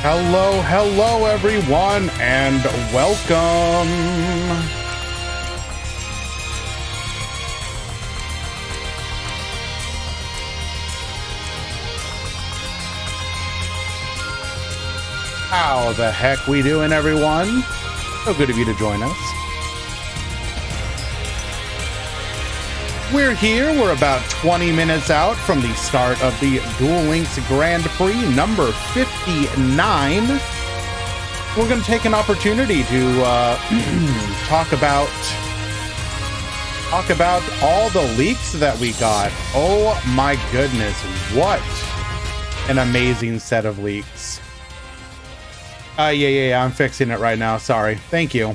Hello everyone, and welcome. How the heck we doing, everyone? So good of you to join us. We're here. We're about 20 minutes out from the start of the Duel Links Grand Prix number 59. We're going to take an opportunity to talk about all the leaks that we got. Oh my goodness, what an amazing set of leaks. Yeah, I'm fixing it right now. Sorry. Thank you.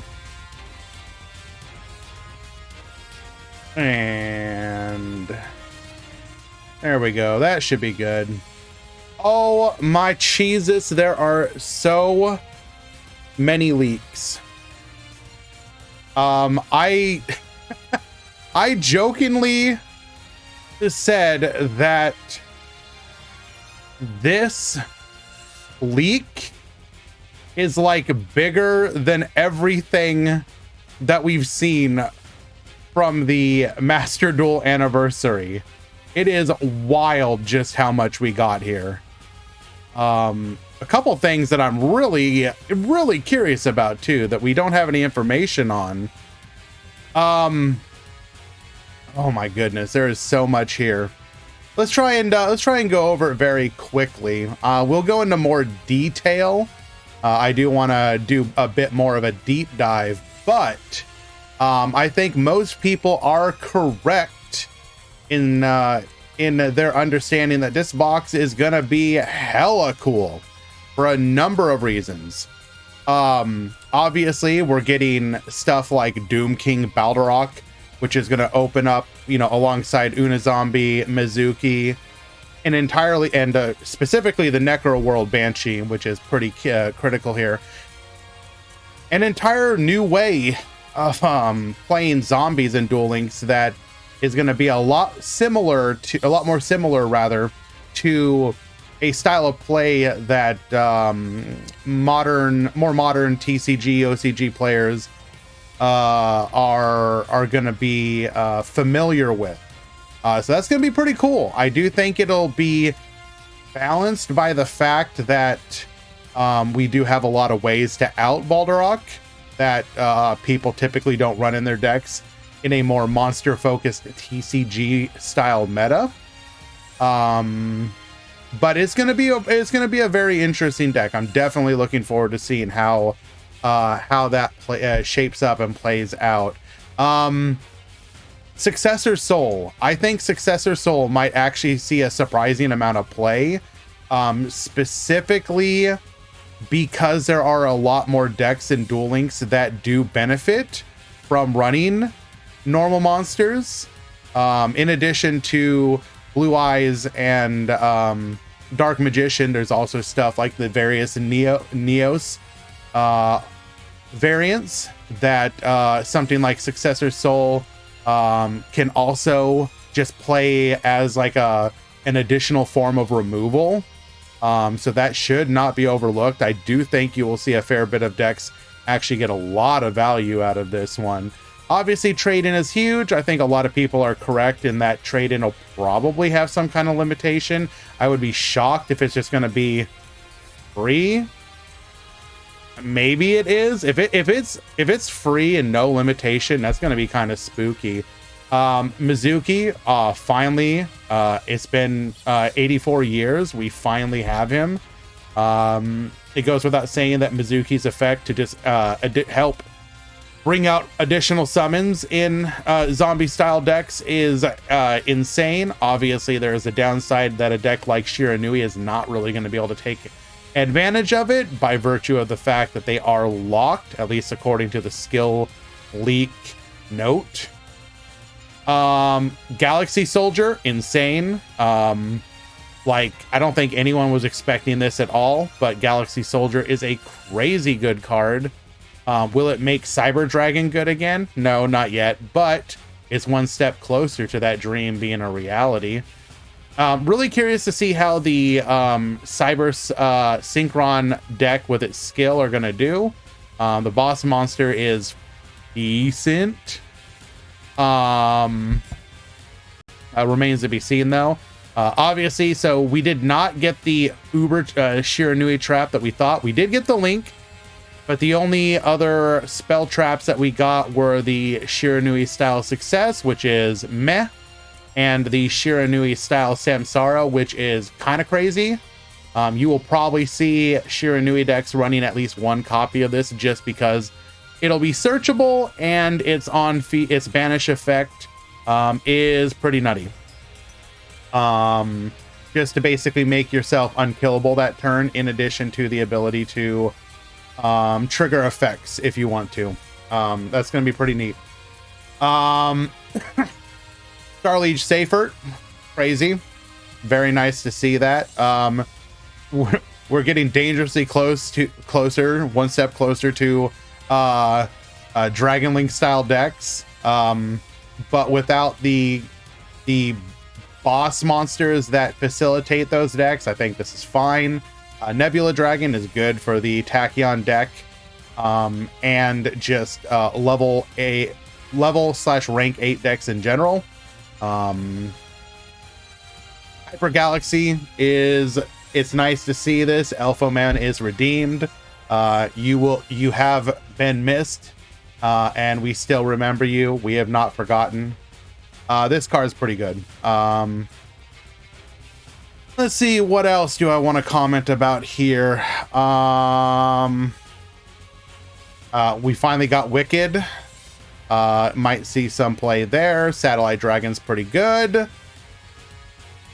And there we go. That should be good. Oh my Jesus, there are so many leaks. I jokingly said that this leak is like bigger than everything that we've seen from the Master Duel anniversary. It is wild just how much we got here. A couple things that I'm really curious about too that we don't have any information on. Oh my goodness, there is so much here. Let's try and go over it very quickly. We'll go into more detail. I do want to do a bit more of a deep dive, but I think most people are correct in their understanding that this box is gonna be hella cool for a number of reasons. Obviously, we're getting stuff like Doom King Baldarok, which is gonna open up, you know, alongside Unazombie, Mizuki, and specifically the Necro World Banshee, which is pretty critical here. An entire new way of playing zombies in Duel Links that is going to be a lot more similar to a style of play that more modern TCG OCG players are going to be familiar with. So that's going to be pretty cool. I do think it'll be balanced by the fact that we do have a lot of ways to out Baldarok that people typically don't run in their decks in a more monster focused TCG style meta. But it's gonna be a very interesting deck. I'm definitely looking forward to seeing how that shapes up and plays out. Successor Soul. I think Successor Soul might actually see a surprising amount of play, specifically because there are a lot more decks in Duel Links that do benefit from running normal monsters. In addition to Blue Eyes and Dark Magician, there's also stuff like the various Neos variants that something like Successor Soul can also just play as like an additional form of removal. So that should not be overlooked. I do think you will see a fair bit of decks actually get a lot of value out of this one. Obviously, trade-in is huge. I think a lot of people are correct in that trade-in will probably have some kind of limitation. I would be shocked if it's just going to be free. Maybe it is. If it's free and no limitation, that's going to be kind of spooky. Mizuki, finally, it's been 84 years. We finally have him. It goes without saying that Mizuki's effect to just help bring out additional summons in zombie style decks is insane. Obviously, there is a downside that a deck like Shiranui is not really going to be able to take advantage of it by virtue of the fact that they are locked, at least according to the skill leak note. Galaxy Soldier, insane. Like, I don't think anyone was expecting this at all, but Galaxy Soldier is a crazy good card. Will it make Cyber Dragon good again? No, not yet, but it's one step closer to that dream being a reality. Really curious to see how the Cyber Synchron deck with its skill are going to do. The boss monster is decent. Remains to be seen, though. Obviously, so we did not get the Uber Shiranui trap that we thought. We did get the link, but the only other spell traps that we got were the Shiranui style Success, which is meh, and the Shiranui style Samsara, which is kind of crazy. You will probably see Shiranui decks running at least one copy of this just because it'll be searchable, and its its banish effect is pretty nutty. Just to basically make yourself unkillable that turn, in addition to the ability to trigger effects if you want to. That's going to be pretty neat. Starliege Seifert, crazy. Very nice to see that. We're getting dangerously closer, one step closer to Dragon Link style decks, but without the boss monsters that facilitate those decks. I think this is fine. Nebula Dragon is good for the Tachyon deck, and just level/rank 8 decks in general. Hyper Galaxy it's nice to see this. Elfo Man is redeemed. You have been missed, and we still remember you. We have not forgotten. This card is pretty good. Let's see, what else do I want to comment about here? We finally got Wicked. Might see some play there. Satellite Dragon's pretty good.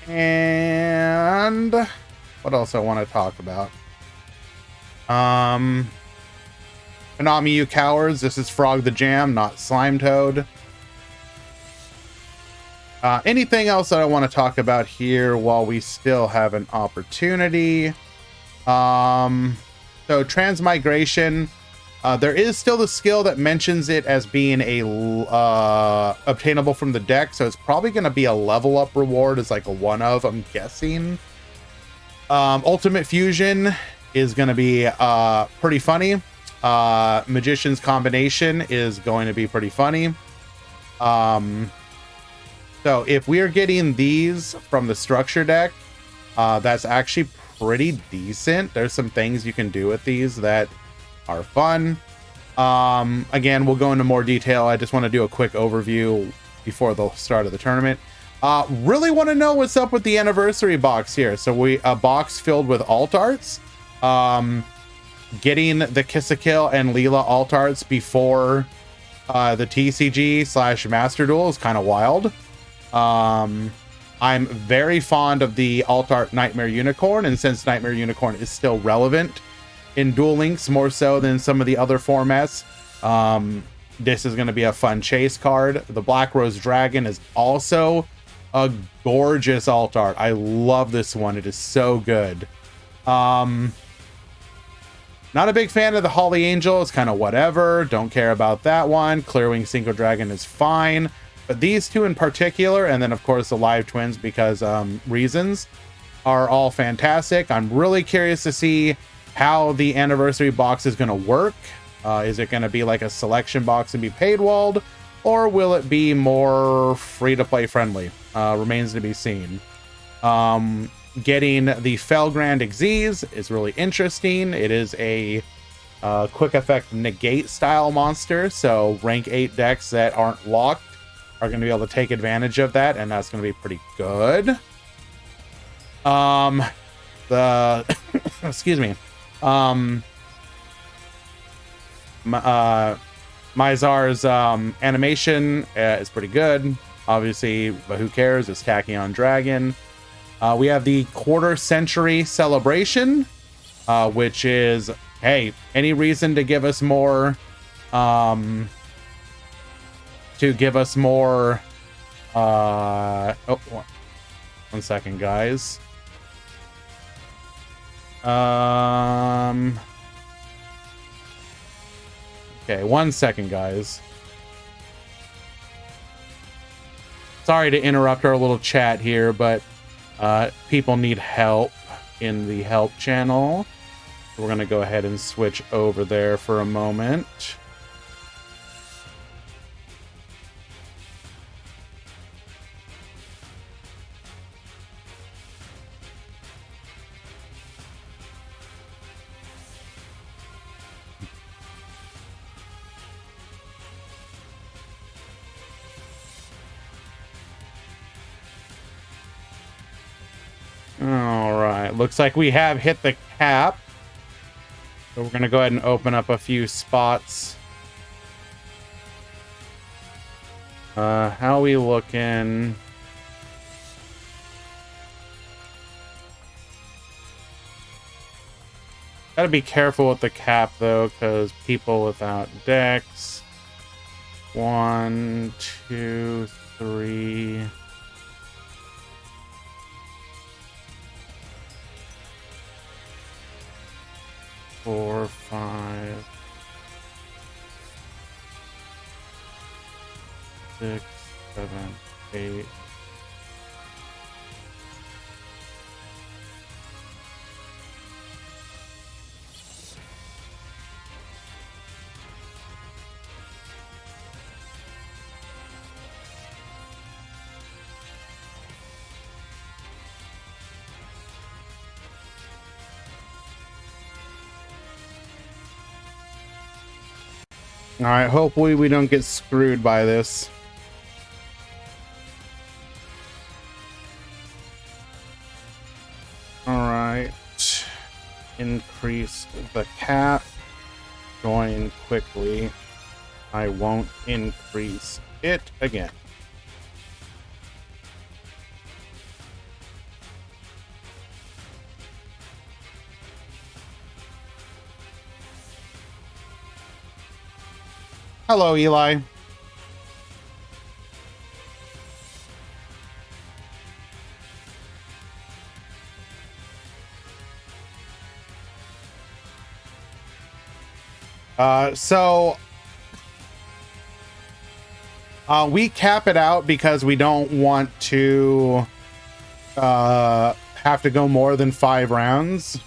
And what else I want to talk about? NA+EU Cowards. This is Frog the Jam, not Slime Toad. Anything else that I want to talk about here while we still have an opportunity? So transmigration. There is still the skill that mentions it as being obtainable from the deck, so it's probably going to be a level up reward as like a one of, I'm guessing. Ultimate Fusion is going to be pretty funny. Magician's Combination is going to be pretty funny. So if we are getting these from the structure deck, that's actually pretty decent. There's some things you can do with these that are fun. Again, we'll go into more detail. I just want to do a quick overview before the start of the tournament. Really want to know what's up with the anniversary box here. So a box filled with alt arts. Getting the Kiss-a-Kill and Leela alt arts before the TCG/Master Duel is kind of wild. I'm very fond of the alt art Nightmare Unicorn, and since Nightmare Unicorn is still relevant in Duel Links more so than some of the other formats, this is going to be a fun chase card. The Black Rose Dragon is also a gorgeous alt art. I love this one. It is so good. Not a big fan of the Holly Angel. It's kind of whatever. Don't care about that one. Clearwing Synchro Dragon is fine. But these two in particular, and then of course the Live Twins, because reasons, are all fantastic. I'm really curious to see how the anniversary box is going to work. Is it going to be like a selection box and be paywalled, or will it be more free-to-play friendly? Remains to be seen. Getting the Felgrand Xyz is really interesting. It is a quick effect negate style monster, so rank 8 decks that aren't locked are going to be able to take advantage of that, and that's going to be pretty good. Excuse me. Mizar's animation is pretty good. Obviously, but who cares? It's Tachyon Dragon. We have the Quarter Century Celebration, which is, hey, any reason to give us more, oh, one second, guys. Okay, 1 second, guys. Sorry to interrupt our little chat here, but People need help in the help channel. We're going to go ahead and switch over there for a moment. All right, looks like we have hit the cap. So we're going to go ahead and open up a few spots. How are we looking? Gotta be careful with the cap though, because people without decks. 1, 2, 3. 4, 5, 6, 7, 8. All right, hopefully we don't get screwed by this. All right, increase the cap. Join quickly. I won't increase it again. Hello, Eli. We cap it out because we don't want to have to go more than 5 rounds.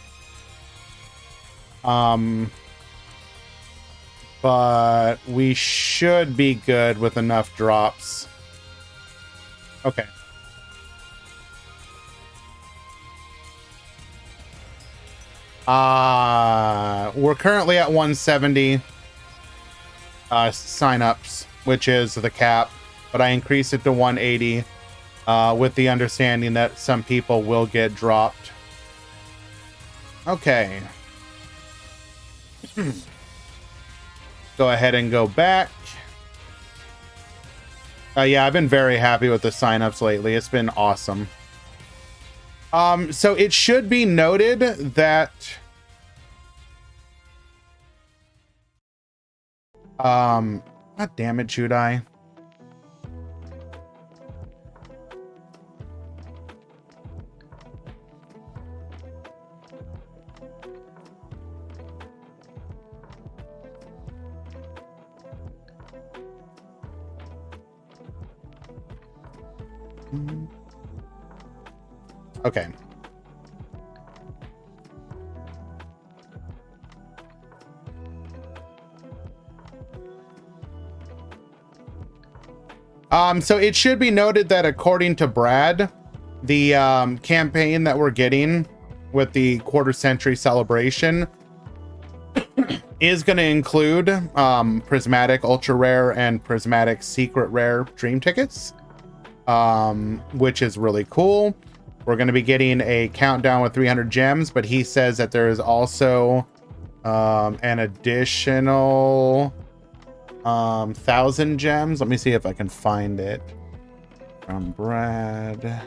But we should be good with enough drops. Okay. We're currently at 170 signups, which is the cap, but I increased it to 180 with the understanding that some people will get dropped. Okay. Go ahead and go back. Yeah, I've been very happy with the signups lately. It's been awesome. So it should be noted that God damn it, should I? Okay. So it should be noted that according to Brad, the campaign that we're getting with the quarter century celebration is going to include prismatic ultra rare and prismatic secret rare dream tickets, which is really cool. We're going to be getting a countdown with 300 gems, but he says that there is also an additional 1,000 gems. Let me see if I can find it from Brad.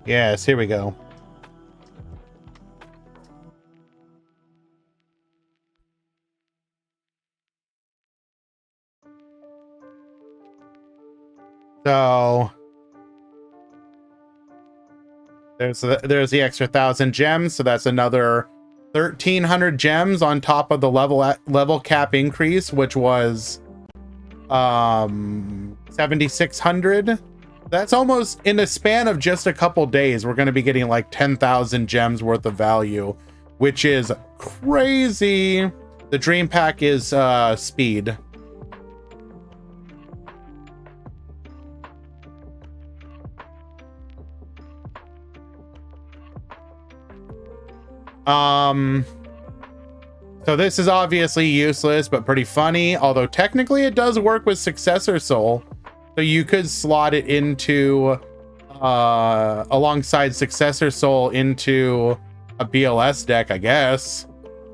Yes, here we go. So there's the extra 1,000 gems, so that's another 1,300 gems on top of the level cap increase, which was 7,600. That's almost in a span of just a couple days. We're going to be getting like 10,000 gems worth of value, which is crazy. The dream pack is speed. So this is obviously useless, but pretty funny. Although technically it does work with Successor Soul. So you could slot it into, alongside Successor Soul into a BLS deck, I guess.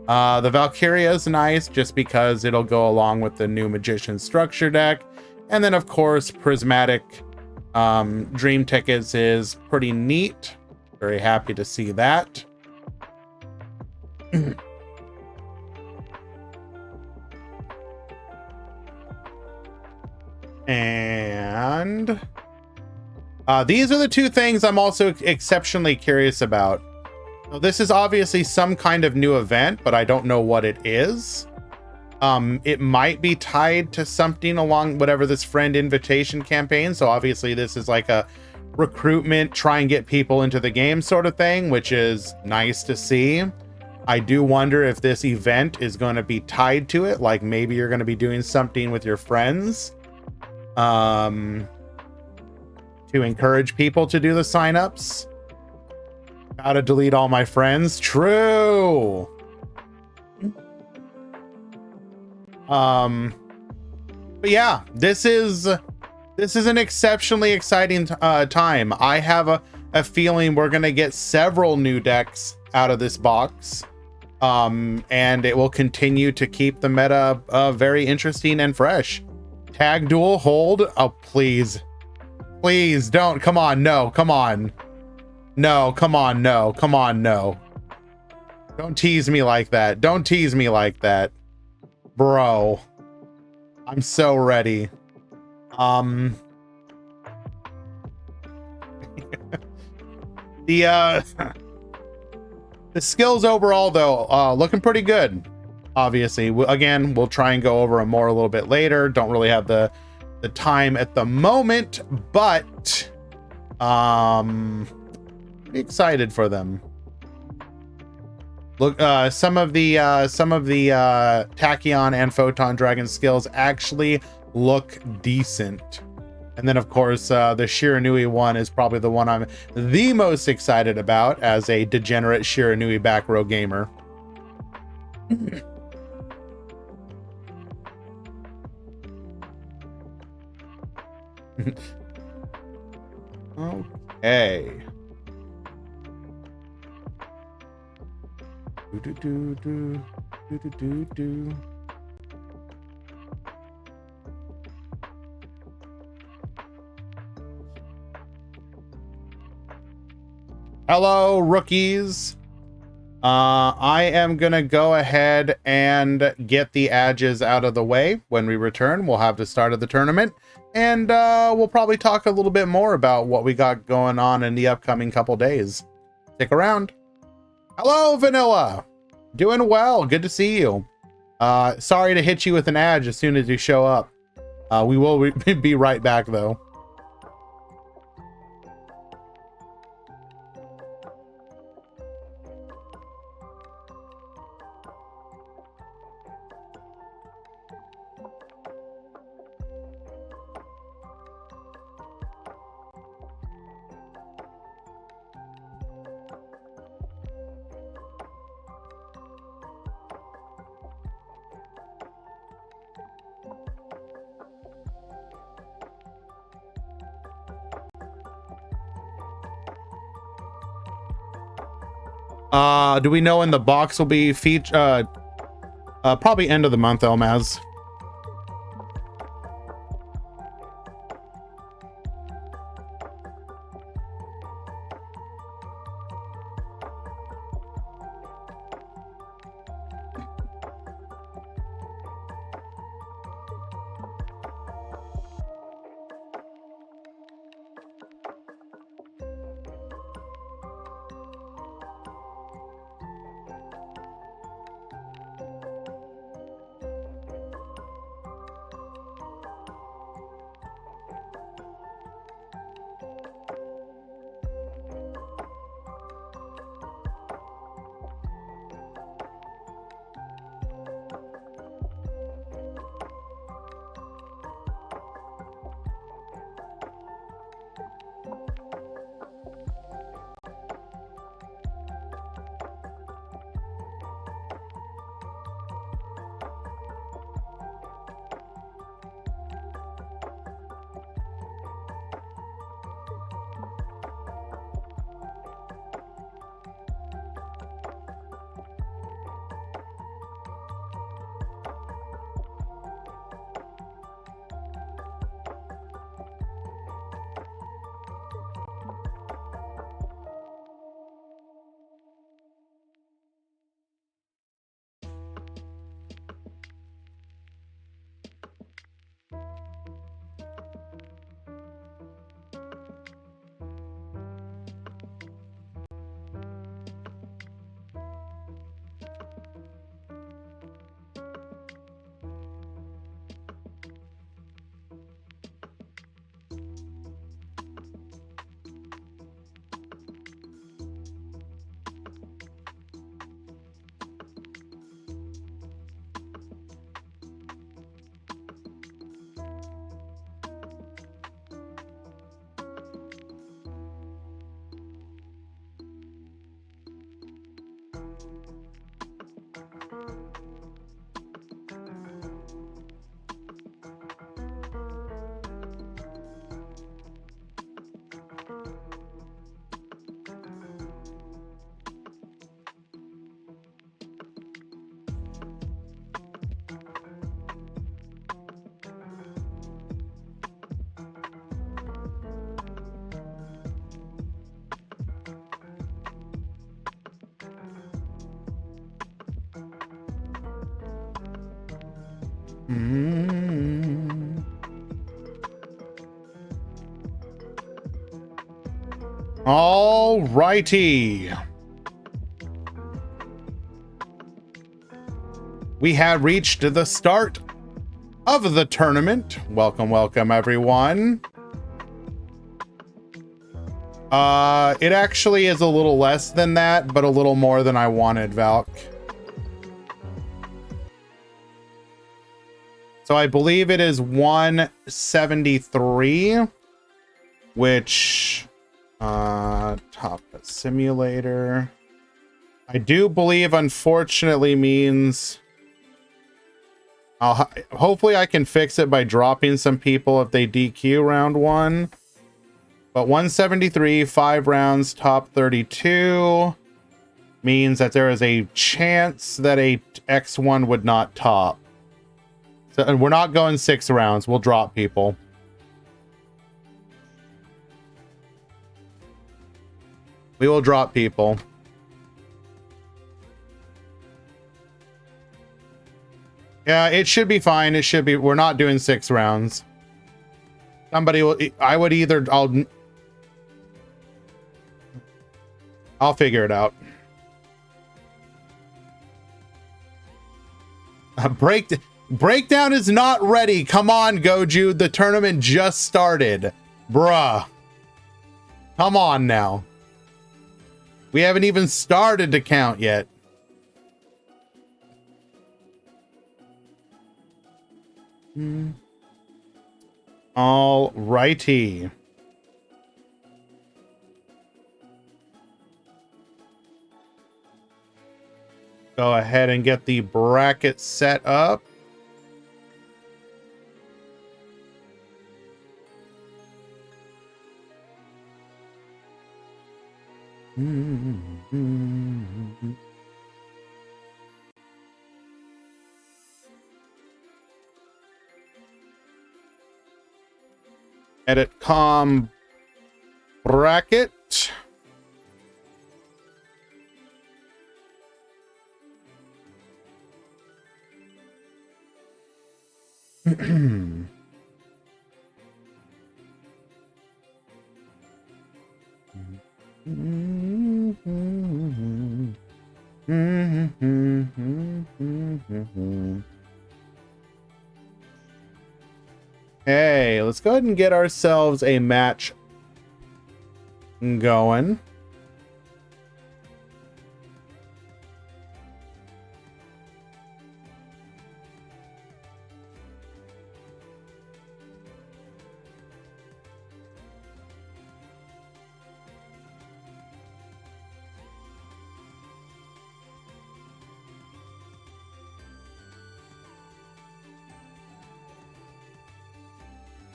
The Valkyria is nice just because it'll go along with the new Magician Structure deck. And then of course, Prismatic Dream Tickets is pretty neat. Very happy to see that. And these are the two things I'm also exceptionally curious about. Now, this is obviously some kind of new event, but I don't know what it is. It might be tied to something along whatever this friend invitation campaign. So obviously this is like a recruitment, try and get people into the game sort of thing, which is nice to see. I do wonder if this event is going to be tied to it. Like maybe you're going to be doing something with your friends to encourage people to do the signups. Gotta delete all my friends. True. But yeah, this is an exceptionally exciting time. I have a feeling we're gonna get several new decks out of this box, and it will continue to keep the meta very interesting and fresh. Tag duel hold. Oh, please don't. Come on, no, come on, no, come on, no, come on, no. Don't tease me like that. Don't tease me like that, bro. I'm so ready. The skills overall though, looking pretty good. Obviously, again, we'll try and go over them more a little bit later. Don't really have the time at the moment, but pretty excited for them. Look, some of the Tachyon and Photon Dragon skills actually look decent. And then of course, the Shiranui one is probably the one I'm the most excited about as a degenerate Shiranui back row gamer. Okay. Hello, rookies. I am gonna go ahead and get the edges out of the way. When we return, we'll have the start of the tournament, and we'll probably talk a little bit more about what we got going on in the upcoming couple days. Stick around. Hello, Vanilla. Doing well. Good to see you. Sorry to hit you with an edge as soon as you show up. We will be right back, though. Do we know when the box will be featured? Probably end of the month, Elmaz. Mm. All righty. We have reached the start of the tournament. Welcome, welcome, everyone. It actually is a little less than that, but a little more than I wanted, Valk. So I believe it is 173, which, top simulator. I do believe, unfortunately, means hopefully I can fix it by dropping some people if they DQ round 1. But 173, 5 rounds, top 32 means that there is a chance that a X1 would not top. So, and we're not going 6 rounds. We'll drop people. We will drop people. Yeah, it should be fine. It should be. We're not doing 6 rounds. Somebody will. I would either. I'll figure it out. Breakdown is not ready. Come on, Goju. The tournament just started. Bruh. Come on now. We haven't even started to count yet. All righty. Go ahead and get the bracket set up. Edit com bracket. Hey, let's go ahead and get ourselves a match going.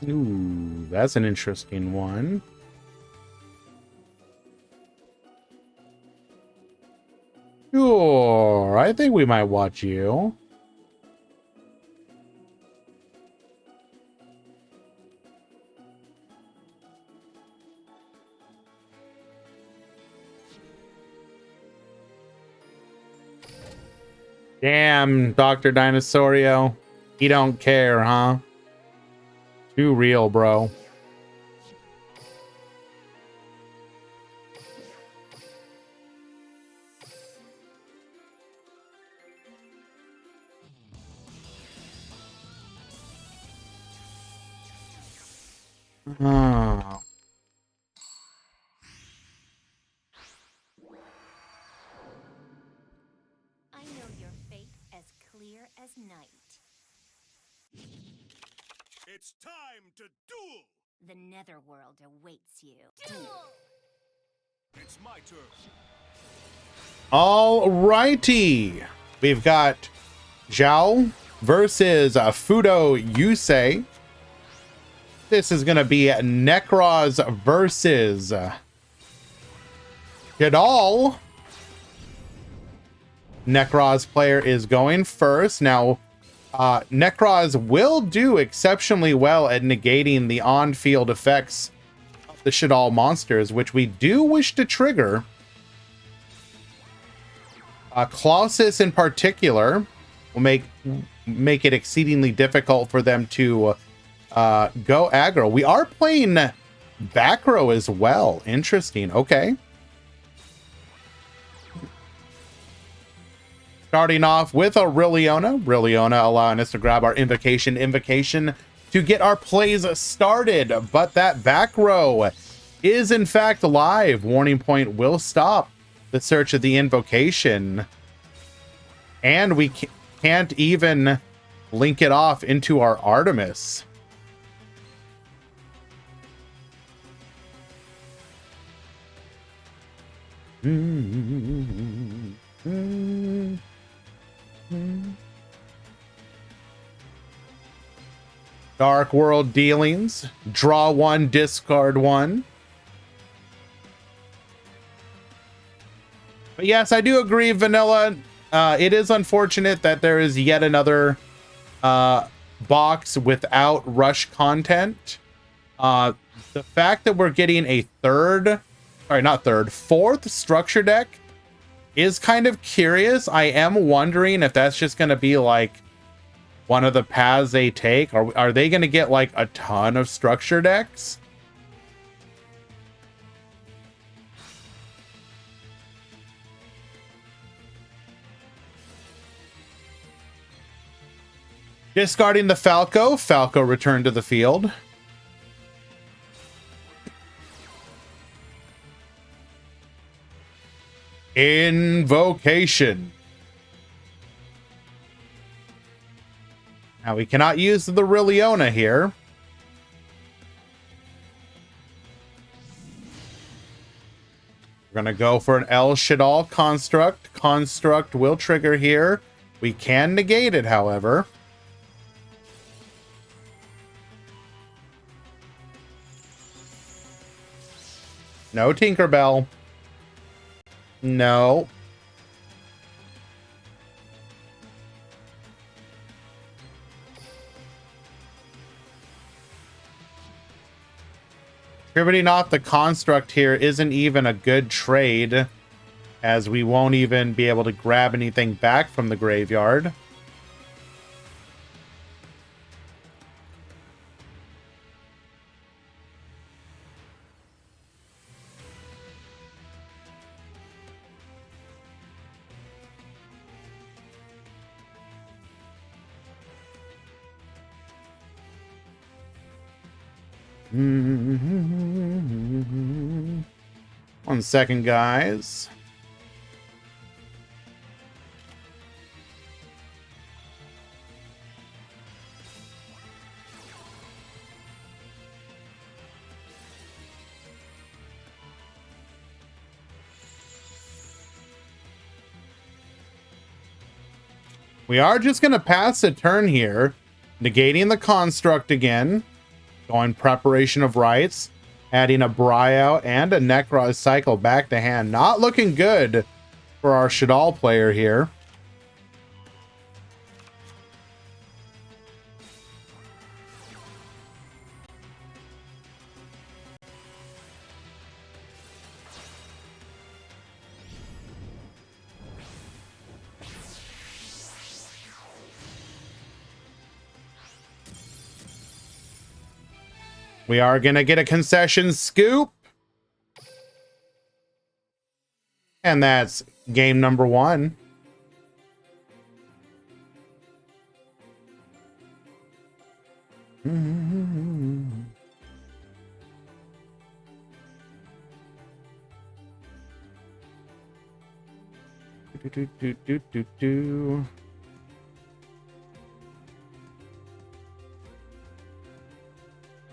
Ooh, that's an interesting one. Sure, I think we might watch you. Damn, Dr. Dinosaurio. He don't care, huh? Too real, bro. Oh. I know your fate as clear as night. It's time to duel! The netherworld awaits you. Duel! It's my turn. All righty. We've got Zhao versus Fudo Yusei. This is going to be Necros versus Jadal. Necros player is going first. Now, Necros will do exceptionally well at negating the on-field effects of the Shadal monsters, which we do wish to trigger. Clausus in particular will make make it exceedingly difficult for them to go aggro. We are playing back row as well. Interesting. Okay. Starting off with a Rilliona allowing us to grab our invocation to get our plays started. But that back row is in fact live. Warning point will stop the search of the invocation. And we can't even link it off into our Artemis. Dark World dealings. Draw one, discard one. But yes, I do agree, Vanilla. It is unfortunate that there is yet another box without rush content. The fact that we're getting a fourth structure deck is kind of curious. I am wondering if that's just going to be like one of the paths they take. Are they going to get like a ton of structure decks? Discarding the Falco. Falco returned to the field. Invocation. Now we cannot use the Rilliona here. We're going to go for an El Shadal construct. Construct will trigger here. We can negate it, however. No Tinkerbell. No. Contributing off the construct here isn't even a good trade, as we won't even be able to grab anything back from the graveyard. One second, guys. We are just going to pass a turn here, negating the construct again. Going Preparation of Rites, adding a Bryout and a Necroz Cycle back to hand. Not looking good for our Shadal player here. We are going to get a concession scoop. And that's game number 1.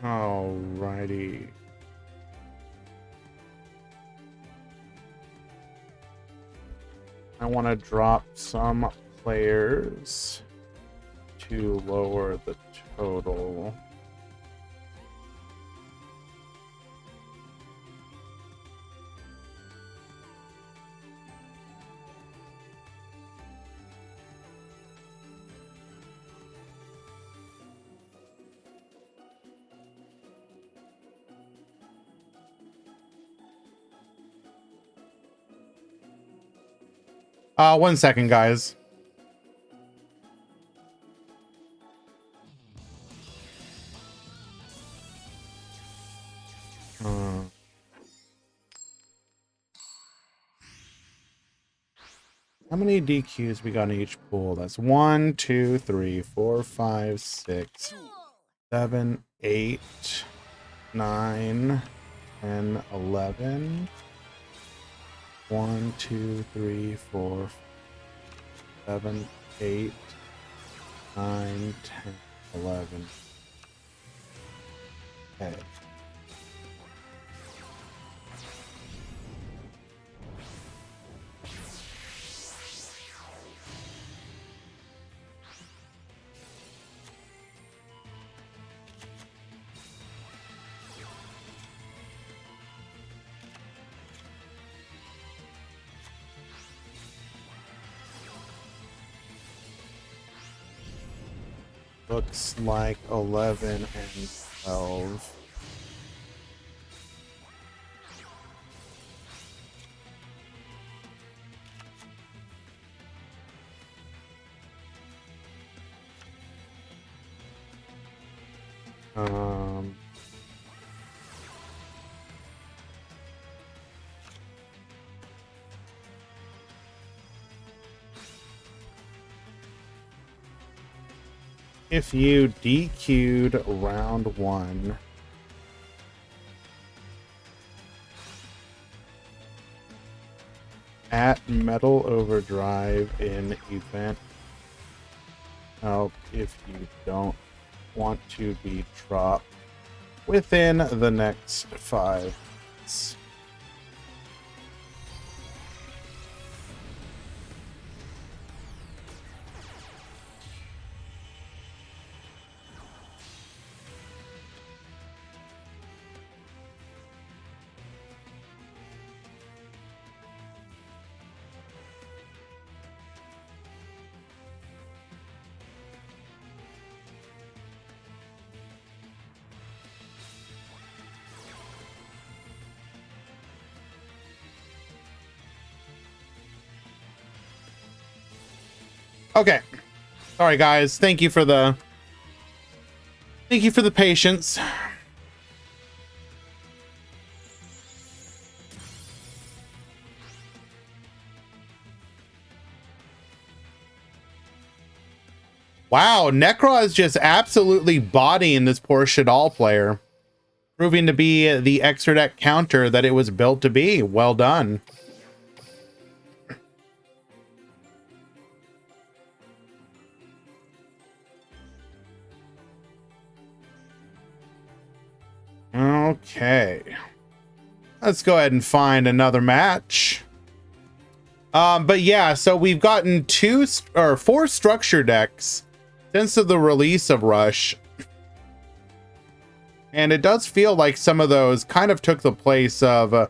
Alrighty. I want to drop some players to lower the total. One second, guys. Uh, how many DQs we got in each pool? That's 1, 2, 3, 4, 5, 6, 7, 8, 9, 10, 11. 1, 2, 3, 4, 7, 8, 9, 10, 11. Okay. Looks like 11 and 12. Um, if you DQ'd round 1, at Metal Overdrive in event help if you don't want to be dropped within the next 5 minutes. Okay. Sorry guys. Thank you for the patience. Wow, Necro is just absolutely bodying this poor Shadal player, proving to be the extra deck counter that it was built to be. Well done. Okay. Let's go ahead and find another match. But yeah, so we've gotten 4 structure decks since the release of Rush. And it does feel like some of those kind of took the place of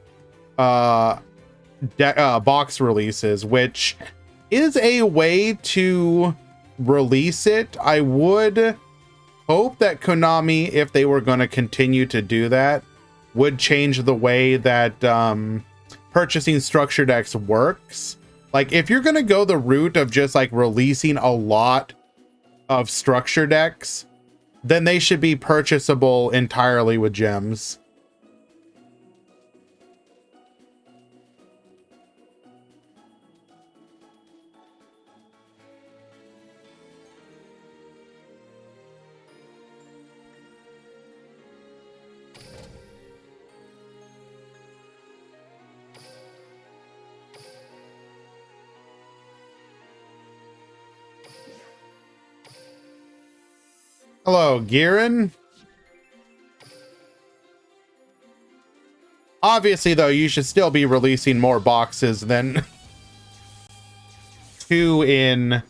box releases, which is a way to release it. I would hope that Konami, if they were going to continue to do that, would change the way that purchasing structure decks works. Like, if you're going to go the route of just like releasing a lot of structure decks, then they should be purchasable entirely with gems. Hello, Giran. Obviously, though, you should still be releasing more boxes than 2 in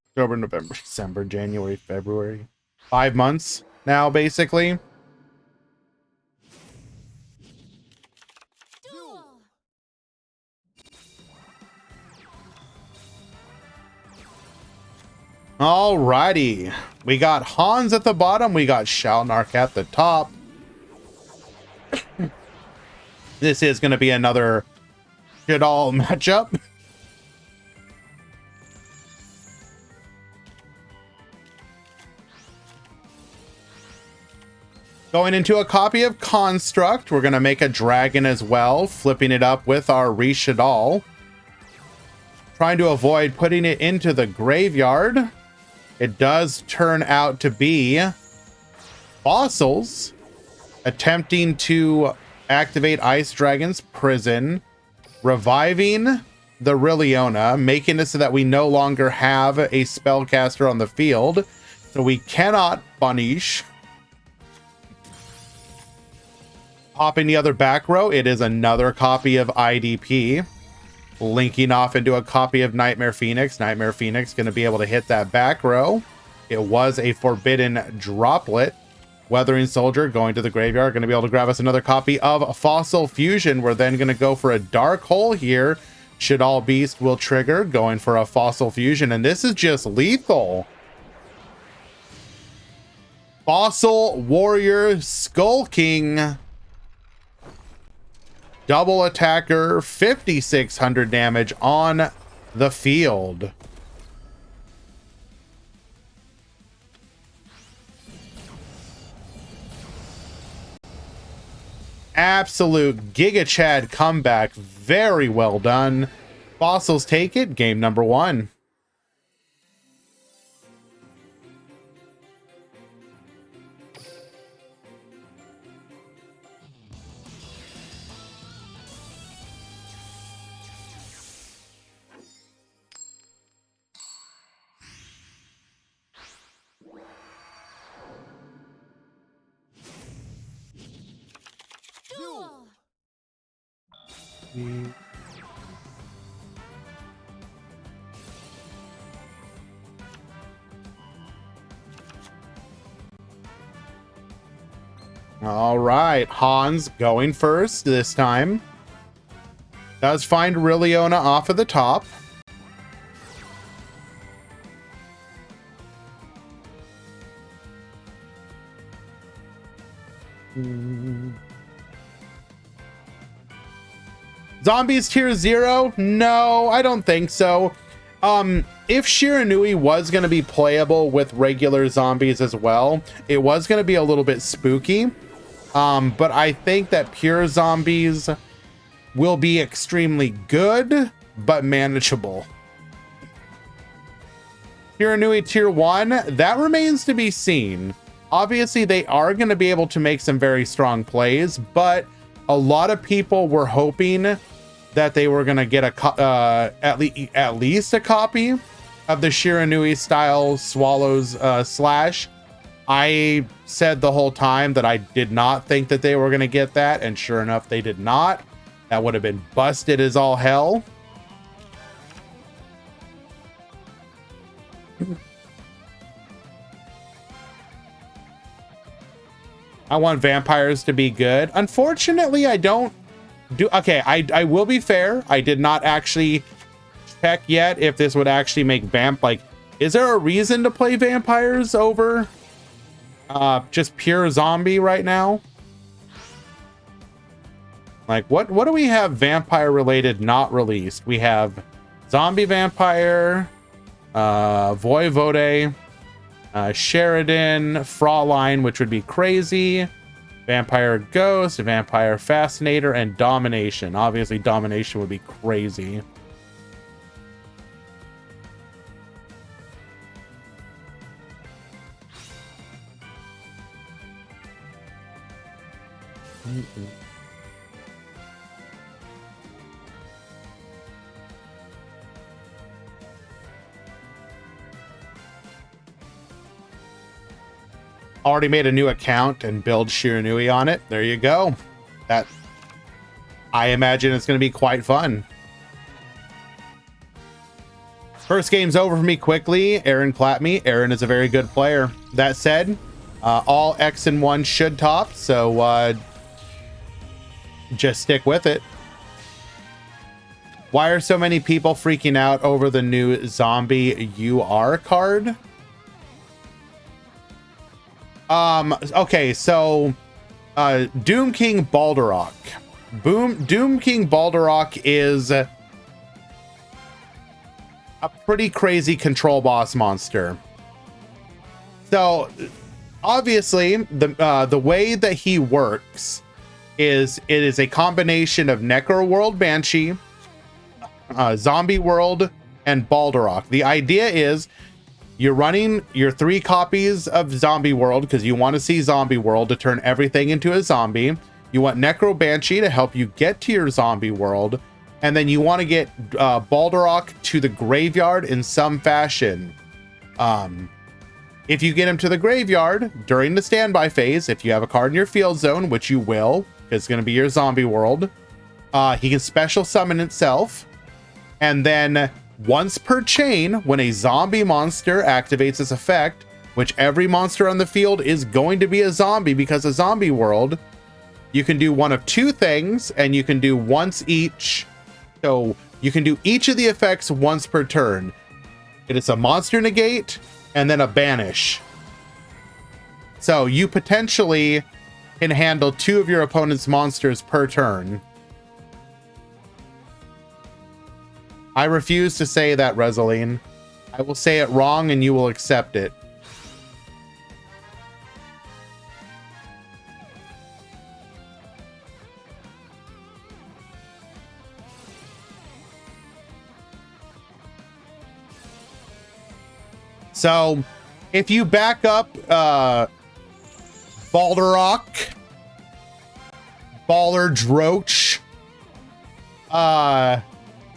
October, November, December, January, February. 5 months now, basically. Duel. Alrighty. We got Hans at the bottom. We got Shalnark at the top. This is going to be another Shadal matchup. Going into a copy of Construct, we're going to make a dragon as well, flipping it up with our Rishadal. Trying to avoid putting it into the graveyard. It does turn out to be fossils. Attempting to activate Ice Dragon's Prison. Reviving the Rilliona, making it so that we no longer have a spellcaster on the field. So we cannot punish. Popping the other back row, it is another copy of IDP. Linking off into a copy of Nightmare Phoenix. Nightmare Phoenix going to be able to hit that back row. It was a forbidden droplet. Weathering Soldier going to the graveyard. Going to be able to grab us another copy of Fossil Fusion. We're then going to go for a Dark Hole here. Shadal Beast will trigger. Going for a Fossil Fusion. And this is just lethal. Fossil Warrior Skull King. Double attacker, 5,600 damage on the field. Absolute Giga Chad comeback. Very well done. Fossils take it. Game number 1. Duel. All right, Hans going first this time. Does find Rilliona off of the top. Zombies tier 0? No, I don't think so. If Shiranui was going to be playable with regular zombies as well, it was going to be a little bit spooky. But I think that pure zombies will be extremely good, but manageable. Shiranui tier 1, that remains to be seen. Obviously, they are going to be able to make some very strong plays, but a lot of people were hoping that they were going to get at least a copy of the Shiranui style Swallows Slash. I said the whole time that I did not think that they were going to get that, and sure enough, they did not. That would have been busted as all hell. I want vampires to be good. Unfortunately, I don't do... Okay, I will be fair. I did not actually check yet if this would actually make vamp... Like, is there a reason to play vampires over just pure zombie right now? Like, what do we have vampire related not released? We have zombie vampire, Voivode, Sheridan, Fraulein, which would be crazy, Vampire Ghost, Vampire Fascinator, and Domination. Obviously, Domination would be crazy. Already made a new account and build Shiranui on it. There you go. That, I imagine it's going to be quite fun. First game's over for me quickly. Aaron clapped me. Aaron is a very good player. That said, all X and 1 should top, so just stick with it. Why are so many people freaking out over the new zombie UR card? Okay, so Doom King Balderok. Doom King Balderok is a pretty crazy control boss monster. So obviously, the way that he works is it is a combination of Necro World Banshee, Zombie World, and Balderok. The idea is you're running your 3 copies of Zombie World because you want to see Zombie World to turn everything into a zombie. You want Necro Banshee to help you get to your Zombie World. And then you want to get Balderok to the graveyard in some fashion. If you get him to the graveyard during the standby phase, if you have a card in your field zone, which you will, it's going to be your Zombie World, he can special summon itself. And then once per chain, when a zombie monster activates its effect, which every monster on the field is going to be a zombie because of Zombie World, you can do one of 2 things, and you can do once each. So you can do each of the effects once per turn. It is a monster negate and then a banish. So you potentially can handle 2 of your opponent's monsters per turn. I refuse to say that, Resaline. I will say it wrong and you will accept it. So, if you back up Balderok, Balderdroach,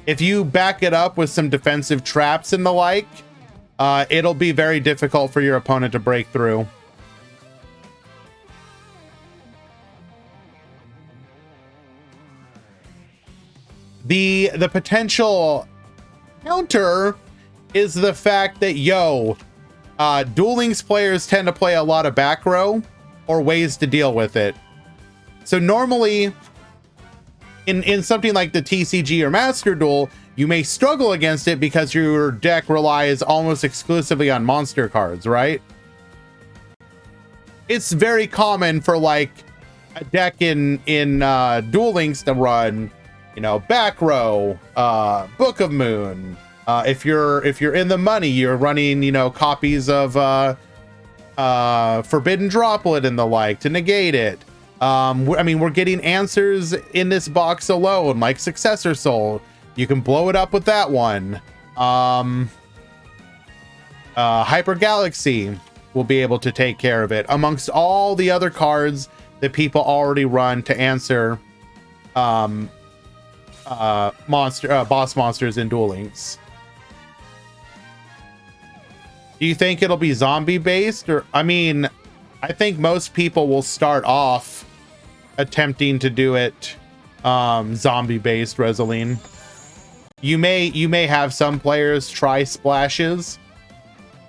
if you back it up with some defensive traps and the like, it'll be very difficult for your opponent to break through. The potential counter is the fact that, Duel Links players tend to play a lot of back row or ways to deal with it. So normally, in something like the TCG or Master Duel, you may struggle against it because your deck relies almost exclusively on monster cards, right? It's very common for like a deck in Duel Links to run, back row, Book of Moon. If you're in the money, you're running, copies of Forbidden Droplet and the like to negate it. I mean, we're getting answers in this box alone, like Successor Soul. You can blow it up with that one. Hyper Galaxy will be able to take care of it, amongst all the other cards that people already run to answer boss monsters in Duel Links. Do you think it'll be zombie based? Or, I mean, I think most people will start off attempting to do it zombie based, Resaline. You may have some players try splashes,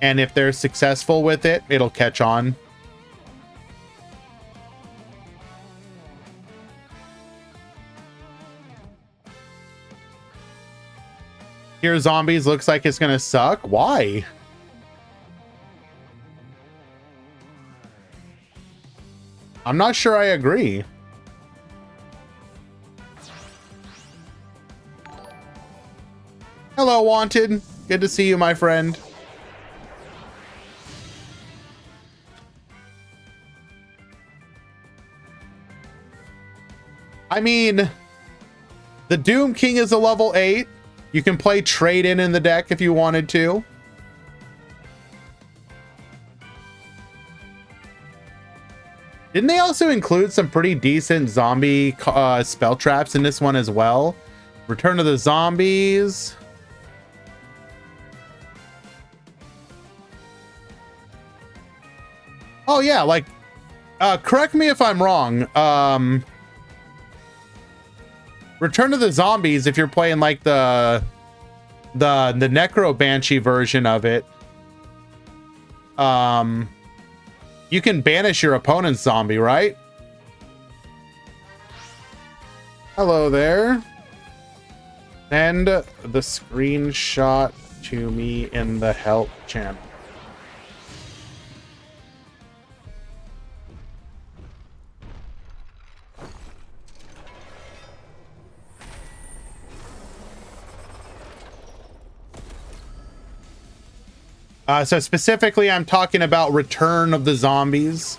and if they're successful with it, it'll catch on. Here Zombies looks like it's gonna suck. Why? I'm not sure I agree. Hello, Wanted. Good to see you, my friend. I mean, the Doom King is a level 8. You can play trade in the deck if you wanted to. Didn't they also include some pretty decent zombie spell traps in this one as well? Return of the Zombies. Oh yeah, like, correct me if I'm wrong. Return of the Zombies, if you're playing like the Necro Banshee version of it, you can banish your opponent's zombie, right? Hello there. Send the screenshot to me in the help channel. So specifically, I'm talking about Return of the Zombies.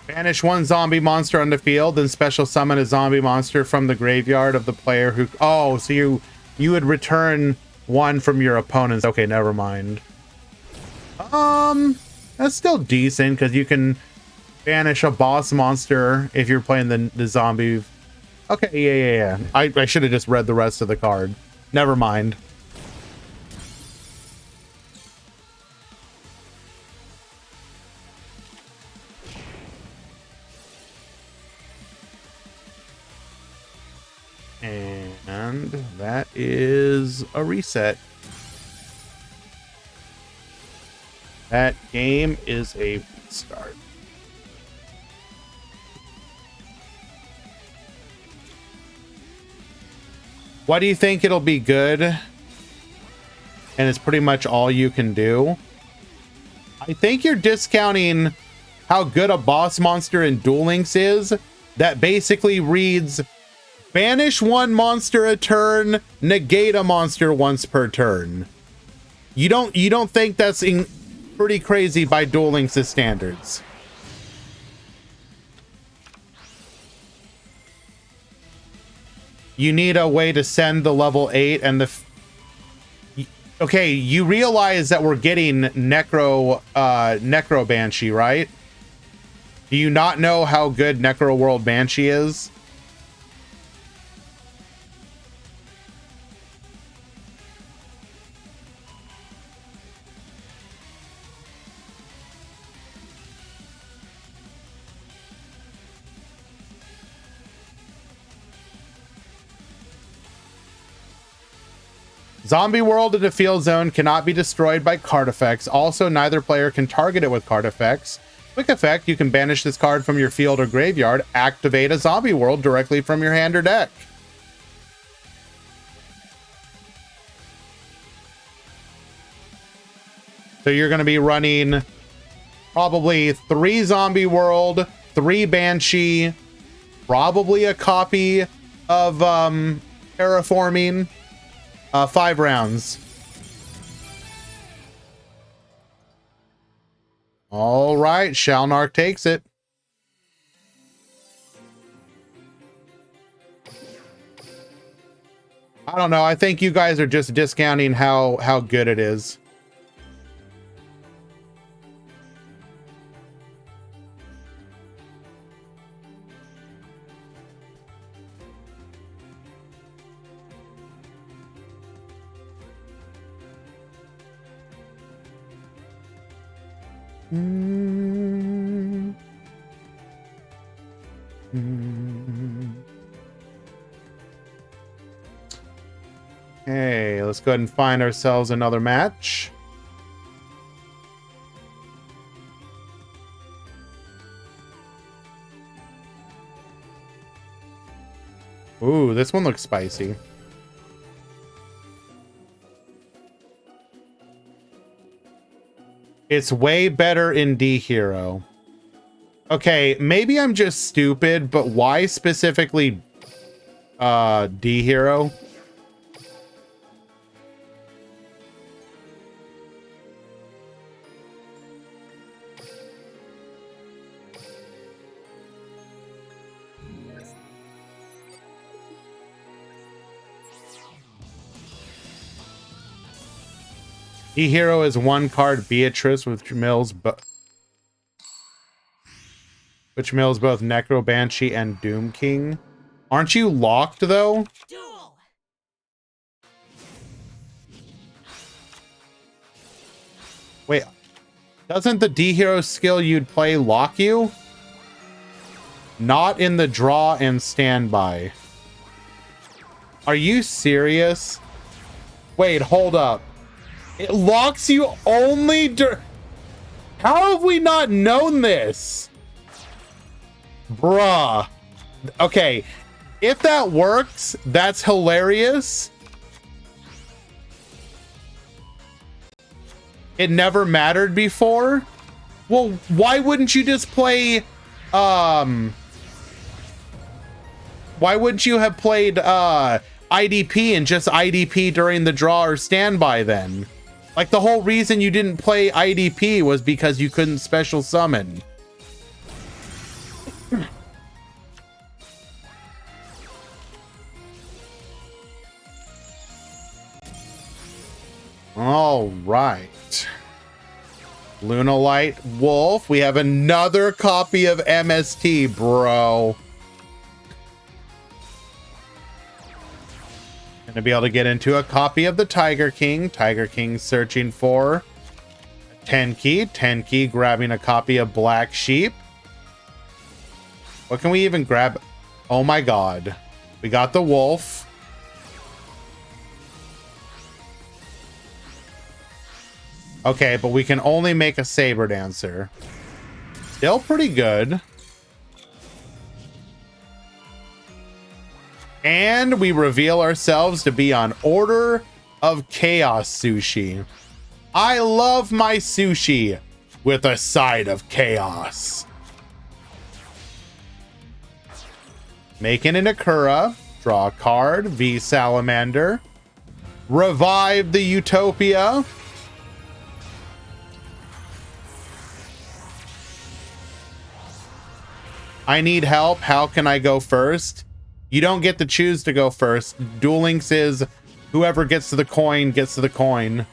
Banish one zombie monster on the field, then special summon a zombie monster from the graveyard of the player who... Oh, so you would return one from your opponent's... Okay, never mind. That's still decent, because you can banish a boss monster if you're playing the zombie... Okay, yeah. I should have just read the rest of the card. Never mind. And that is a reset. That game is a restart. What do you think it'll be good? And it's pretty much all you can do. I think you're discounting how good a boss monster in Duel Links is. That basically reads... Banish one monster a turn, negate a monster once per turn. You don't think that's pretty crazy by Duel Links' standards? You need a way to send the level 8 and the... Okay, you realize that we're getting Necro Banshee, right? Do you not know how good Necro World Banshee is? Zombie World in the field zone cannot be destroyed by card effects. Also, neither player can target it with card effects. Quick effect, you can banish this card from your field or graveyard. Activate a Zombie World directly from your hand or deck. So you're going to be running probably 3 Zombie World, 3 Banshee, probably a copy of Terraforming. 5 rounds. All right, Shalnark takes it. I don't know. I think you guys are just discounting how good it is. Okay, let's go ahead and find ourselves another match. Ooh, this one looks spicy. It's way better in D Hero. Okay, maybe I'm just stupid, but why specifically D Hero? D-Hero is 1 card Beatrice, which mills both Necro Banshee and Doom King. Aren't you locked though? Duel. Wait, doesn't the D-Hero skill you'd play lock you? Not in the draw and standby. Are you serious? Wait, hold up. It locks you only How have we not known this? Bruh. Okay, if that works, that's hilarious. It never mattered before? Well, why wouldn't you just play, why wouldn't you have played, IDP and just IDP during the draw or standby then? Like, the whole reason you didn't play IDP was because you couldn't special summon. All right. Lunalight Wolf. We have another copy of MST, bro. Gonna be able to get into a copy of the Tiger King. Tiger King searching for Tenki. Tenki grabbing a copy of Black Sheep. What can we even grab? Oh my god. We got the wolf. Okay, but we can only make a Saber Dancer. Still pretty good. And we reveal ourselves to be on Order of Chaos Sushi. I love my sushi with a side of chaos. Making an Akura. Draw a card. V Salamander. Revive the Utopia. I need help. How can I go first? You don't get to choose to go first. Duel Links is whoever gets to the coin gets to the coin.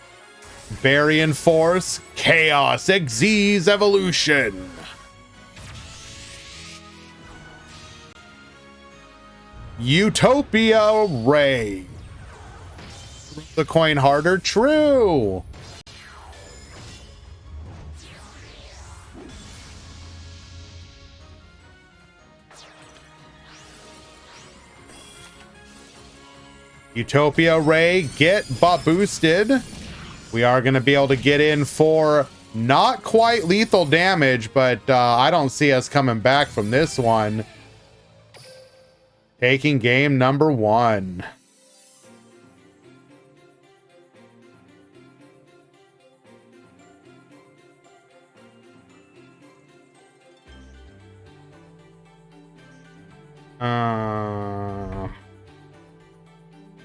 Baryon Force. Chaos. Xyz Evolution. Utopia Ray. The coin harder. True. Utopia Ray, get boosted. We are going to be able to get in for not quite lethal damage, but I don't see us coming back from this one. Taking game number 1.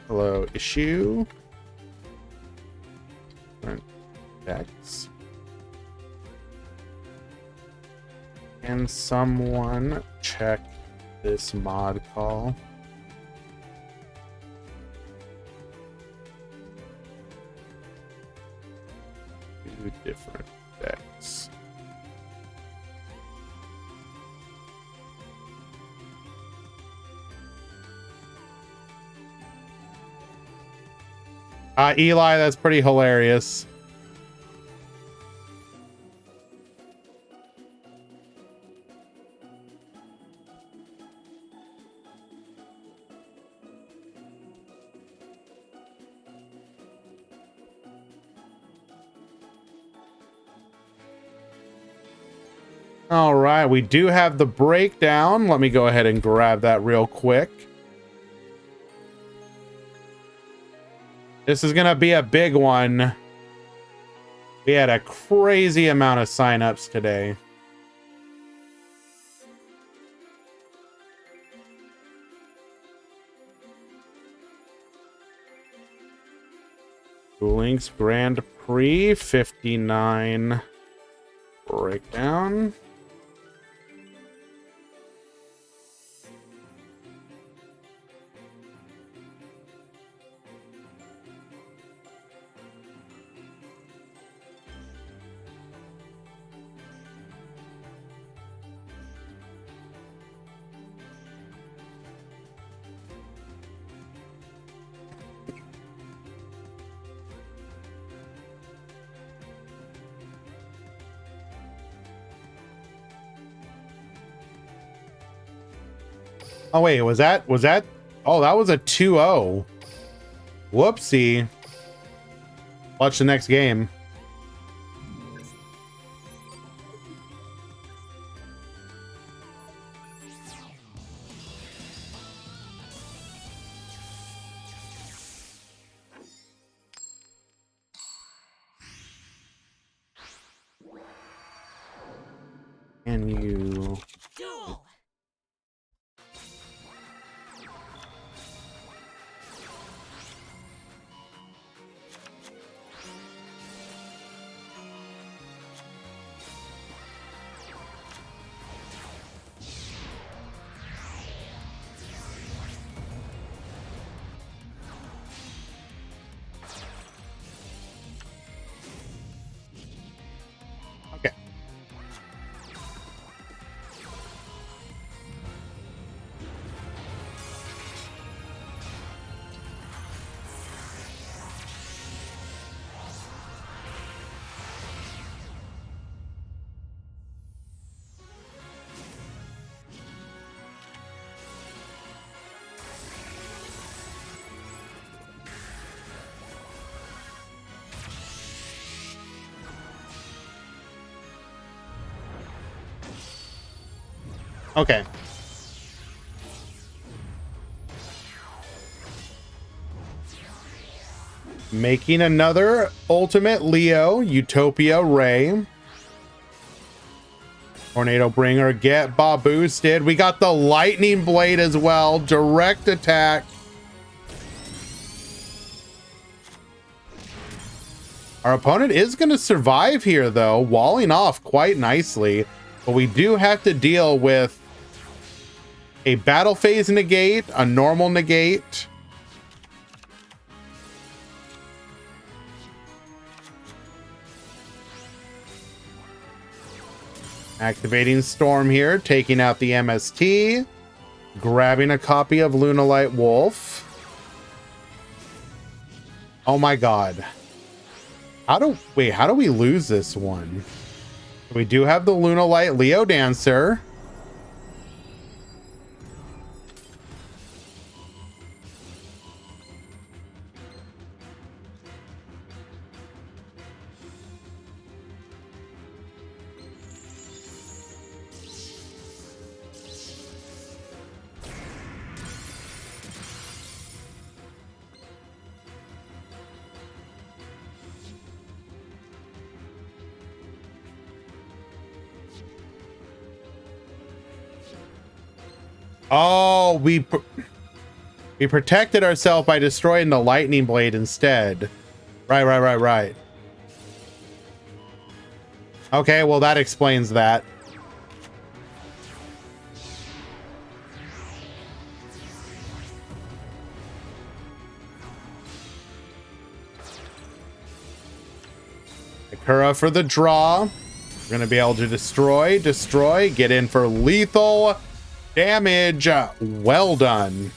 Hello, issue. Decks. Can someone check this mod call? Two different decks. Eli, that's pretty hilarious. All right, we do have the breakdown. Let me go ahead and grab that real quick. This is going to be a big one. We had a crazy amount of signups today. Duel Links Grand Prix 59 breakdown. Oh wait, was that oh, that was a 2-0. Whoopsie. Watch the next game. Can you... Duel. Okay. Okay. Making another ultimate Leo Utopia Ray. Tornado Bringer, get Bob boosted. We got the Lightning Blade as well. Direct attack. Our opponent is going to survive here, though, walling off quite nicely. But we do have to deal with a battle phase negate, a normal negate. Activating Storm here, taking out the MST. Grabbing a copy of Lunalight Wolf. Oh my god. How do we lose this one? We do have the Lunalight Leo Dancer. Oh, we protected ourselves by destroying the Lightning Blade instead. Right. Okay, well, that explains that. Akura for the draw. We're going to be able to destroy, get in for lethal damage. Well done.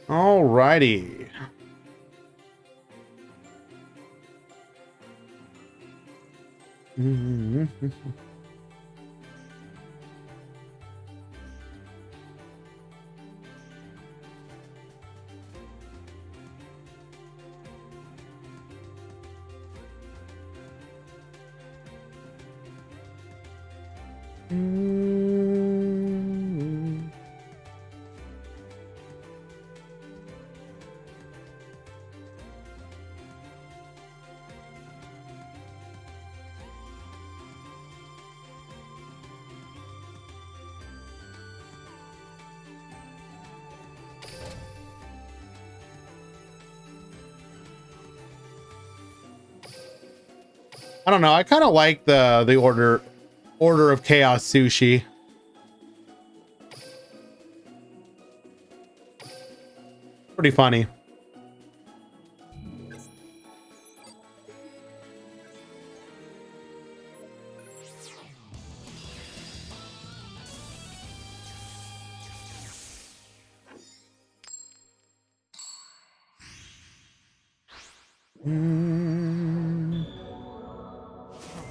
Alrighty. I don't know. I kind of like the order of chaos sushi. Pretty funny.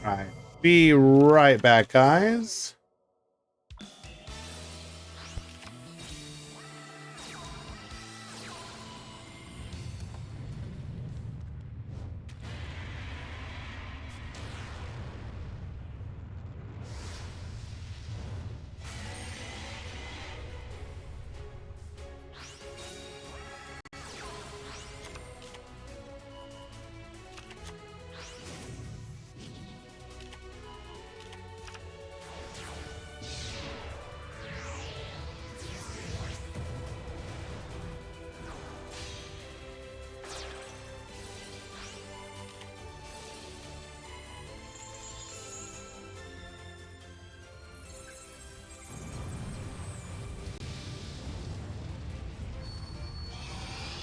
All right. Be right back, guys.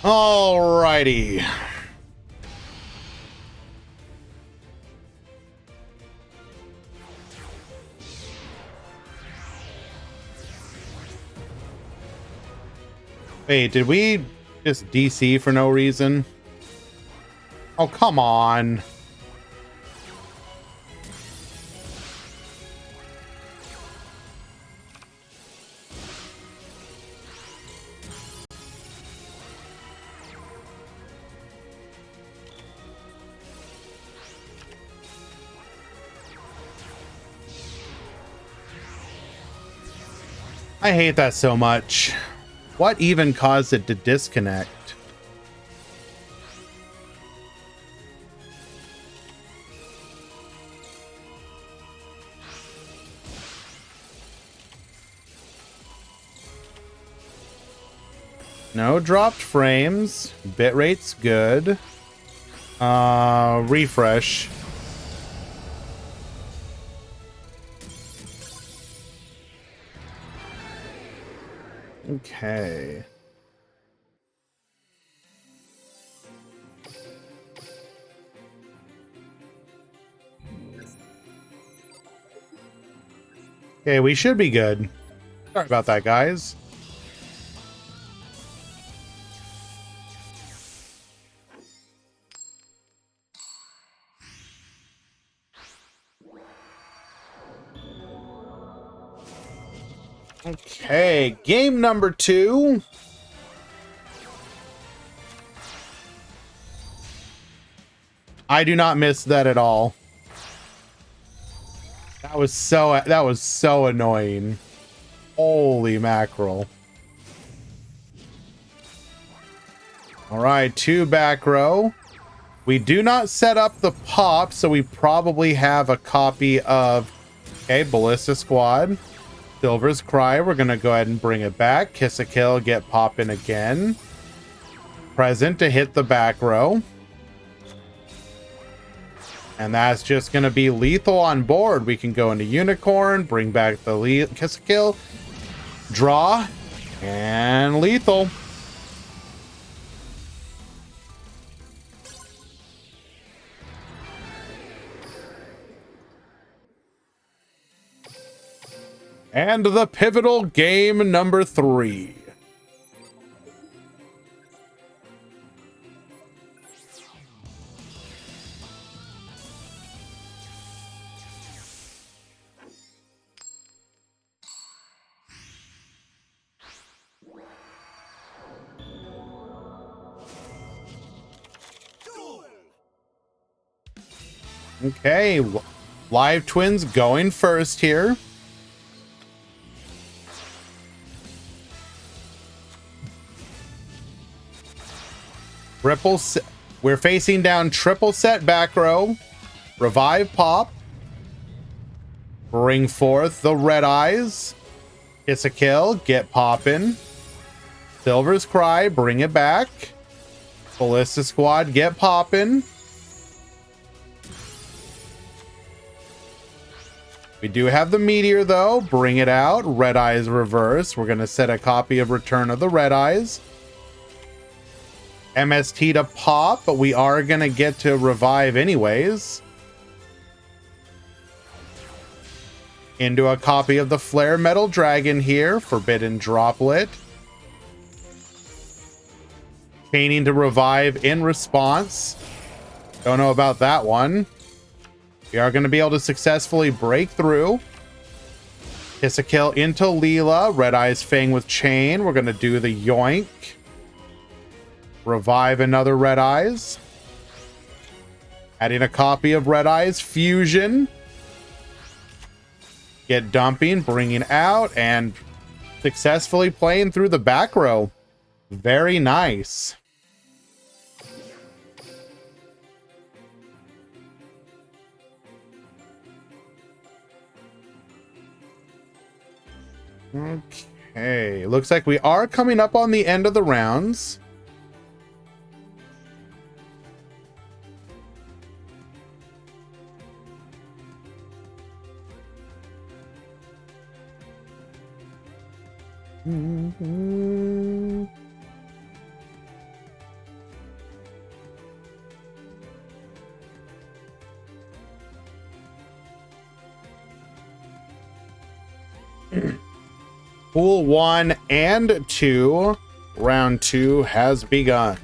Alrighty. Wait, did we just DC for no reason? Oh, come on. I hate that so much. What even caused it to disconnect? No dropped frames. Bitrate's good. Refresh. Okay. Okay, we should be good. Sorry about that, guys. Okay, game number 2. I do not miss that at all. That was so annoying. Holy mackerel. All right, 2 back row. We do not set up the pop, so we probably have a copy of, okay, Ballista Squad. Silver's Cry, we're going to go ahead and bring it back. Kiss a Kill, get popping again. Present to hit the back row. And that's just going to be lethal on board. We can go into Unicorn, bring back the Kiss a Kill, draw, and lethal. And the pivotal game number 3. Okay, Live Twins going first here. We're facing down triple set back row. Revive pop. Bring forth the red eyes. Kiss a Kill, get poppin'. Silver's Cry, bring it back. Ballista Squad, get poppin'. We do have the meteor though. Bring it out. Red eyes reverse. We're gonna set a copy of Return of the Red Eyes. MST to pop, but we are gonna get to revive anyways. Into a copy of the Flare Metal Dragon here. Forbidden Droplet. Chaining to revive in response. Don't know about that one. We are going to be able to successfully break through. Kiss a Kill into Leela. Red Eyes Fang with Chain. We're going to do the yoink. Revive another Red Eyes. Adding a copy of Red Eyes Fusion. Get dumping, bringing out, and successfully playing through the back row. Very nice. Okay, looks like we are coming up on the end of the rounds. Pool 1 and 2. Round 2 has begun.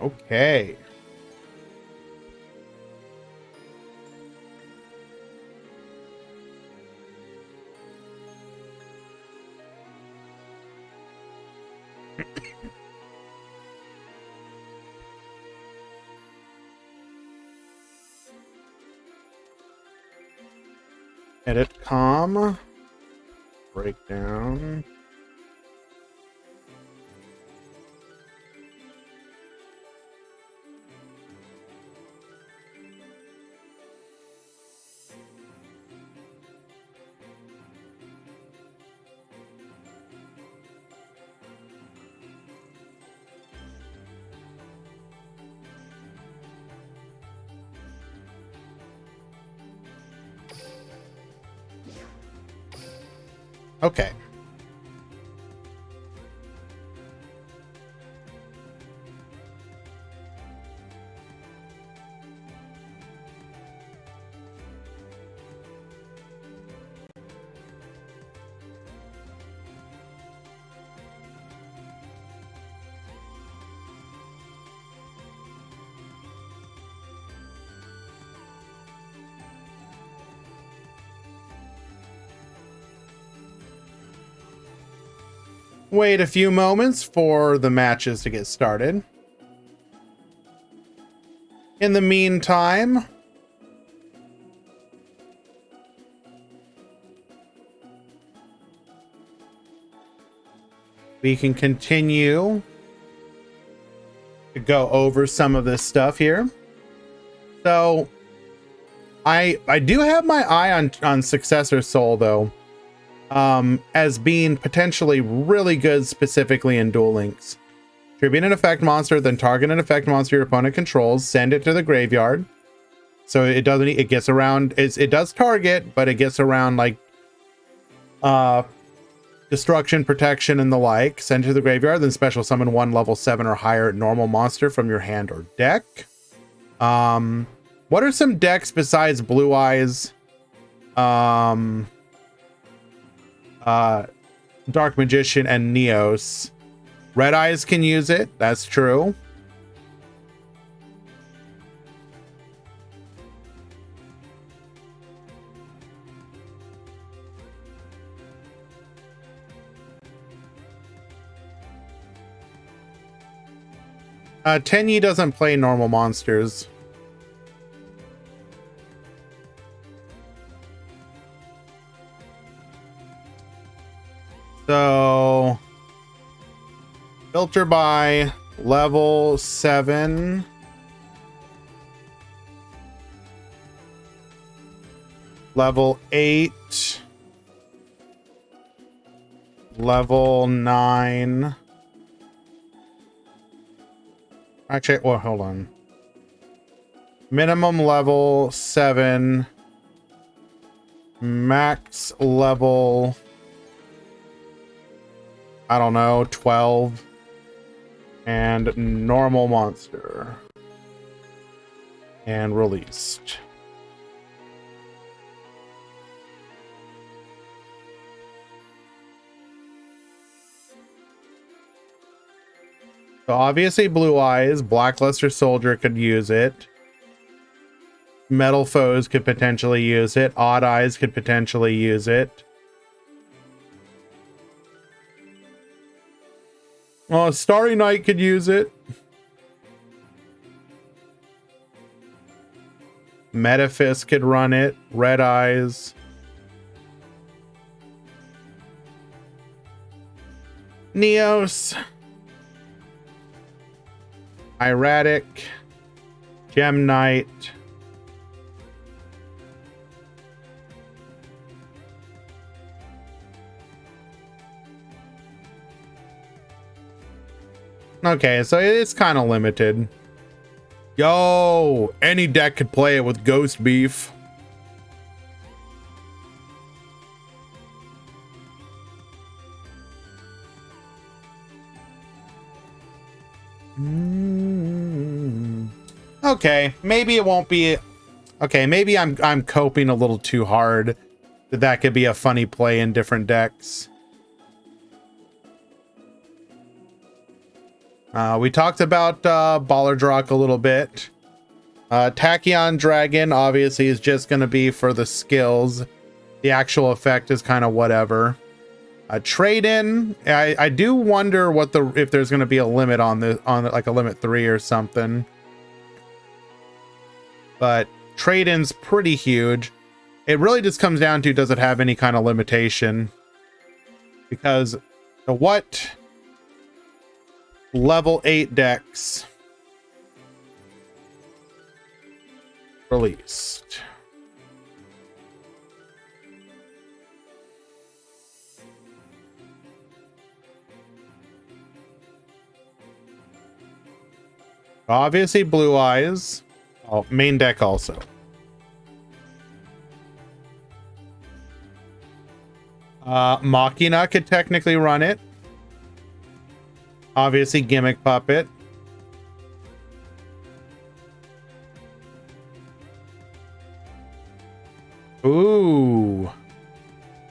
Okay. Edit com. Breakdown. Okay. Wait a few moments for the matches to get started. In the meantime, we can continue to go over some of this stuff here. So I do have my eye on Successor Soul though, as being potentially really good specifically in Duel Links. Tribute an effect monster, then target an effect monster your opponent controls, send it to the graveyard. So it doesn't, it gets around, it does target, but it gets around like destruction, protection, and the like. Send it to the graveyard, then special summon one level 7 or higher normal monster from your hand or deck. What are some decks besides Blue Eyes? Dark Magician and Neos. Red Eyes can use it, that's true. Tenyi doesn't play normal monsters. So filter by level 7. Level 8. Level 9. Actually, well, hold on. Minimum level 7. Max level, I don't know, 12. And normal monster. And released. So obviously Blue Eyes, Blackluster Soldier could use it. Metal Foes could potentially use it. Odd Eyes could potentially use it. Well, Starry Night could use it. Metaphys could run it. Red Eyes. Neos. Erratic. Gem Knight. Okay, so it's kind of limited. Yo, any deck could play it with Ghost Beef. Okay, maybe it won't be. Okay, maybe I'm coping a little too hard. That could be a funny play in different decks. We talked about Ballardrock a little bit. Tachyon Dragon obviously is just going to be for the skills. The actual effect is kind of whatever. Trade-in, I do wonder what if there's going to be a limit on like a limit 3 or something. But trade-in's pretty huge. It really just comes down to, does it have any kind of limitation? Because what level 8 decks released? Obviously Blue Eyes. Oh, main deck also. Machina could technically run it. Obviously Gimmick Puppet. Ooh.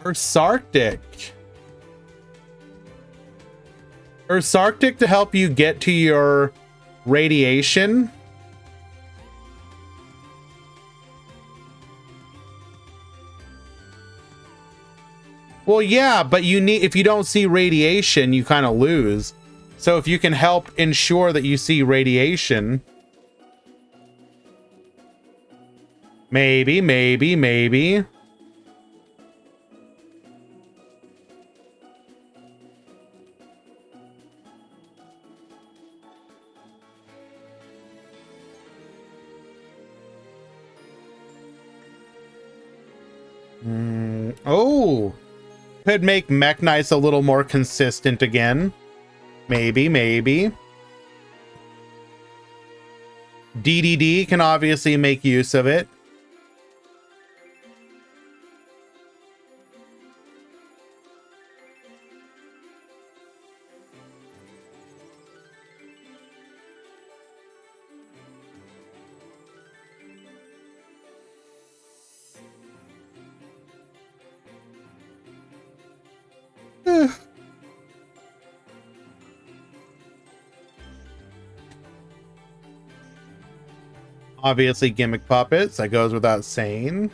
Ursarctic. Ursarctic to help you get to your radiation. Well, yeah, but you need, if you don't see radiation, you kind of lose. So if you can help ensure that you see radiation, maybe. Oh, could make Mekk-Knights a little more consistent again. Maybe. DDD can obviously make use of it. Obviously Gimmick Puppets, that goes without saying.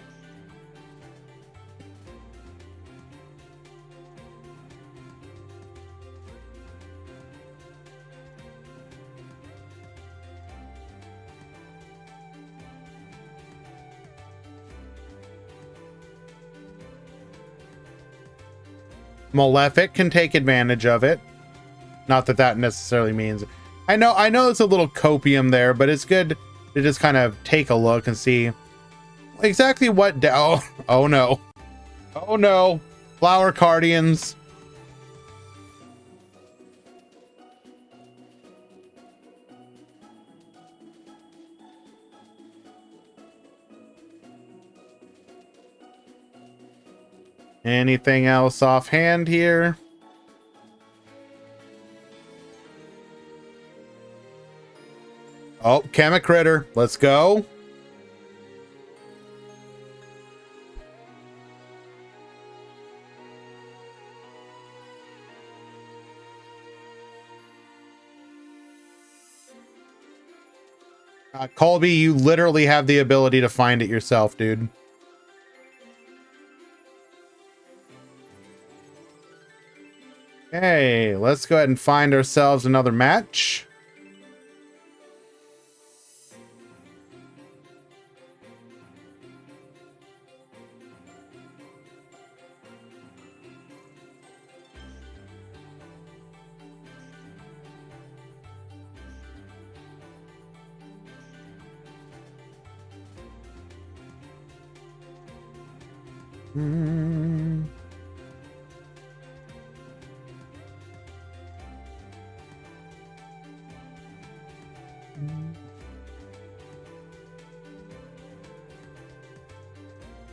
Malefic can take advantage of it. Not that that necessarily means. I know it's a little copium there, but it's good to just kind of take a look and see exactly what. Oh no. Oh no. Flower Cardians. Anything else offhand here? Oh, Chemic Critter. Let's go. Colby, you literally have the ability to find it yourself, dude. Okay, let's go ahead and find ourselves another match.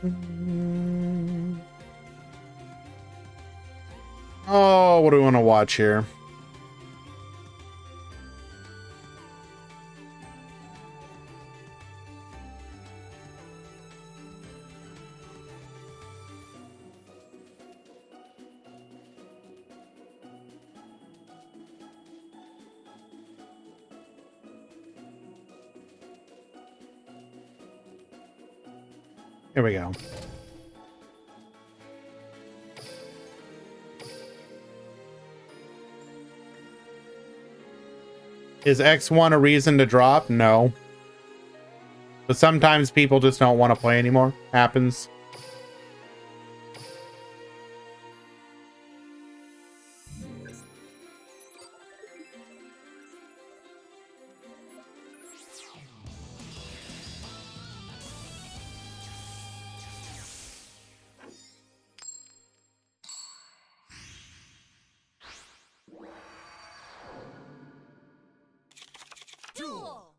Oh, what do we want to watch here? Here we go. Is X1 a reason to drop? No. But sometimes people just don't want to play anymore. Happens. Duel.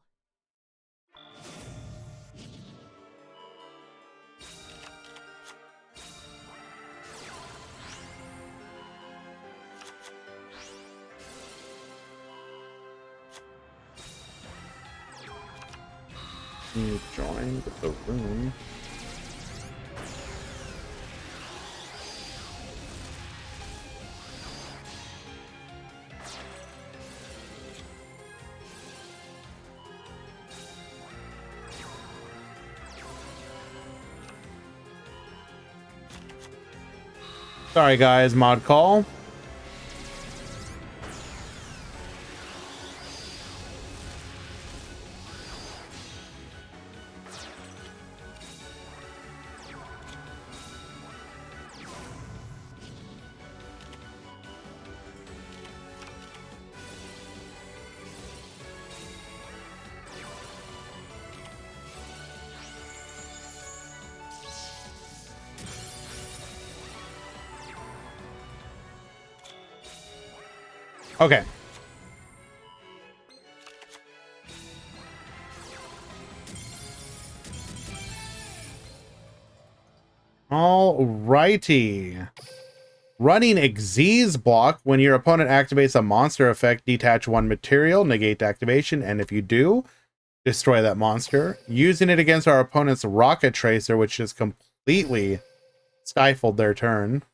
You joined the room. Sorry guys, mod call. Okay. All righty. Running Xyz block. When your opponent activates a monster effect, detach one material, negate activation, and if you do, destroy that monster. Using it against our opponent's rocket tracer, which just completely stifled their turn.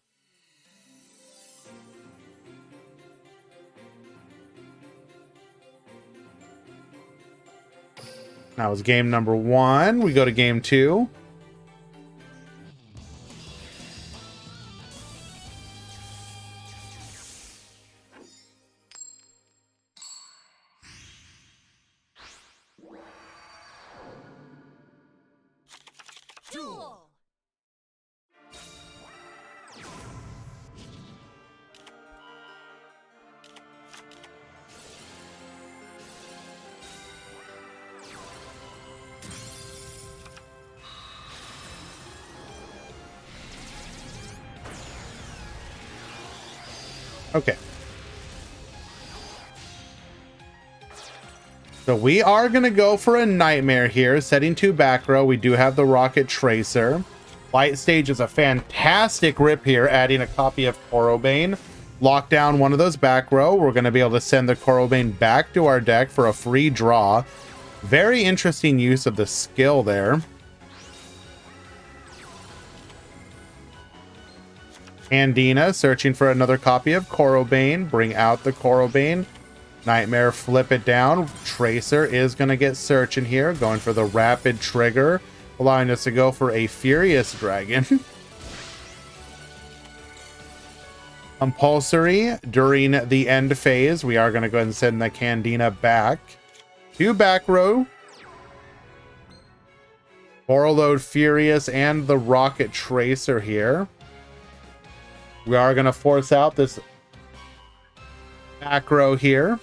That was game number 1. We go to game 2. Duel. Okay. So we are going to go for a nightmare here. Setting 2 back row. We do have the rocket tracer. Light stage is a fantastic rip here, adding a copy of Corobane. Lock down one of those back row. We're going to be able to send the Corobane back to our deck for a free draw. Very interesting use of the skill there. Andina searching for another copy of Corobane. Bring out the Corobane. Nightmare, flip it down. Tracer is going to get searching here. Going for the rapid trigger. Allowing us to go for a Furious Dragon. Compulsory during the end phase. We are going to go ahead and send the Candina back. 2 back row. Borreload Furious and the Rocket Tracer here. We are going to force out this back row here.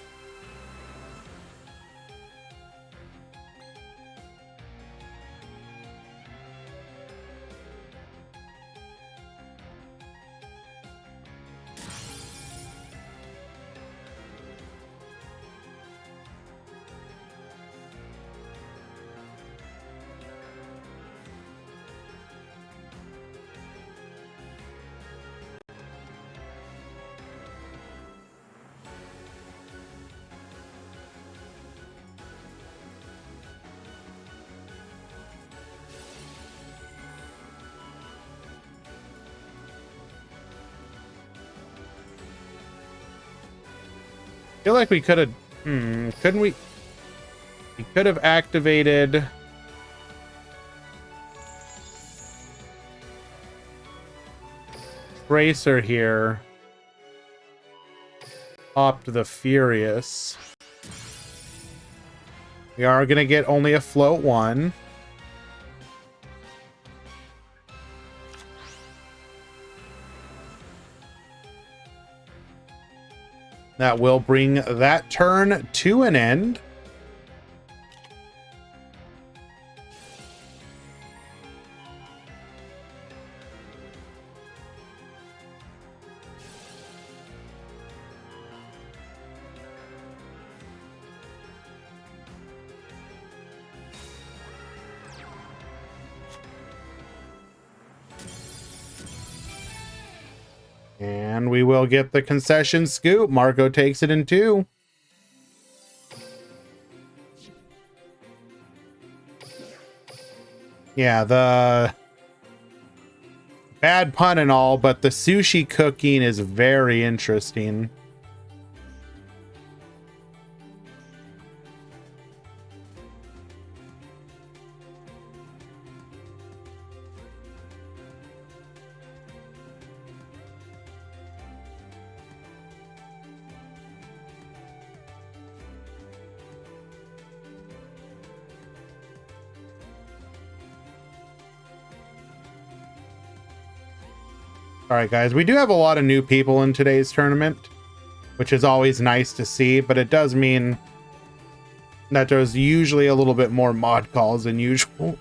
feel like we could have, couldn't we? We could have activated Tracer here. Opt the Furious. We are going to get only a float 1. That will bring that turn to an end. And we will get the concession scoop. Marco takes it in 2. Yeah, the bad pun and all, but the sushi cooking is very interesting. All right, guys, we do have a lot of new people in today's tournament, which is always nice to see, but it does mean that there's usually a little bit more mod calls than usual.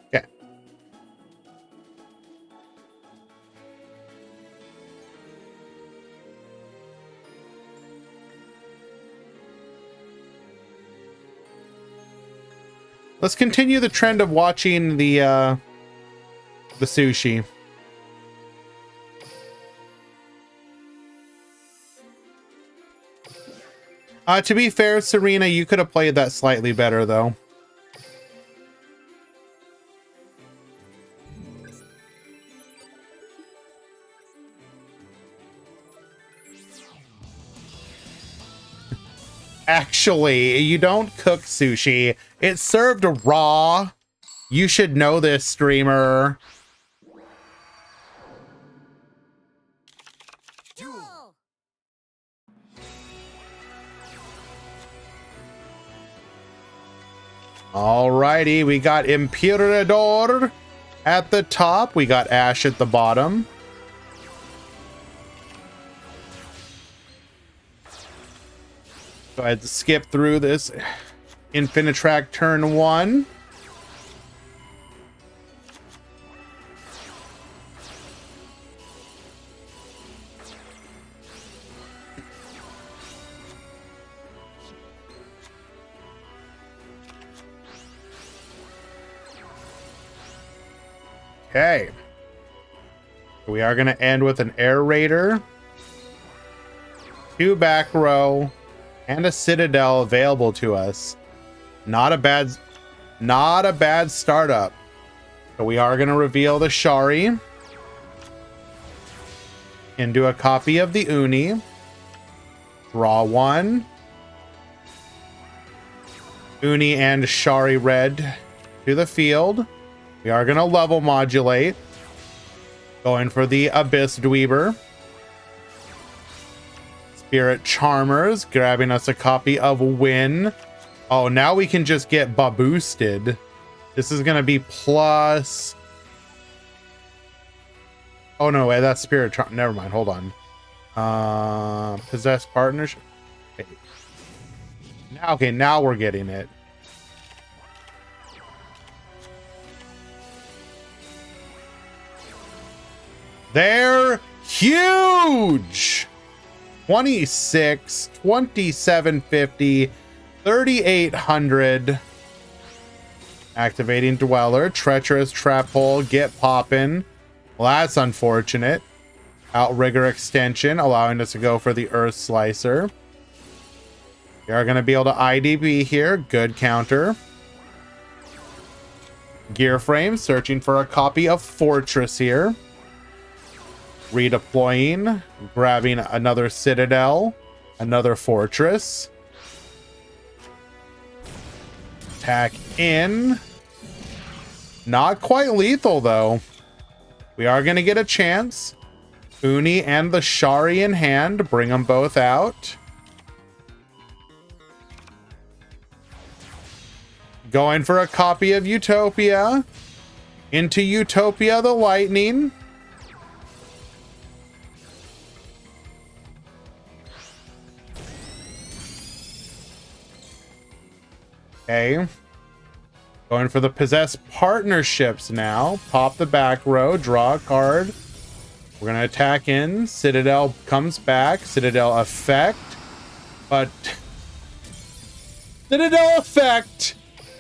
Okay. Let's continue the trend of watching the sushi. To be fair, Serena, you could have played that slightly better, though. Actually, you don't cook sushi. It's served raw. You should know this, streamer. Duel. Alrighty, we got Emperador at the top. We got Ash at the bottom. Go ahead and skip through this Infinitrack turn 1. Okay. We are going to end with an Air Raider, 2 back row, and a Citadel available to us. Not a bad startup. So we are going to reveal the Shari into a copy of the Uni. Draw 1. Uni and Shari red to the field. We are going to level modulate. Going for the Abyss Dweeber. Spirit Charmers, grabbing us a copy of Win. Oh, now we can just get boosted. This is going to be plus... Oh, no, wait, that's Spirit Charm. Never mind, hold on. Possessed Partnership. Okay. Now we're getting it. They're huge! 26, 2750, 3800. Activating Dweller, Treacherous Trap Hole, get poppin'. Well, that's unfortunate. Outrigger Extension, allowing us to go for the Earth Slicer. We are going to be able to IDB here. Good counter. Gear frame, searching for a copy of Fortress here. Redeploying, grabbing another Citadel, another Fortress. Attack in. Not quite lethal, though. We are going to get a chance. Uni and the Shari in hand. Bring them both out. Going for a copy of Utopia. Into Utopia the Lightning. Okay. Going for the possessed partnerships now. Pop the back row, draw a card. We're going to attack in. Citadel comes back. Citadel effect. But Citadel effect.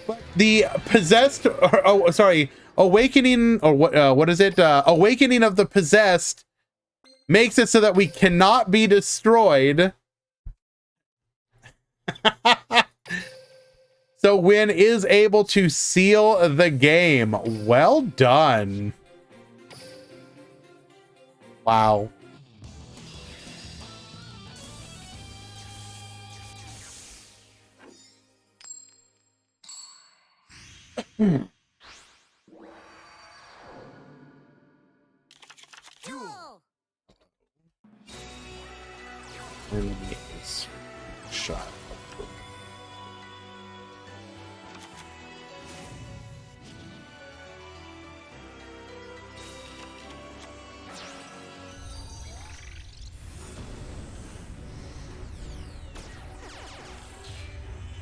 But the possessed, oh, sorry, awakening, or what is it? Awakening of the possessed makes it so that we cannot be destroyed. So Win is able to seal the game. Well done. Wow. Duel. Shot.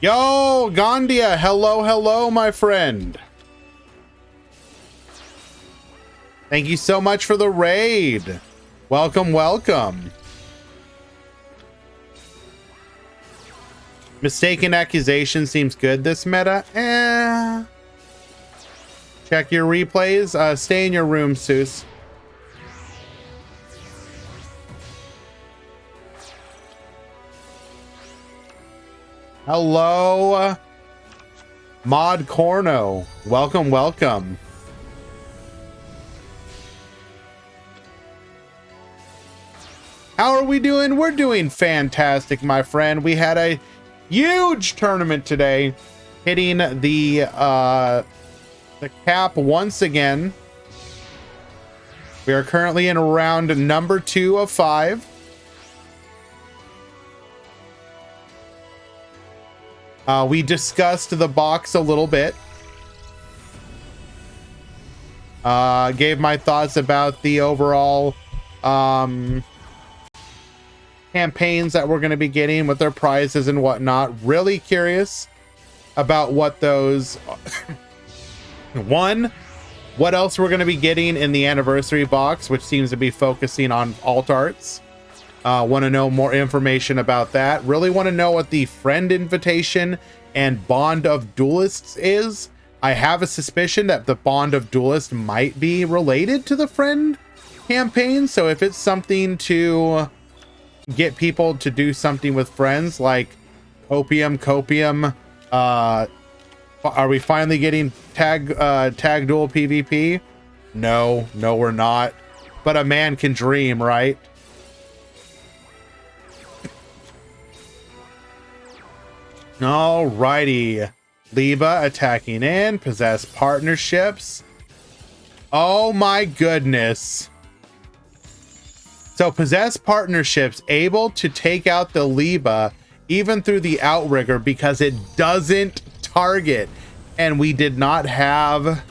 Yo, Gandia, hello, hello, my friend. Thank you so much for the raid. Welcome, welcome. Mistaken accusation seems good this meta. Check your replays. Stay in your room, Seuss. Hello, Mod Corno. Welcome, welcome. How are we doing? We're doing fantastic, my friend. We had a huge tournament today, hitting the cap once again. We are currently in round number 2 of 5. We discussed the box a little bit. Gave my thoughts about the overall campaigns that we're going to be getting with their prizes and whatnot. Really curious about what those... One, what else we're going to be getting in the anniversary box, which seems to be focusing on alt arts. Want to know more information about that. Really want to know what the friend invitation and bond of duelists is. I have a suspicion that the bond of duelists might be related to the friend campaign. So if it's something to get people to do something with friends, like copium, are we finally getting tag duel PvP? No, we're not. But a man can dream, right? Alrighty. Liba attacking in. Possess partnerships. Oh my goodness. So possess partnerships able to take out the Liba even through the outrigger because it doesn't target. And we did not have...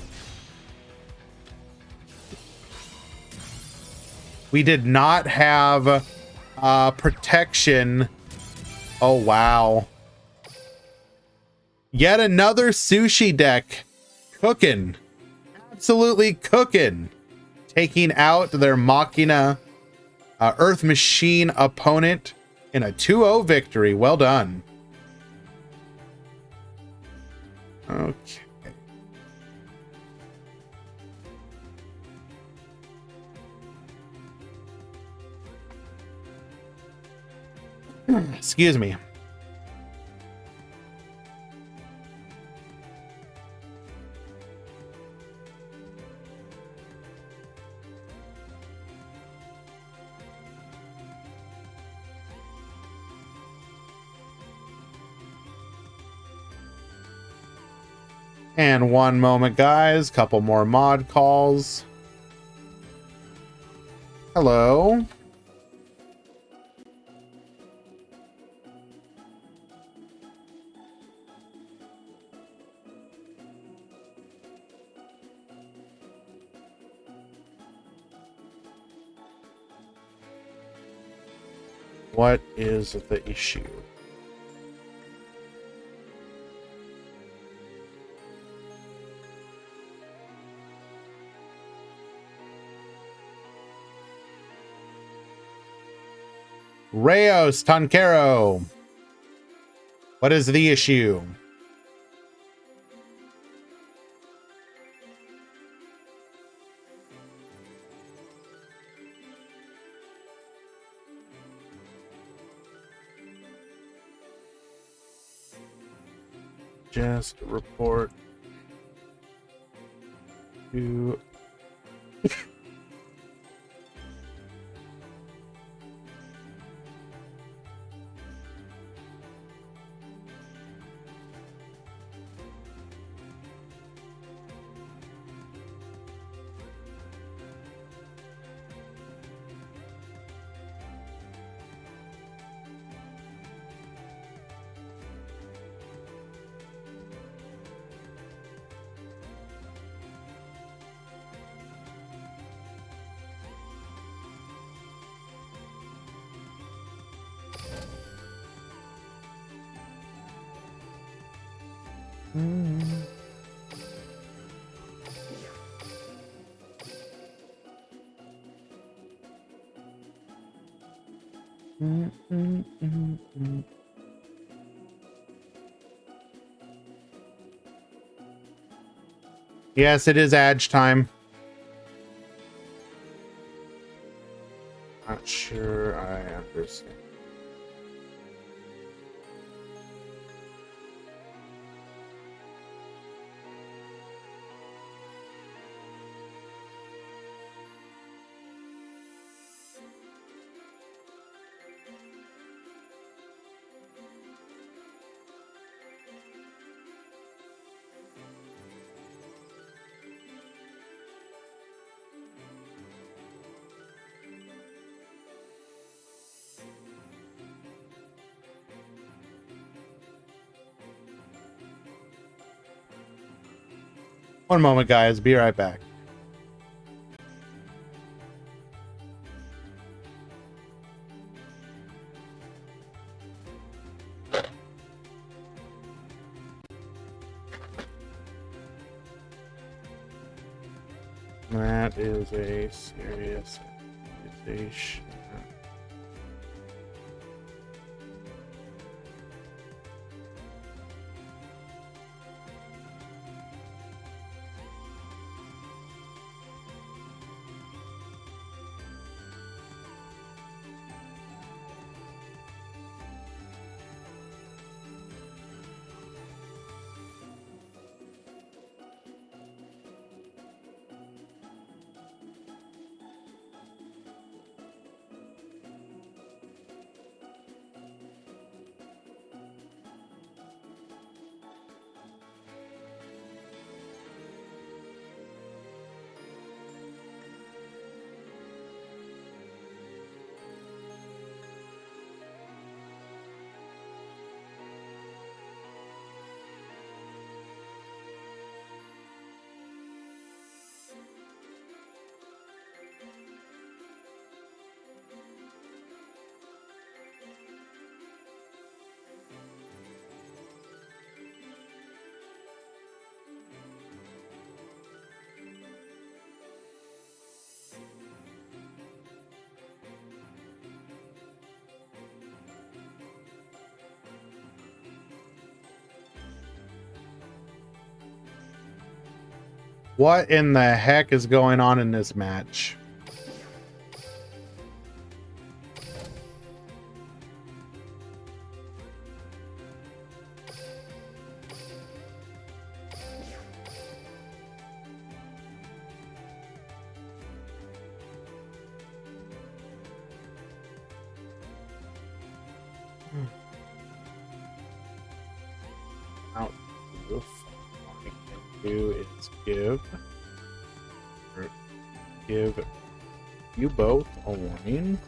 protection. Oh, wow. Yet another sushi deck cooking. Absolutely cooking. Taking out their Machina Earth Machine opponent in a 2-0 victory. Well done. Okay. Excuse me. And one moment, guys. Couple more mod calls. Hello. What is the issue? Rayos Tankero. What is the issue? Just report to Yes, it is Edge time. Not sure I understand. One moment, guys. Be right back. That is a serious accusation. What in the heck is going on in this match? Out. Oof. do is give you both a warning.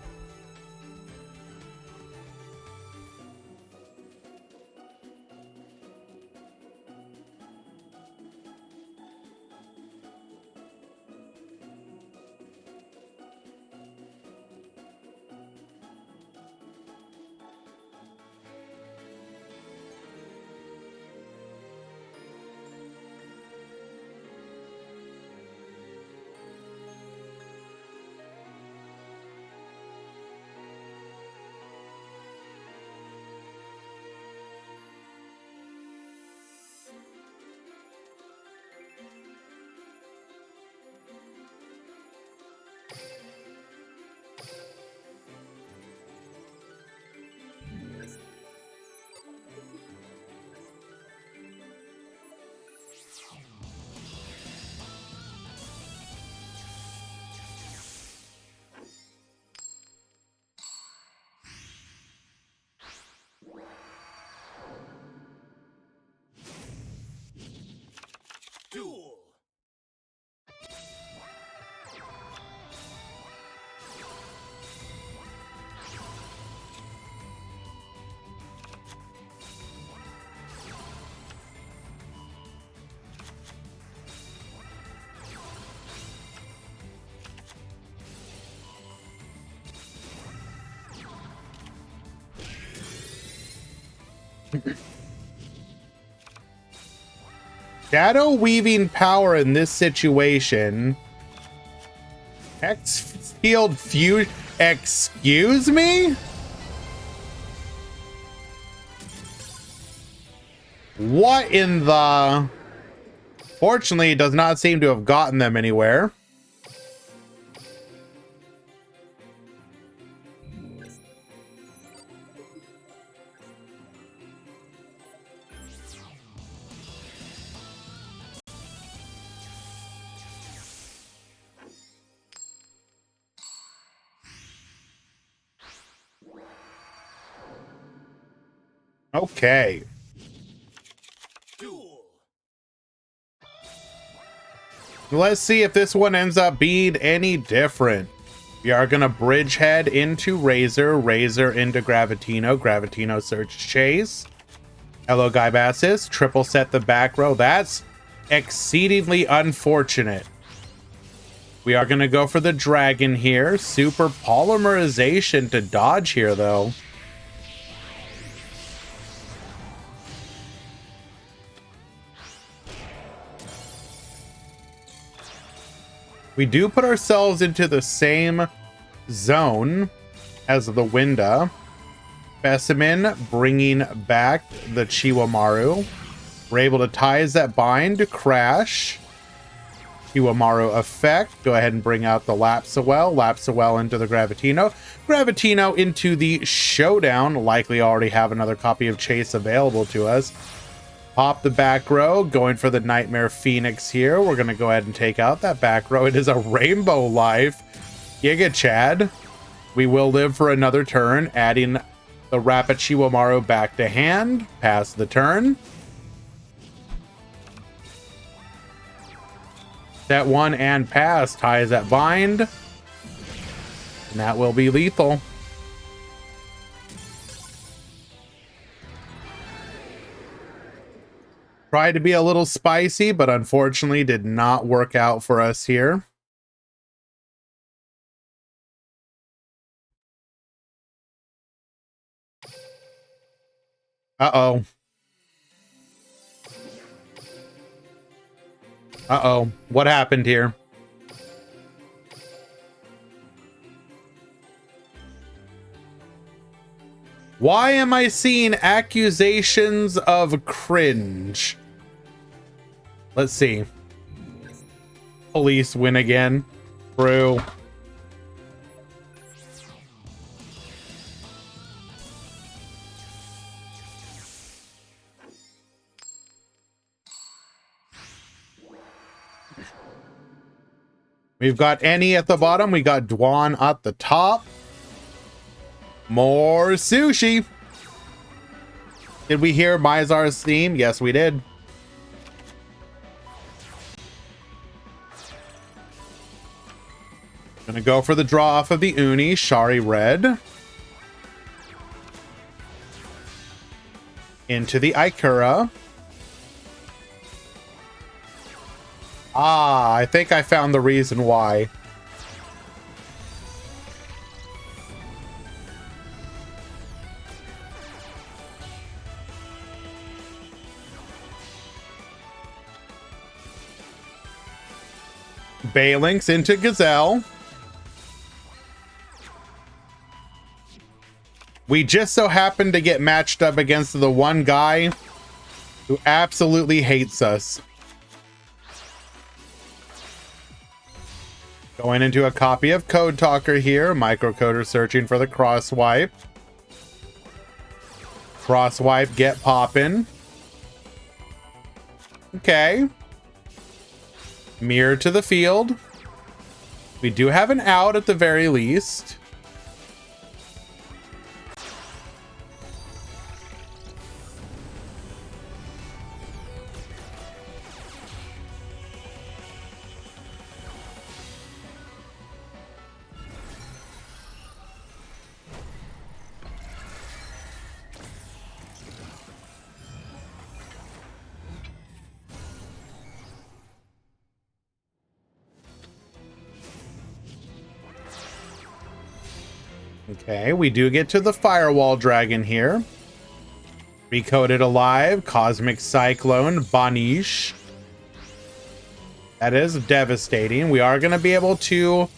Duel. Shadow weaving power in this situation. X field fuse. Excuse me? What in the... Fortunately, it does not seem to have gotten them anywhere. Okay. Duel. Let's see if this one ends up being any different. We are going to bridgehead into Razor, Razor into Gravitino, Gravitino search Chase. Hello, Guybassis. Triple set the back row. That's exceedingly unfortunate. We are going to go for the dragon here. Super polymerization to dodge here, though. We do put ourselves into the same zone as the Winda. Specimen bringing back the Chiwamaru. We're able to ties that bind to crash. Chiwamaru effect. Go ahead and bring out the Lapsawell. Lapsawell into the Gravitino. Gravitino into the Showdown. Likely already have another copy of Chase available to us. Pop the back row, going for the Nightmare Phoenix here. We're going to go ahead and take out that back row. It is a Rainbow Life. Giga Chad. We will live for another turn, adding the Rapid Chiwamaru back to hand. Pass the turn. Set one and pass. Ties that bind. And that will be lethal. Tried to be a little spicy, but unfortunately did not work out for us here. Uh-oh. Uh-oh. What happened here? Why am I seeing accusations of cringe? Let's see. Police win again. True. We've got Annie at the bottom. We got Dwan at the top. More sushi. Did we hear Mizar's theme? Yes, we did. Gonna go for the draw off of the Uni, Shari red. Into the Ikura. Ah, I think I found the reason why. Balinks into Gazelle. We just so happened to get matched up against the one guy who absolutely hates us. Going into a copy of Code Talker here. Microcoder searching for the cross wipe. Cross wipe, get poppin'. Okay. Mirror to the field. We do have an out at the very least. Okay, we do get to the Firewall Dragon here. Recoded alive, Cosmic Cyclone, Banish. That is devastating. We are going to be able to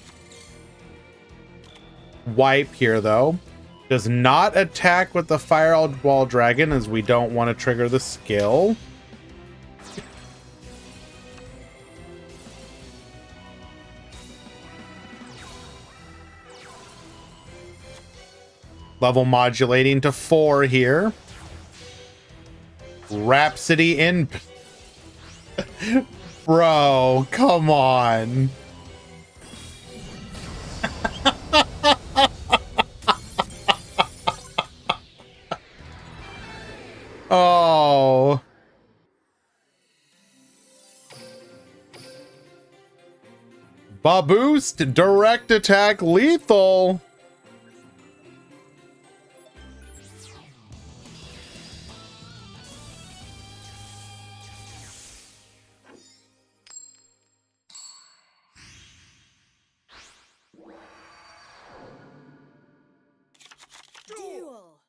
wipe here, though. Does not attack with the Firewall Dragon, as we don't want to trigger the skill. Level modulating to 4 here. Rhapsody in... Bro, come on. Oh. Baboost, direct attack, lethal. Duel.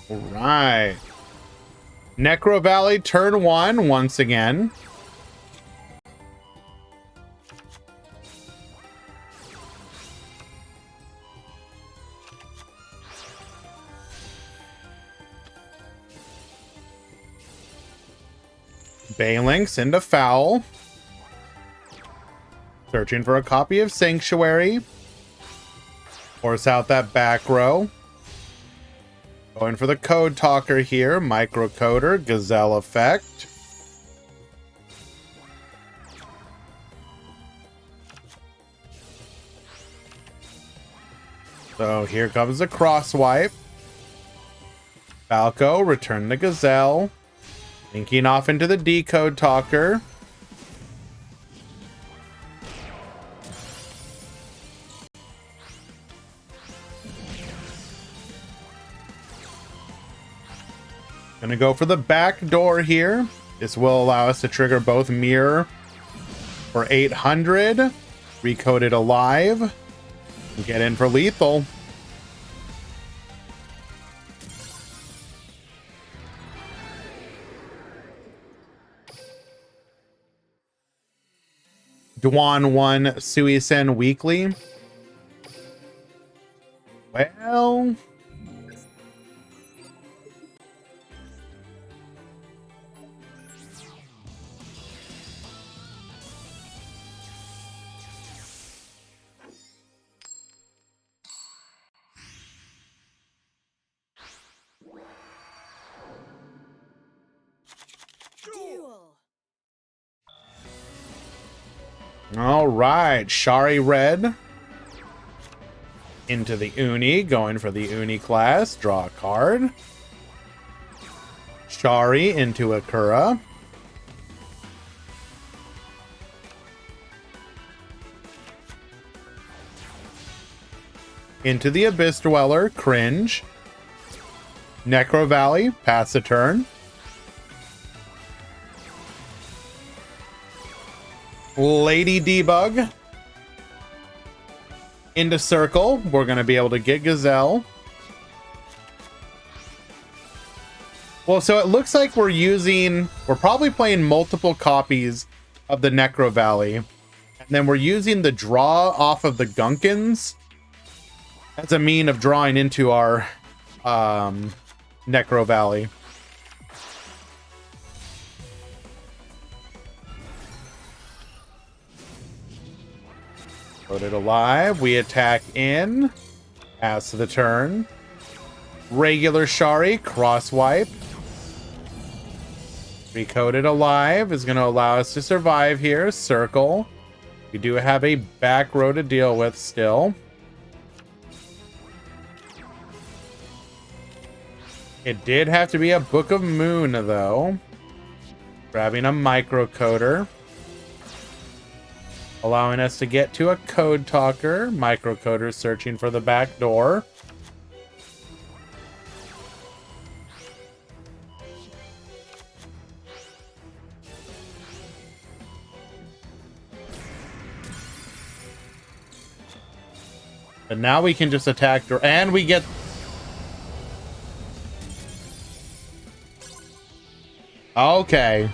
All right. Necro Valley turn 1 once again. Balinks into Foul. Searching for a copy of Sanctuary. Force out that back row. Going for the Code Talker here. Microcoder, Gazelle effect. So here comes the cross wipe. Falco, return the Gazelle. Linking off into the Decode Talker. Gonna go for the back door here. This will allow us to trigger both Mirror for 800. Recoded alive. And get in for lethal. Duan 1 Suisen weekly. Well, Duel. all right. Shari red. Into the Uni, going for the Uni class. Draw a card. Shari into Akura. Into the Abyss Dweller, Cringe. Necro Valley, pass a turn. Lady Debug. Into Circle, we're going to be able to get Gazelle. Well, so it looks like we're probably playing multiple copies of the Necro Valley. And then we're using the draw off of the Gunkins as a mean of drawing into our Necro Valley. Loaded alive. We attack in. Pass the turn. Regular Shari, cross wipe. Recoded alive is going to allow us to survive here. Circle. We do have a back row to deal with still. It did have to be a Book of Moon, though. Grabbing a microcoder. Allowing us to get to a code talker. Microcoder searching for the back door. And now we can just attack her, and we get... Okay.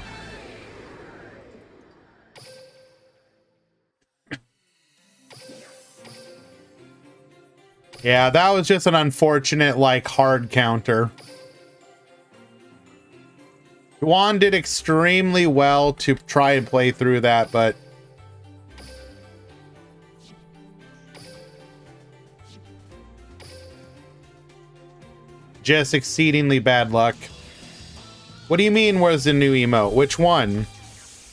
Yeah, that was just an unfortunate, like, hard counter. Juan did extremely well to try and play through that, but... just exceedingly bad luck. What do you mean, where's the new emote? Which one?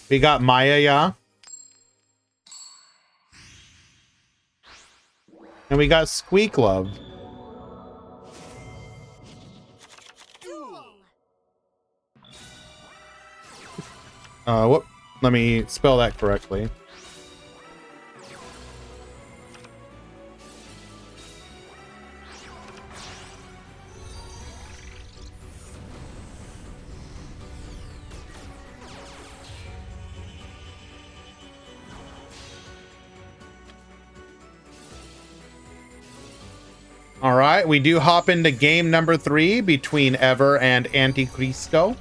We got Maya, yeah? And we got Squeak Love. Whoop. Let me spell that correctly. All right, we do hop into game number 3 between Ever and Anticristo.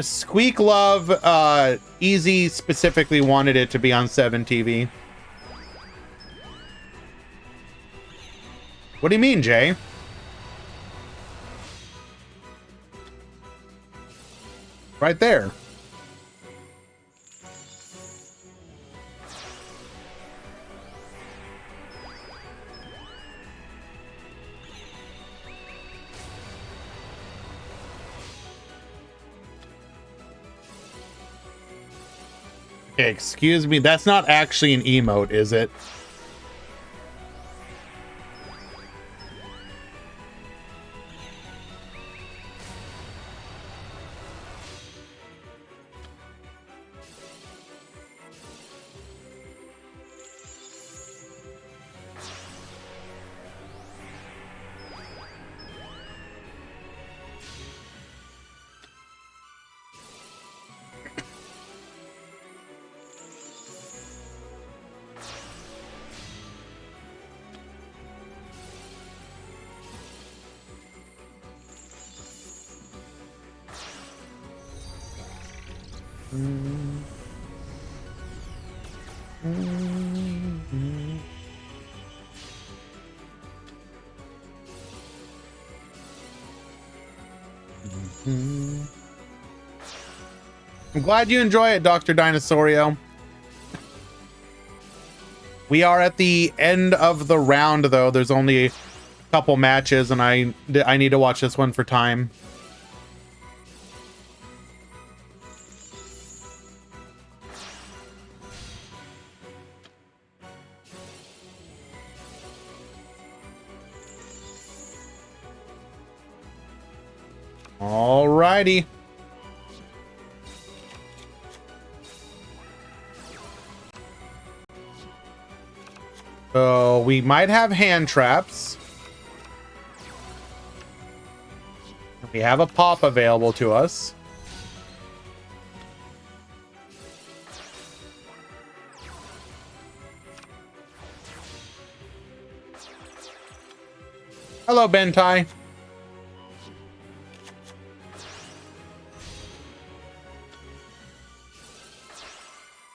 Squeak Love, Easy specifically wanted it to be on 7 TV. What do you mean, Jay? Right there. Excuse me, that's not actually an emote, is it? I'm glad you enjoy it, Dr. Dinosaurio. We are at the end of the round, though. There's only a couple matches, and I need to watch this one for time. All righty. So we might have hand traps. We have a pop available to us. Hello, Bentai.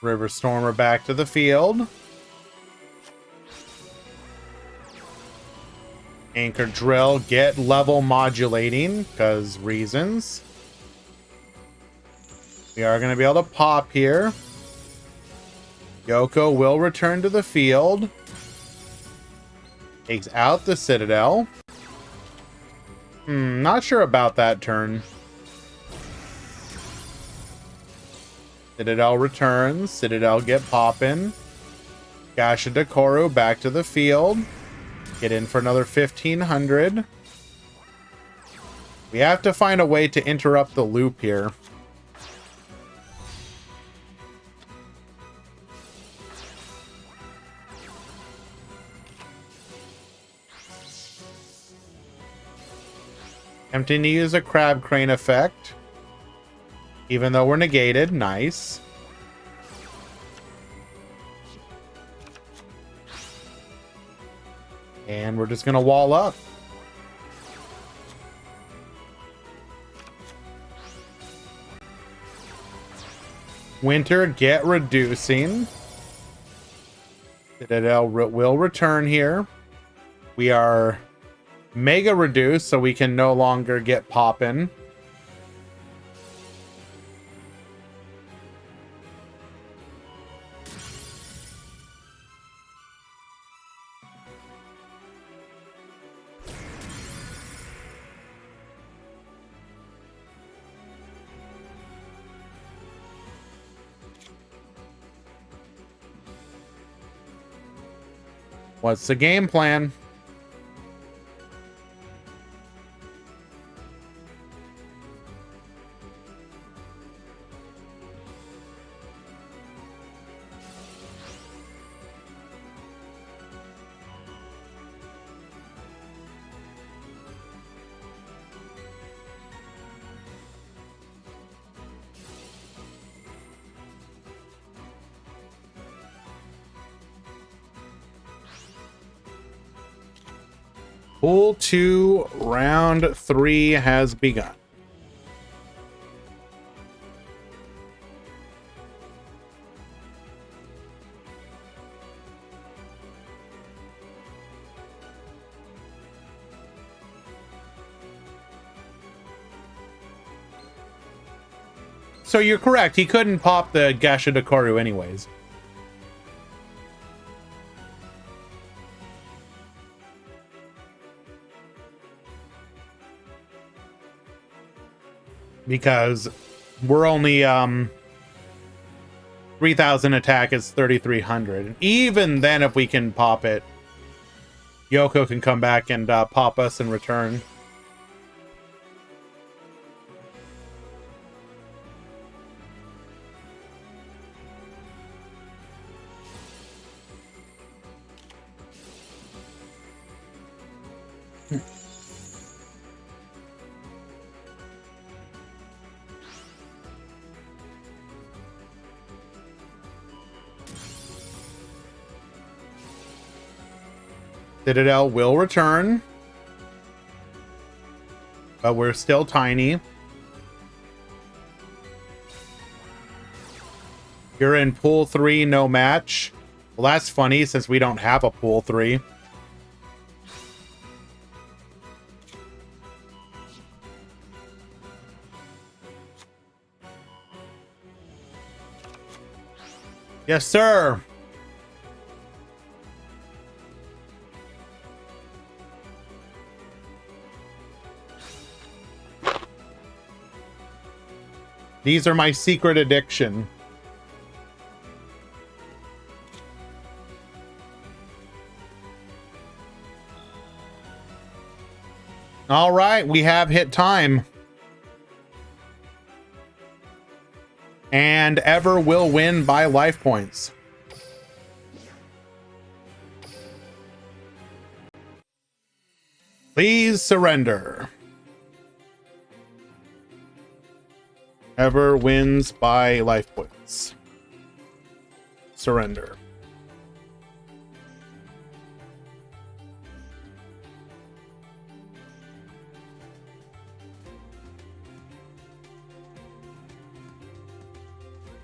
River Stormer back to the field. Anchor Drill, get level modulating, because reasons. We are going to be able to pop here. Yoko will return to the field. Takes out the Citadel. Not sure about that turn. Citadel returns. Citadel get poppin'. Gasha Dekoru back to the field. Get in for another 1,500. We have to find a way to interrupt the loop here. Attempting to use a crab crane effect. Even though we're negated. Nice. And we're just going to wall up. Winter, get reducing. Citadel will return here. We are mega reduced, so we can no longer get poppin'. What's the game plan? Pool 2, round 3 has begun. So you're correct. He couldn't pop the Gasha Dekoru anyways. Because we're only 3,000 attack is 3,300. Even then, if we can pop it, Yoko can come back and pop us in return. Citadel will return. But we're still tiny. You're in pool 3, no match. Well, that's funny since we don't have a pool 3. Yes, sir. These are my secret addiction. All right, we have hit time. And Ever will win by life points. Please surrender. Ever wins by life points. Surrender.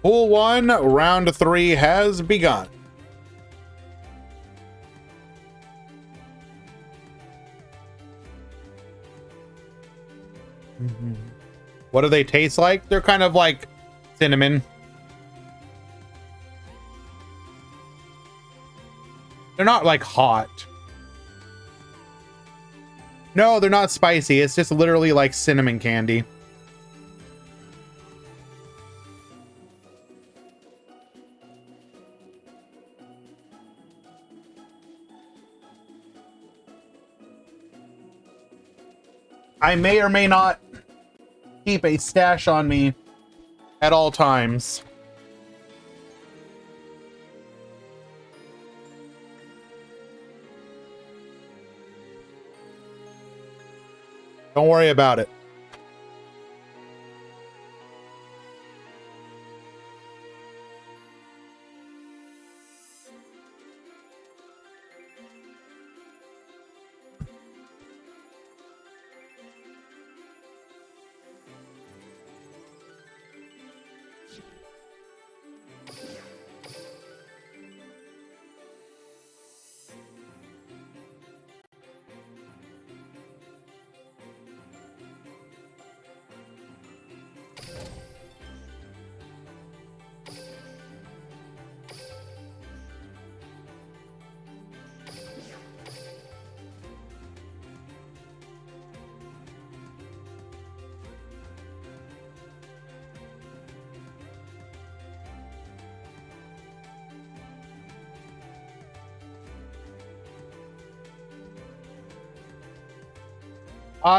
Pool 1, round 3 has begun. What do they taste like? They're kind of like cinnamon. They're not like hot. No, they're not spicy. It's just literally like cinnamon candy. I may or may not keep a stash on me at all times. Don't worry about it.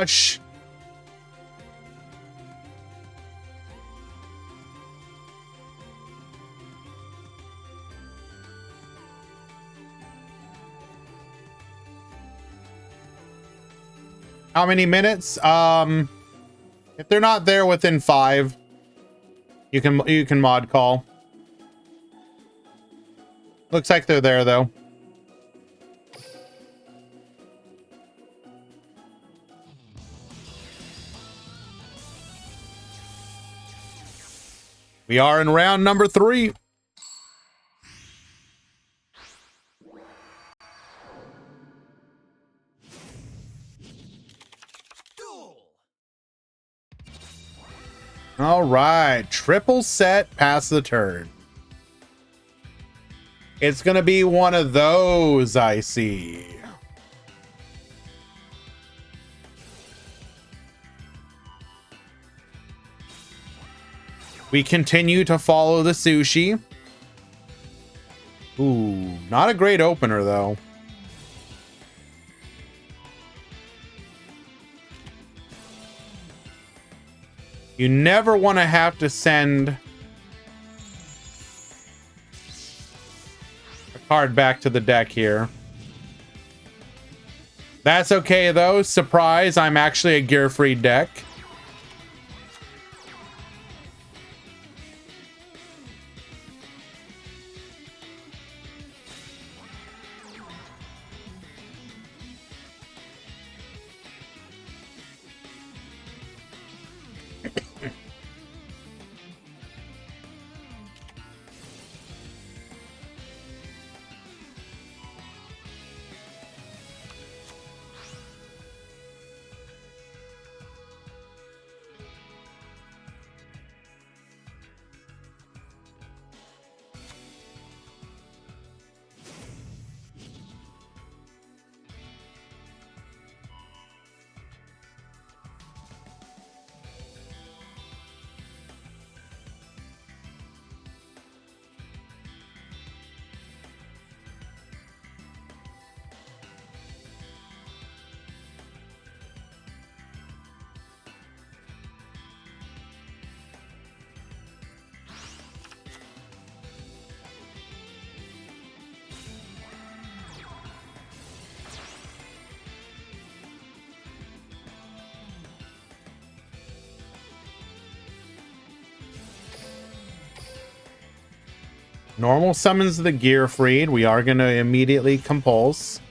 Shh. How many minutes? If they're not there within 5, you can mod call. Looks like they're there though. We are in round number 3. Duel. All right, triple set, pass the turn. It's gonna be one of those, I see. We continue to follow the sushi. Ooh, not a great opener though. You never want to have to send a card back to the deck here. That's okay though. Surprise, I'm actually a gear-free deck. Normal summons the Gear Freed. We are going to immediately compulse.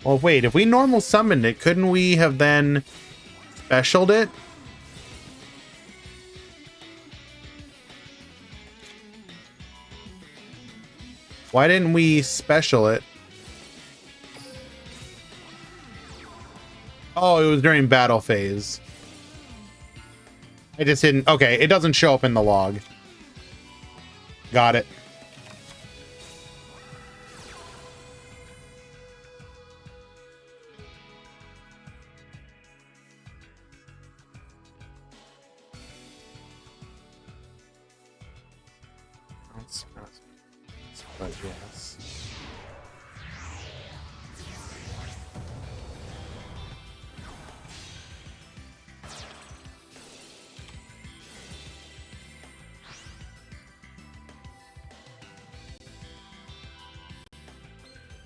Well, wait, if we normal summoned it, couldn't we have then specialed it? Why didn't we special it? Oh, it was during battle phase. I just didn't. Okay, it doesn't show up in the log. Got it. But yes.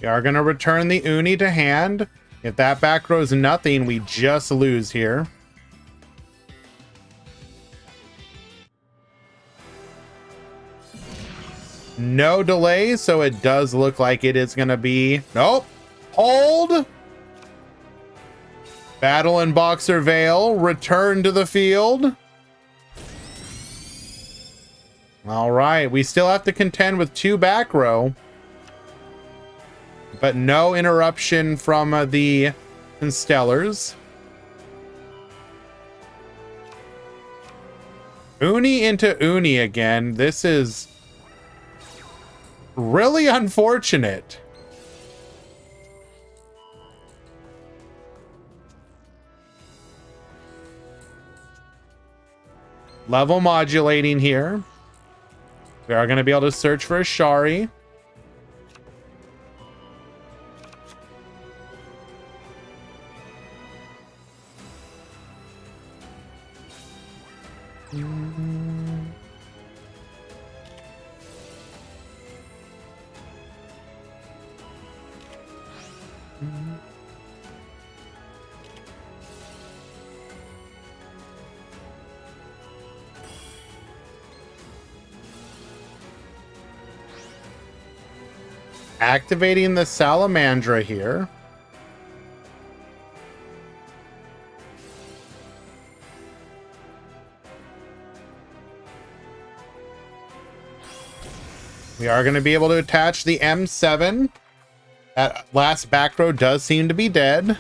We are going to return the Uni to hand. If that back row's nothing, we just lose here. No delay, so it does look like it is going to be... Nope. Hold. Battle and Boxer Vale return to the field. All right. We still have to contend with 2 back row. But no interruption from the Constellars. Uni into Uni again. This is really unfortunate. Level modulating here. We are going to be able to search for a Shari. Activating the Salamandra here. We are going to be able to attach the M7. That last back row does seem to be dead.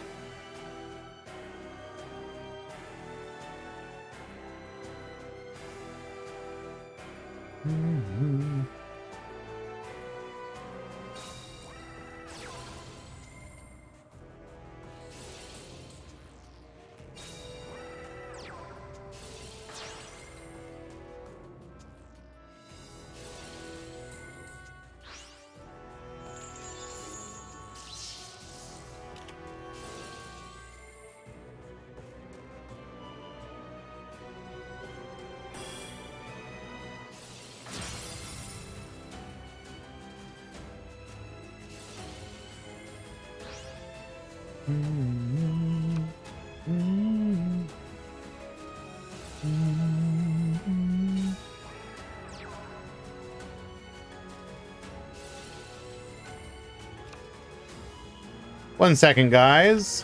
One second, guys.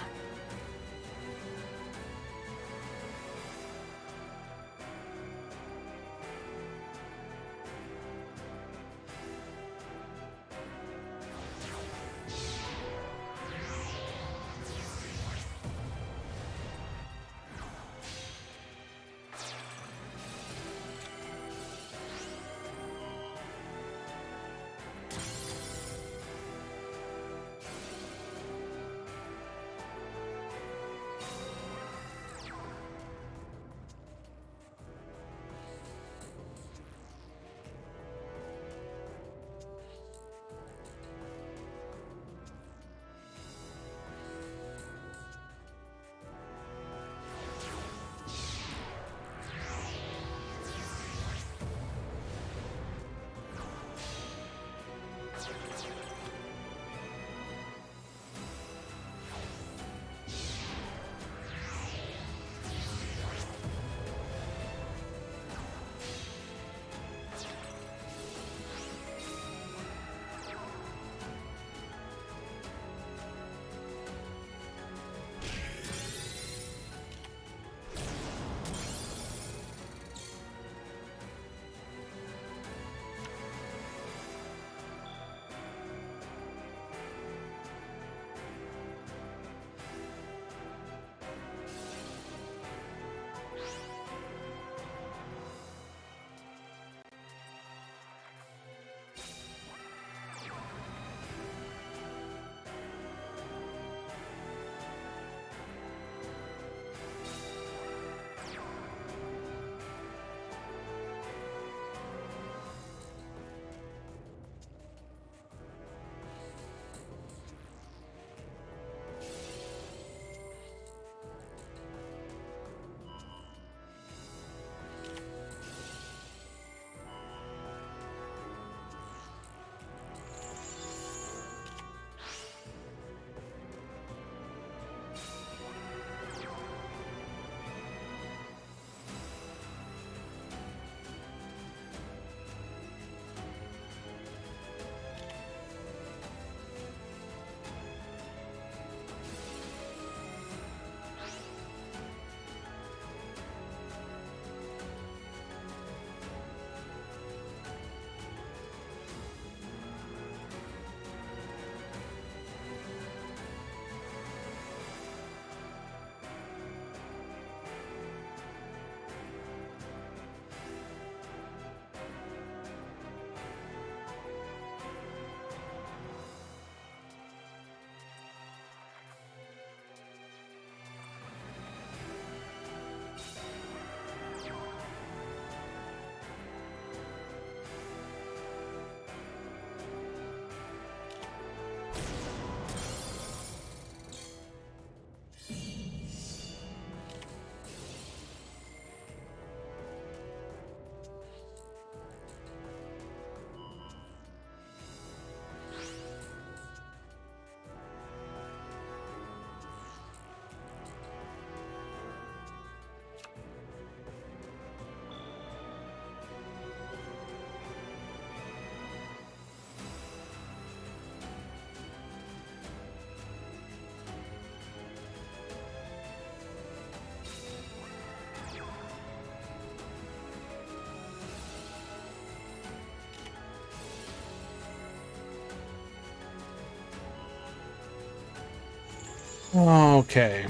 Okay.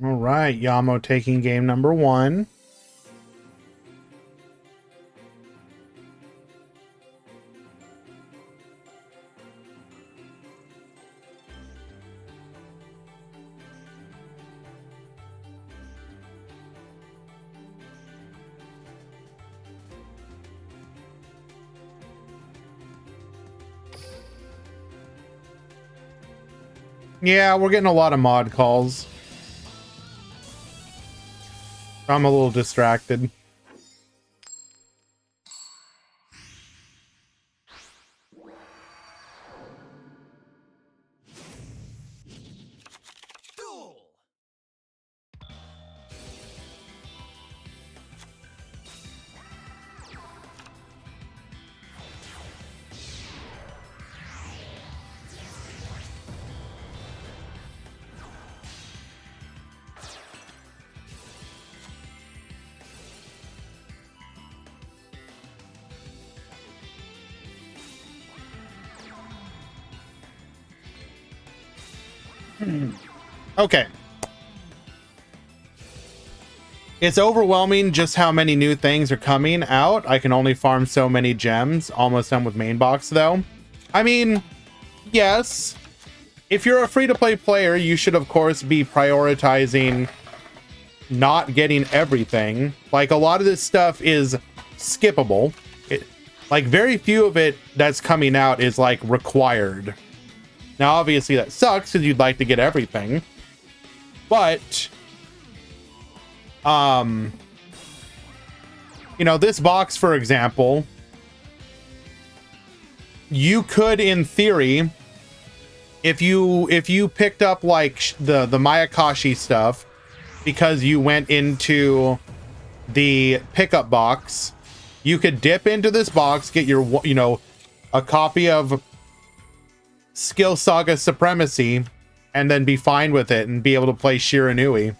All right, Yamo taking game number 1. Yeah, we're getting a lot of mod calls. I'm a little distracted. Duel. Okay. It's overwhelming just how many new things are coming out. I can only farm so many gems. Almost done with main box, though. I mean, yes. If you're a free-to-play player, you should, of course, be prioritizing not getting everything. Like, a lot of this stuff is skippable. Like, very few of it that's coming out is, like, required. Now, obviously, that sucks because you'd like to get everything. But, you know, this box, for example, you could, in theory, if you picked up, like, the Mayakashi stuff because you went into the pickup box, you could dip into this box, get your, you know, a copy of Skill Saga Supremacy, and then be fine with it and be able to play Shiranui.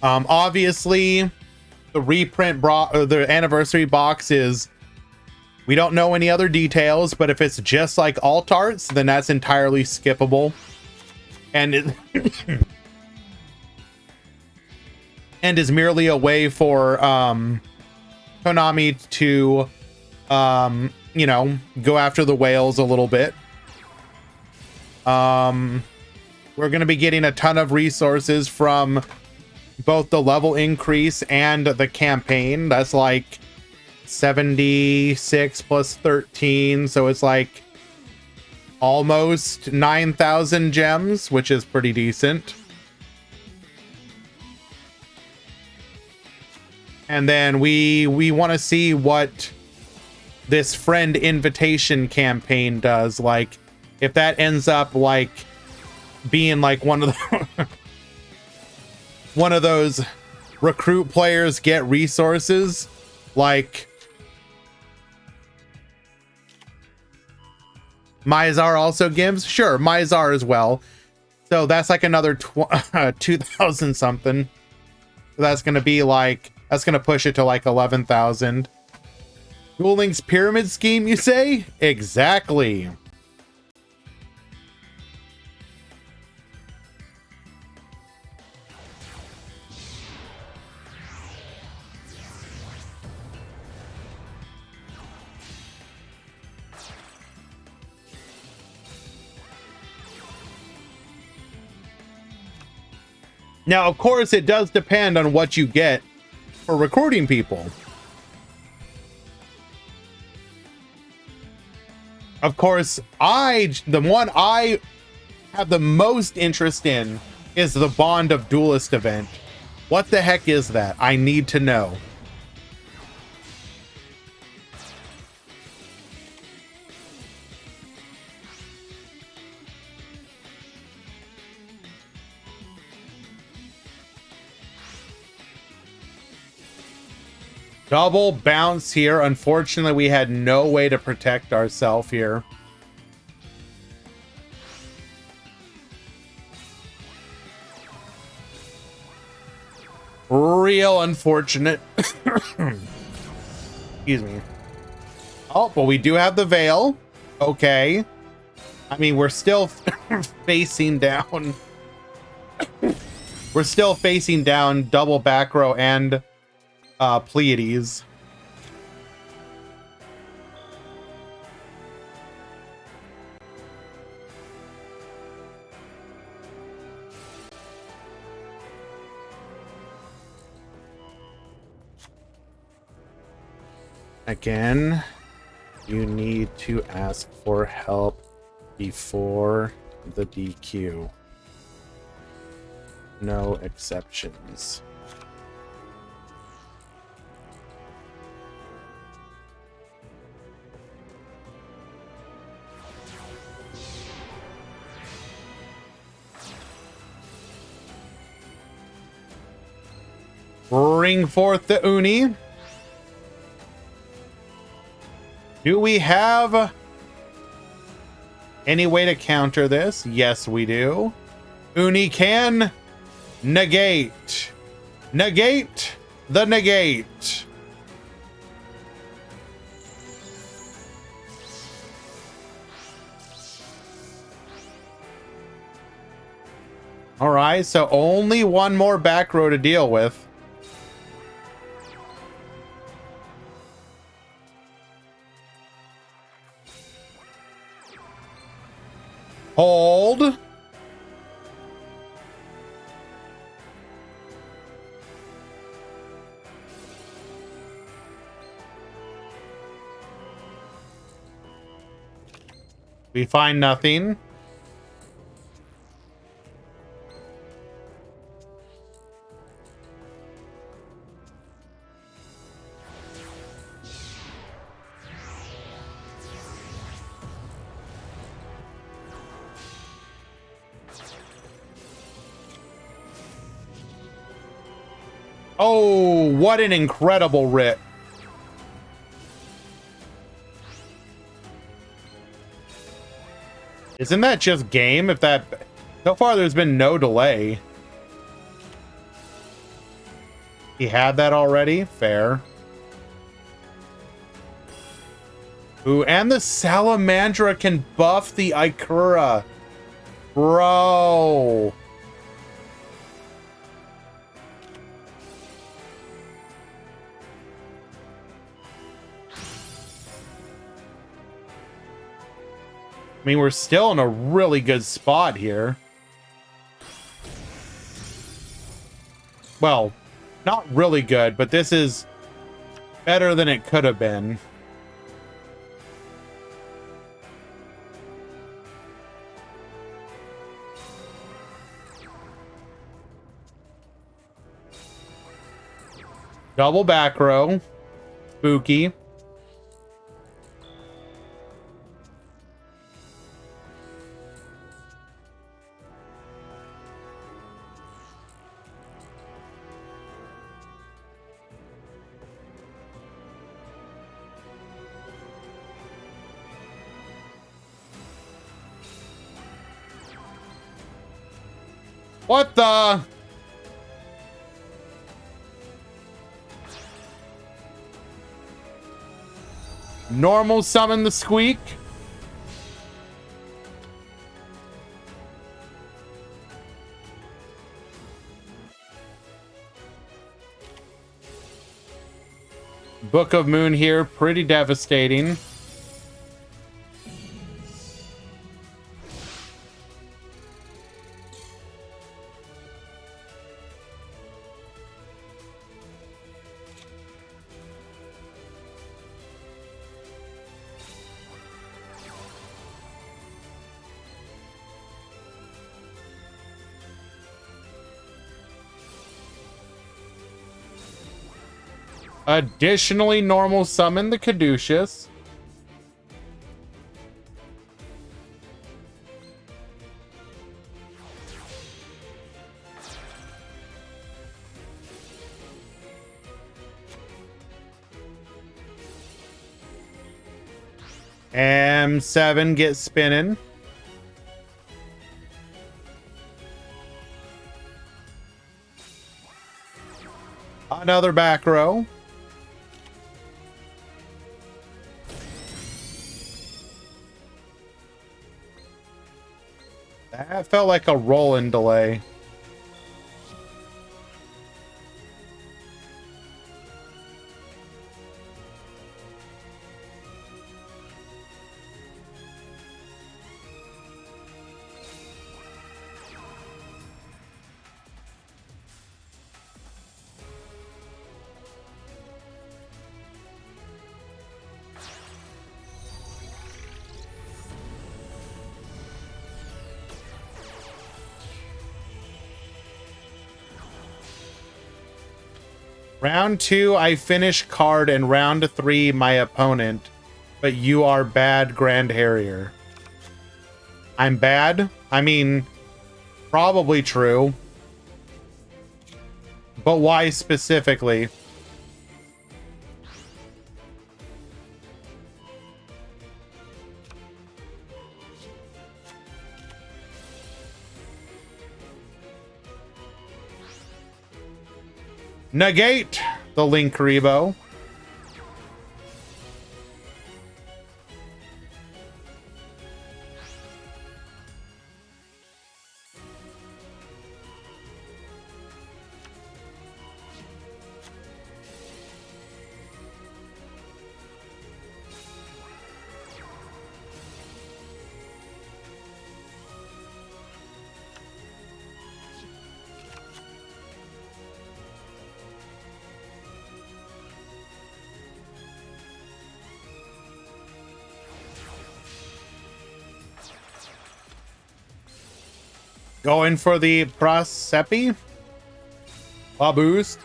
Obviously, the reprint the anniversary box is, we don't know any other details, but if it's just like alt arts, then that's entirely skippable. And it and is merely a way for Konami to you know, go after the whales a little bit. We're going to be getting a ton of resources from both the level increase and the campaign. That's like 76 plus 13, so it's like almost 9,000 gems, which is pretty decent. And then we want to see what this friend invitation campaign does. Like, if that ends up like being like one of the one of those recruit players get resources, like Mizar also gives. Sure, Mizar as well. So that's like another 2,000 something. So that's going to be like, that's going to push it to like 11,000. Duel Links pyramid scheme, you say? Exactly. Now, of course, it does depend on what you get for recruiting people. Of course, the one I have the most interest in is the Bond of Duelist event. What the heck is that? I need to know. Double bounce here. Unfortunately, we had no way to protect ourselves here. Real unfortunate. Excuse me. Oh, but we do have the veil. Okay. I mean, we're still facing down. We're still facing down double back row and Pleiades. Again, you need to ask for help before the DQ. No exceptions. Bring forth the Uni. Do we have any way to counter this? Yes, we do. Uni can negate. Negate the negate. All right, so only one more back row to deal with. Hold. We find nothing. Oh, what an incredible rip. Isn't that just game? If that... So far, there's been no delay. He had that already? Fair. Ooh, and the Salamandra can buff the Ikura. Bro. I mean, we're still in a really good spot here. Well, not really good, but this is better than it could have been. Double back row. Spooky. What the? Normal summon the squeak. Book of Moon here, pretty devastating. Additionally, normal summon the Caduceus. M7 gets spinning. Another back row. That felt like a roll-in delay. Round 2, I finish card, and round 3, my opponent. But you are bad, Grand Harrier. I'm bad? I mean, probably true. But why specifically? Negate the Link Rebo. Going for the Prosepi. A boost.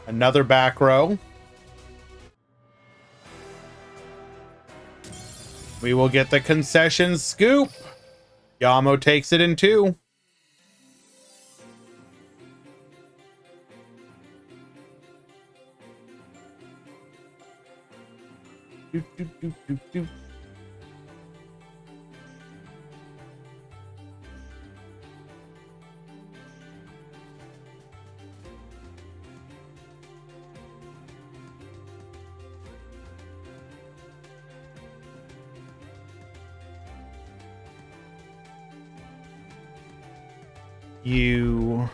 Another back row. We will get the concession scoop. Yamo takes it in 2. Doot, doot, doot, doot, doot. You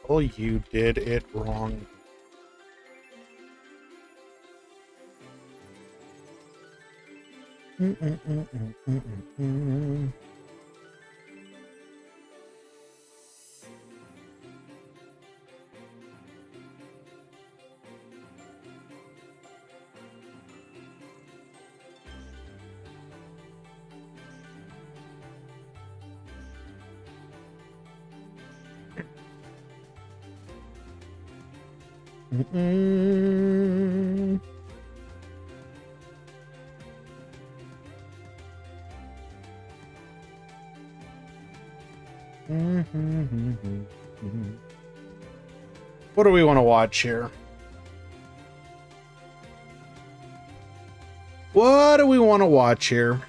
Oh, you did it wrong. What do we want to watch here? What do we want to watch here?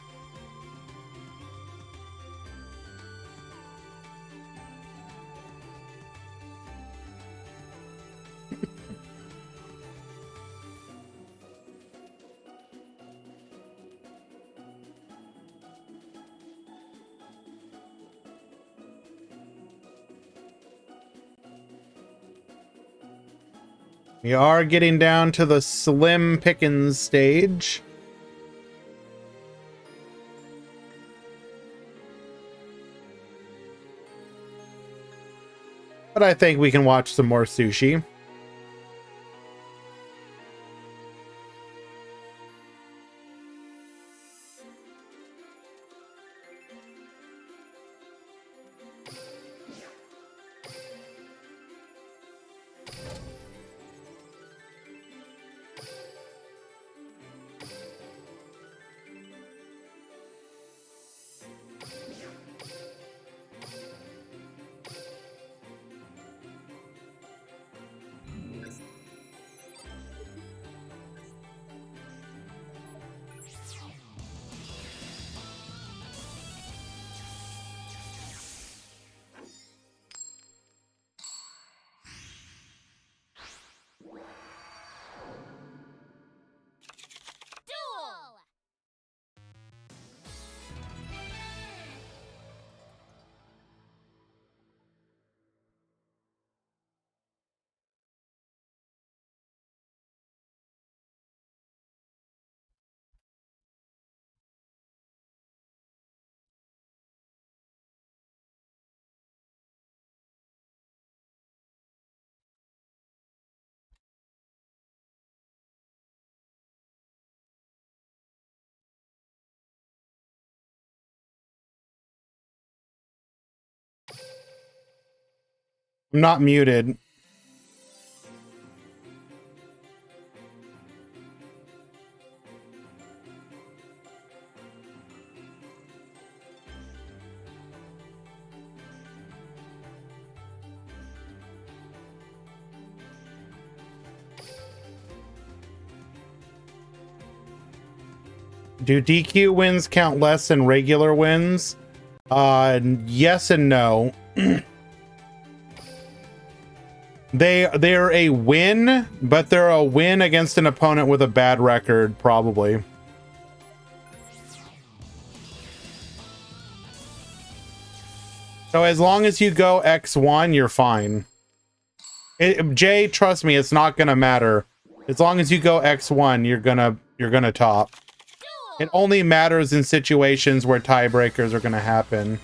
We are getting down to the slim pickings stage. But I think we can watch some more sushi. Duel! I'm not muted. Do DQ wins count less than regular wins? Yes and no. They're a win, but they're a win against an opponent with a bad record, probably. So as long as you go X1, you're fine. Jay, trust me, it's not gonna matter. As long as you go X1, you're gonna top. It only matters in situations where tiebreakers are gonna happen.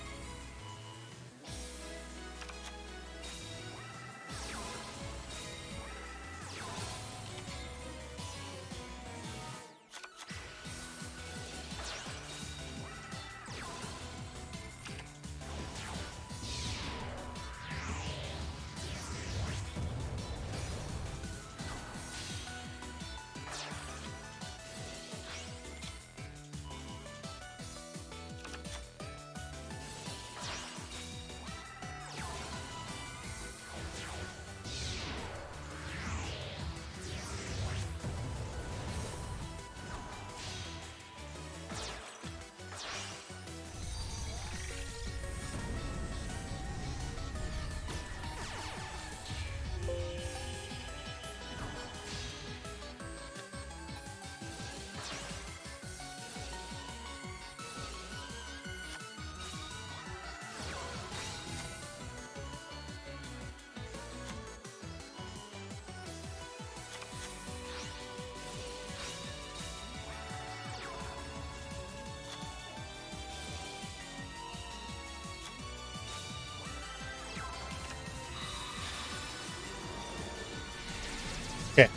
Okay.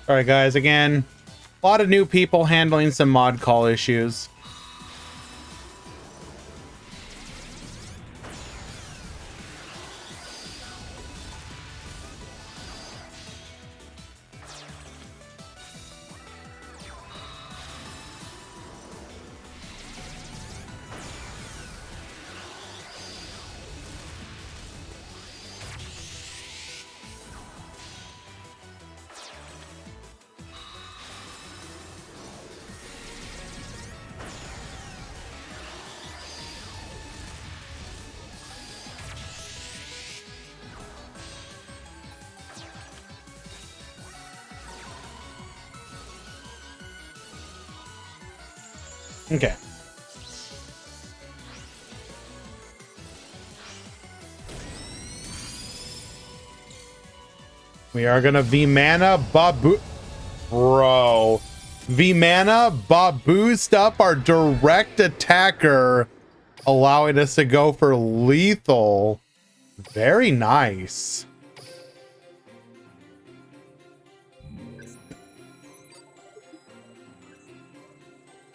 All right, guys, again, a lot of new people handling some mod call issues. Okay. We are gonna V-Mana Babu. Bro. V-Mana boost up our direct attacker, allowing us to go for lethal. Very nice.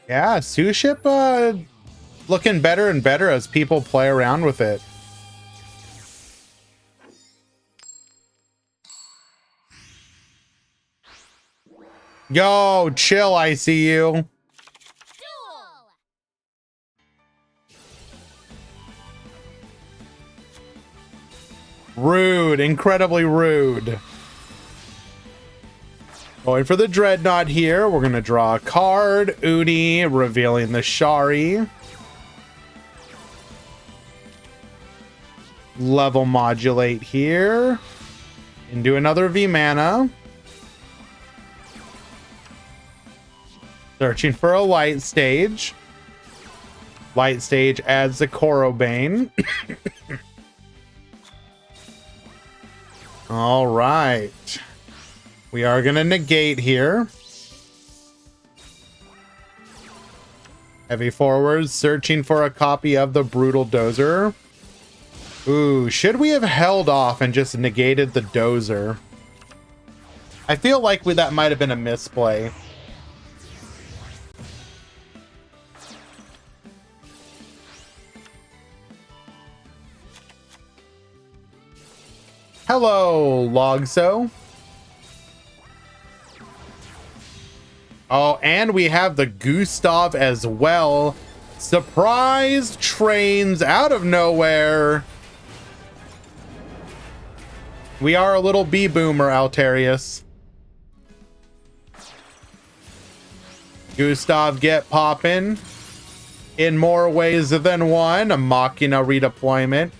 Yeah, Suship looking better and better as people play around with it. Yo, chill, I see you. Duel! Rude, incredibly rude. Going for the Dreadnought here. We're going to draw a card. Uni, revealing the Shari. Level modulate here. Into another V-Mana. Searching for a light stage. Light stage adds the Corobane. All right. We are going to negate here. Heavy forwards, searching for a copy of the Brutal Dozer. Ooh, should we have held off and just negated the Dozer? I feel like that might have been a misplay. Hello, Logso. Oh, and we have the Gustav as well. Surprise trains out of nowhere. We are a little B-boomer, Altarius. Gustav get poppin' in more ways than one. A Machina redeployment.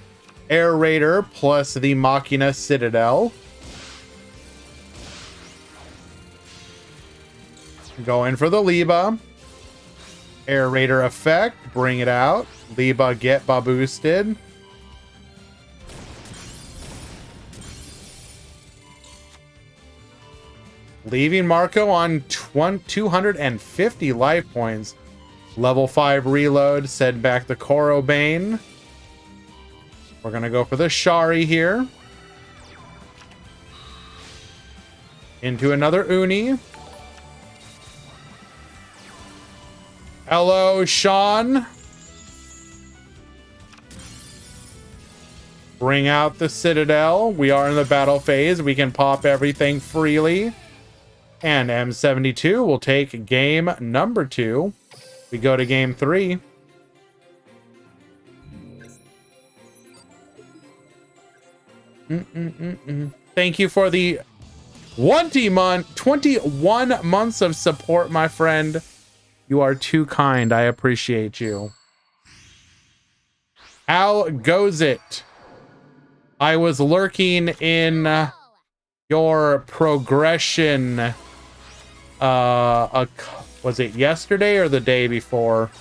Air Raider plus the Machina Citadel. Going for the Liba. Air Raider effect. Bring it out. Liba get boosted. Leaving Marco on 250 life points. Level 5 reload. Send back the Corobane. We're going to go for the Shari here. Into another Uni. Hello, Sean. Bring out the Citadel. We are in the battle phase. We can pop everything freely. And M72 will take game number 2. We go to game 3. Thank you for the 21 months of support, my friend. You are too kind. I appreciate you. How goes it? I was lurking in your progression. Was it yesterday or the day before?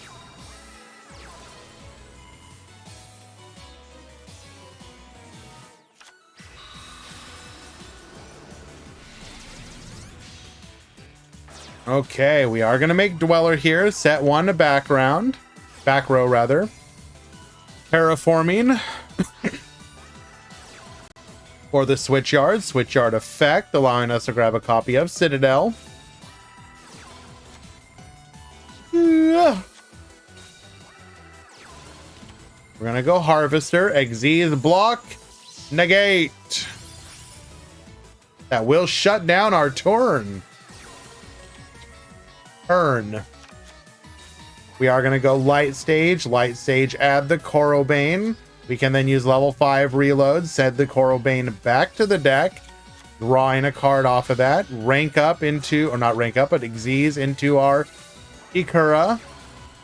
Okay, we are going to make Dweller here. Set 1 to background. Back row, rather. Terraforming. For the Switchyard. Switchyard effect, allowing us to grab a copy of Citadel. We're going to go Harvester. Exceed block. Negate. That will shut down our turn. We are going to go light stage. Light stage, add the Corobane. We can then use level 5 reload. Send the Corobane back to the deck. Drawing a card off of that. Rank up into, or not rank up, but exees into our Ikura.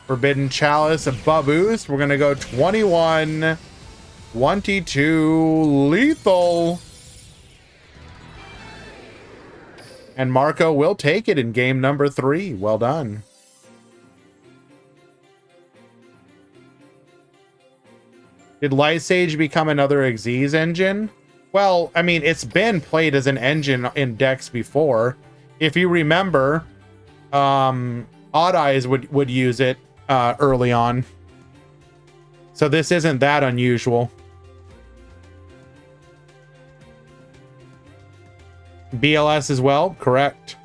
Forbidden Chalice, a boost. We're going to go 21. 22 lethal. And Marco will take it in game number 3. Well done. Did Light Sage become another Xyz engine? Well, I mean, it's been played as an engine in decks before. If you remember, Odd Eyes would use it early on. So this isn't that unusual. BLS as well, correct.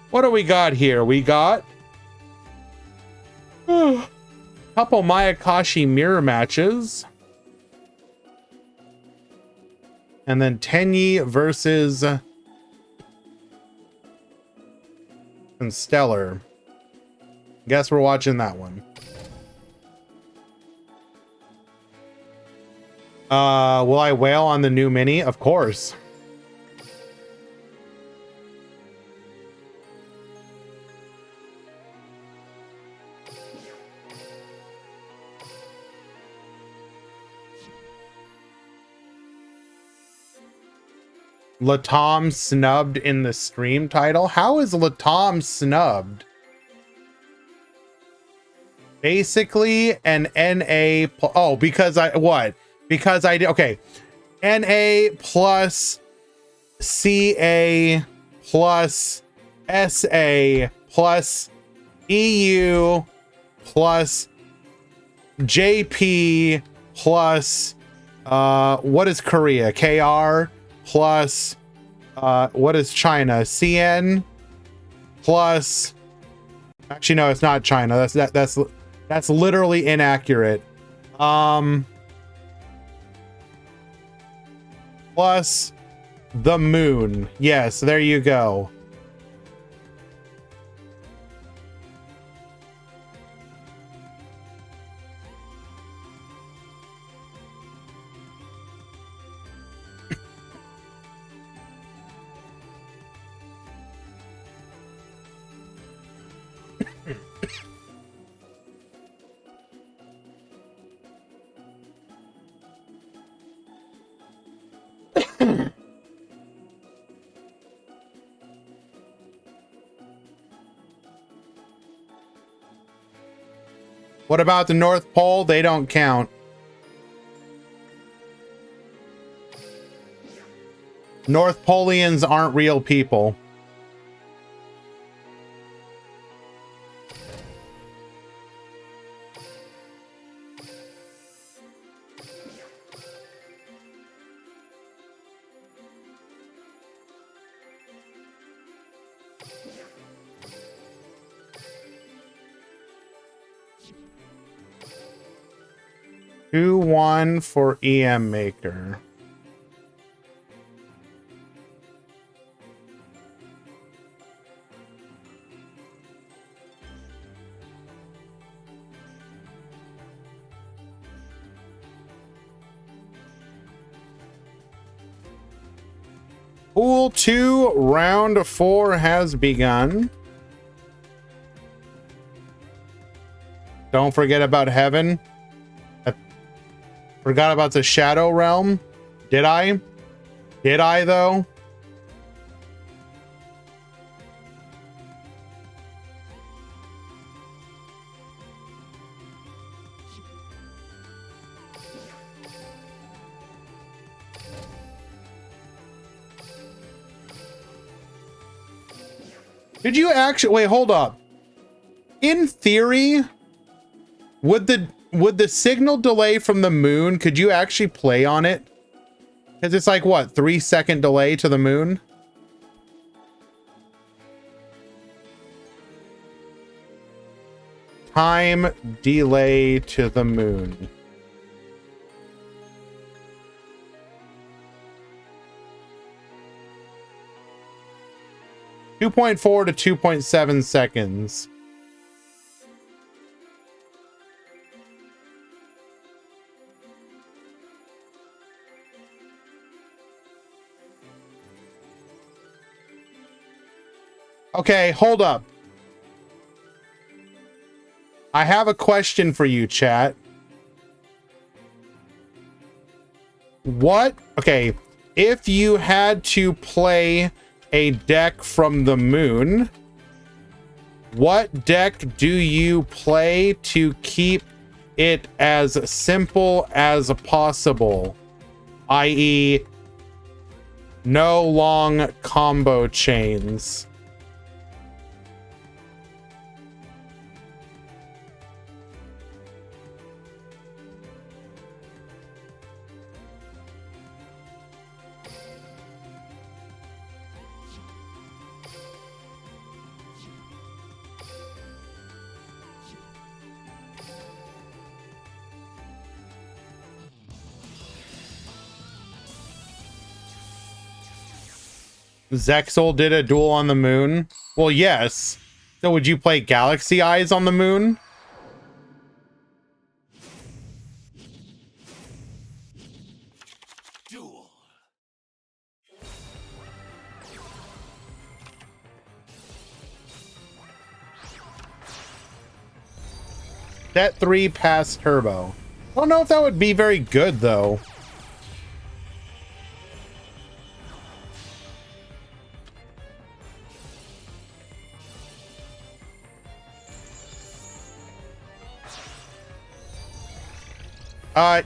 What do we got here? We got a couple Mayakashi mirror matches. And then Tenyi versus Stellar. Guess we're watching that one. Will I wail on the new mini? Of course. Latom snubbed in the stream title. How is Latom snubbed? Basically an NA. Oh, because I what? Because I did. Okay, NA plus CA plus SA plus EU plus JP plus what is Korea? KR plus what is China? CN plus, actually no, it's not China. That's literally inaccurate. Plus the moon. Yes, there you go. What about the North Pole? They don't count. North Polians aren't real people. Two, 1 for EM Maker. Pool 2, round 4 has begun. Don't forget about Heaven. Forgot about the Shadow Realm. Did I? Did I, though? Did you actually... Wait, hold up. In theory, would the signal delay from the moon, could you actually play on it? Because it's like, what, 3-second delay to the moon? Time delay to the moon. (2.4 to 2.7 seconds). Okay, hold up. I have a question for you, chat. What? Okay, if you had to play a deck from the moon, what deck do you play to keep it as simple as possible? I.e., no long combo chains. Zexal did a duel on the moon. Well, yes. So would you play Galaxy Eyes on the moon? Duel. That 3 pass turbo. I don't know if that would be very good though.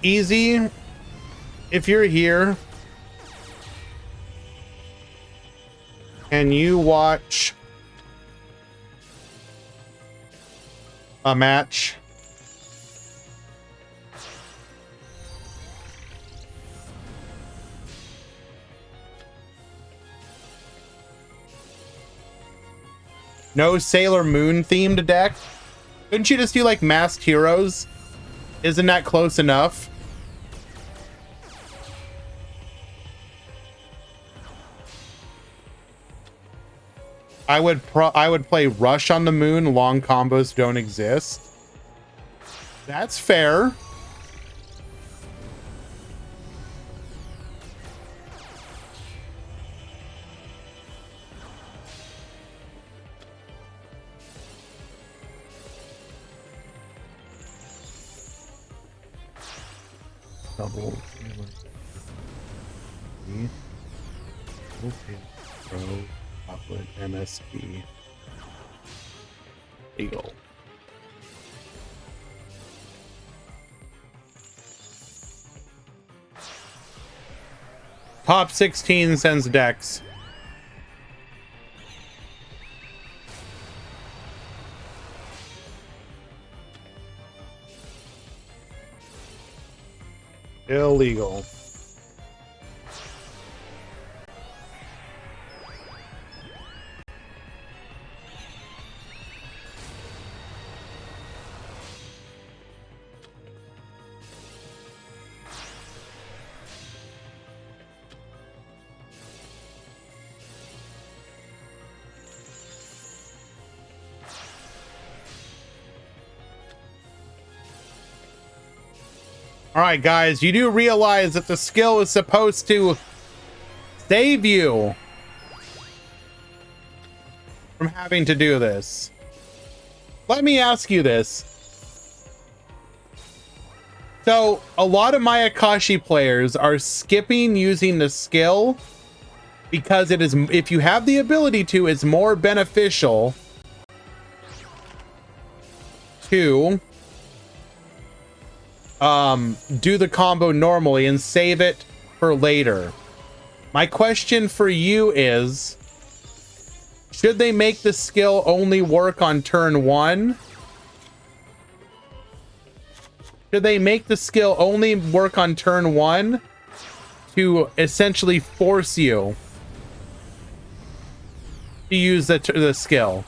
Easy, if you're here, can you watch a match? No Sailor Moon themed deck? Couldn't you just do like Masked Heroes? Isn't that close enough? I would play Rush on the Moon. Long combos don't exist. That's fair. Double. Pro. Upwood. MSP. Eagle. Top 16 sends decks. Illegal. All right, guys, you do realize that the skill is supposed to save you from having to do this. Let me ask you this. So, a lot of my Akashi players are skipping using the skill because it is, if you have the ability to, it's more beneficial to do the combo normally and save it for later. My question for you is, should they make the skill only work on turn 1? Should they make the skill only work on turn 1 to essentially force you to use the skill?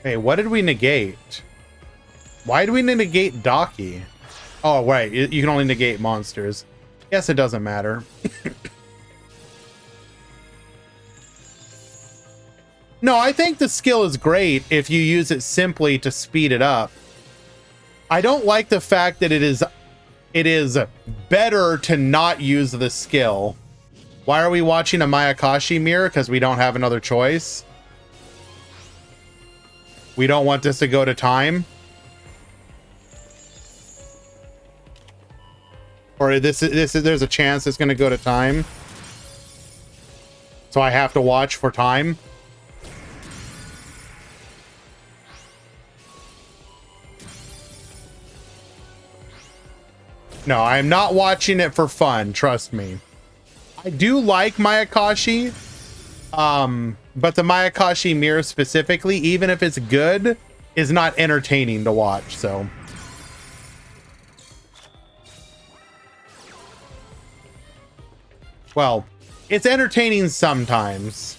Hey, what did we negate? Why do we negate Daki? Oh, right. You can only negate monsters. Guess it doesn't matter. No, I think the skill is great if you use it simply to speed it up. I don't like the fact that it is better to not use the skill. Why are we watching a Mayakashi mirror? Because we don't have another choice. We don't want this to go to time. Or there's a chance it's going to go to time. So I have to watch for time. No, I'm not watching it for fun. Trust me. I do like Mayakashi. But the Mayakashi mirror specifically, even if it's good, is not entertaining to watch, so. Well, it's entertaining sometimes.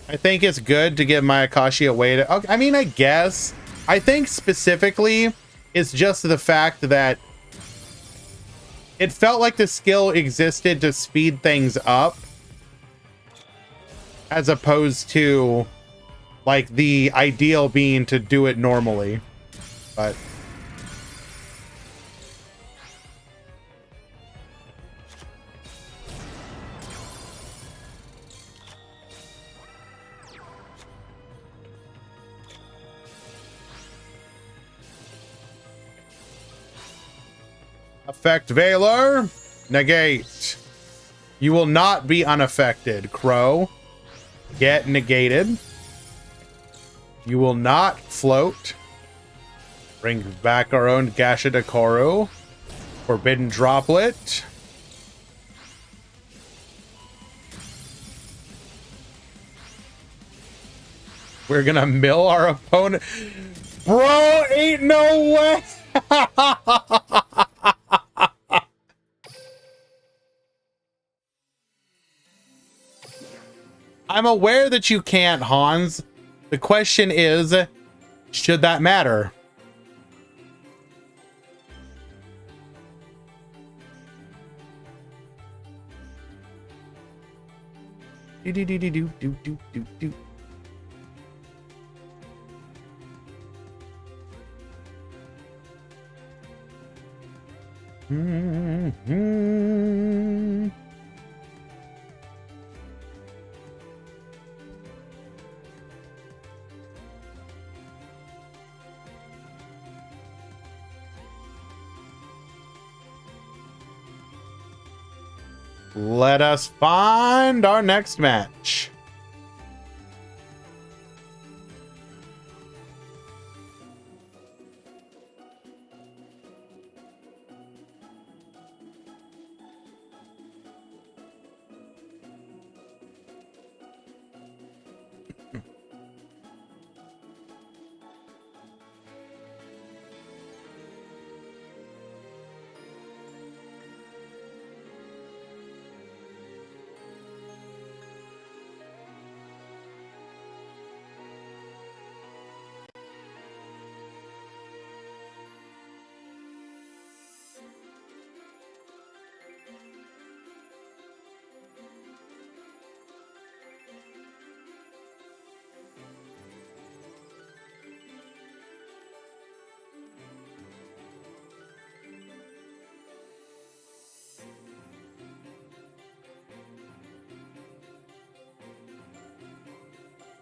I think it's good to give Mayakashi a way to... Okay, I mean, I guess. I think specifically, it's just the fact that it felt like the skill existed to speed things up, as opposed to, like, the ideal being to do it normally. But... Affect Valor. Negate. You will not be unaffected, Crow. Get negated. You will not float. Bring back our own Gasha Dekoru. Forbidden Droplet. We're gonna mill our opponent. Bro, ain't no way. I'm aware that you can't, Hans. The question is, should that matter? Do do do do do do do do do. Mm-hmm. Let us find our next match.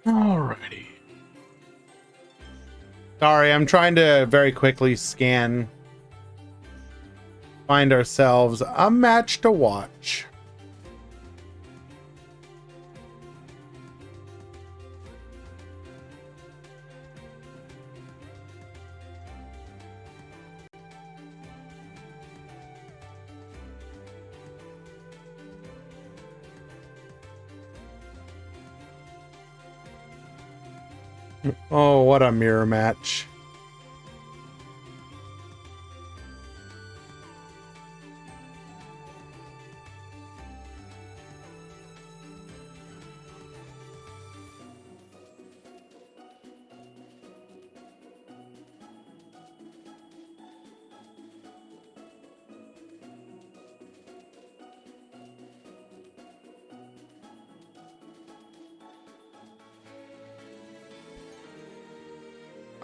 Alrighty. Sorry, I'm trying to very quickly scan. Find ourselves a match to watch. Oh, what a mirror match.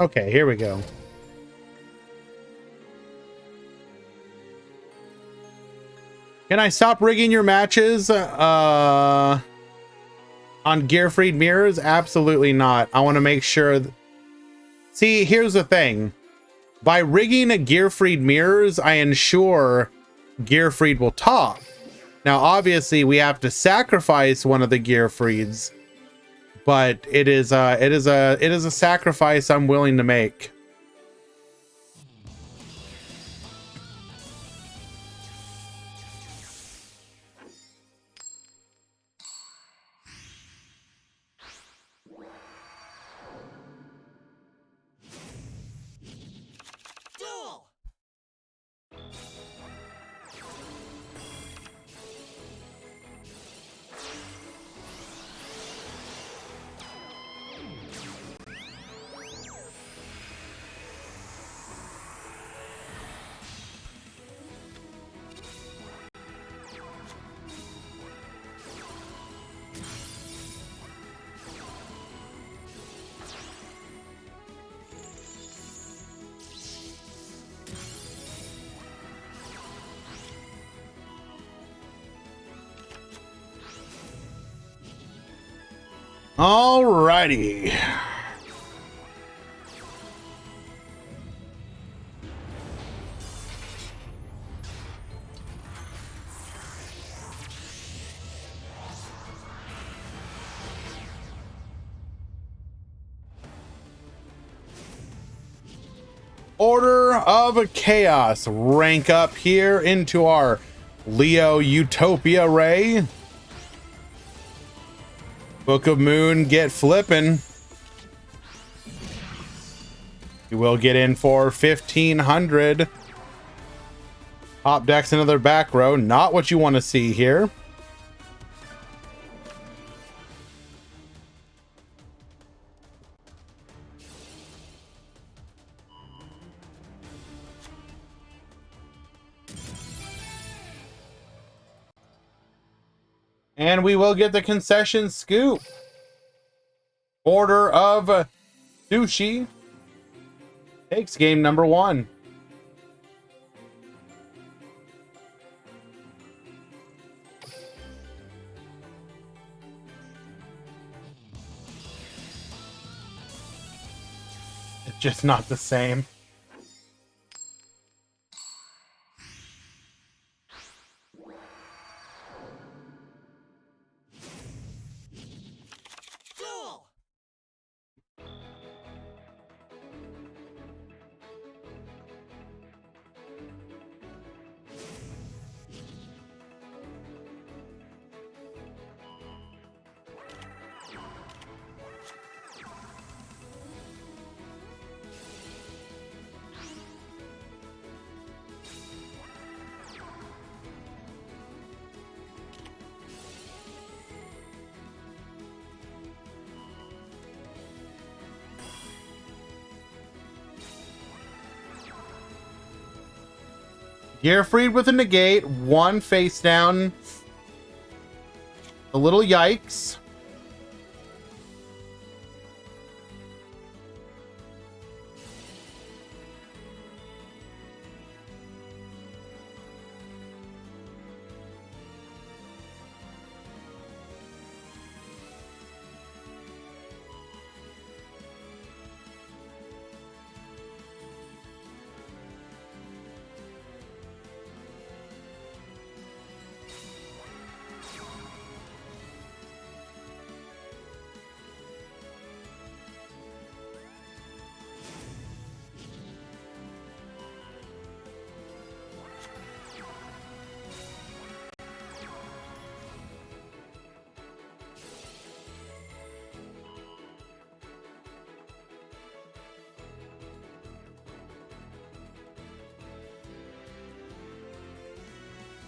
Okay, here we go. Can I stop rigging your matches on gear-freed mirrors? Absolutely not. I want to make sure. See, here's the thing. By rigging a gear-freed mirrors, I ensure gear-freed will top. Now, obviously, we have to sacrifice one of the gear-freeds, but it is a sacrifice I'm willing to make. Duel! Alrighty. Order of Chaos. Rank up here into our Leo Utopia Ray. Book of Moon, get flipping. You will get in for 1,500. Top decks another back row. Not what you want to see here. And we will get the concession scoop. Order of Sushi takes game number 1. It's just not the same. Duel! Gearfried with a negate, 1 face down. A little yikes.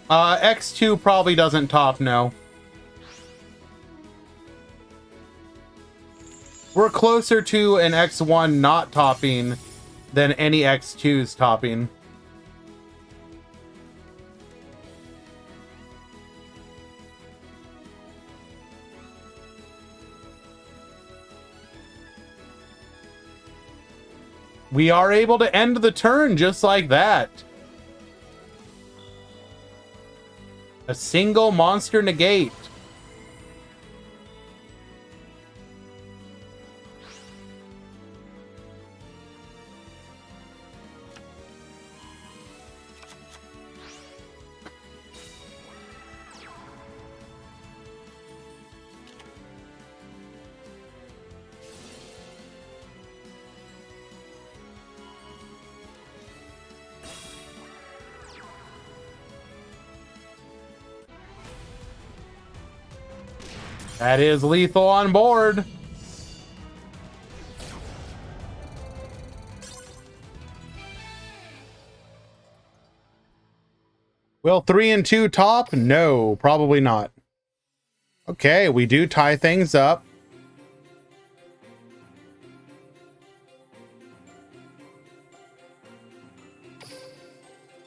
X2 probably doesn't top, no. We're closer to an X1 not topping than any X2's topping. We are able to end the turn just like that. A single monster negate. That is lethal on board. Will 3 and 2 top? No, probably not. Okay, we do tie things up.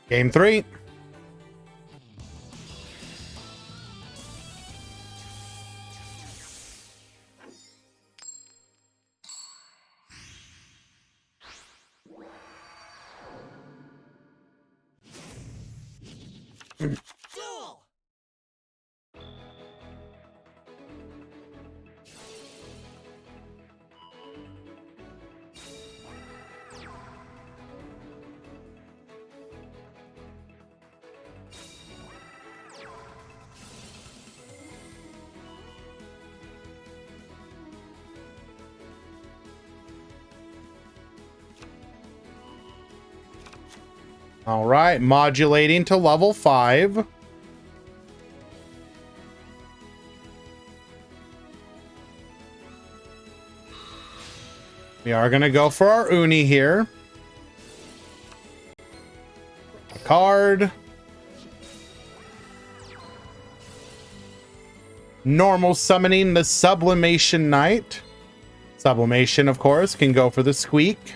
Game 3. Duel! All right, modulating to level 5. We are going to go for our Uni here. A card. Normal summoning the Sublimation Knight. Sublimation, of course, can go for the squeak.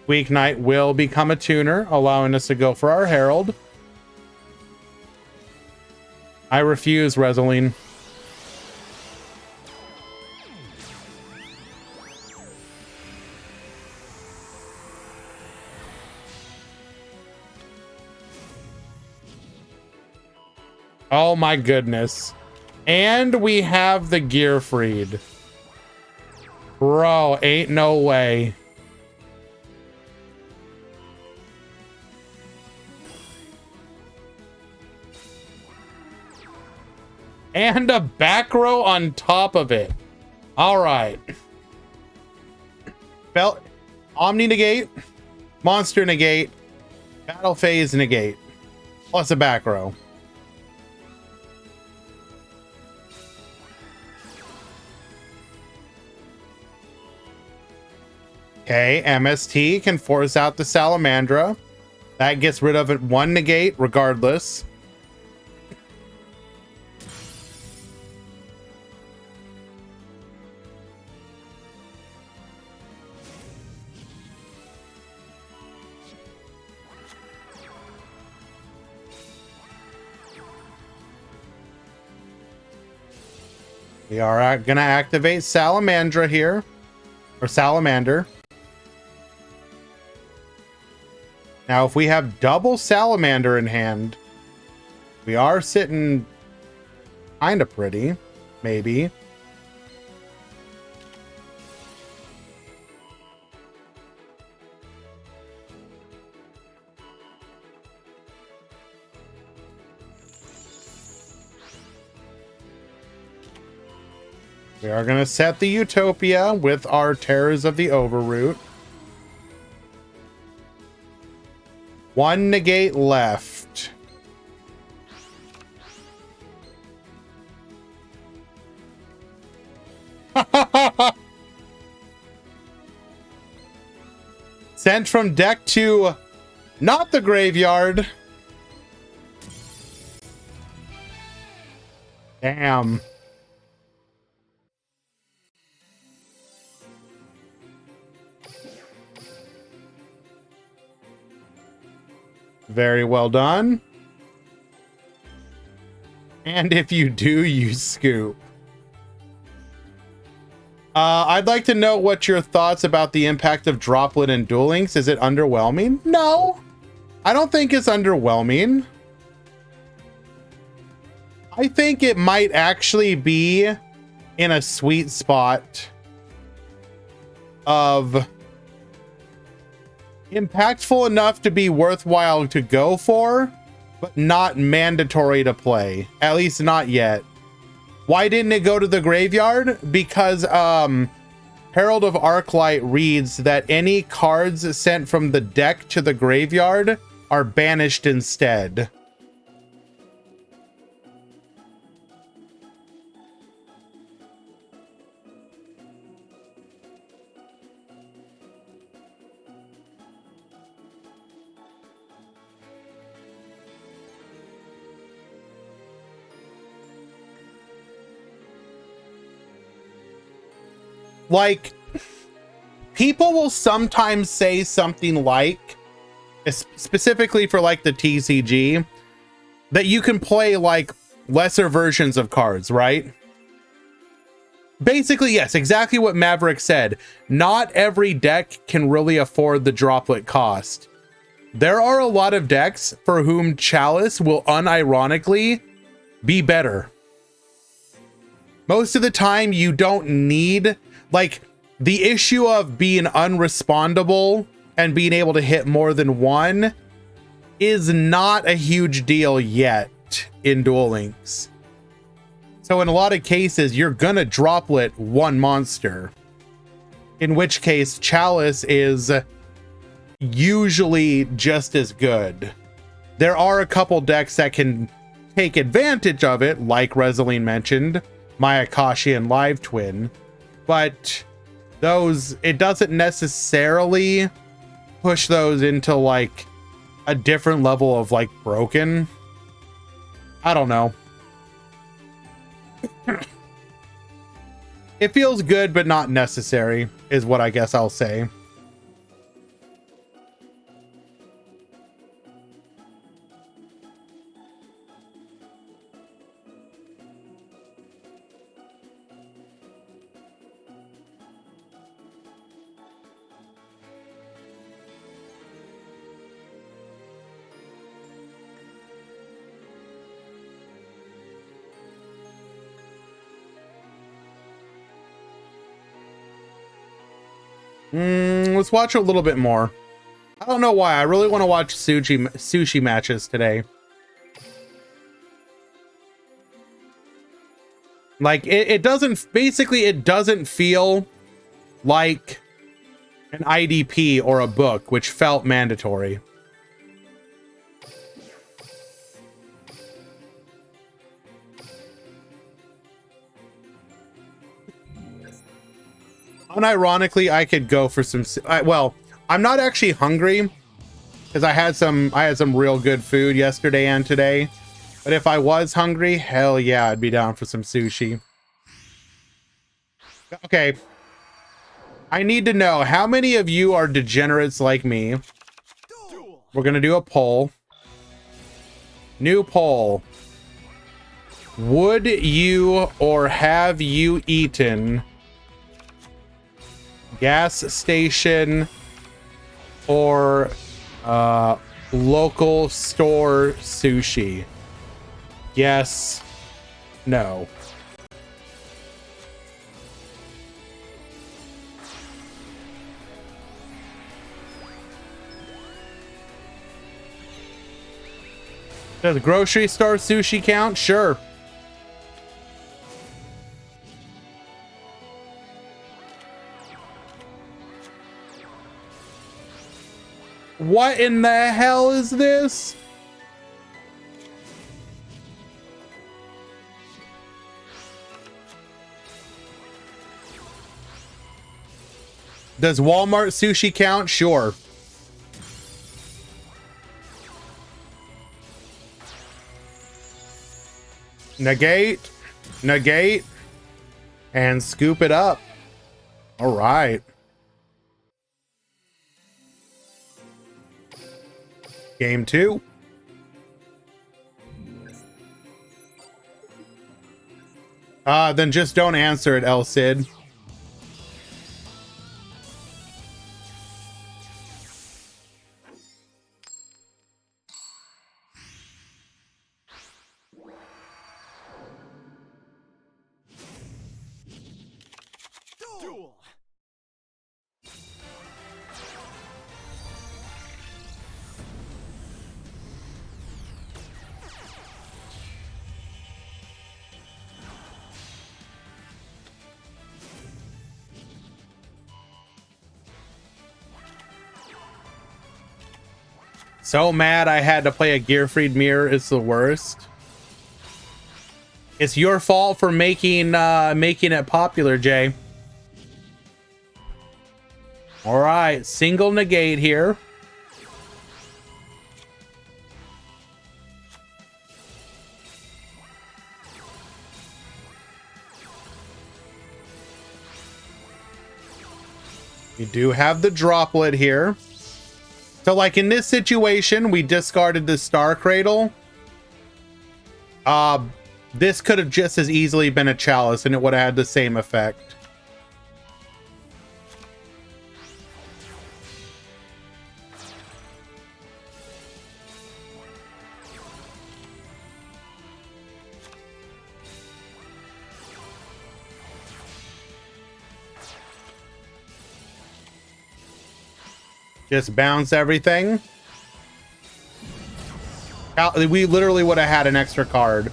Squeak Knight will become a tuner, allowing us to go for our Herald. I refuse, Resoline. Oh my goodness. And we have the Gear Freed. Bro, ain't no way. And a back row on top of it. All right. Belt, Omni negate, Monster negate, Battle Phase negate, plus a back row. Okay, MST can force out the Salamandra. That gets rid of it one negate regardless. We are going to activate Salamandra here, or Salamander. Now, if we have double Salamander in hand, we are sitting kind of pretty, maybe. We are going to set the Utopia with our Terrors of the Overroot. One negate left. Sent from deck to not the graveyard. Damn. Very well done. And if you do, you scoop. I'd like to know what your thoughts about the impact of Droplet and Duel Links. Is it underwhelming? No, I don't think it's underwhelming. I think it might actually be in a sweet spot of impactful enough to be worthwhile to go for, but not mandatory to play. At least not yet. Why didn't it go to the graveyard? Because Herald of Arclight reads that any cards sent from the deck to the graveyard are banished instead. Like, people will sometimes say something like, specifically for like the TCG, that you can play like lesser versions of cards, right? Basically, yes, exactly what Maverick said. Not every deck can really afford the droplet cost. There are a lot of decks for whom Chalice will unironically be better. Most of the time, you don't need, like, the issue of being unrespondable and being able to hit more than one is not a huge deal yet in Duel Links. So in a lot of cases, you're gonna droplet one monster, in which case Chalice is usually just as good. There are a couple decks that can take advantage of it, like Rezaline mentioned, Mayakashi and Live Twin, but those, it doesn't necessarily push those into like a different level of like broken. I don't know. It feels good, but not necessary, is what I guess I'll say. Let's watch a little bit more. I don't know why. I really want to watch sushi matches today. Like, it doesn't, basically, it doesn't feel like an IDP or a book, which felt mandatory. Unironically, I could go for some, well, I'm not actually hungry because I had some real good food yesterday and today. But if I was hungry, hell yeah, I'd be down for some sushi. Okay. I need to know, how many of you are degenerates like me? We're going to do a poll. New poll. Would you or have you eaten gas station or local store sushi? Yes, no. Does grocery store sushi count? Sure. What in the hell is this? Does Walmart sushi count? Sure. Negate, negate, and scoop it up. All right. Game 2. Then just don't answer it, El Cid. Duel. So mad I had to play a Gearfried mirror. It's the worst. It's your fault for making it popular, Jay. All right, single negate here. We do have the droplet here. So like in this situation, we discarded the Star Cradle. This could have just as easily been a Chalice and it would have had the same effect. Just bounce everything. We literally would have had an extra card.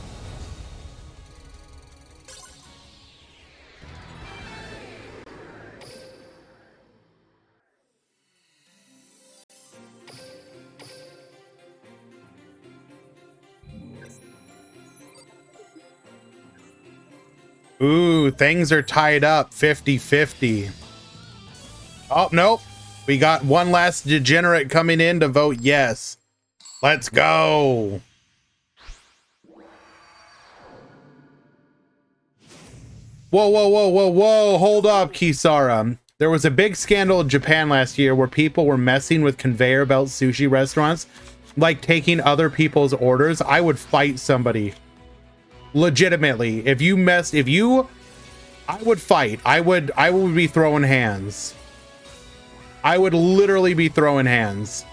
Ooh, things are tied up 50-50. Oh, nope. We got one last degenerate coming in to vote yes. Let's go. Whoa, whoa, whoa, whoa, whoa. Hold up, Kisara. There was a big scandal in Japan last year where people were messing with conveyor belt sushi restaurants, like taking other people's orders. I would fight somebody. Legitimately. I would fight. I would be throwing hands. I would literally be throwing hands.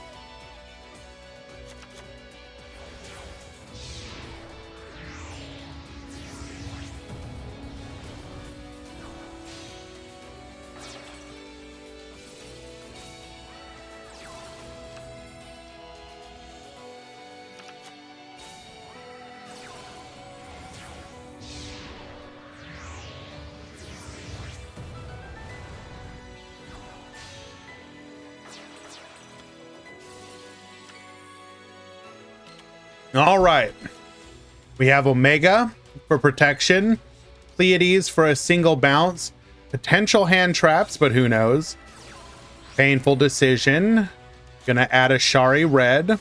All right. We have Omega for protection, Pleiades for a single bounce, potential hand traps, but who knows? Painful decision. Gonna add a Shari red.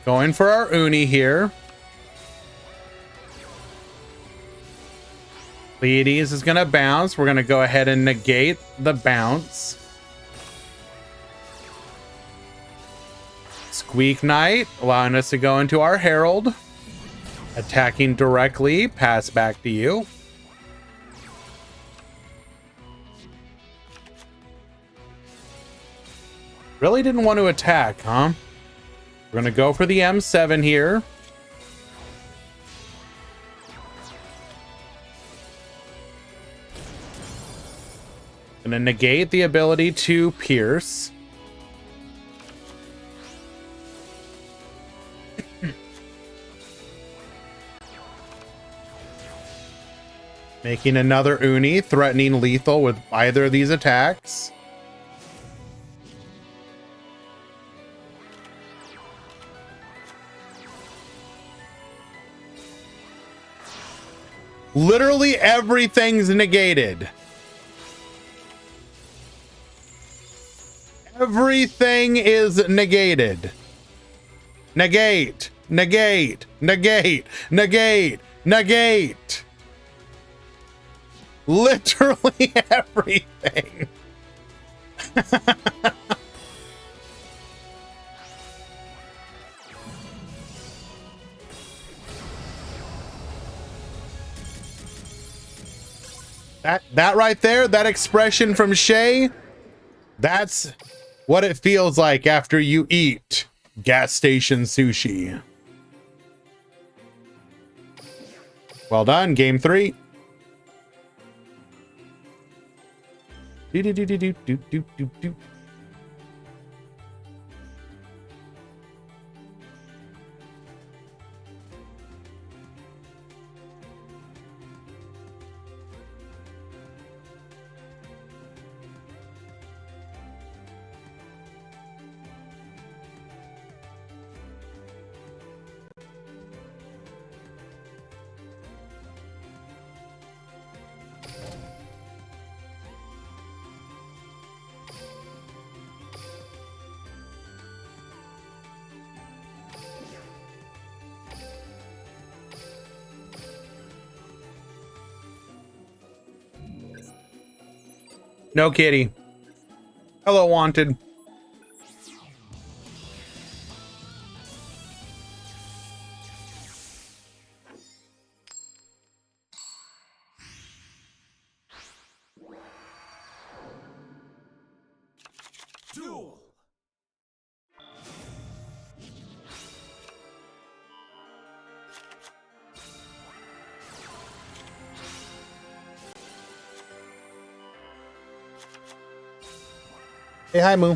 Going for our Uni here. Pleiades is gonna bounce. We're gonna go ahead and negate the bounce. Squeak Knight, allowing us to go into our Herald. Attacking directly, pass back to you. Really didn't want to attack, huh? We're gonna go for the M7 here. Gonna negate the ability to pierce. Making another Uni, threatening lethal with either of these attacks. Literally everything's negated. Everything is negated. Negate, negate, negate, negate, negate. Literally everything. That right there, that expression from Shay, that's what it feels like after you eat gas station sushi. Well done, game 3. Do do do do do do do do do. No kitty. Hello, wanted. Duel. Hey, hi, Moo.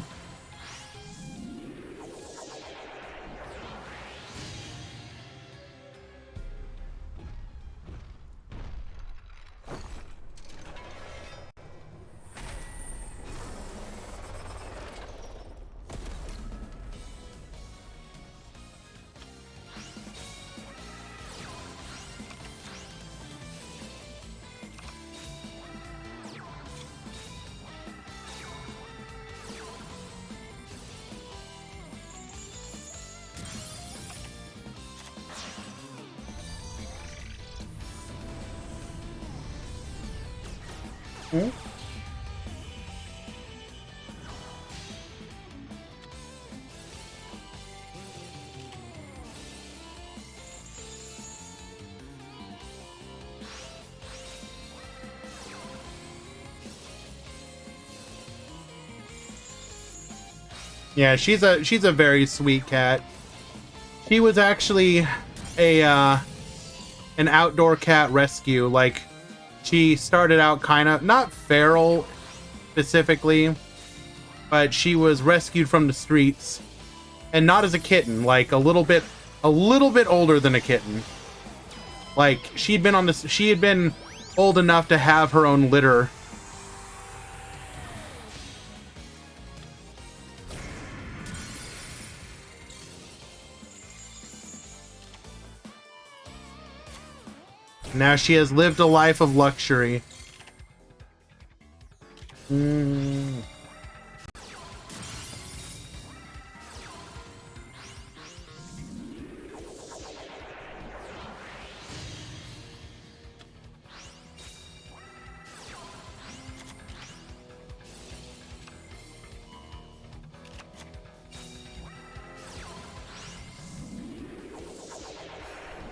Yeah, she's a very sweet cat. She was actually a an outdoor cat rescue. Like, she started out kind of not feral specifically, but she was rescued from the streets, and not as a kitten, like a little bit older than a kitten. Like, she had been old enough to have her own litter. Now she has lived a life of luxury.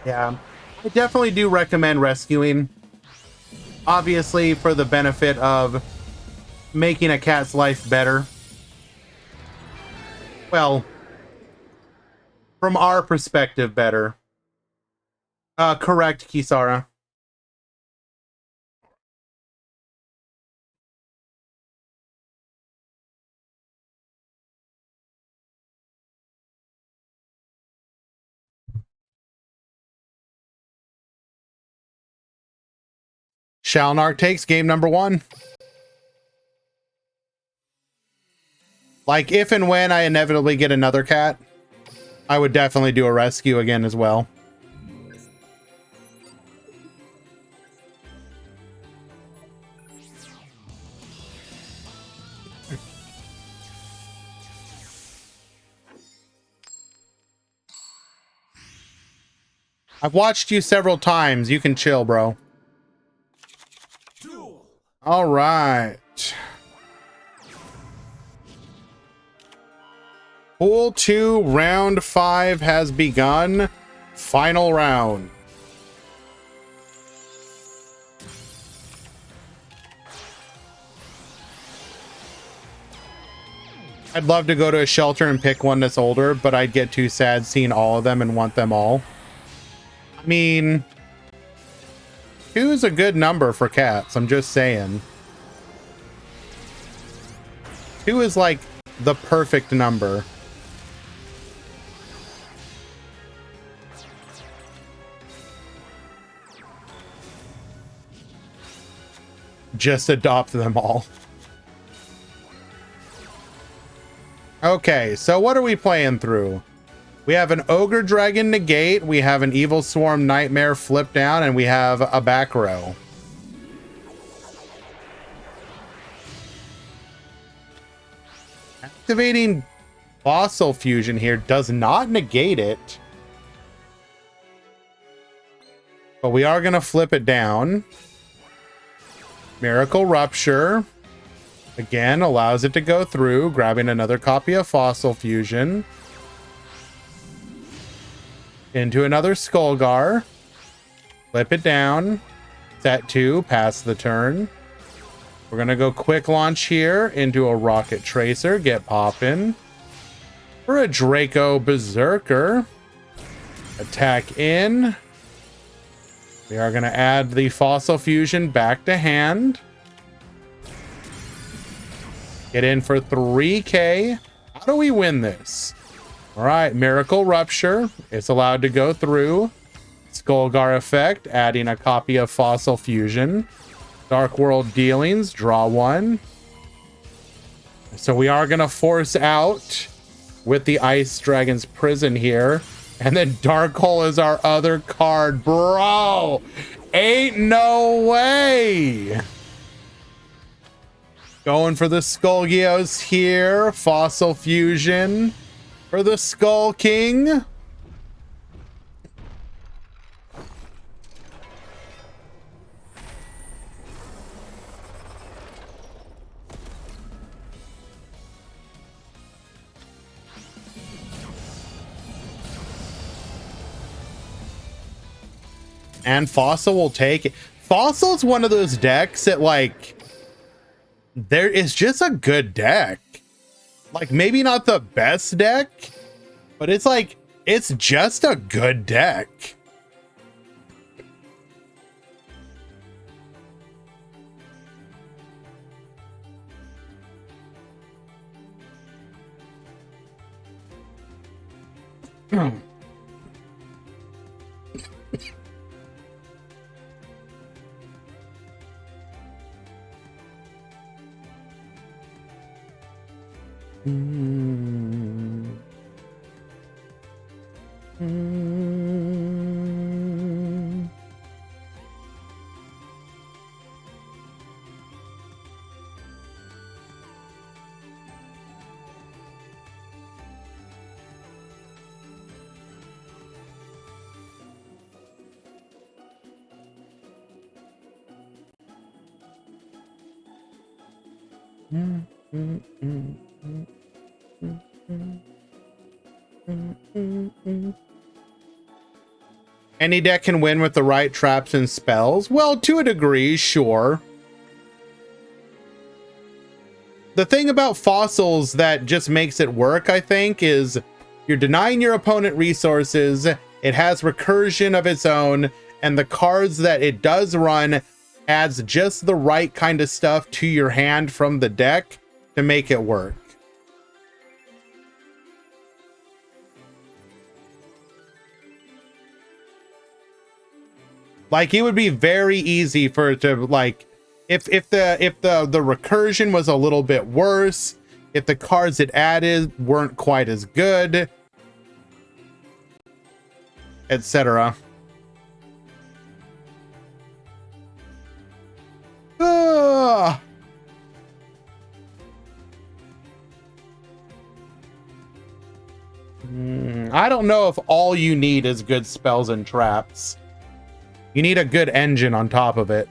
Yeah, I definitely do recommend rescuing. Obviously, for the benefit of making a cat's life better. Well, from our perspective, better. Correct, Kisara. Shalnark takes game number 1. Like, if and when I inevitably get another cat, I would definitely do a rescue again as well. I've watched you several times. You can chill, bro. Duel. All right. Pool 2, round 5 has begun. Final round. I'd love to go to a shelter and pick one that's older, but I'd get too sad seeing all of them and want them all. I mean, 2 is a good number for cats. I'm just saying. 2 is like the perfect number. Just adopt them all. Okay, so what are we playing through? We have an Ogre Dragon negate, we have an Evil Swarm Nightmare flip down, and we have a back row. Activating Fossil Fusion here does not negate it. But we are going to flip it down. Miracle Rupture. Again, allows it to go through, grabbing another copy of Fossil Fusion. Into another Skullgar. Flip it down. Set 2, pass the turn. We're going to go quick launch here into a Rocket Tracer. Get poppin'. For a Draco Berserker. Attack in. We are going to add the Fossil Fusion back to hand. Get in for 3K. How do we win this? All right, Miracle Rupture. It's allowed to go through. Skullgar effect, adding a copy of Fossil Fusion. Dark World Dealings, draw 1. So we are going to force out with the Ice Dragon's Prison here. And then Dark Hole is our other card. Bro, ain't no way. Going for the Skullgios here. Fossil Fusion for the Skull King. And Fossil will take it. Fossil's one of those decks that, like, there is just a good deck. Like, maybe not the best deck, but it's like, it's just a good deck. Any deck can win with the right traps and spells. Well, to a degree, sure. The thing about Fossils that just makes it work, I think, is you're denying your opponent resources. It has recursion of its own, and the cards that it does run adds just the right kind of stuff to your hand from the deck to make it work. Like, it would be very easy for it to, like, if the recursion was a little bit worse, if the cards it added weren't quite as good, etc. I don't know if all you need is good spells and traps. You need a good engine on top of it.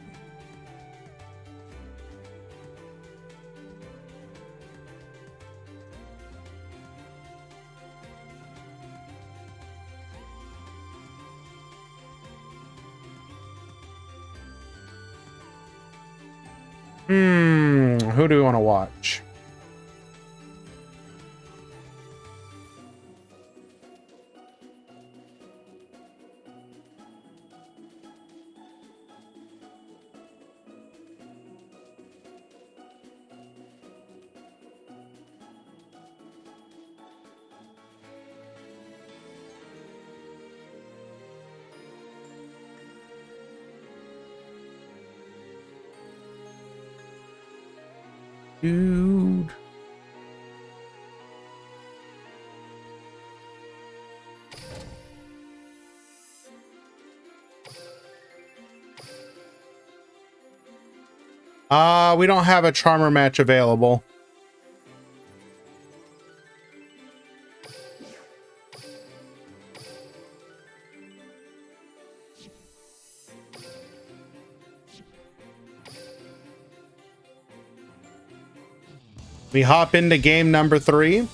Who do we want to watch? Dude. We don't have a charmer match available. We hop into game number 3.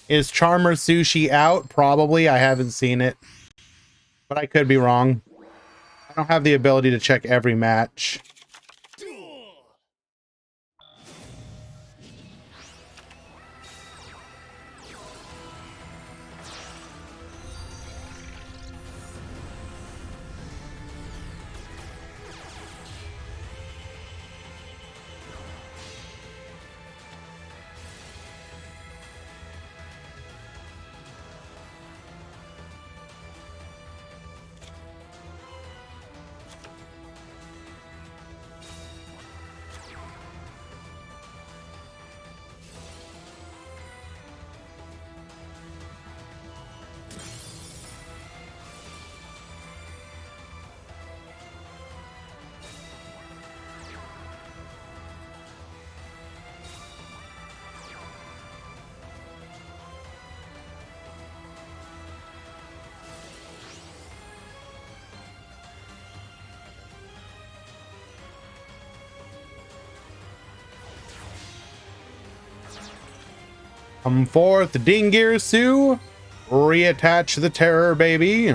Is Charmer Sushi out? Probably. I haven't seen it, but I could be wrong. I don't have the ability to check every match. Come forth, Dingir Sue. Reattach the terror, baby.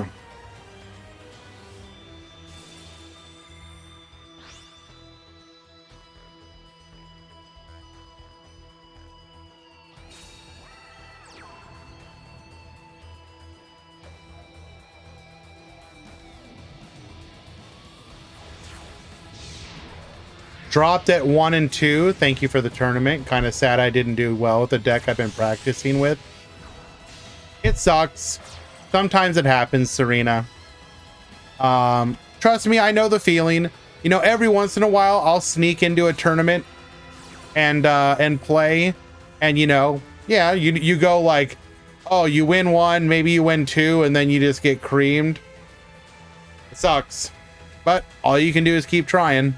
Dropped at 1 and 2. Thank you for the tournament. Kind of sad I didn't do well with the deck I've been practicing with. It sucks. Sometimes it happens, Serena. Trust me, I know the feeling. You know, every once in a while I'll sneak into a tournament and play, and you know, yeah, you go like, oh, you win 1, maybe you win 2, and then you just get creamed. It sucks, but all you can do is keep trying.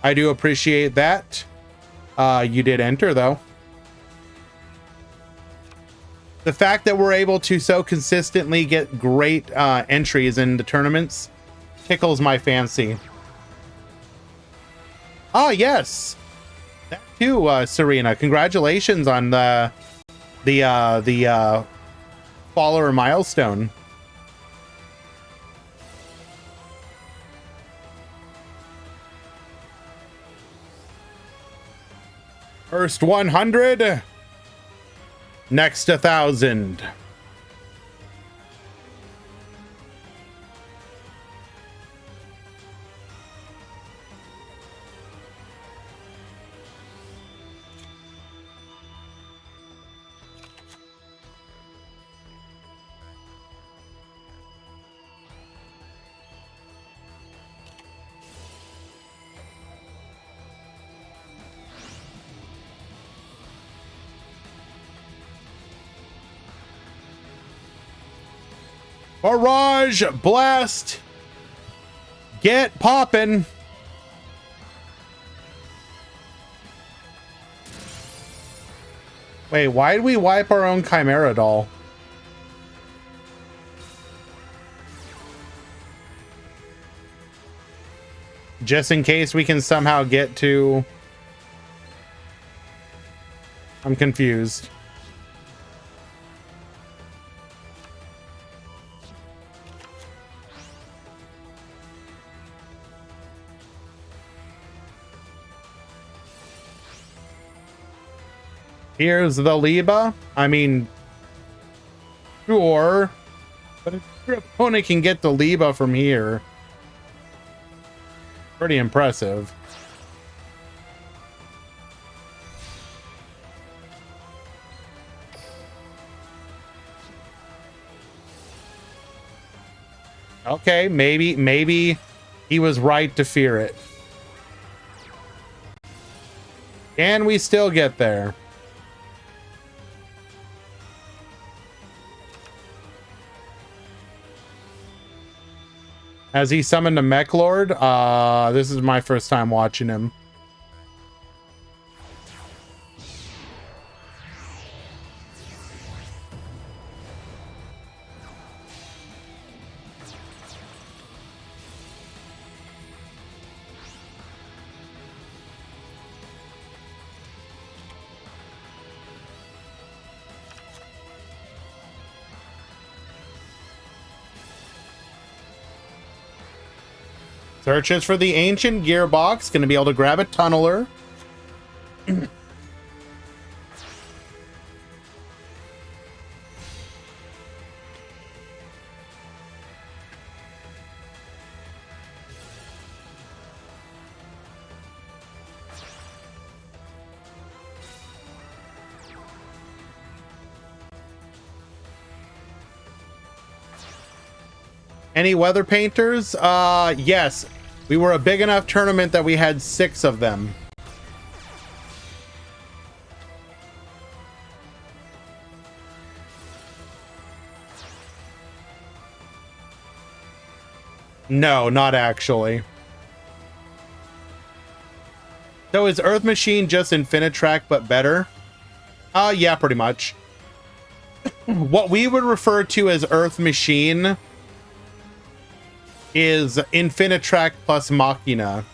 I do appreciate that. You did enter, though. The fact that we're able to so consistently get great entries in the tournaments tickles my fancy. Ah, yes. That too, Serena. Congratulations on the follower milestone. First 100, next 1,000. Barrage blast. Get poppin'. Wait, why did we wipe our own Chimera doll? Just in case we can somehow get to... I'm confused. Here's the Liba. I mean, sure. But if your opponent can get the Liba from here, pretty impressive. Okay, maybe he was right to fear it. Can we still get there? Has he summoned a Mech Lord? This is my first time watching him. Searches for the ancient gearbox. Gonna be able to grab a tunneler. Any weather painters? Yes. We were a big enough tournament that we had 6 of them. No, not actually. So is Earth Machine just Infinitrack but better? Yeah, pretty much. What we would refer to as Earth Machine is Infinitrack plus Machina,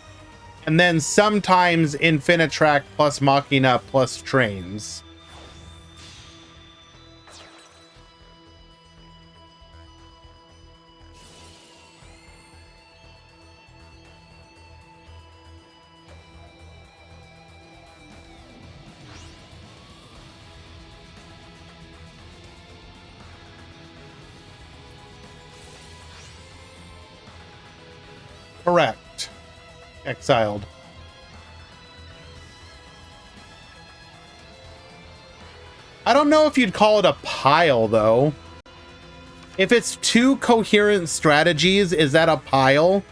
and then sometimes Infinitrack plus Machina plus trains. Correct. Exiled. I don't know if you'd call it a pile, though. If it's 2 coherent strategies, is that a pile?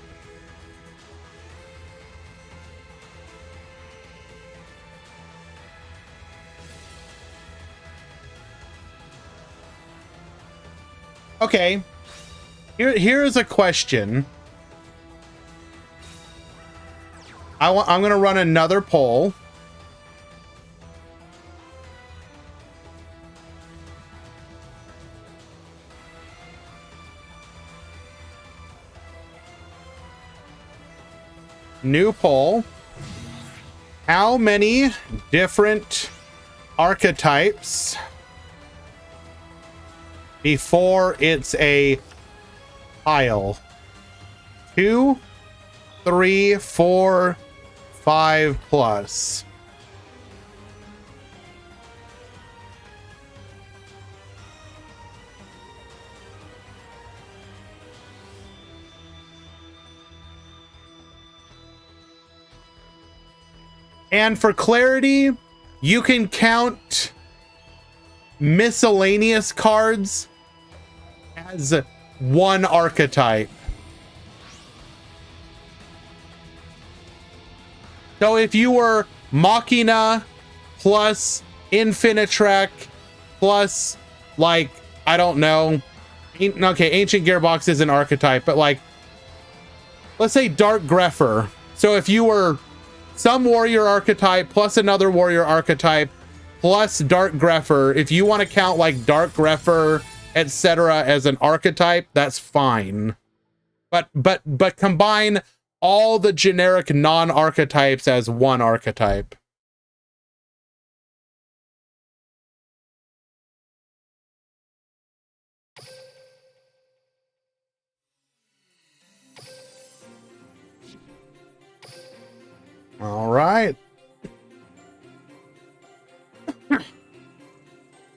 Okay. Here's a question. I'm going to run another poll. New poll. How many different archetypes before it's a pile? 2, 3, 4, 5 plus. And for clarity, you can count miscellaneous cards as 1 archetype. So if you were Machina plus Infinitrack plus, like, I don't know. Okay, Ancient Gearbox is an archetype, but like, let's say Dark Grepher. So if you were some warrior archetype plus another warrior archetype plus Dark Grepher, if you want to count like Dark Grepher, etc. as an archetype, that's fine. But combine all the generic non-archetypes as 1 archetype. All right.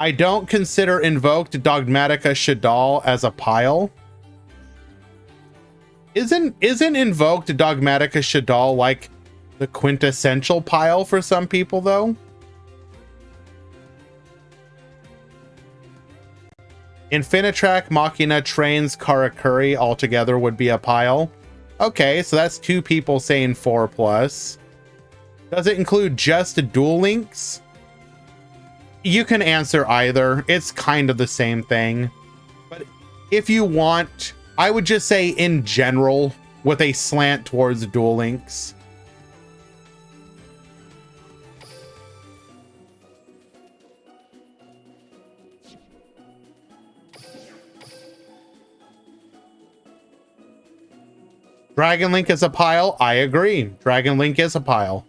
I don't consider Invoked Dogmatica Shadal as a pile. Isn't Invoked Dogmatica Shadal like the quintessential pile for some people though? Infinitrack, Machina, Trains, Karakuri altogether would be a pile. Okay, so that's 2 people saying 4+. Does it include just Duel Links? You can answer either. It's kind of the same thing. But if you want, I would just say in general with a slant towards Duel Links. Dragon Link is a pile. I agree. Dragon Link is a pile.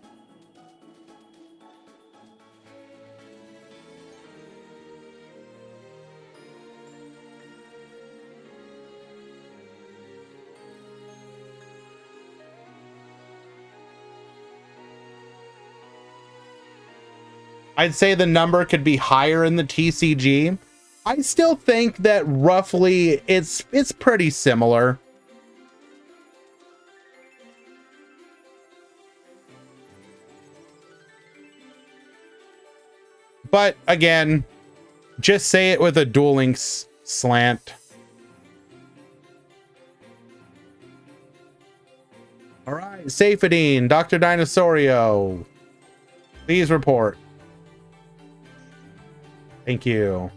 I'd say the number could be higher in the TCG. I still think that roughly it's pretty similar. But again, just say it with a Duel Links slant. All right, Safedine, Dr. Dinosaurio, please report. Thank you.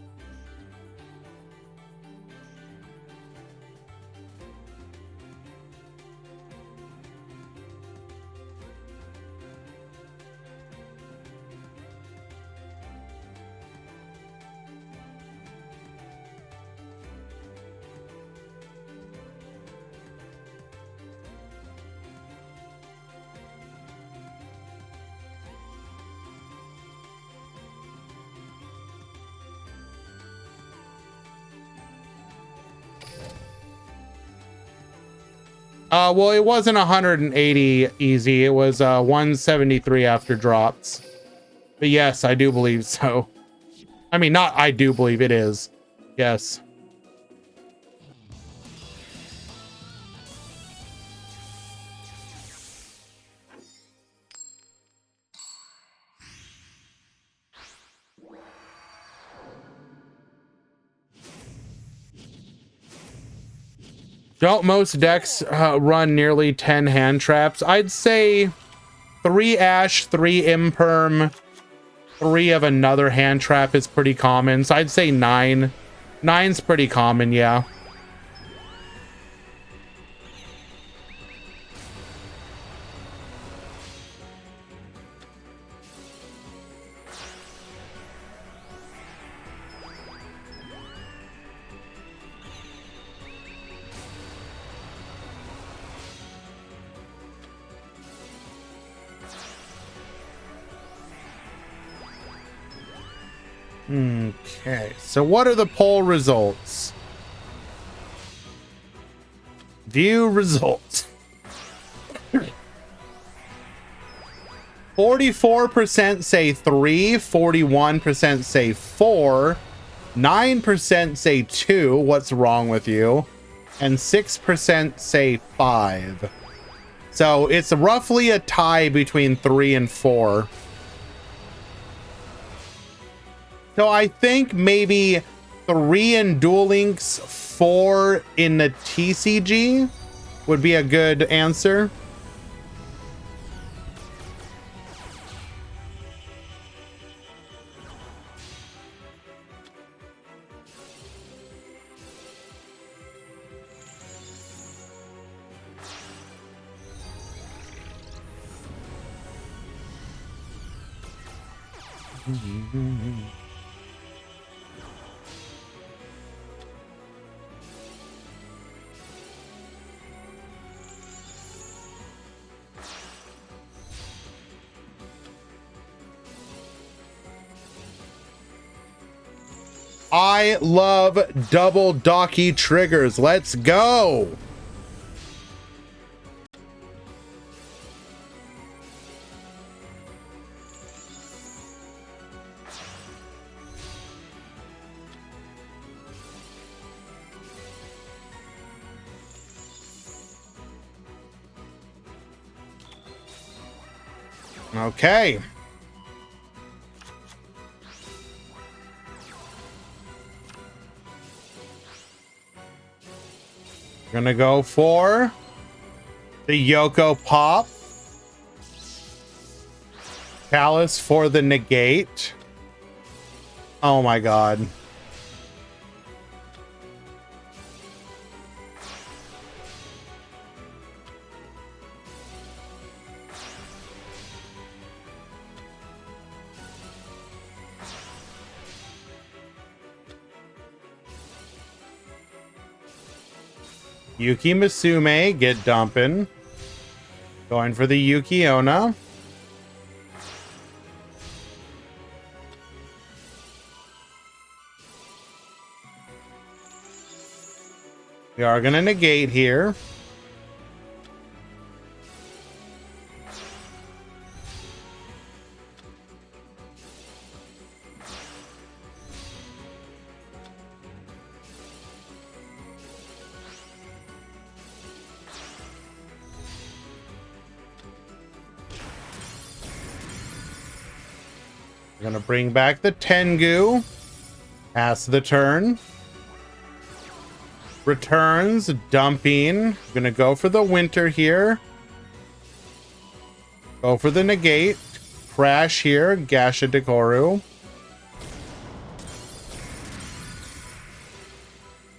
Well, it wasn't 180 easy. It was 173 after drops. But yes, I do believe so. I mean, not I do believe it is. Yes. Don't most decks run nearly 10 hand traps? I'd say 3 Ash, 3 Imperm, 3 of another hand trap is pretty common. So I'd say 9. 9's pretty common, yeah. Okay, so what are the poll results? View results. 44% say 3, 41% say 4, 9% say 2, what's wrong with you? And 6% say 5. So it's roughly a tie between 3 and 4. So I think maybe 3 in Duel Links, 4 in the TCG would be a good answer. I love double docky triggers. Let's go. Okay. Gonna go for the Yoko pop. Chalice for the negate. Oh my god. Yuki Misume, get dumping. Going for the Yuki Onna. We are going to negate here. We're going to bring back the Tengu. Pass the turn. Returns, dumping. Gonna go for the winter here. Go for the negate. Crash here, Gasha Dekoru.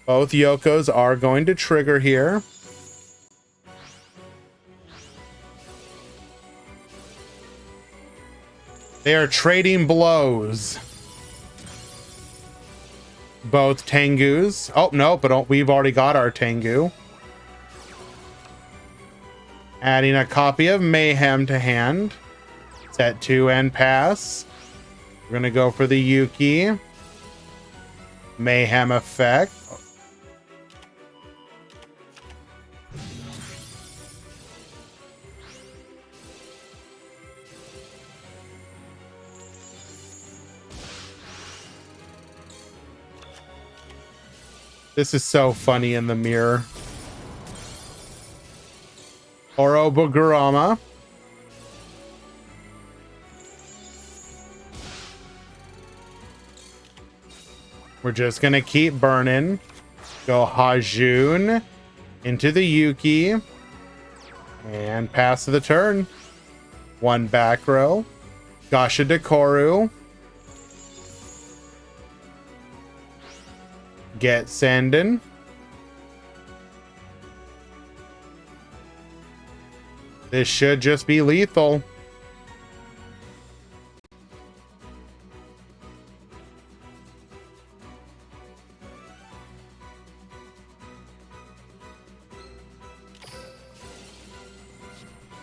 Both Yokos are going to trigger here. They are trading blows. Both Tengus. Oh, no, but we've already got our Tengu. Adding a copy of Mayhem to hand. Set 2 and pass. We're going to go for the Yuki. Mayhem effect. This is so funny in the mirror. Orobogurama. We're just gonna keep burning. Go Hajun into the Yuki. And pass the turn. One back row. Gasha Dekoru. Get sending. This should just be lethal.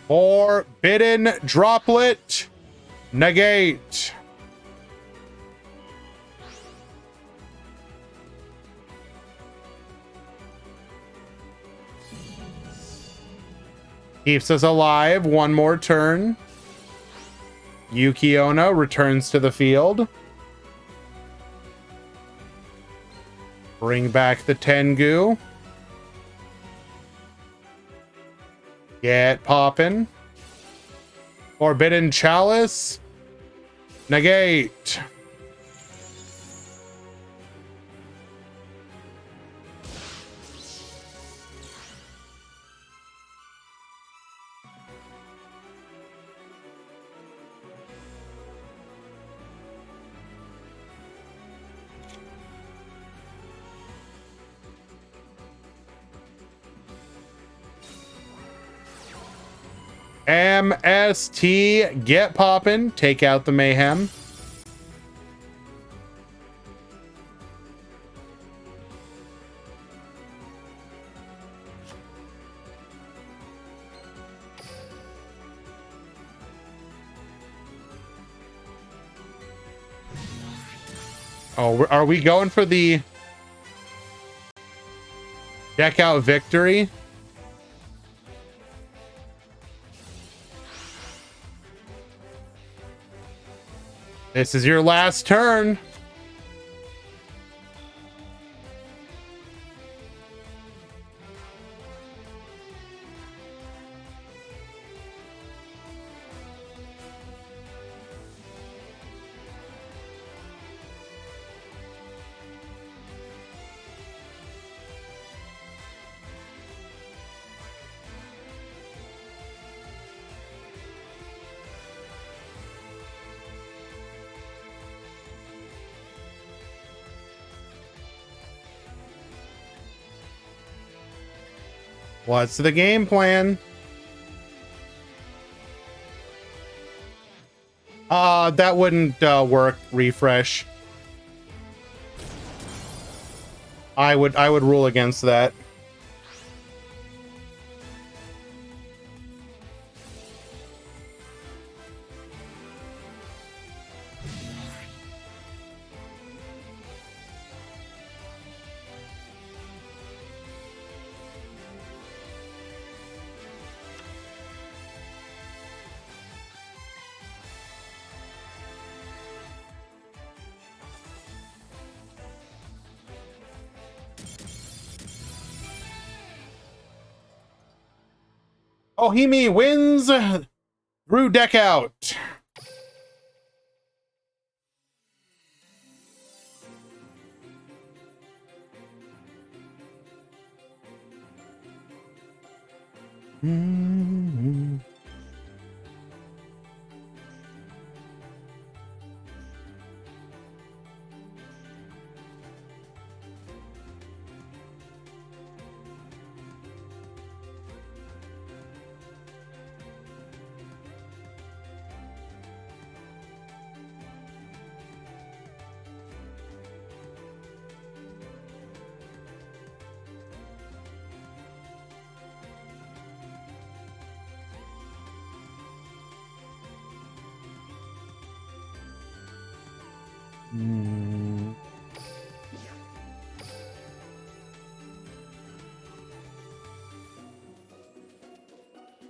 Forbidden droplet. Negate. Keeps us alive. One more turn. Yuki Onna returns to the field. Bring back the Tengu. Get poppin'. Forbidden Chalice. Negate. MST, get poppin'. Take out the Mayhem. Oh, are we going for the deck out victory? This is your last turn. What's the game plan? That wouldn't work. Refresh. I would rule against that. Ohimi wins through deck out.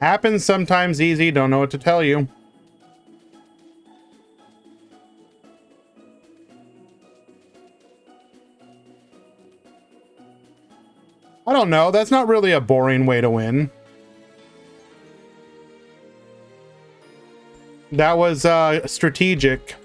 Happens sometimes. Easy. Don't know what to tell you. I don't know. That's not really a boring way to win. That was strategic.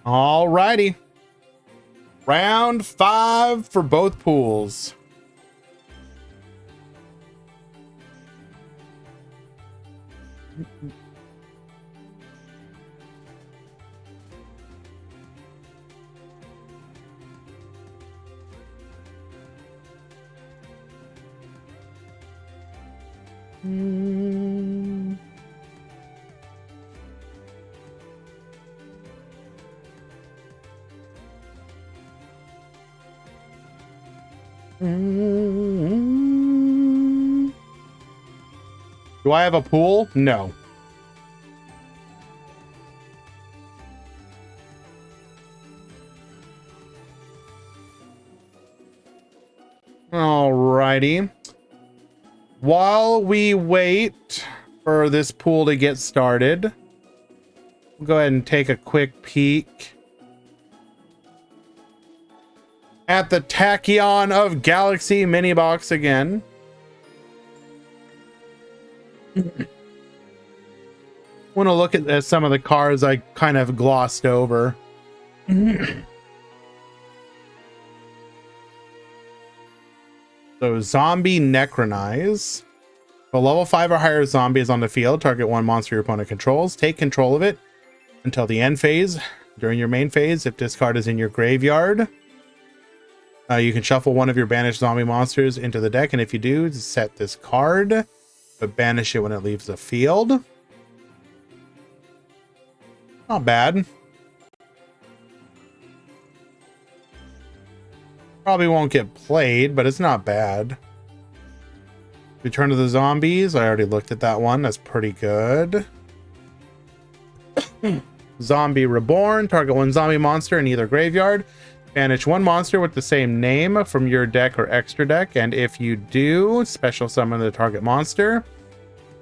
Alrighty. Round 5 for both pools. Do I have a pool? No. Alrighty. While we wait for this pool to get started, we'll go ahead and take a quick peek at the Tachyon of Galaxy mini box again. Want to look at some of the cards I kind of glossed over. So Zombie Necronize. If a level 5 or higher zombie is on the field, target one monster your opponent controls. Take control of it until the end phase. During your main phase, if this card is in your graveyard, you can shuffle one of your banished zombie monsters into the deck, and if you do, set this card, but banish it when it leaves the field. Not bad. Probably won't get played, but it's not bad. Return to the Zombies. I already looked at that one. That's pretty good. Zombie Reborn. Target one zombie monster in either graveyard. Banish one monster with the same name from your deck or extra deck. And if you do, special summon the target monster.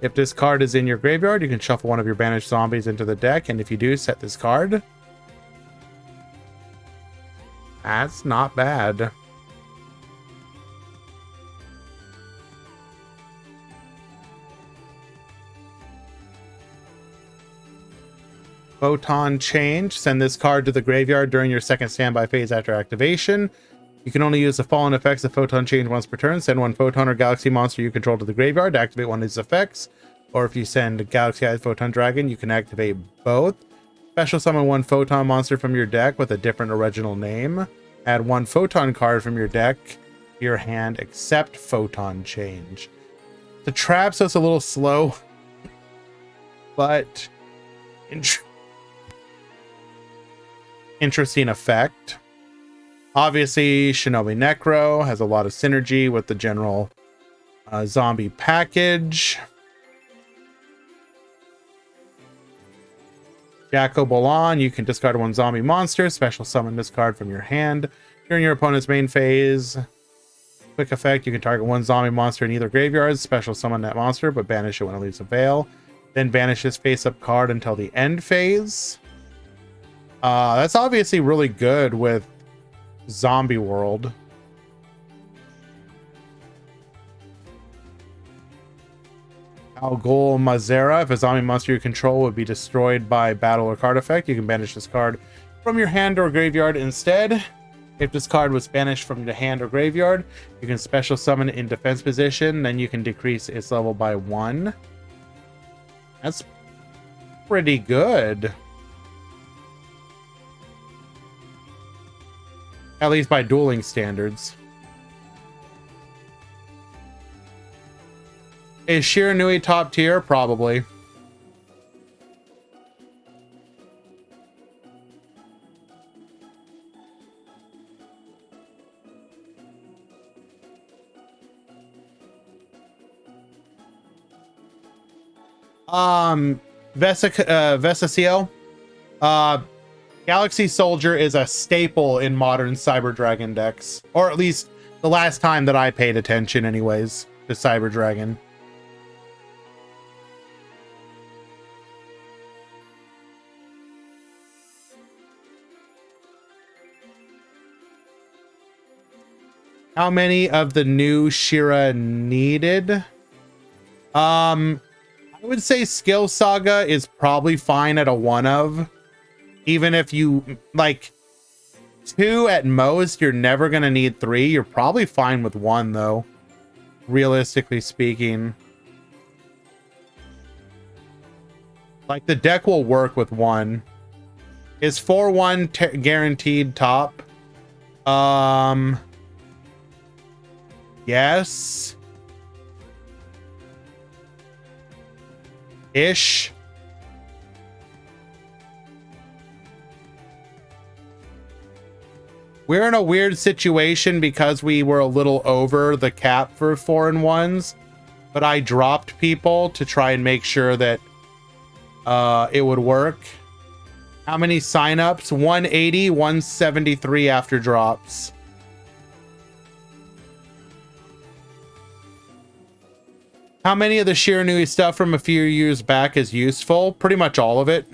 If this card is in your graveyard, you can shuffle one of your banished zombies into the deck. And if you do, set this card. That's not bad. Photon Change. Send this card to the graveyard during your second standby phase after activation. You can only use the following effects of Photon Change once per turn. Send one Photon or Galaxy monster you control to the graveyard to activate one of these effects. Or if you send Galaxy Eye Photon Dragon, you can activate both. Special summon one Photon monster from your deck with a different original name. Add one Photon card from your deck to your hand except Photon Change. The trap, so it's a little slow, but interesting effect. Obviously, Shinobi Necro has a lot of synergy with the general zombie package. Jacko Bolan, you can discard one zombie monster, special summon this card from your hand during your opponent's main phase. Quick effect, you can target one zombie monster in either graveyard, special summon that monster, but banish it when it leaves the veil. Then banish this face-up card until the end phase. That's obviously really good with Zombie World. Algol Mazera, if a zombie monster you control would be destroyed by battle or card effect, you can banish this card from your hand or graveyard instead. If this card was banished from the hand or graveyard, you can special summon it in defense position, then you can decrease its level by 1. That's pretty good. At least by dueling standards. Is Shiranui top tier? Probably. Vesicio. Galaxy Soldier is a staple in modern Cyber Dragon decks. Or at least the last time that I paid attention anyways to Cyber Dragon. How many of the new Shira needed? I would say Skill Saga is probably fine at a 1 of. Even if you like 2 at most, you're never gonna need 3. You're probably fine with 1 though, realistically speaking. Like the deck will work with 1. Is 4/1 guaranteed top? Yes. Ish. We're in a weird situation because we were a little over the cap for 4-1s, but I dropped people to try and make sure that it would work. How many signups? 180, 173 after drops. How many of the Shiranui stuff from a few years back is useful? Pretty much all of it.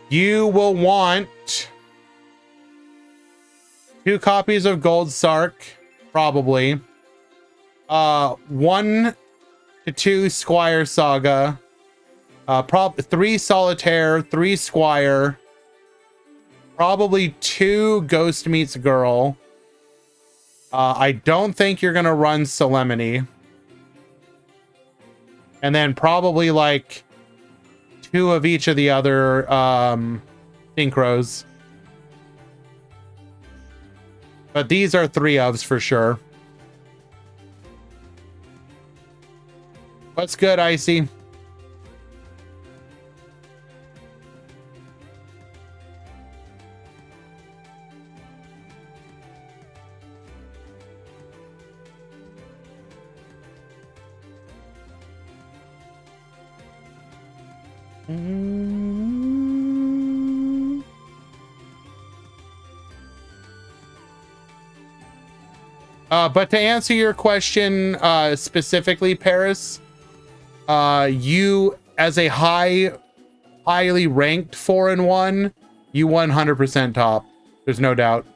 You will want 2 copies of Gold Sark, probably. 1 to 2 Squire Saga. 3 Solitaire, 3 Squire. Probably 2 Ghost Meets Girl. I don't think you're gonna run Solemnity. And then probably like 2 of each of the other synchros. But these are 3 ofs for sure. What's good, Icy? But to answer your question specifically, Paris, you as a highly ranked 4-1, you 100% top. There's no doubt.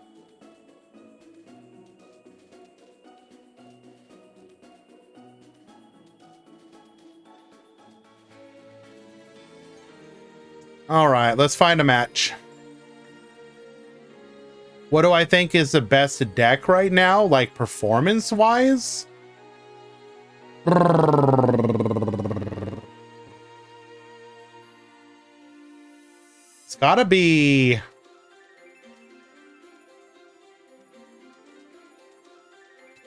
All right, let's find a match. What do I think is the best deck right now, like performance-wise? It's gotta be...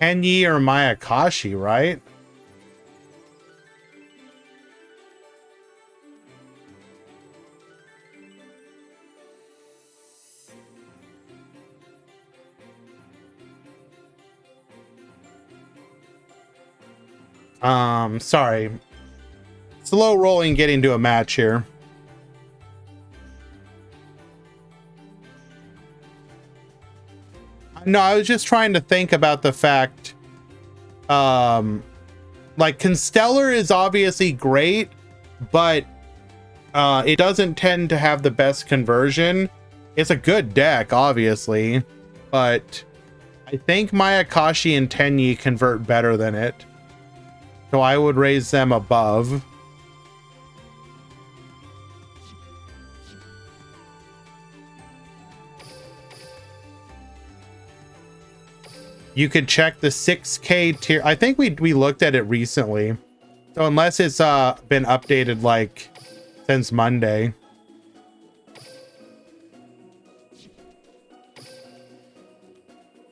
Kenyi or Mayakashi, right? Sorry. Slow rolling getting to a match here. No, I was just trying to think about the fact, like Constellar is obviously great, but it doesn't tend to have the best conversion. It's a good deck, obviously, but I think Mayakashi and Tenyi convert better than it. So I would raise them above. You could check the 6K tier. I think we looked at it recently. So unless it's been updated like since Monday.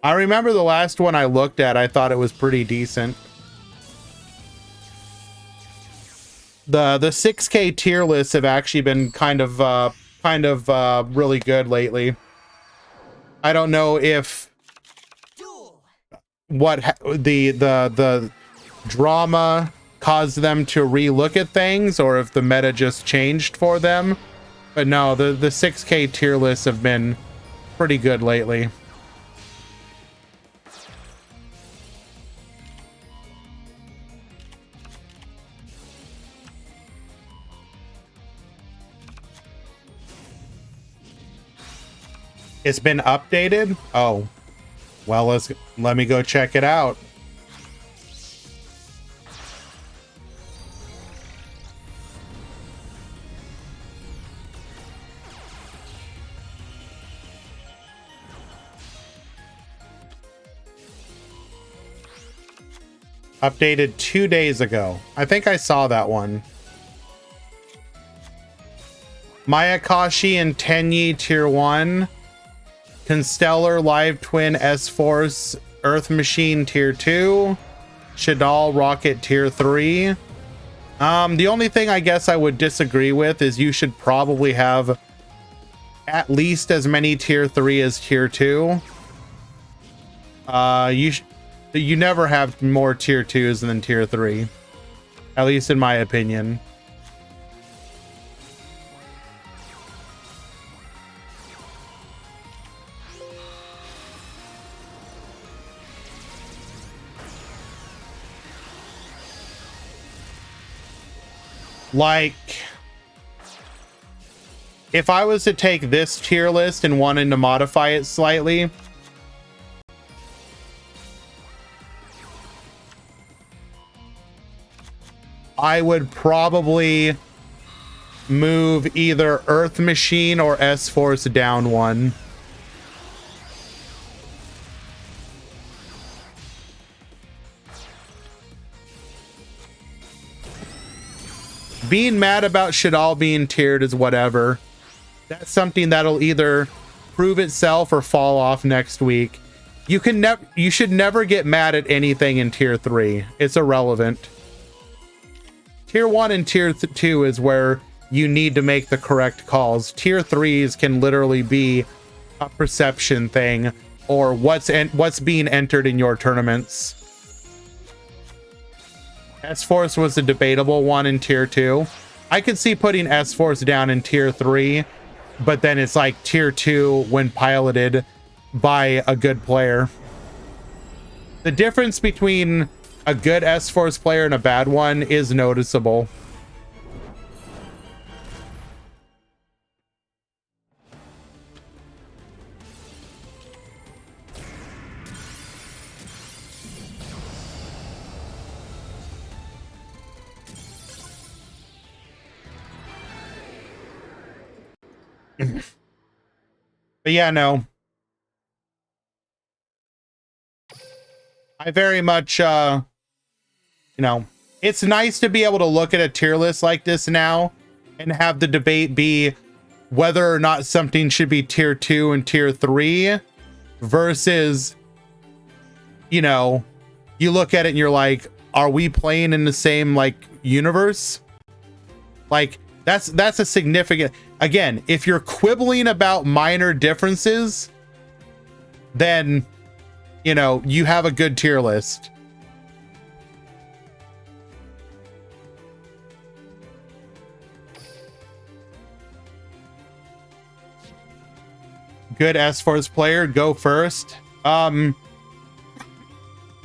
I remember the last one I looked at, I thought it was pretty decent. The 6K tier lists have actually been kind of really good lately. I don't know if the drama caused them to relook at things or if the meta just changed for them. But no, the 6K tier lists have been pretty good lately. It's been updated? Oh. Well, let me go check it out. Updated 2 days ago. I think I saw that one. Mayakashi and Tenyi tier 1. Constellar, Live Twin, S-Force, Earth Machine tier 2. Shadal, Rocket tier 3. The only thing I guess I would disagree with is you should probably have at least as many tier 3 as tier 2. You never have more tier 2s than tier 3. At least in my opinion. Like, if I was to take this tier list and wanted to modify it slightly, I would probably move either Earth Machine or S-Force down one. Being mad about Shadal being tiered is whatever. That's something that'll either prove itself or fall off next week. You should never get mad at anything in tier 3. It's irrelevant. Tier 1 and tier 2 is where you need to make the correct calls. Tier 3s can literally be a perception thing or what's being entered in your tournaments. S-Force was a debatable one in tier 2. I could see putting S-Force down in tier 3, but then it's like tier 2 when piloted by a good player. The difference between a good S-Force player and a bad one is noticeable. But yeah, no. I very much, you know, it's nice to be able to look at a tier list like this now and have the debate be whether or not something should be tier 2 and tier 3 versus, you know, you look at it and you're like, are we playing in the same like universe? Like that's a significant, again, if you're quibbling about minor differences, then, you know, you have a good tier list. Good S-Force player, go first.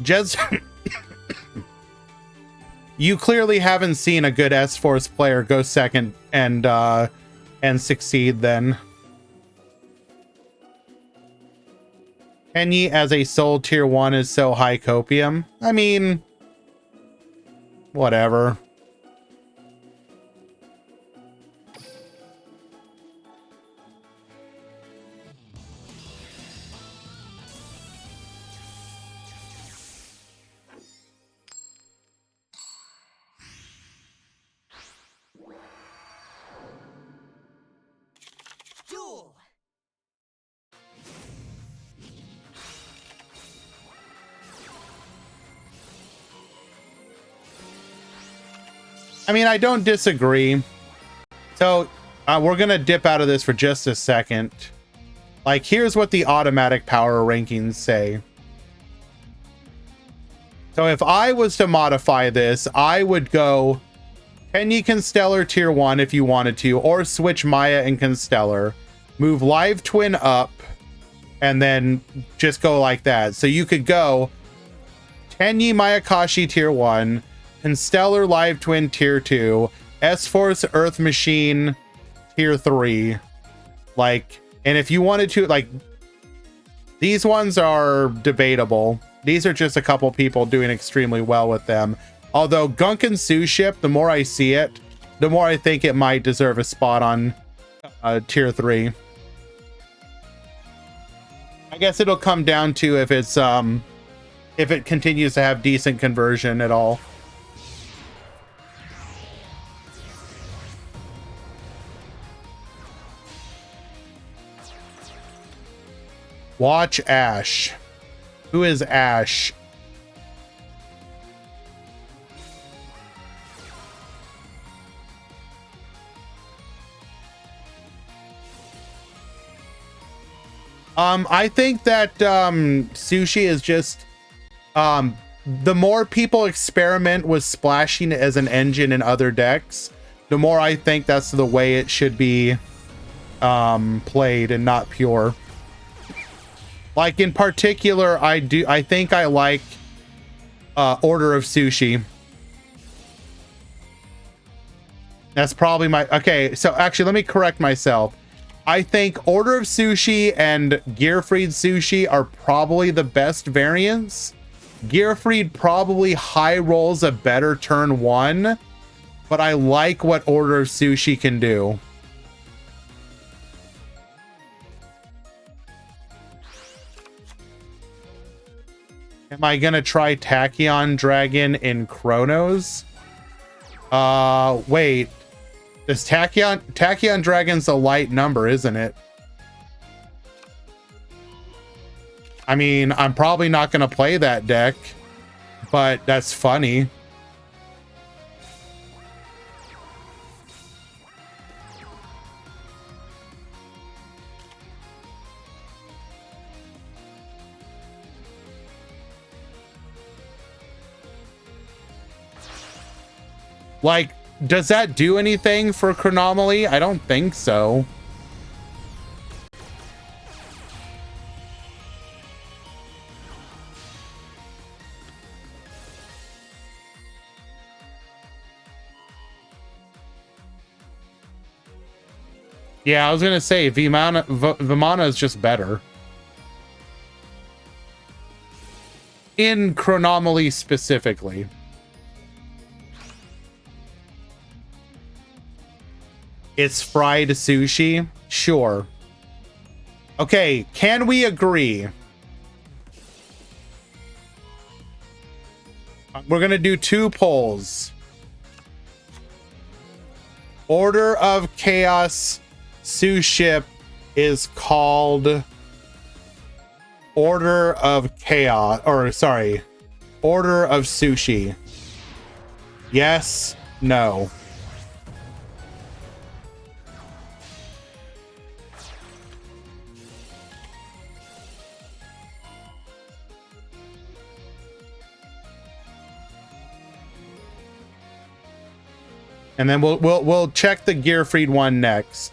Just you clearly haven't seen a good S-Force player go second and succeed then. Kenny as a soul tier 1 is so high copium. I mean, whatever. Duel. I mean, I don't disagree. So we're going to dip out of this for just a second. Like, here's what the automatic power rankings say. So if I was to modify this, I would go Kenny Constellar tier 1 if you wanted to, or switch Maya and Constellar. Move Live Twin up, and then just go like that. So you could go Kenny Mayakashi tier 1, Constellar Live Twin tier 2, S-Force Earth Machine tier 3. Like, and if you wanted to, like, these ones are debatable. These are just a couple people doing extremely well with them. Although Gunkin Su ship, the more I see it, the more I think it might deserve a spot on tier 3. I guess it'll come down to if it's if it continues to have decent conversion at all. Watch Ash. Who is Ash? I think that Sushi is just the more people experiment with splashing as an engine in other decks, the more I think that's the way it should be played and not pure. Like in particular, I think I like Order of Sushi. That's probably my, okay, so actually let me correct myself. I think Order of Sushi and Gearfried Sushi are probably the best variants. Gearfried probably high rolls a better turn 1, but I like what Order of Sushi can do. Am I gonna try Tachyon Dragon in Chronos? Wait. This Tachyon Dragon's a light number, isn't it? I mean, I'm probably not gonna play that deck, but that's funny. Like, does that do anything for Chronomaly? I don't think so. Yeah, I was gonna say Vimana is just better. In Chronomaly specifically. It's fried sushi? Sure. Okay, can we agree? We're gonna do 2 polls. Order of Chaos Suship is called Order of Chaos, or sorry, Order of Sushi. Yes, no. And then we'll check the Gearfried one next.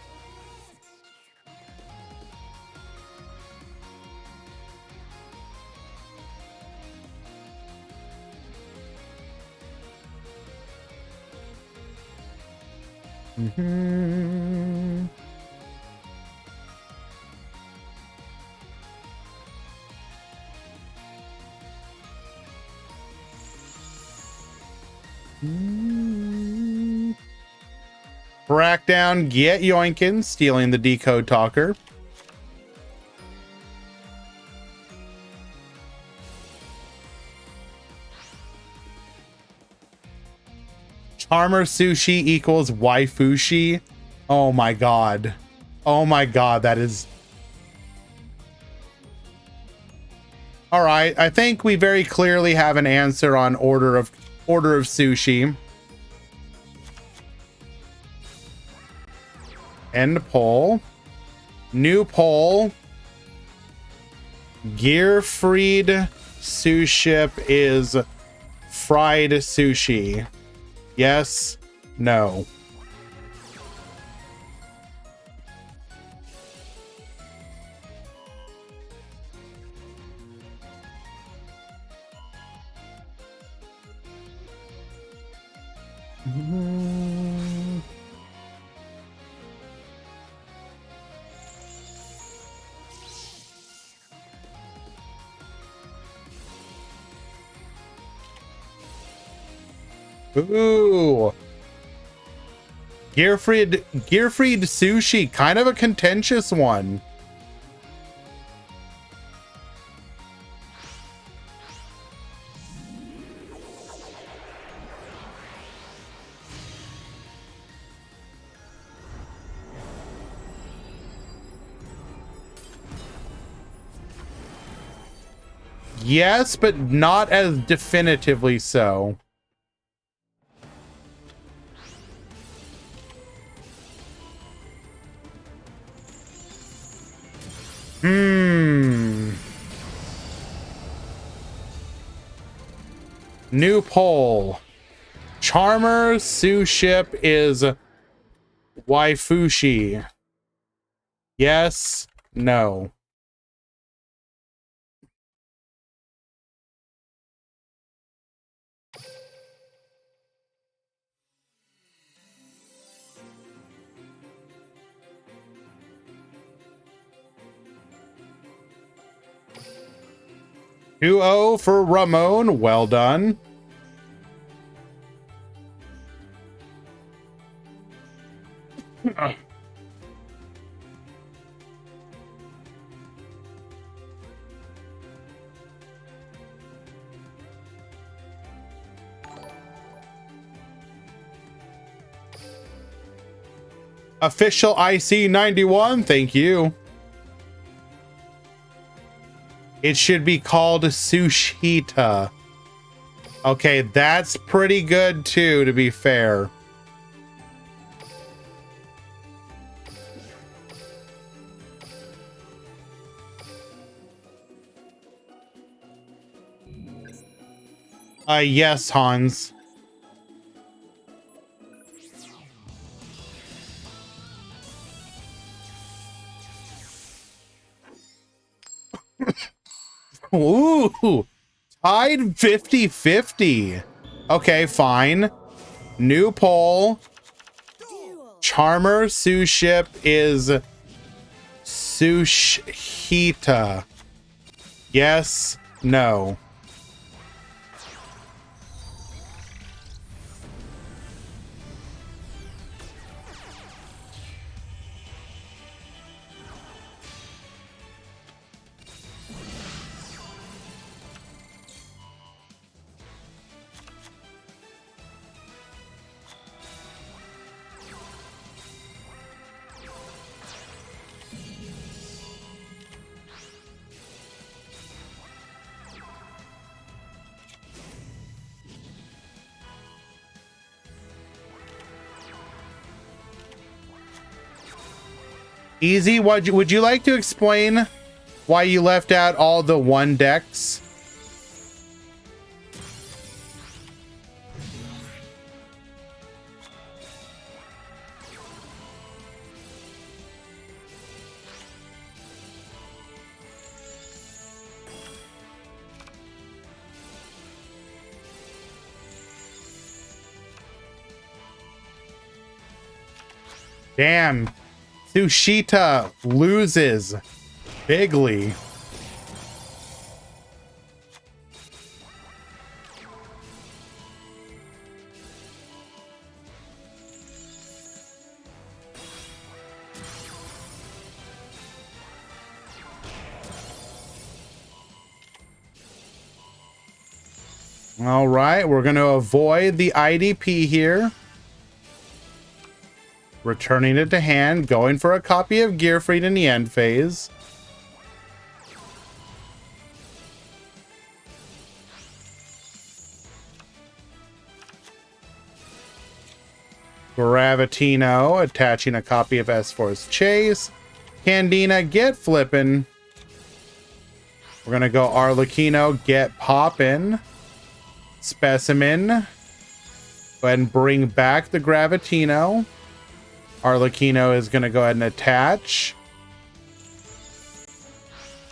Crackdown, get yoinkin', stealing the decode talker. Charmer sushi equals waifushi. Oh my god. Oh my god, that is... Alright, I think we very clearly have an answer on Order of Sushi. End poll. New poll. Gearfried Suship is fried sushi. Yes, no. Ooh. Gearfried sushi, kind of a contentious one. Yes, but not as definitively so. New poll. Charmer Suship is waifushi. Yes, no. Two-0 for Ramon. Well done. Official IC 91. Thank you. It should be called Sushita. Okay, that's pretty good too, to be fair. Yes, Hans. Ooh, tied 50-50. Okay, fine. New poll. Charmer. Sue ship is Sushita. Yes, no. Easy, would you like to explain why you left out all the 1 decks? Damn. Sushita loses bigly. All right, we're going to avoid the IDP here. Returning it to hand, going for a copy of Gearfried in the end phase. Gravitino, attaching a copy of S-Force Chase. Candina, get flippin'. We're gonna go Arlecchino, get poppin'. Specimen. Go ahead and bring back the Gravitino. Arlecchino is going to go ahead and attach.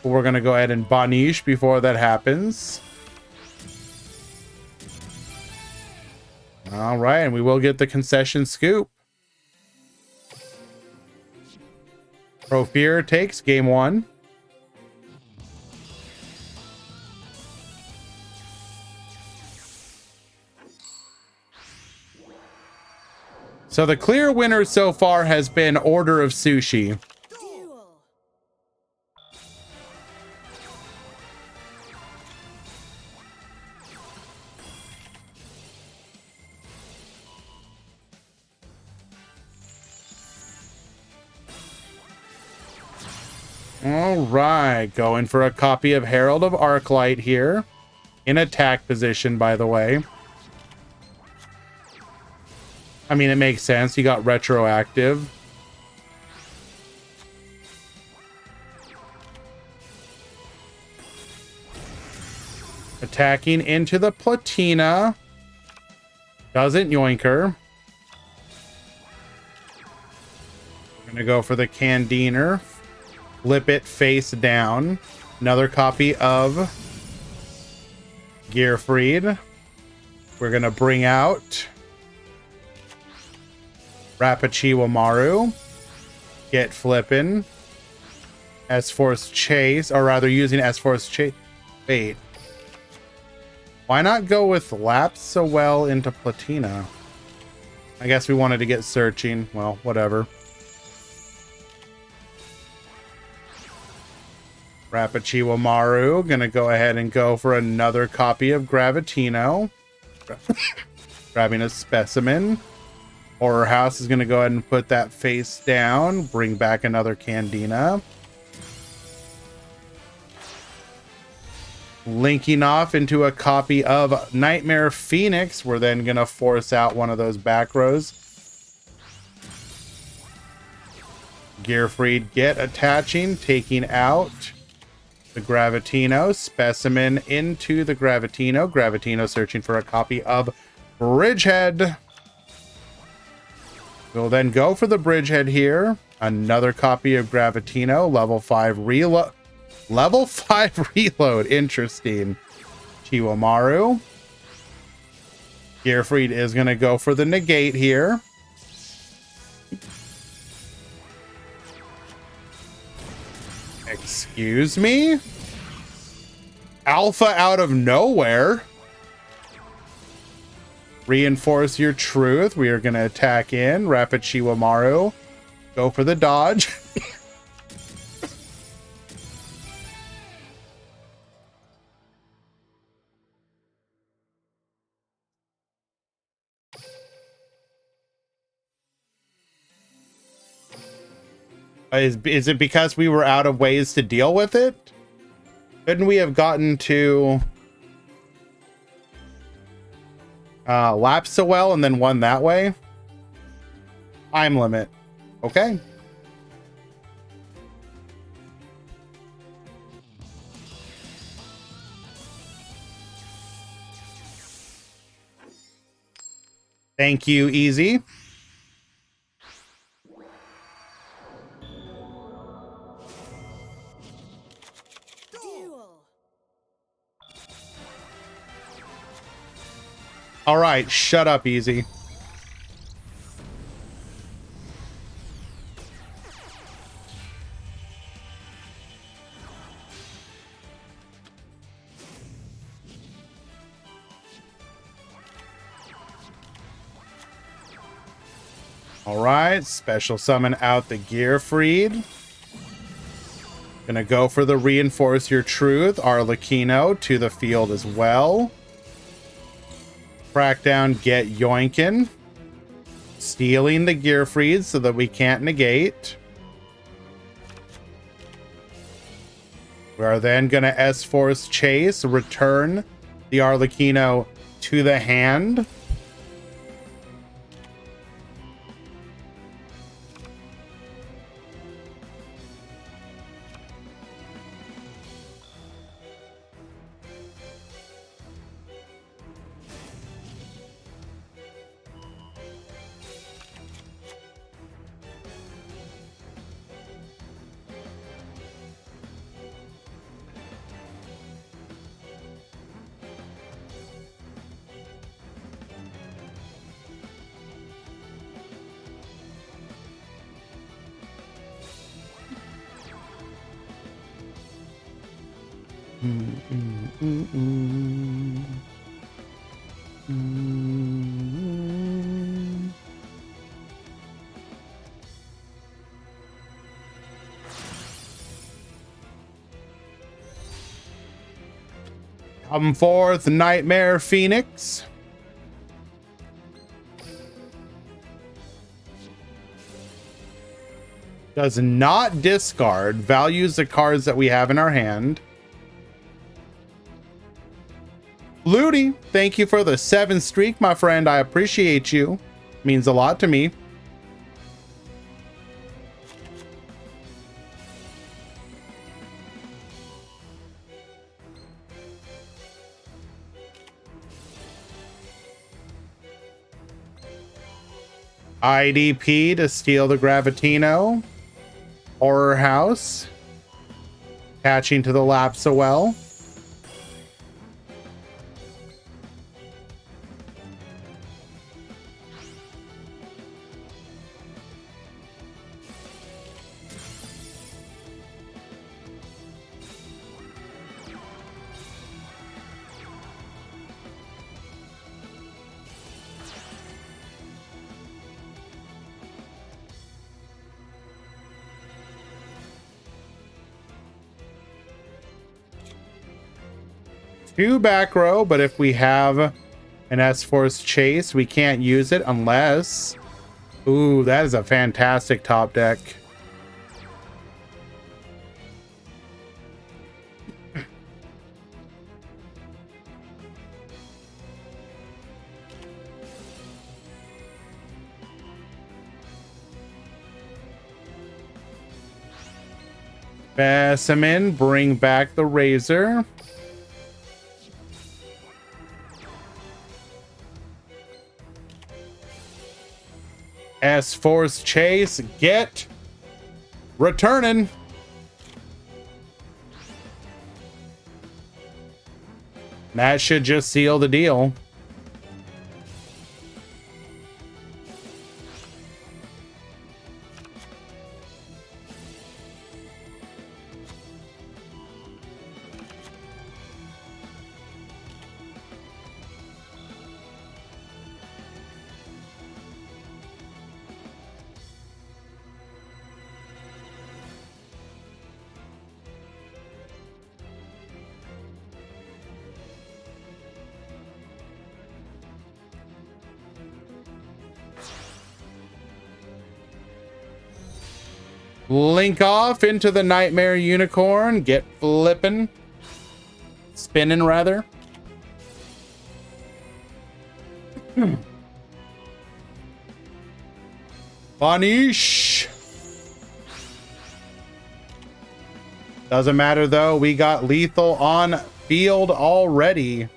We're going to go ahead and banish before that happens. All right, and we will get the concession scoop. Profear takes game 1. So the clear winner so far has been Order of Sushi. Duel. All right, going for a copy of Herald of Arclight here. In attack position, by the way. I mean, it makes sense. You got retroactive. Attacking into the Platina. Doesn't yoink her. We're going to go for the Candiner. Flip it face down. Another copy of Gearfried. We're going to bring out Rapichiwamaru. Get flippin'. S-Force Chase, or rather using S-Force Chase. Wait. Why not go with Lapse so well into Platina? I guess we wanted to get searching. Well, whatever. Rapichiwamaru. Gonna go ahead and go for another copy of Gravitino. Grabbing a Specimen. Horror House is going to go ahead and put that face down. Bring back another Candina. Linking off into a copy of Nightmare Phoenix. We're then going to force out one of those back rows. Gearfried, get attaching. Taking out the Gravitino. Specimen into the Gravitino. Gravitino searching for a copy of Bridgehead. We'll then go for the Bridgehead here. Another copy of Gravitino. Level 5 reload. Level 5 reload. Interesting. Chiwamaru. Gearfried is going to go for the negate here. Excuse me? Alpha out of nowhere. Reinforce your truth. We are going to attack in. Rapid Shiwamaru. Go for the dodge. Is it because we were out of ways to deal with it? Couldn't we have gotten to Lapse so well and then won that way? Time limit. Okay. Thank you, Easy. Duel. All right, shut up, Easy. All right, special summon out the Gearfried. Gonna go for the Reinforce Your Truth. Arlecchino to the field as well. Crackdown, get Yoinkin. Stealing the Gearfried so that we can't negate. We are then gonna S-Force Chase, return the Arlecchino to the hand. Come forth, Nightmare Phoenix. Does not discard, values the cards that we have in our hand. Ludi, thank you for the 7 streak, my friend. I appreciate you. Means a lot to me. IDP to steal the Gravitino. Horror House. Attaching to the Lapsowell. Two back row, but if we have an S-Force Chase, we can't use it unless... Ooh, that is a fantastic top deck. Specimen, bring back the Razor. S-Force Chase, get returning. That should just seal the deal. Link off into the Nightmare Unicorn. Get flipping. Spinning, rather. Vanish. Doesn't matter, though. We got lethal on field already.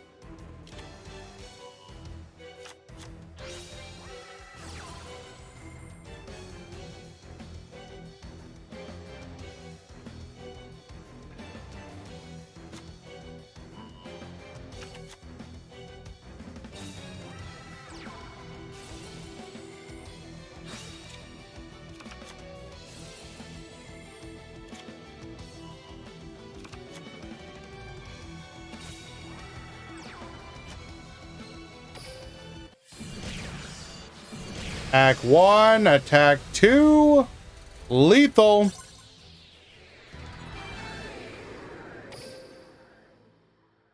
Attack 1, attack 2, lethal.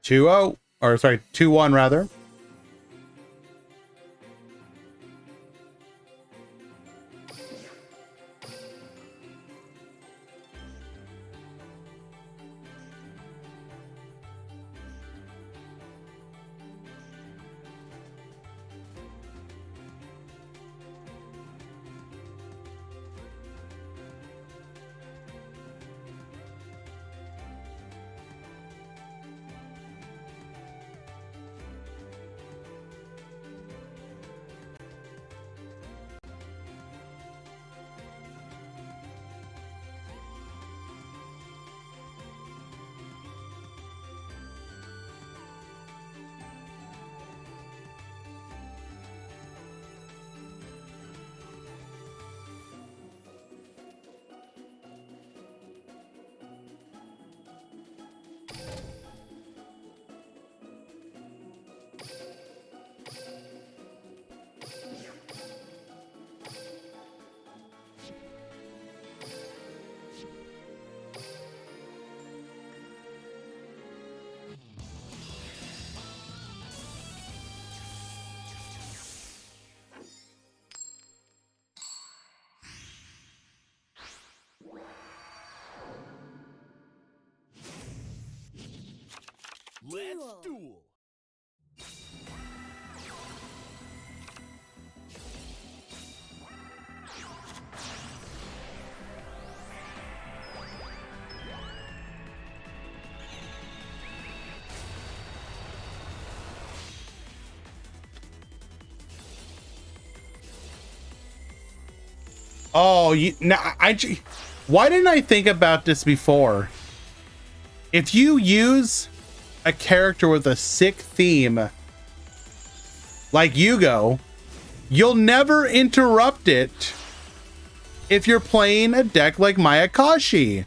Two oh, or sorry, 2-1 rather. Let's duel. Oh, why didn't I think about this before? If you use a character with a sick theme like Yugo, you'll never interrupt it if you're playing a deck like Mayakashi.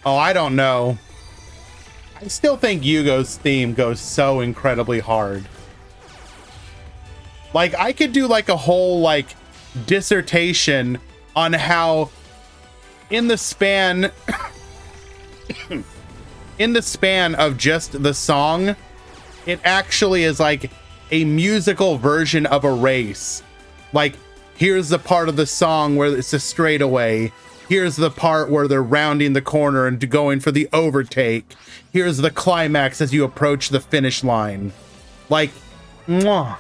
Oh, I don't know. I still think Yugo's theme goes so incredibly hard. Like, I could do like a whole like dissertation on how in the span in the span of just the song, it actually is like a musical version of a race. Like, here's the part of the song where it's a straightaway. Here's the part where they're rounding the corner and going for the overtake. Here's the climax as you approach the finish line. Like, mwah.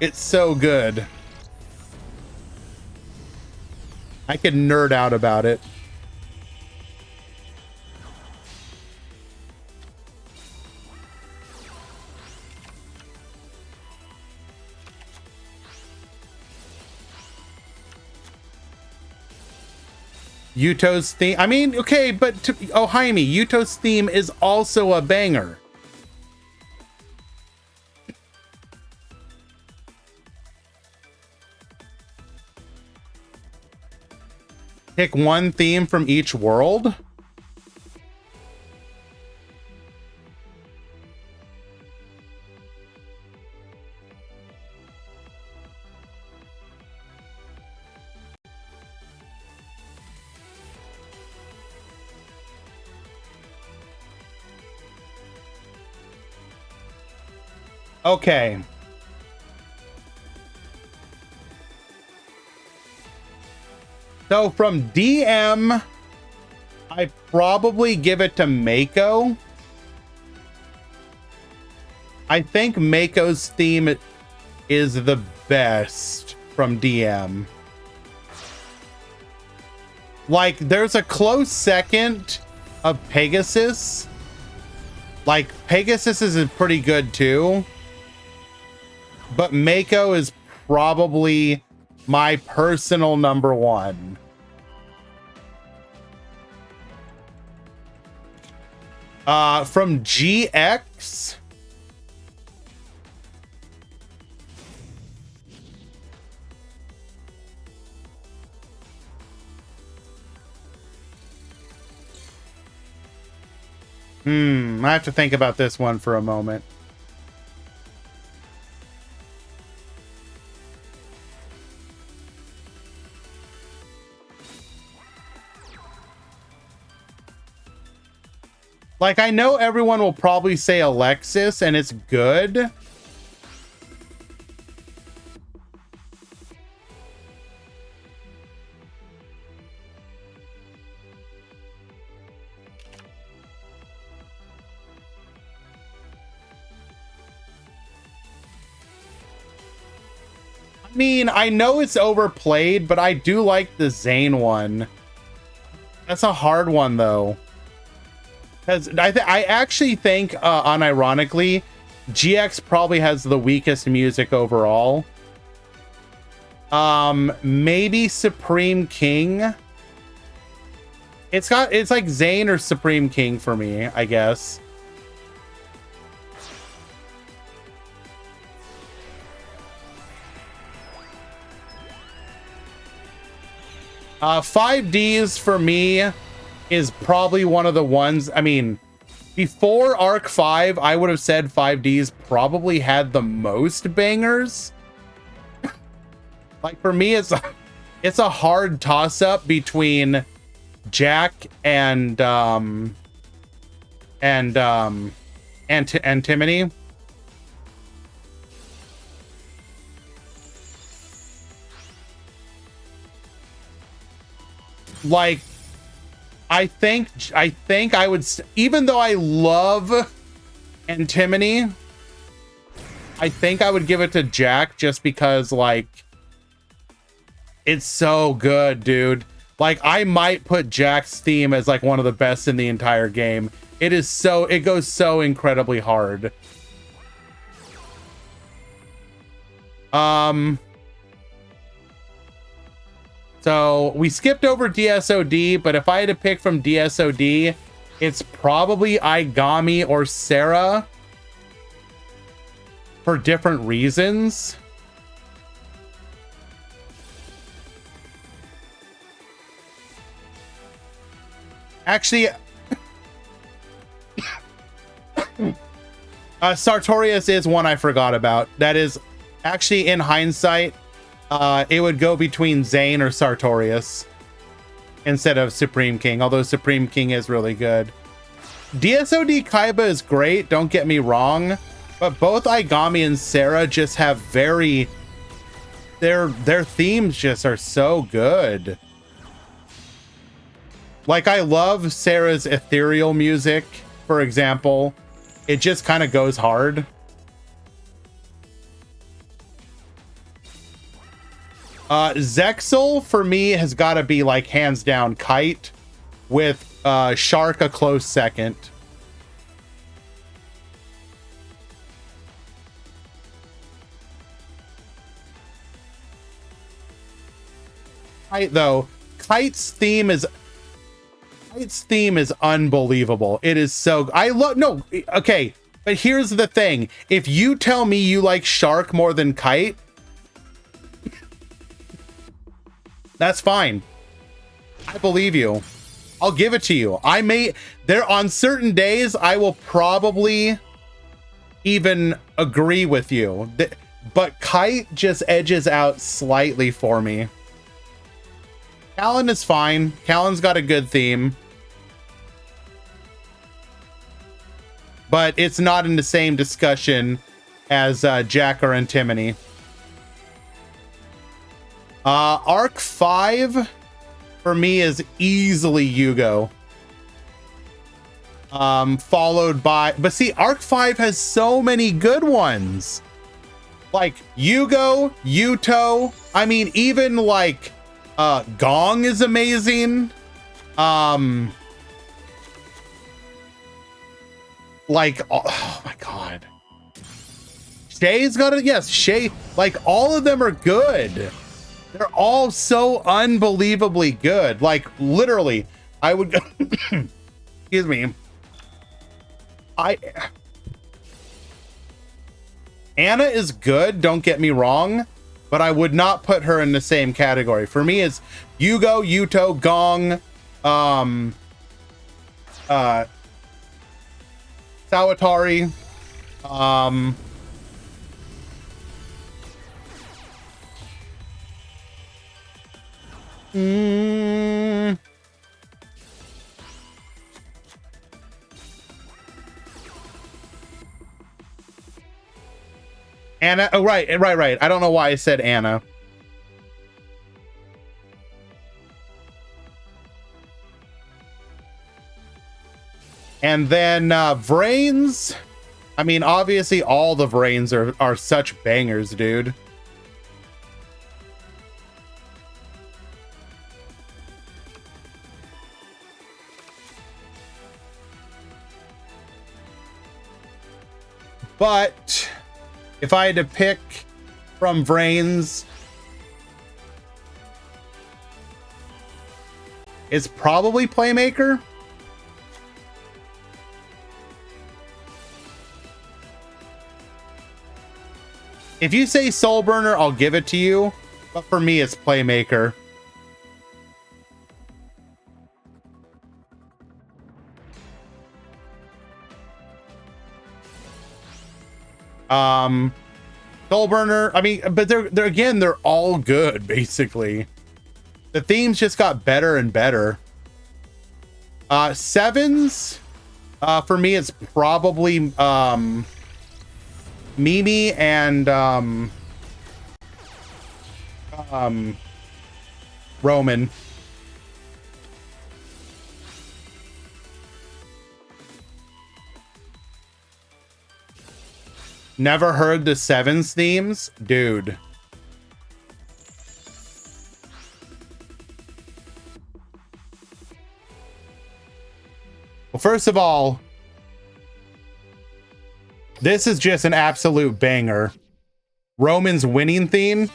It's so good. I could nerd out about it. Yuto's theme. I mean, okay, but oh, Jaime, Yuto's theme is also a banger. Pick one theme from each world. Okay. So from DM, I probably give it to Mako. I think Mako's theme is the best from DM. Like, there's a close second of Pegasus. Like, Pegasus is pretty good too. But Mako is probably my personal number one. From GX, I have to think about this one for a moment. Like, I know everyone will probably say Alexis, and it's good. I mean, I know it's overplayed, but I do like the Zane one. That's a hard one, though. Because I actually think, unironically, GX probably has the weakest music overall. Maybe Supreme King. It's like Zane or Supreme King for me, I guess. Five Ds for me is probably one of the ones. I mean, before Arc 5, I would have said 5Ds probably had the most bangers. Like, for me, it's a hard toss-up between Jack and Timony. Like, I think I would, even though I love Antimony, I think I would give it to Jack just because, like, it's so good, dude. Like, I might put Jack's theme as like one of the best in the entire game. It goes so incredibly hard. So we skipped over DSOD, but if I had to pick from DSOD, it's probably Aigami or Sarah for different reasons. Actually, Sartorius is one I forgot about. That is actually, in hindsight, it would go between Zane or Sartorius instead of Supreme King, although Supreme King is really good. DSOD Kaiba is great, don't get me wrong, but both Aigami and Sarah just have very... Their themes just are so good. Like, I love Sarah's ethereal music, for example. It just kind of goes hard. Zexal, for me, has got to be, like, hands down Kite, with Shark a close second. Kite, though, Kite's theme is unbelievable. It is so... No, okay, but here's the thing. If you tell me you like Shark more than Kite, that's fine. I believe you. I'll give it to you. I may, there on certain days, I will probably even agree with you. But Kite just edges out slightly for me. Callan is fine. Callan's got a good theme. But it's not in the same discussion as Jack or Antimony. Arc 5 for me is easily Yugo. Followed by, but see, Arc 5 has so many good ones. Like Yugo, Yuto. I mean, even like Gong is amazing. Like, oh my god. Shay's got it. Yes, Shay. Like, all of them are good. They're all so unbelievably good. Like, literally, I would. Excuse me. Anna is good, don't get me wrong, but I would not put her in the same category. For me, it's Yugo, Yuto, Gong, Sawatari, Anna. Oh, right. I don't know why I said Anna. And then Vrains. I mean, obviously, all the Vrains are such bangers, dude. But if I had to pick from Vrains, it's probably Playmaker. If you say Soul Burner, I'll give it to you. But for me, it's Playmaker. Soul Burner, I mean, but they're all good, basically. The themes just got better and better. Sevens, for me, it's probably Mimi and Roman. Never heard the Sevens themes? Dude. Well, first of all, this is just an absolute banger. Roman's winning theme.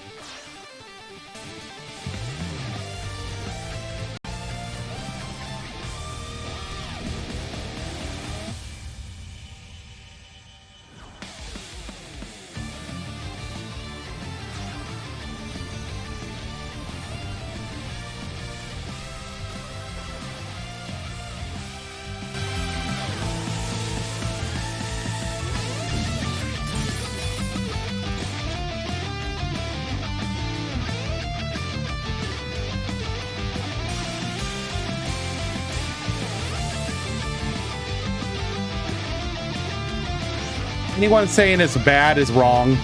Anyone saying it's bad is wrong.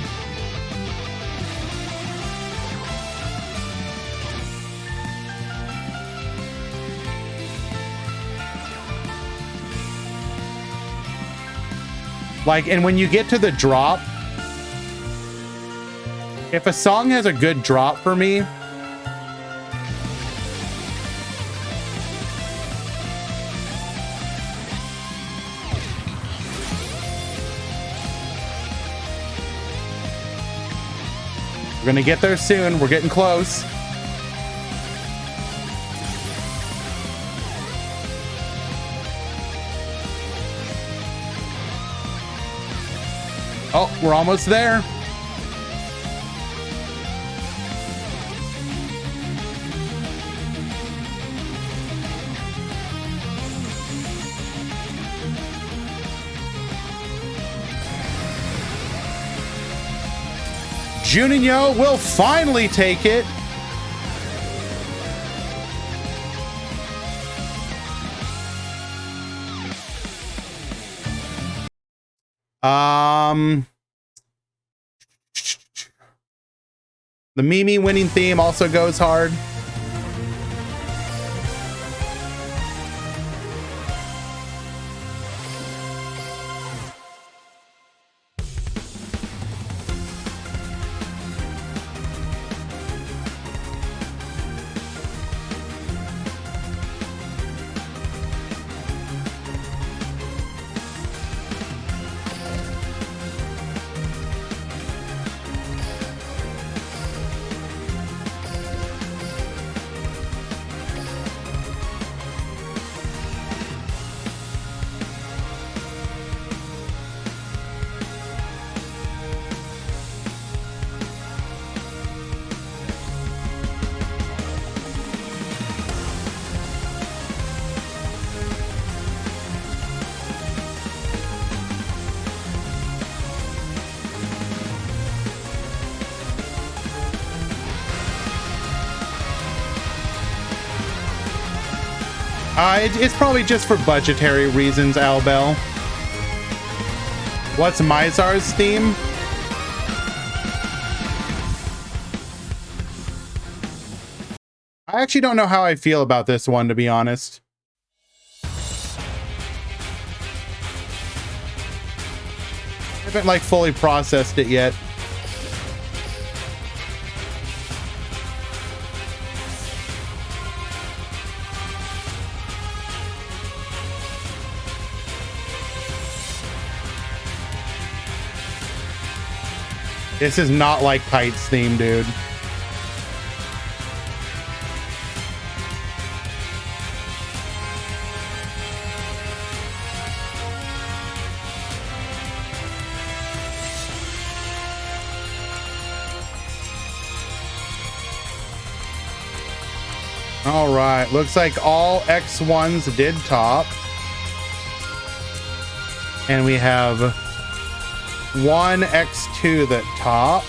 Like, and when you get to the drop, if a song has a good drop for me, we're gonna get there soon. We're getting close. Oh, we're almost there. Juninho will finally take it. The Mimi winning theme also goes hard. It's probably just for budgetary reasons, Albel. What's Mizar's theme? I actually don't know how I feel about this one, to be honest. I haven't like fully processed it yet. This is not like Kite's theme, dude. All right, looks like all X1s did top. And we have one X2 that topped.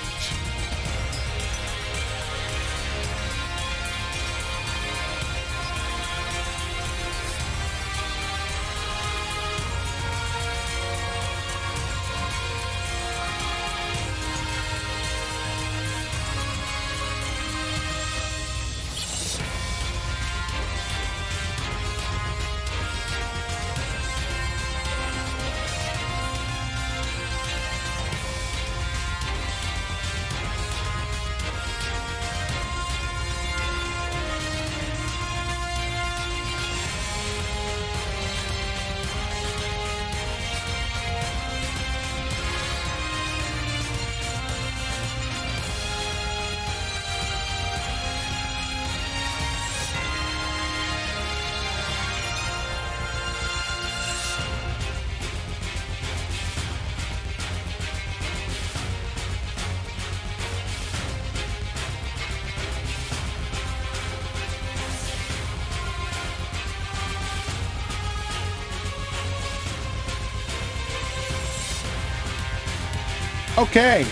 Okay.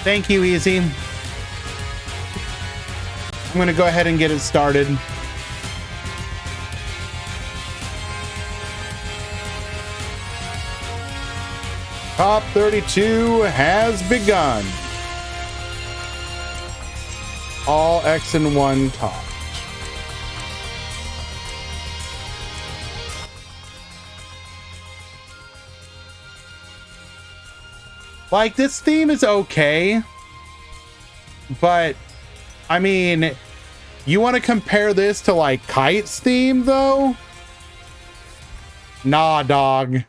Thank you, Easy. I'm going to go ahead and get it started. Top 32 has begun. All X and 1 top. Like, this theme is okay, but I mean, you want to compare this to like Kite's theme though? Nah, dog.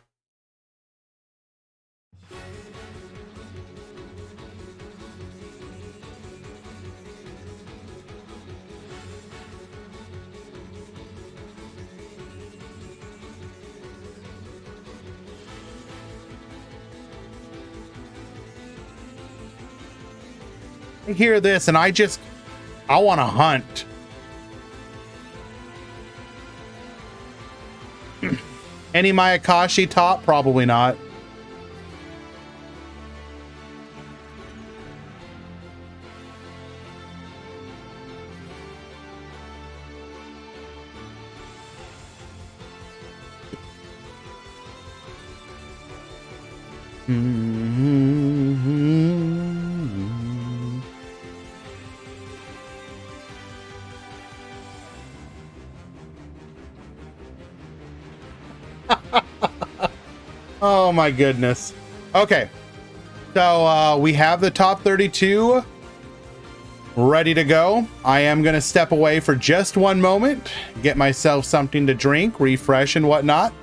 I hear this and I want to hunt. Any Mayakashi top? Probably not. Oh my goodness. Okay. So we have the top 32 ready to go. I am going to step away for just one moment, get myself something to drink, refresh and whatnot.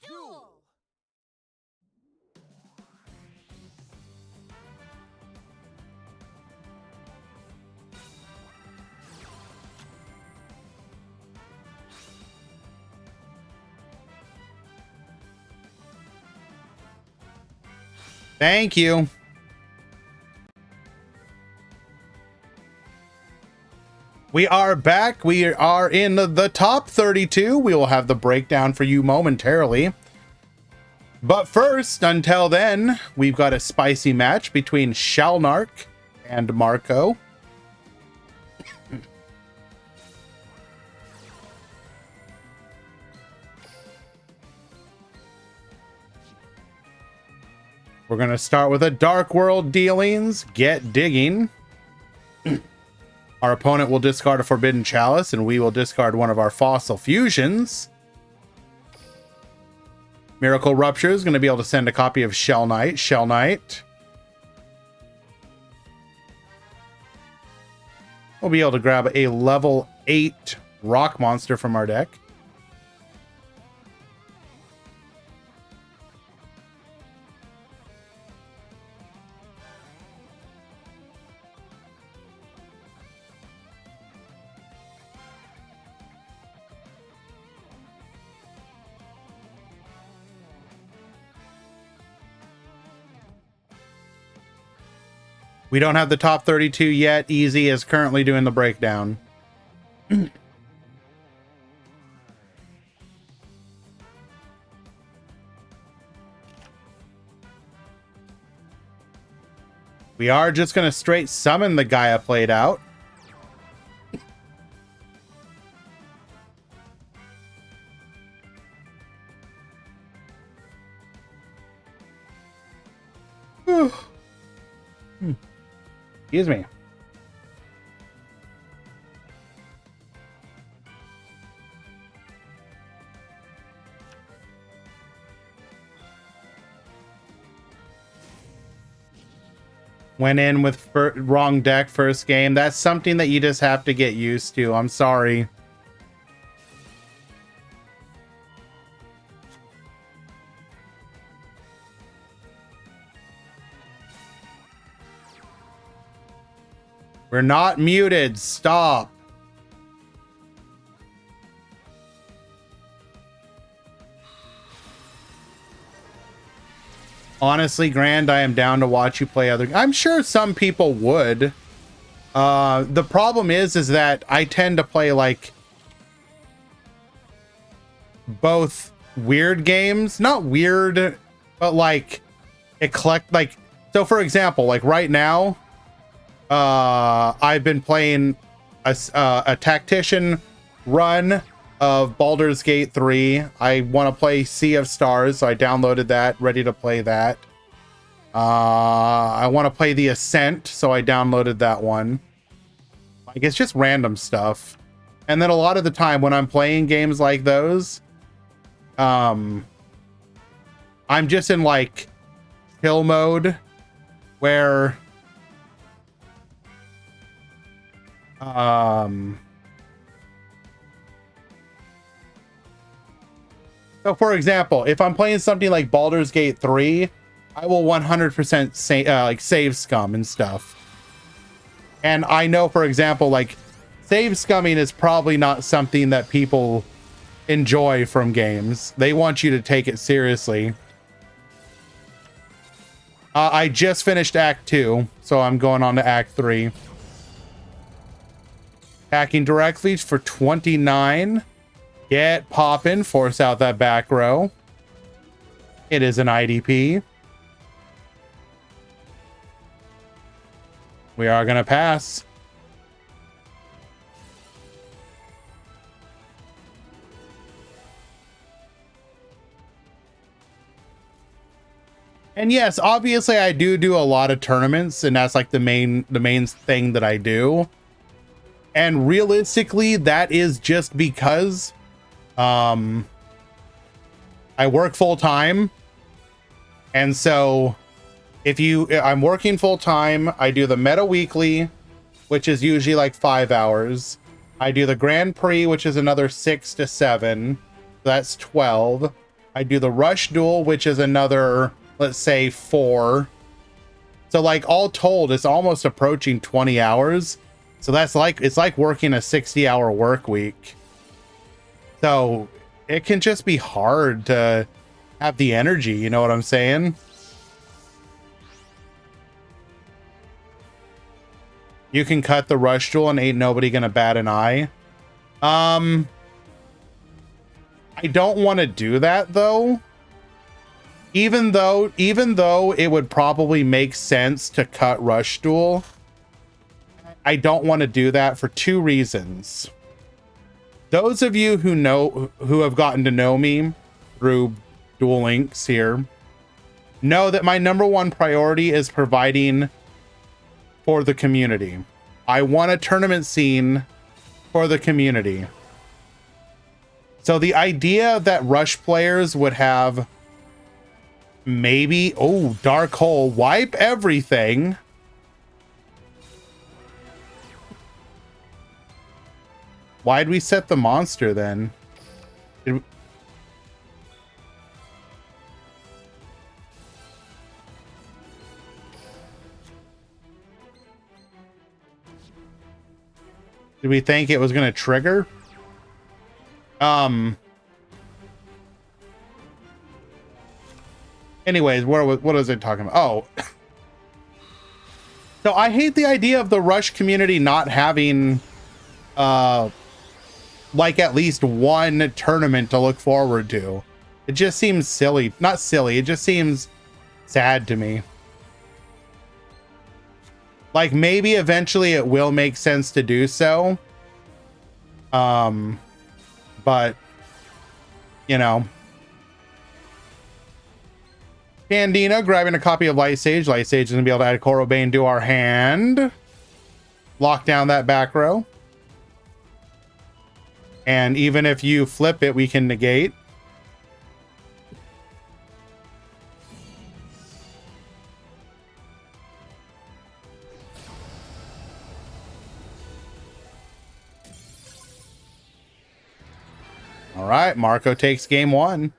Duel! Thank you. We are back. We are in the top 32. We will have the breakdown for you momentarily. But first, until then, we've got a spicy match between Shalnark and Marco. We're going to start with a Dark World dealings. Get digging. Our opponent will discard a Forbidden Chalice, and we will discard one of our Fossil Fusions. Miracle Rupture is going to be able to send a copy of Shell Knight. Shell Knight. We'll be able to grab a level 8 rock monster from our deck. We don't have the top 32 yet. Easy is currently doing the breakdown. We are just going to straight summon the Gaia played out. Excuse me. Went in with wrong deck first game. That's something that you just have to get used to. I'm sorry. We're not muted. Stop. Honestly, Grand, I am down to watch you play other. I'm sure some people would. The problem is that I tend to play like both weird games, not weird, but like eclectic. Like, so for example, like right now, I've been playing a tactician run of Baldur's Gate 3. I want to play Sea of Stars, so I downloaded that, ready to play that. I want to play The Ascent, so I downloaded that one. Like, it's just random stuff. And then a lot of the time when I'm playing games like those, I'm just in like chill mode where so for example, if I'm playing something like Baldur's Gate 3, I will 100% save scum and stuff. And I know, for example, like save scumming is probably not something that people enjoy from games. They want you to take it seriously. I just finished Act 2, so I'm going on to Act 3. Attacking directly for 29. Get poppin', force out that back row. It is an IDP. We are going to pass. And yes, obviously I do a lot of tournaments, and that's like the main thing that I do. And realistically, that is just because I work full time. And so I'm working full time, I do the Meta Weekly, which is usually like 5 hours. I do the Grand Prix, which is another 6 to 7. So that's 12. I do the Rush Duel, which is another, let's say 4. So like all told, it's almost approaching 20 hours. So that's like, it's like working a 60-hour work week. So it can just be hard to have the energy, you know what I'm saying? You can cut the Rush Duel and ain't nobody gonna bat an eye. I don't want to do that though. Even though it would probably make sense to cut Rush Duel, I don't want to do that for 2 reasons. Those of you who have gotten to know me through Duel Links here, know that my number one priority is providing for the community. I want a tournament scene for the community. So the idea that Rush players would have maybe, oh, Dark Hole, wipe everything. Why'd we set the monster then? Did we think it was going to trigger? Anyways, what was it talking about? Oh. So I hate the idea of the Rush community not having like at least one tournament to look forward to. It just seems silly. Not silly, it just seems sad to me. Like maybe eventually it will make sense to do so. But you know. Candina grabbing a copy of Light Sage. Light Sage is gonna be able to add Korobane to our hand. Lock down that back row. And even if you flip it, we can negate. All right, Marco takes game one.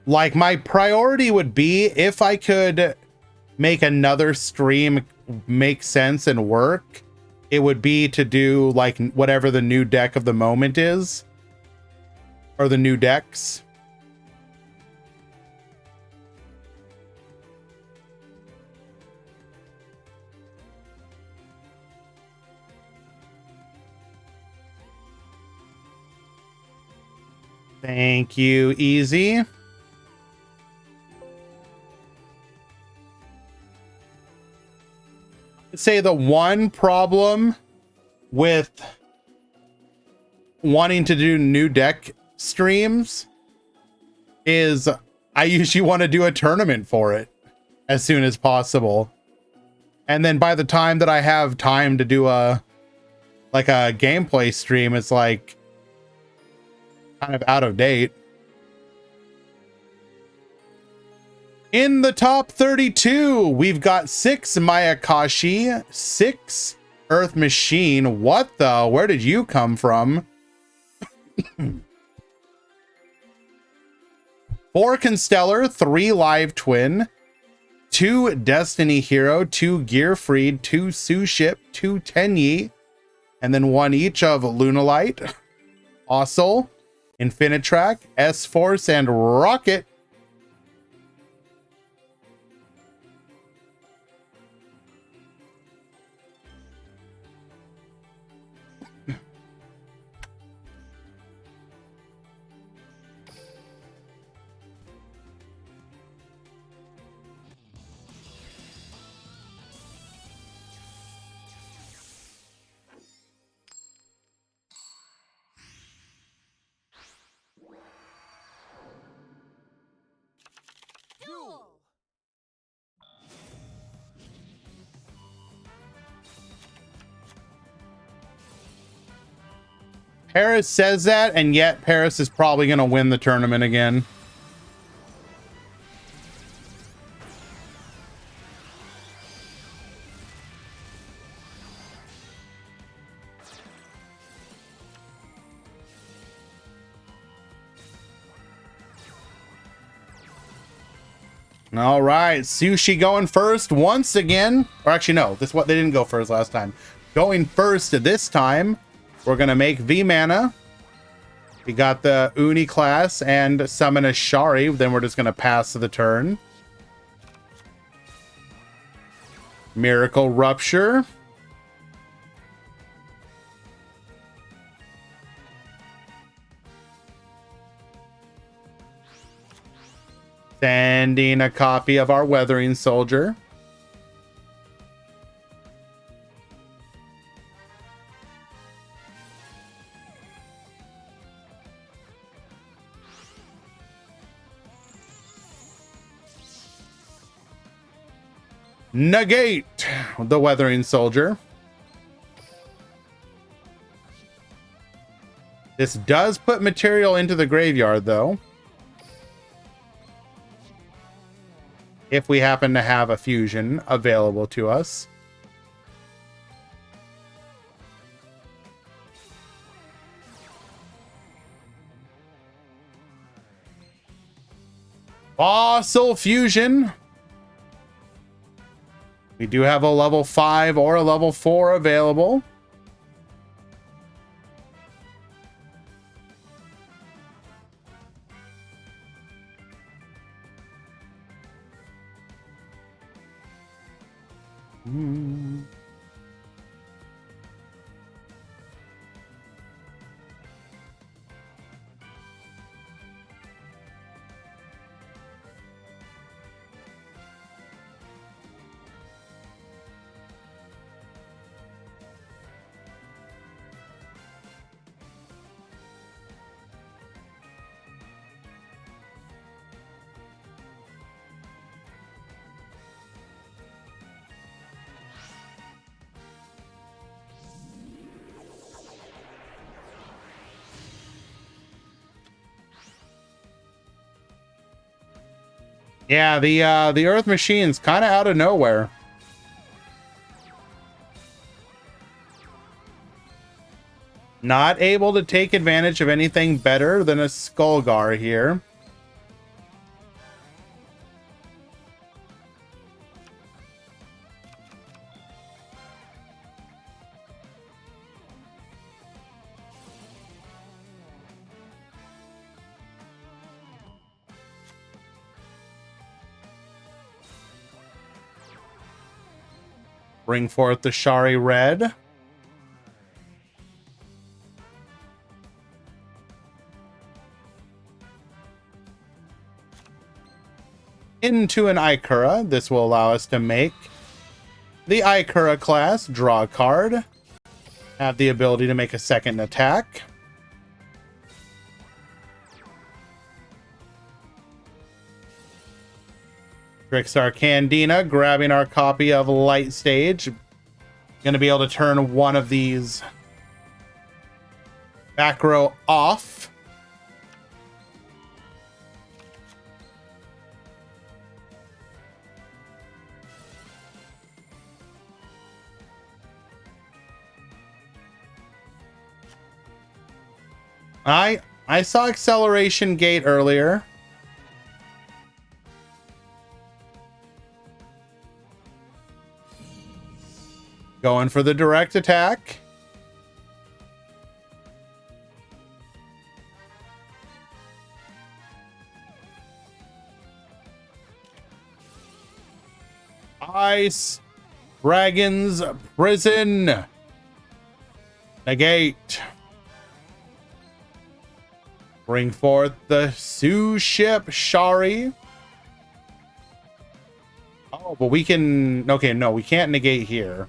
Like my priority would be if I could make another stream make sense and work, it would be to do like whatever the new deck of the moment is, or the new decks. Thank you, Easy. I'd say the one problem with wanting to do new deck streams is I usually want to do a tournament for it as soon as possible. And then by the time that I have time to do a gameplay stream, it's like kind of out of date. In the top 32, we've got 6 Mayakashi, 6 Earth Machine. What the? Where did you come from? 4 Constellar, 3 Live Twin, 2 Destiny Hero, 2 Gear Freed, 2 Sue Ship, 2 Tenyi, and then 1 each of Lunalite, Ossel, Infinitrack, S-Force, and Rocket. Duel. Paris says that, and yet Paris is probably going to win the tournament again. All right, Sushi going first once again. Or actually, no, this what they didn't go first last time. Going first this time, we're gonna make V mana. We got the Uni class and summon a Shari. Then we're just gonna pass the turn. Miracle Rupture. Sending a copy of our Weathering Soldier. Negate the Weathering Soldier. This does put material into the graveyard, though. If we happen to have a fusion available to us. Fossil Fusion. We do have a level 5 or a level 4 available. Yeah, the Earth Machine's kind of out of nowhere. Not able to take advantage of anything better than a Skullgar here. Bring forth the Shari Red. Into an Ikura. This will allow us to make the Ikura class, draw a card, have the ability to make a second attack. Trickstar Candina, grabbing our copy of Light Stage. Going to be able to turn one of these back row off. I saw Acceleration Gate earlier. Going for the direct attack. Ice Dragon's Prison. Negate. Bring forth the Sue Ship Shari. Oh, but we can... Okay, no, we can't negate here.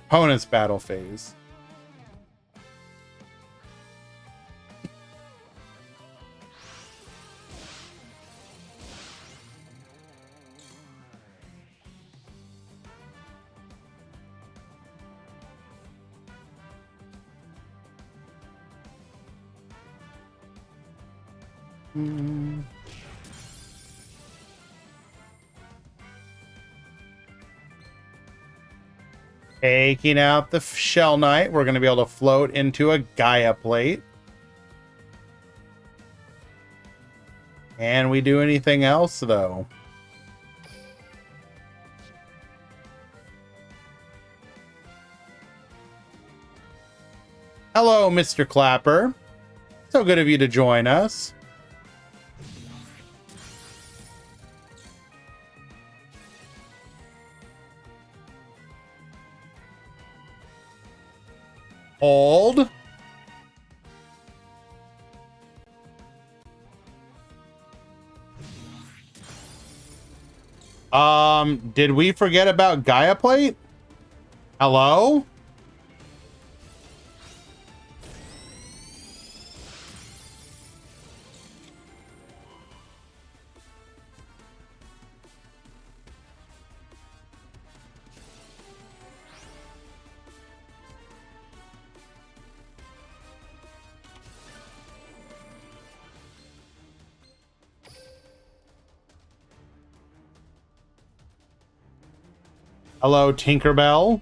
Opponent's battle phase. Taking out the Shell Knight, we're going to be able to float into a Gaia Plate. Can we do anything else, though? Hello, Mr. Clapper. So good of you to join us. Hold. Did we forget about Gaia Plate? Hello? Hello, Tinkerbell.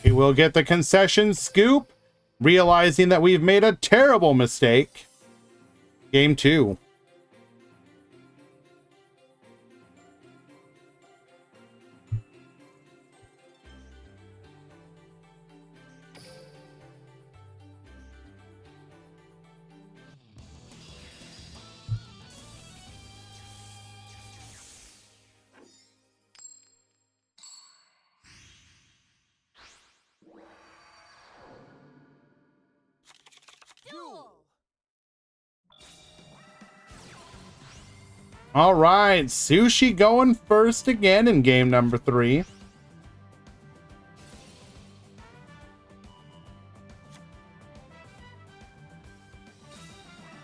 We will get the concession scoop, realizing that we've made a terrible mistake. Game 2. Duel. All right, Sushi going first again in game number 3.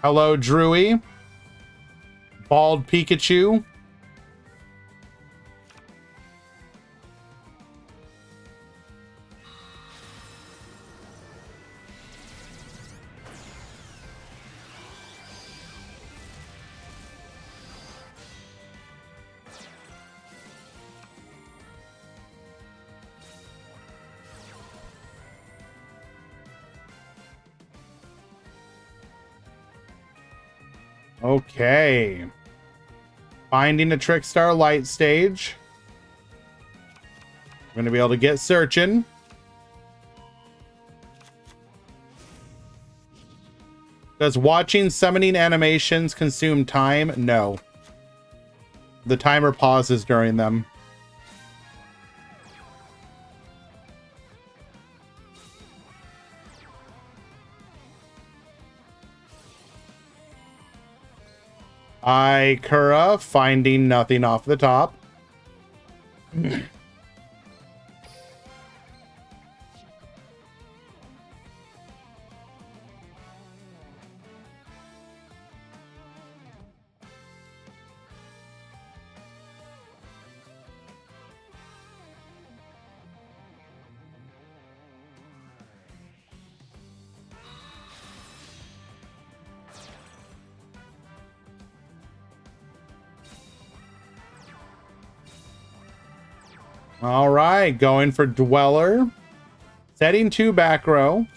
Hello, Drewy. Bald Pikachu. Okay. Finding a Trickstar Light stage. I'm going to be able to get searching. Does watching summoning animations consume time? No. The timer pauses during them. Ikura finding nothing off the top. All right, going for Dweller. Setting 2 back row.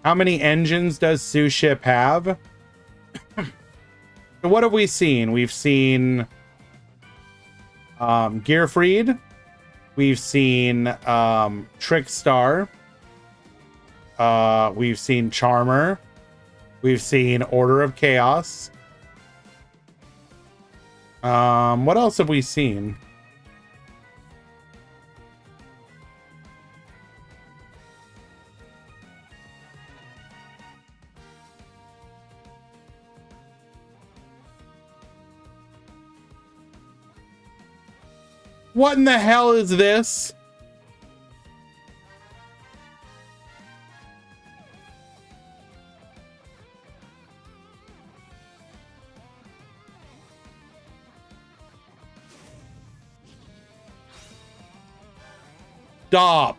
How many engines does Suship have? So what have we seen? We've seen Gearfried. We've seen Trickstar. We've seen Charmer. We've seen Order of Chaos. What else have we seen? What in the hell is this? Stop.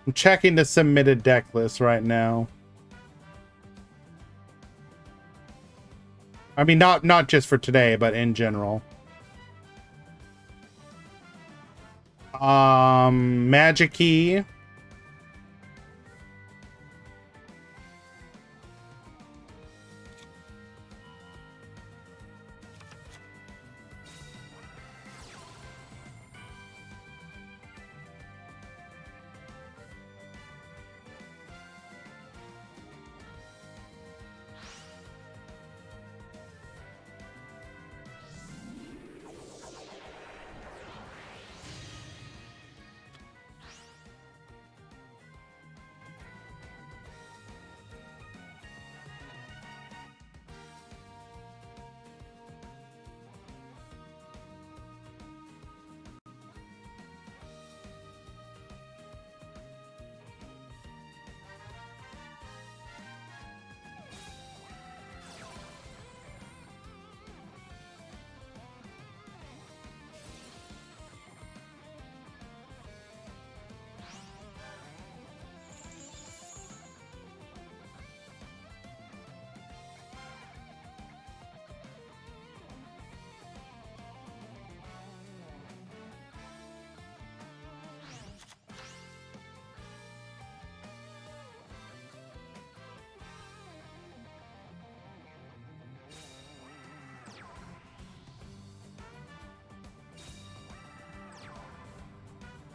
I'm checking the submitted deck list right now. I mean, not just for today, but in general. Magic Key.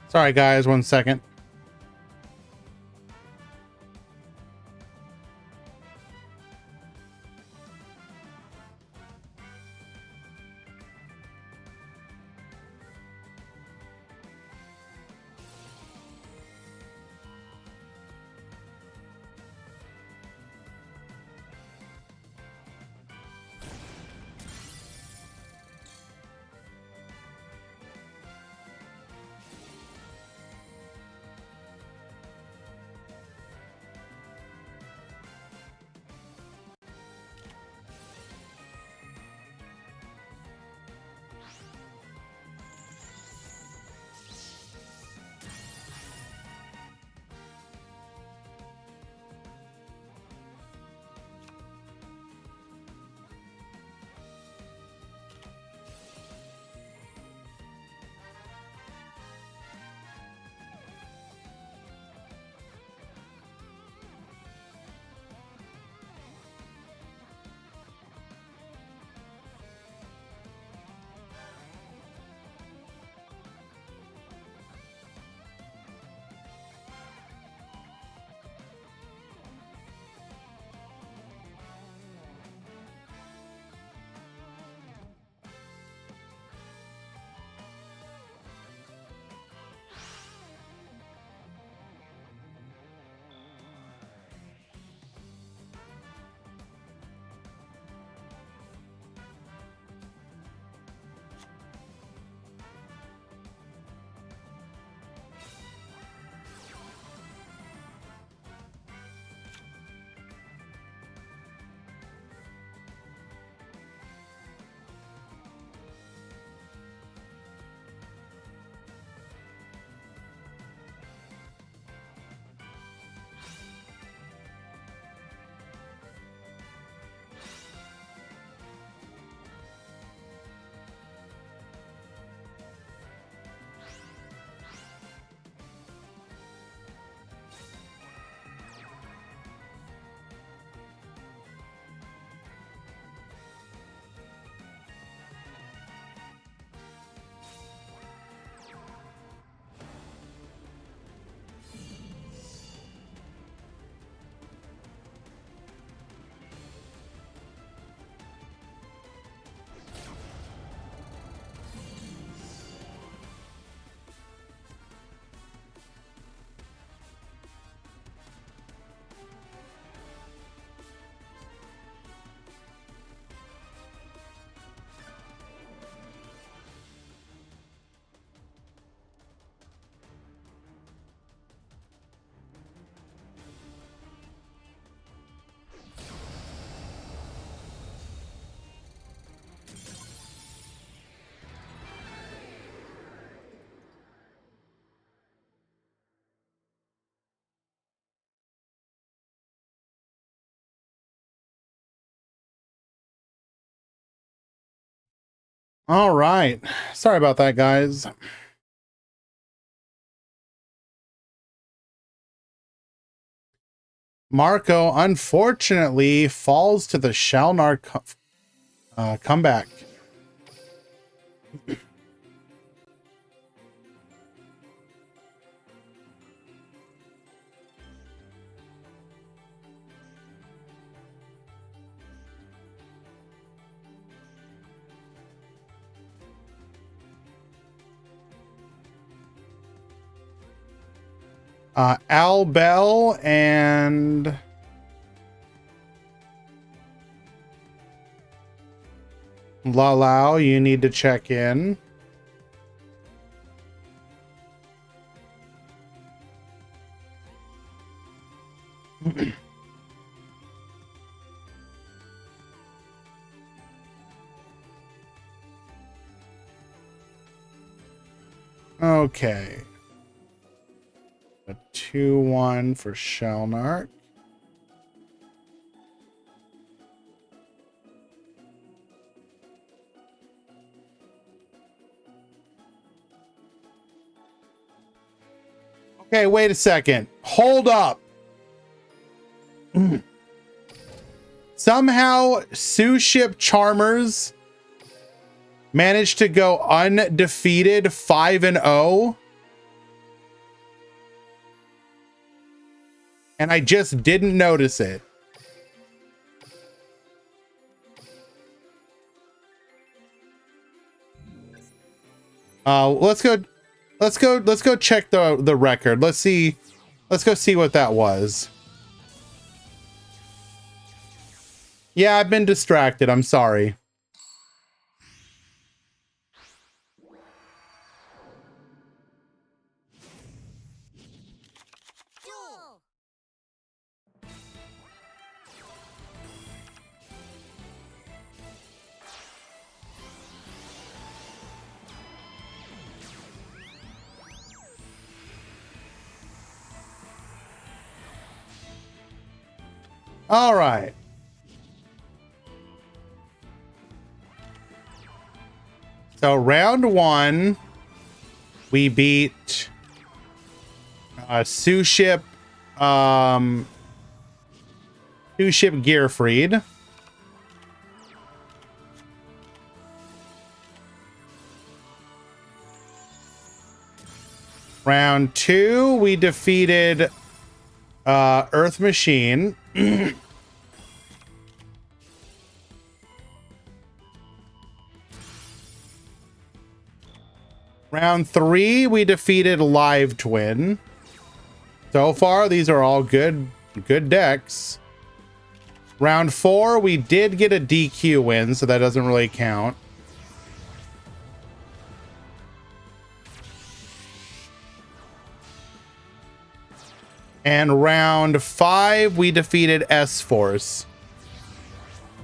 Sorry, guys, 1 second. All right. Sorry about that, guys. Marco, unfortunately, falls to the Shalnar comeback. Al Bell and Lalau, you need to check in. Okay. A 2-1 for Shalnark. Okay, wait a second. Hold up. Somehow, Sous Ship Charmers managed to go undefeated 5-0. And I just didn't notice it. Let's go check the record. Let's go see what that was. Yeah, I've been distracted. I'm sorry. Duel. All right. So round 1, we beat Sous Ship Gearfried. Round 2, we defeated Earth Machine. Round 3, we defeated Live Twin. So far, these are all good decks. Round 4, we did get a DQ win, so that doesn't really count. And round 5, we defeated S-Force.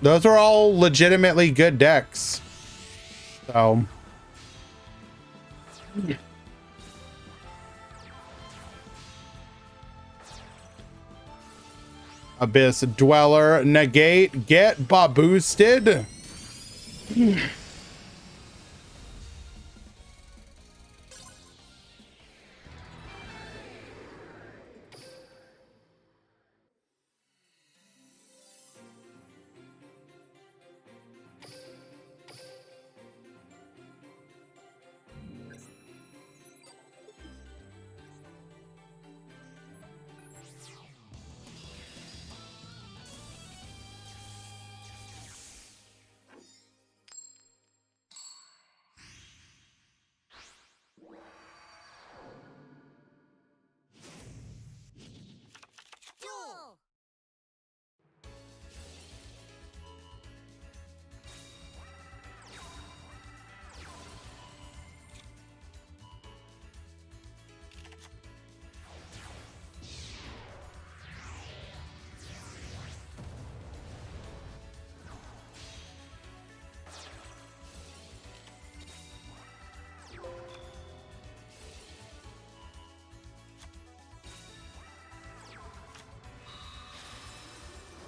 Those are all legitimately good decks. So... Abyss Dweller, negate, get boosted. Duel.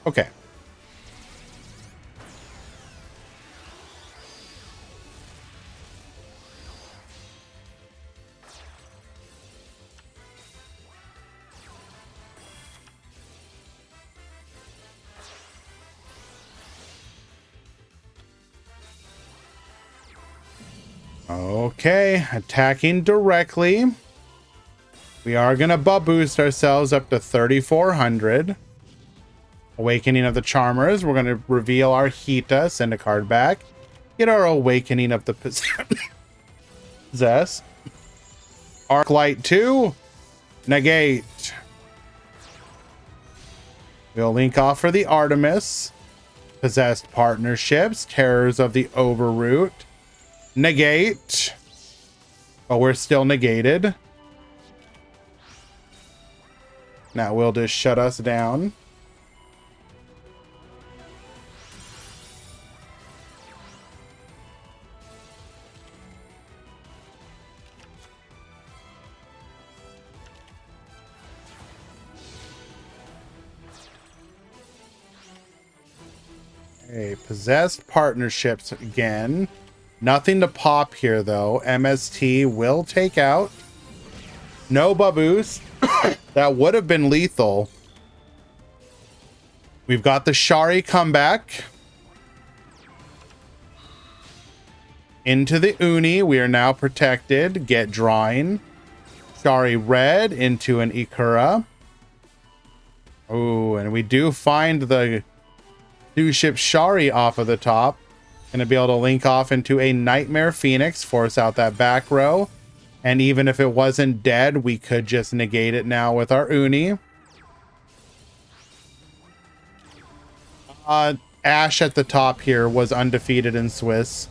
Okay. Okay, attacking directly. We are going to boost ourselves up to 3,400. Awakening of the Charmers. We're going to reveal our Hita, send a card back. Get our Awakening of the Possessed. Arclight 2. Negate. We'll link off for the Artemis. Possessed Partnerships. Terrors of the Overroot. Negate. But we're still negated. Now we'll just shut us down. Okay, Possessed Partnerships again. Nothing to pop here, though. MST will take out. No boost. That would have been lethal. We've got the Shari comeback. Into the Uni. We are now protected. Get drawing. Shari red into an Ikura. Oh, and we do find the two-ship Shari off of the top. Gonna be able to link off into a Nightmare Phoenix, force out that back row. And even if it wasn't dead, we could just negate it now with our Uni. Ash at the top here was undefeated in Swiss.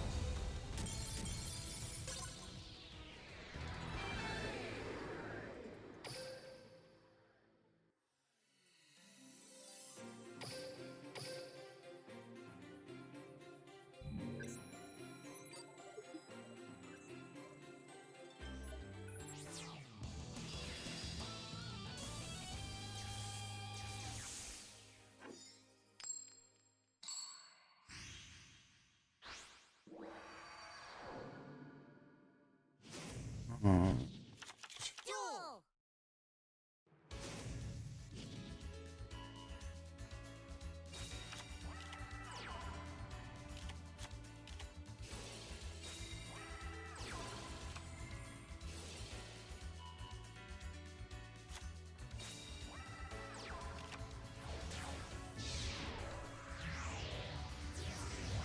Duel.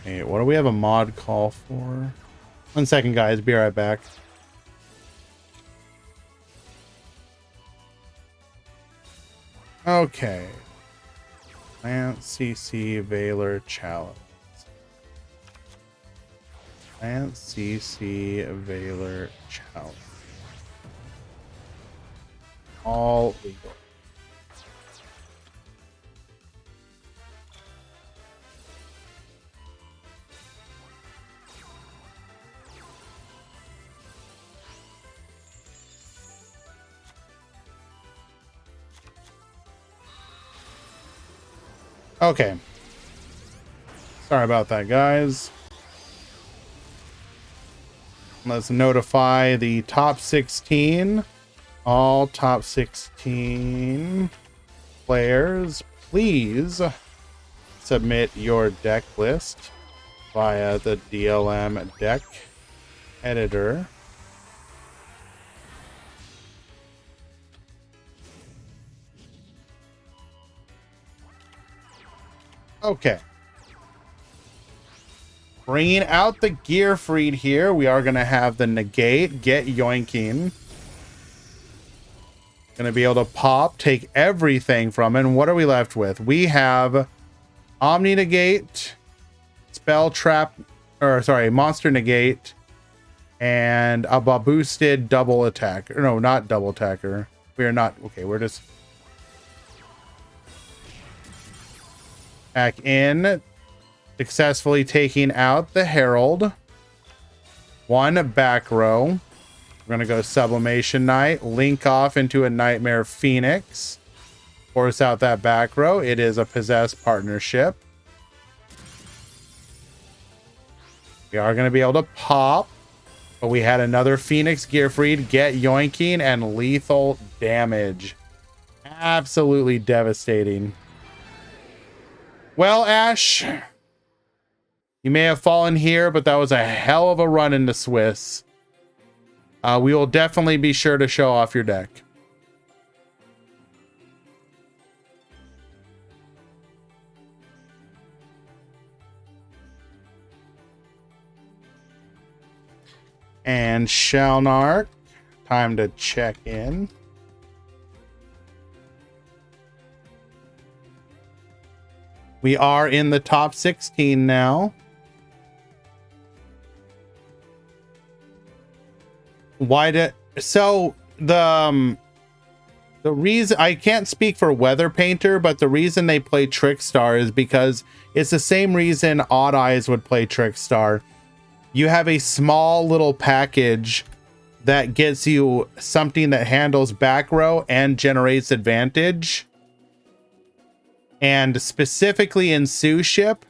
Hey, what do we have a mod call for? 1 second, guys. Be right back. Okay. Lance CC Valor Challenge. Lance CC Valor Challenge. All legal. Okay. Sorry about that, guys. Let's notify the top 16. All top 16 players, please submit your deck list via the DLM deck editor. Okay. Bringing out the Gearfried here. We are going to have the negate, get yoinking. Going to be able to pop, take everything from it. And what are we left with? We have Omni negate, spell trap, or sorry, monster negate, and a boosted double attack. Or no, not double attacker. We are not, okay, we're just back in. Successfully taking out the Herald. One back row. We're going to go Sublimation Knight. Link off into a Nightmare Phoenix. Force out that back row. It is a Possessed Partnership. We are going to be able to pop. But we had another Phoenix Gearfried. Get yoinking and lethal damage. Absolutely devastating. Well, Ash, You may have fallen here, but that was a hell of a run into Swiss. We will definitely be sure to show off your deck. And Shalnark, time to check in. We are in the top 16 now. So the reason I can't speak for Weather Painter, but the reason they play Trickstar is because it's the same reason Odd Eyes would play Trickstar. You have a small little package that gets you something that handles back row and generates advantage. And specifically in Sue Ship,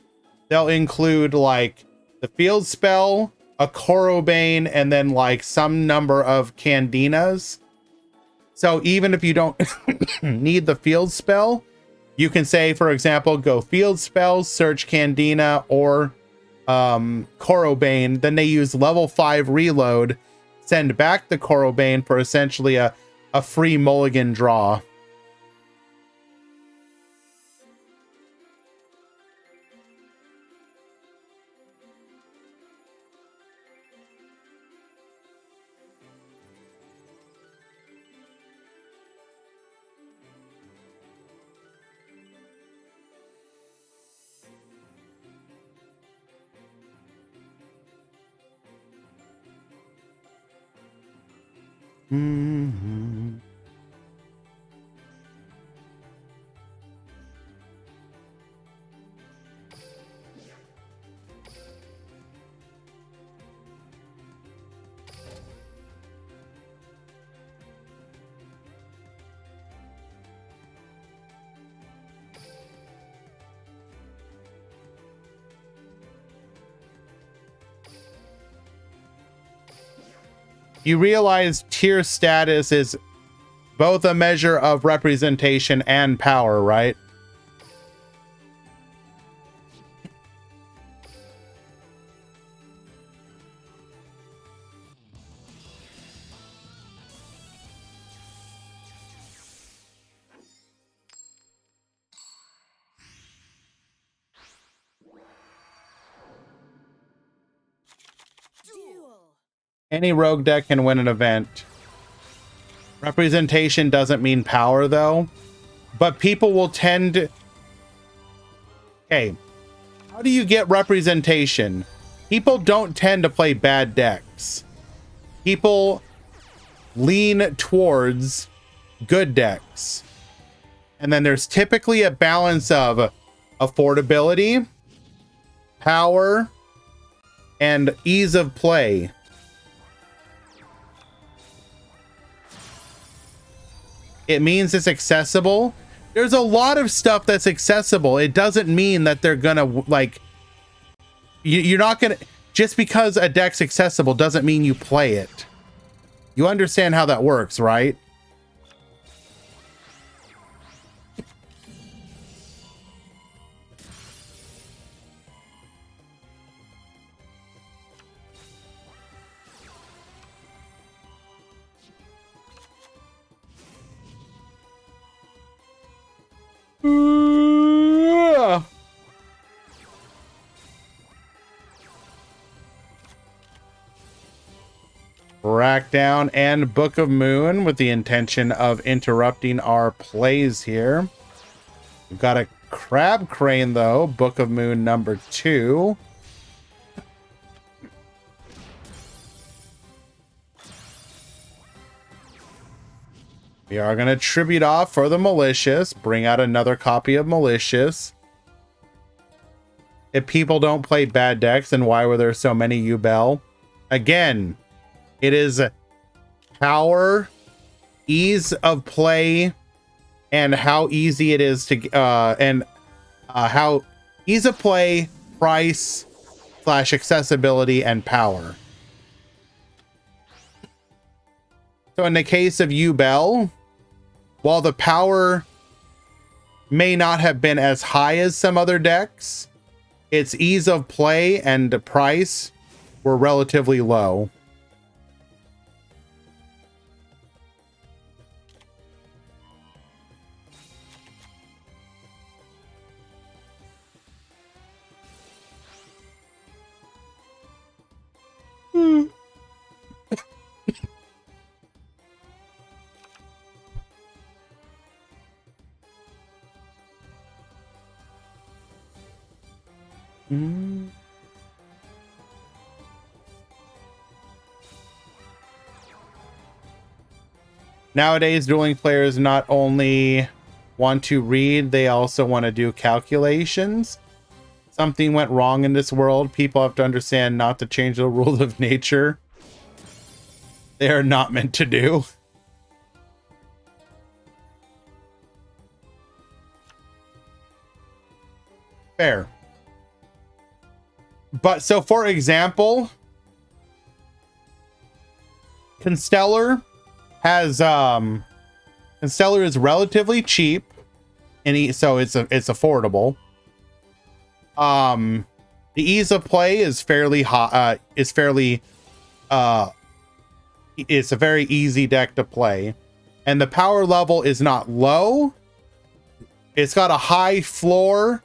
they'll include like the field spell, a Korobane, and then like some number of Candinas. So even if you don't need the field spell, you can say, for example, go field spell, search Candina or Korobane. Then they use level 5 reload, send back the Korobane for essentially a free mulligan draw. Mm-hmm. You realize tier status is both a measure of representation and power, right? Any rogue deck can win an event. Representation doesn't mean power, though. But people will tend to... Okay. How do you get representation? People don't tend to play bad decks. People lean towards good decks. And then there's typically a balance of affordability, power, and ease of play. It means it's accessible. There's a lot of stuff that's accessible. It doesn't mean that they're gonna like. You're not gonna, just because a deck's accessible doesn't mean you play it. You understand how that works, right? Rackdown and Book of Moon with the intention of interrupting our plays here. We've got a Crab Crane, though. Book of Moon number 2. We are going to tribute off for the Malicious. Bring out another copy of Malicious. If people don't play bad decks, then why were there so many Ubel? Again, it is power, ease of play, and how easy it is to how ease of play, price / accessibility, and power. So in the case of Ubel, while the power may not have been as high as some other decks, its ease of play and price were relatively low. Nowadays, dueling players not only want to read, they also want to do calculations. Something went wrong in this world. People have to understand not to change the rules of nature. They are not meant to do. Fair. But so, for example, Constellar has Constellar is relatively cheap, and so it's affordable. The ease of play is fairly high. It's a very easy deck to play, and the power level is not low. It's got a high floor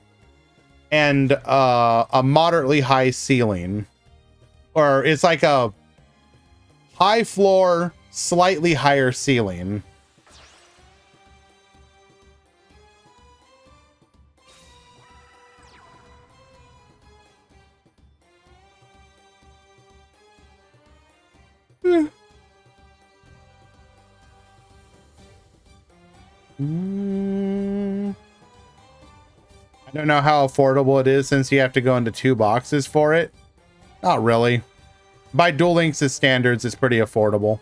and a moderately high ceiling, or it's like a high floor, slightly higher ceiling. I don't know how affordable it is since you have to go into 2 boxes for it. Not really. By Duel Links' standards, it's pretty affordable.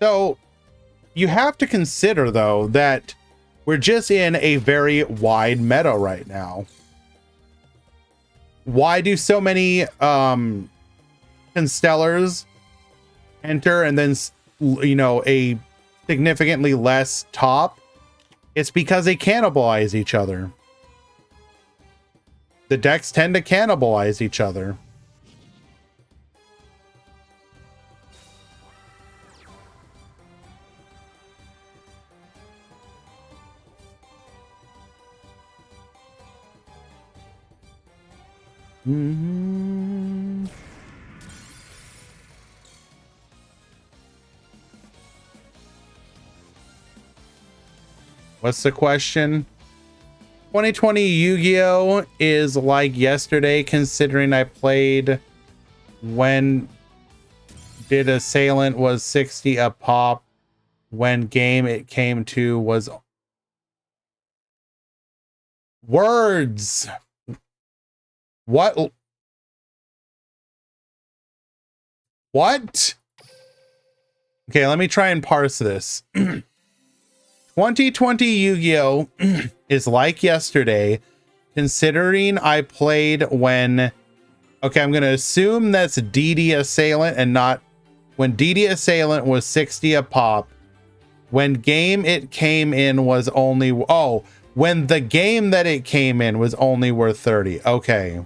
So you have to consider, though, that we're just in a very wide meta right now. Why do so many Constellars enter and then, you know, a significantly less top? It's because they cannibalize each other. The decks tend to cannibalize each other. What's the question? 2020 Yu-Gi-Oh! Is like yesterday, considering I played when Did Assailant was 60 a pop. When game it came to was words. What? What? Okay, let me try and parse this. 2020 Yu-Gi-Oh! Is like yesterday, considering I played when... Okay, I'm going to assume that's DD Assailant and not... When DD Assailant was 60 a pop. When game it came in was only... Oh, when the game that it came in was only worth 30. Okay.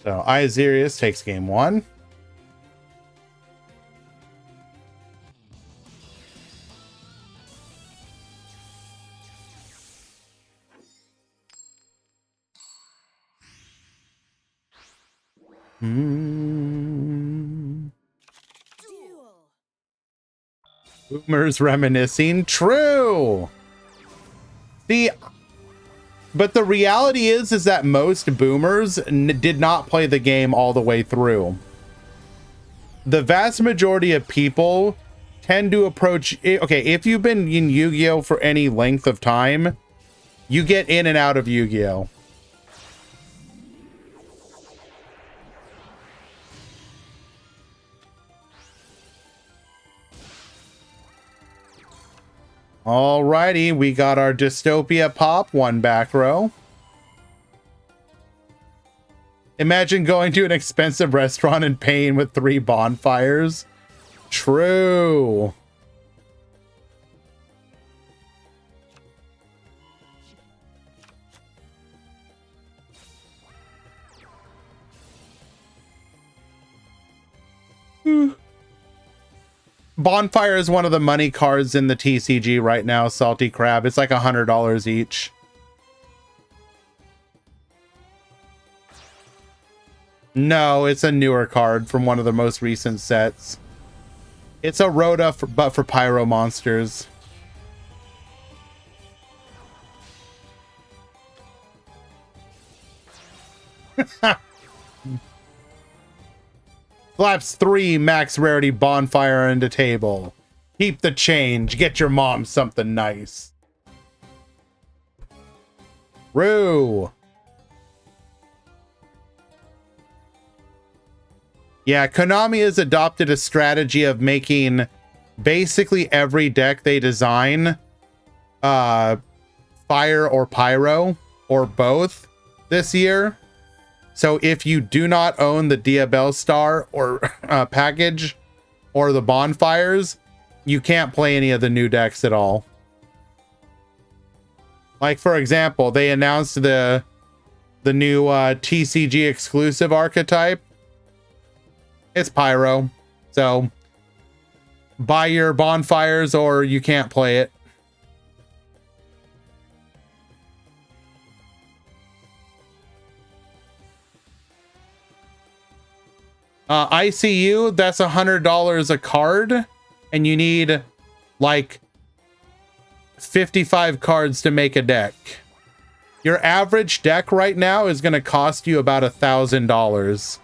So Izerius takes game 1. Duel. Boomers reminiscing. True. See, but the reality is that most boomers did not play the game all the way through. The vast majority of people tend to approach, okay, if you've been in Yu-Gi-Oh for any length of time, you get in and out of Yu-Gi-Oh. Alrighty, we got our Dystopia pop, one back row. Imagine going to an expensive restaurant and paying with 3 bonfires. True. Bonfire is one of the money cards in the TCG right now, Salty Crab. It's like $100 each. No, it's a newer card from one of the most recent sets. It's a Rhoda, but for Pyro monsters. Slaps 3 max rarity bonfire into table. Keep the change. Get your mom something nice. Roo. Yeah, Konami has adopted a strategy of making basically every deck they design fire or pyro or both this year. So if you do not own the Diabell Star or package or the bonfires, you can't play any of the new decks at all. Like, for example, they announced the new TCG exclusive archetype. It's Pyro. So buy your bonfires or you can't play it. ICU, that's $100 a card, and you need like 55 cards to make a deck. Your average deck right now is going to cost you about $1,000.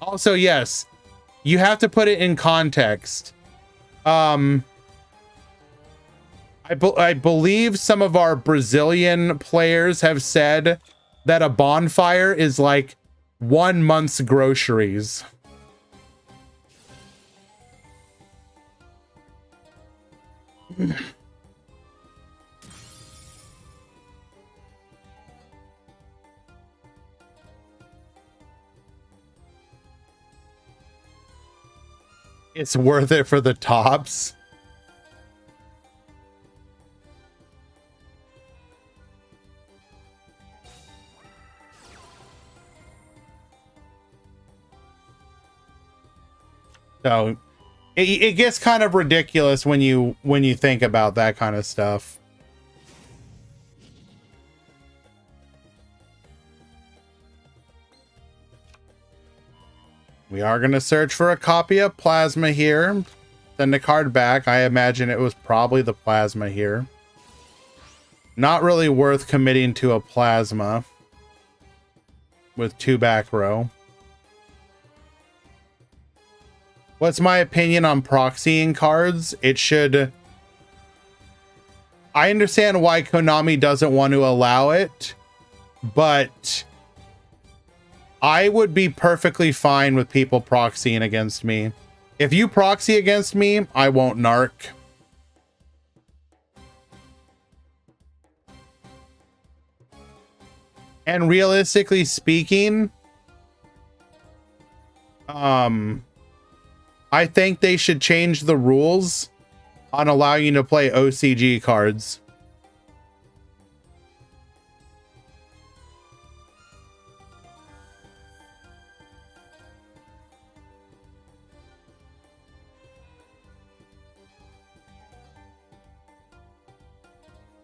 Also, yes, you have to put it in context. I believe some of our Brazilian players have said that a bonfire is like 1 month's groceries. It's worth it for the tops. So it gets kind of ridiculous when you think about that kind of stuff. We are going to search for a copy of Plasma here. Send the card back. I imagine it was probably the Plasma here. Not really worth committing to a Plasma with 2 back row. What's my opinion on proxying cards? It should... I understand why Konami doesn't want to allow it, but I would be perfectly fine with people proxying against me. If you proxy against me, I won't narc. And realistically speaking, I think they should change the rules on allowing you to play OCG cards.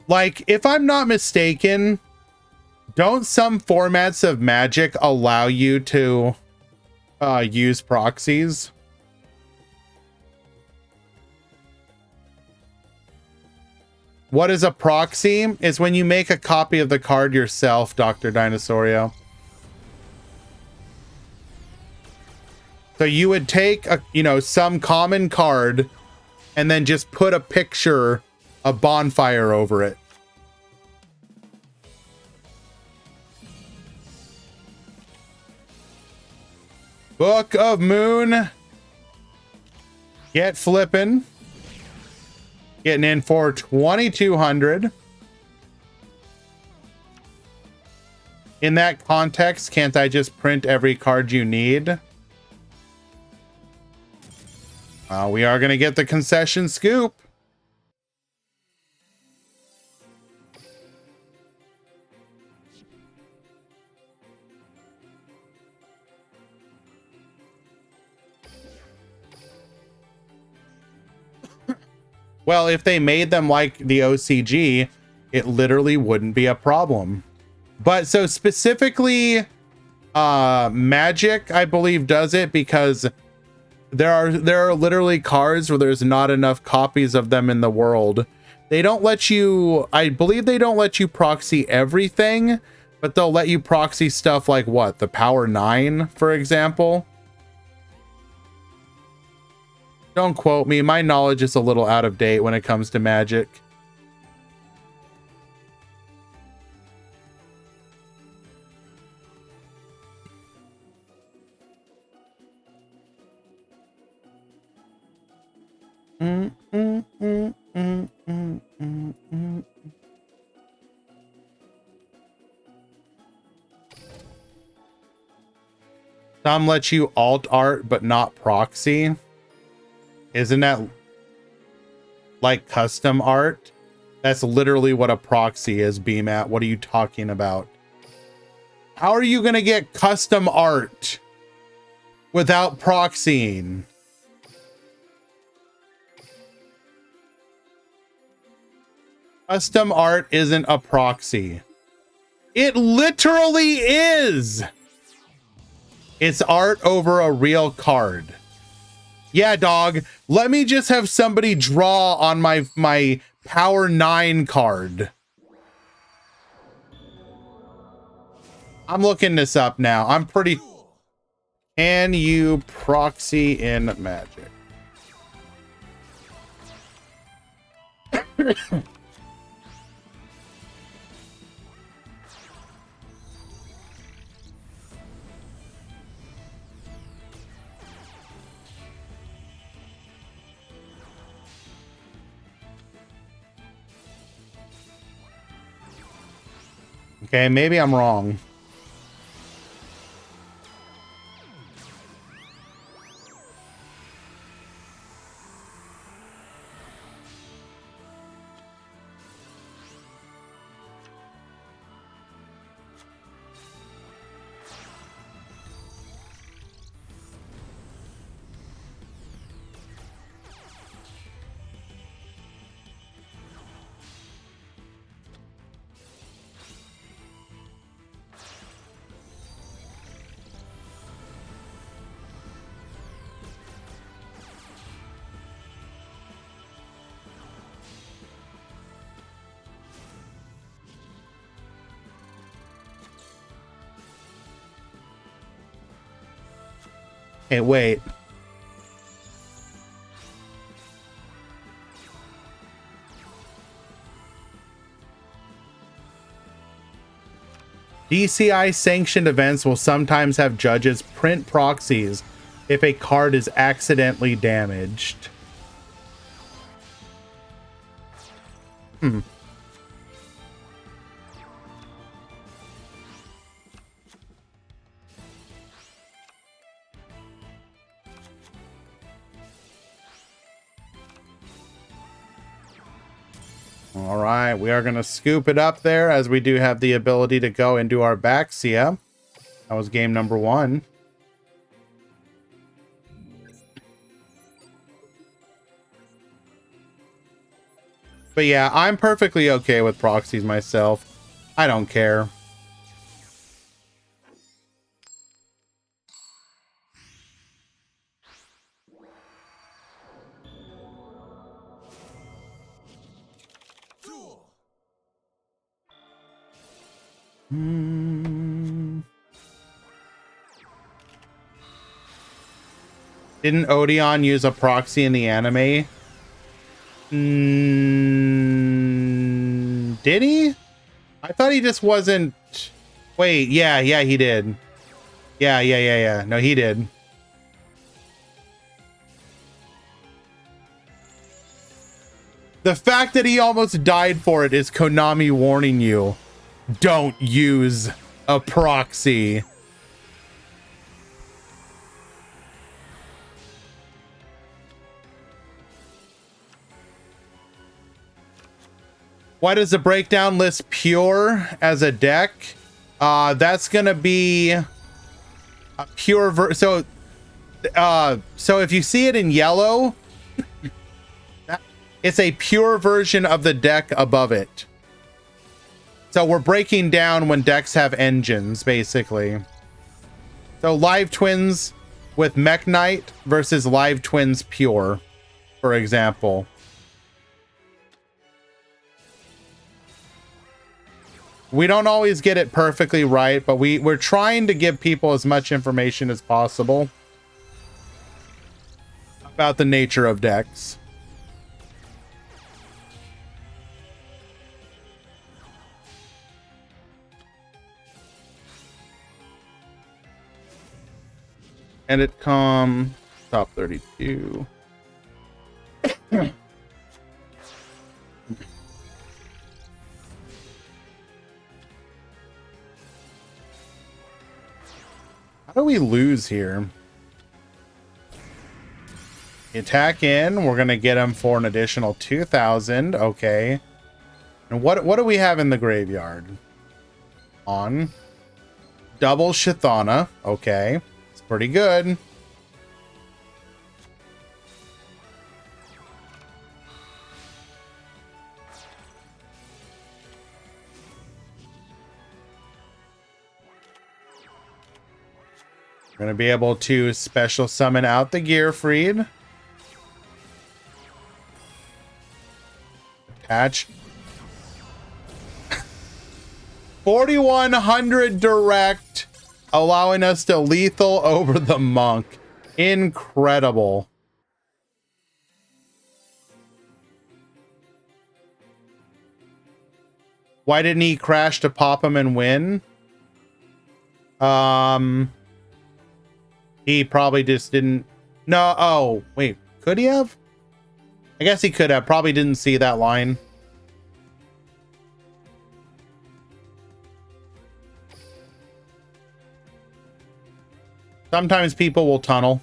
Like, if I'm not mistaken, don't some formats of Magic allow you to use proxies? What is a proxy? It's when you make a copy of the card yourself, Dr. Dinosaurio. So you would take a, you know, some common card and then just put a picture, a bonfire over it. Book of Moon. Get flipping. Getting in for 2,200. In that context, can't I just print every card you need? We are going to get the concession scoop. Well, if they made them like the OCG, it literally wouldn't be a problem. But so specifically, Magic, I believe, does it because there are literally cards where there's not enough copies of them in the world. They don't let you, I believe they don't let you proxy everything, but they'll let you proxy stuff like what? The Power 9, for example. Don't quote me. My knowledge is a little out of date when it comes to Magic. Some let you alt art, but not proxy. Isn't that like custom art? That's literally what a proxy is, BMAT. What are you talking about? How are you going to get custom art without proxying? Custom art isn't a proxy. It literally is. It's art over a real card. Yeah, dog. Let me just have somebody draw on my Power 9 card. I'm looking this up now. I'm pretty... Can you proxy in Magic? Okay, maybe I'm wrong. Hey, wait. DCI sanctioned events will sometimes have judges print proxies if a card is accidentally damaged. All right, we are going to scoop it up there as we do have the ability to go and do our Baxia. That was game number 1. But yeah, I'm perfectly okay with proxies myself. I don't care. Didn't Odeon use a proxy in the anime? Did he? I thought he just wasn't. Wait, yeah, he did. Yeah. No, he did. The fact that he almost died for it is Konami warning you. Don't use a proxy. Why does the breakdown list pure as a deck? That's gonna be a pure so if you see it in yellow, it's a pure version of the deck above it. So we're breaking down when decks have engines, basically. So Live Twins with Mech Knight versus Live Twins Pure, for example. We don't always get it perfectly right, but we're trying to give people as much information as possible about the nature of decks. Edit com top 32. How do we lose here? Attack in. We're gonna get him for an additional 2,000. Okay. And what do we have in the graveyard? On double Shithana. Okay. Pretty good. We're going to be able to special summon out the Gearfried. Attach. 4,100 direct. Allowing us to lethal over the monk. Incredible. Why didn't he crash to pop him and win? He probably just didn't. No. Oh, wait. Could he have? I guess he could have. Probably didn't see that line. Sometimes people will tunnel.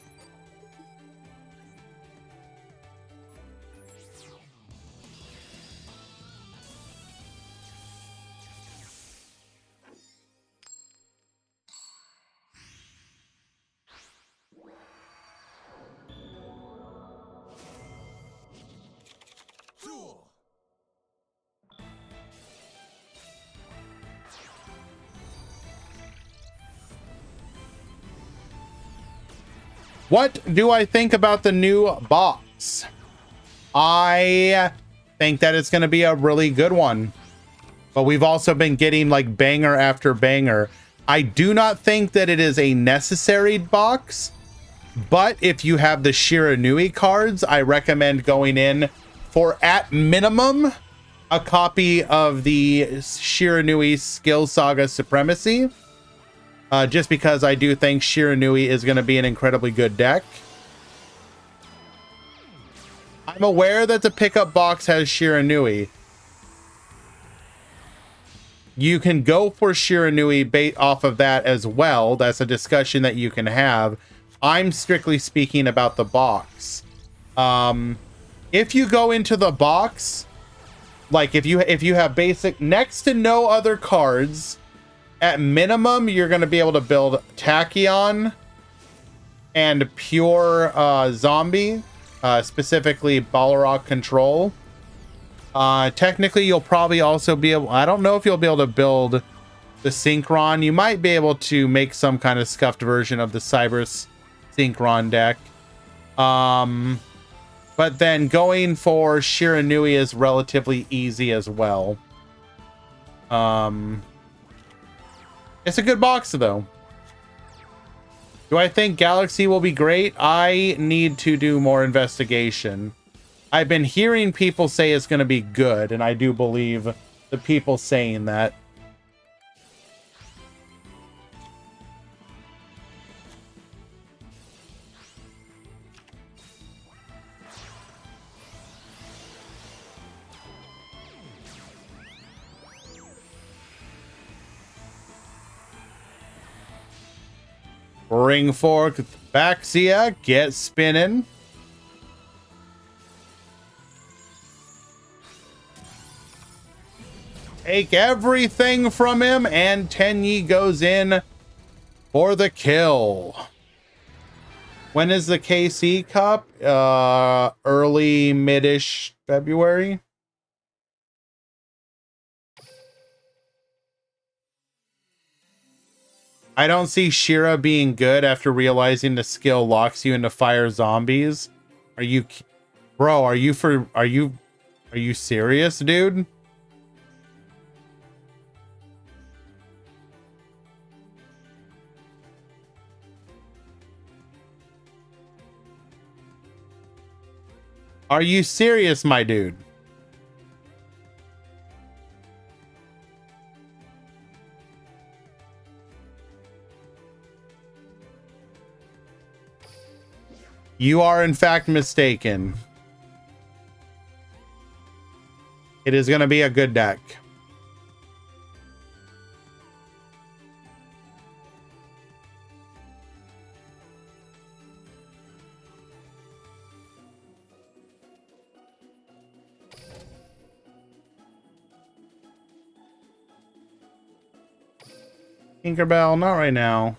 Duel. What do I think about the new box? I think that it's going to be a really good one. But we've also been getting like banger after banger. I do not think that it is a necessary box. But if you have the Shiranui cards, I recommend going in for, at minimum, a copy of the Shiranui Skill Saga Supremacy. Just because I do think Shiranui is going to be an incredibly good deck. I'm aware that the pickup box has Shiranui. You can go for Shiranui bait off of that as well. That's a discussion that you can have. I'm strictly speaking about the box. If you go into the box, like if you have basic next to no other cards, at minimum, you're going to be able to build Tachyon and pure zombie, specifically Balrog Control. Technically, you'll probably also be able... I don't know if you'll be able to build the Synchron. You might be able to make some kind of scuffed version of the Cybers Synchron deck. But then going for Shiranui is relatively easy as well. It's a good box, though. Do I think Galaxy will be great? I need to do more investigation. I've been hearing people say it's going to be good, and I do believe the people saying that. Ring fork, Baxia, get spinning. Take everything from him, and Tenyi goes in for the kill. When is the KC Cup? Early, mid-ish February. I don't see Shira being good after realizing the skill locks you into fire zombies. Are you, bro? Are you serious, dude? Are you serious, my dude? You are in fact mistaken. It is going to be a good deck. Tinkerbell, not right now.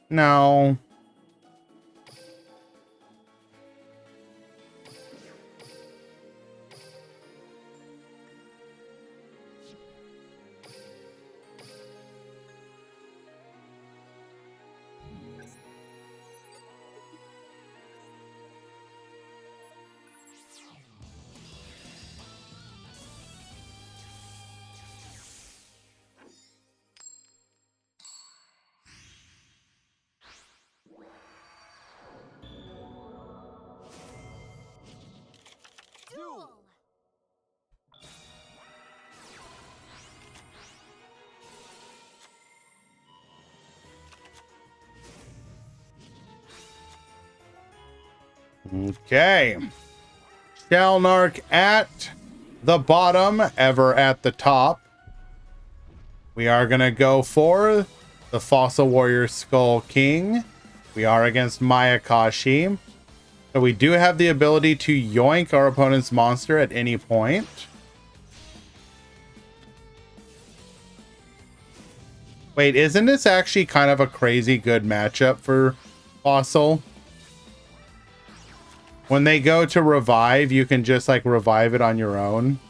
No. Duel. Okay. Shalnark at the bottom, ever at the top. We are going to go for the Fossil Warrior Skull King. We are against Mayakashi. So we do have the ability to yoink our opponent's monster at any point. Wait, isn't this actually kind of a crazy good matchup for Fossil? When they go to revive, you can just like revive it on your own.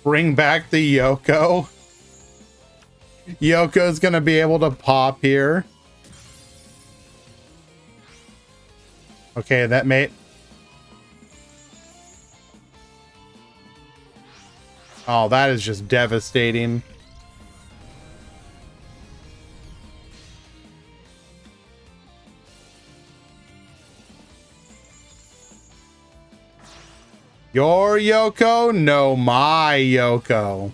Bring back the Yoko. Yoko's gonna be able to pop here. Okay, that made... Oh, that is just devastating. Your Yoko? No, my Yoko.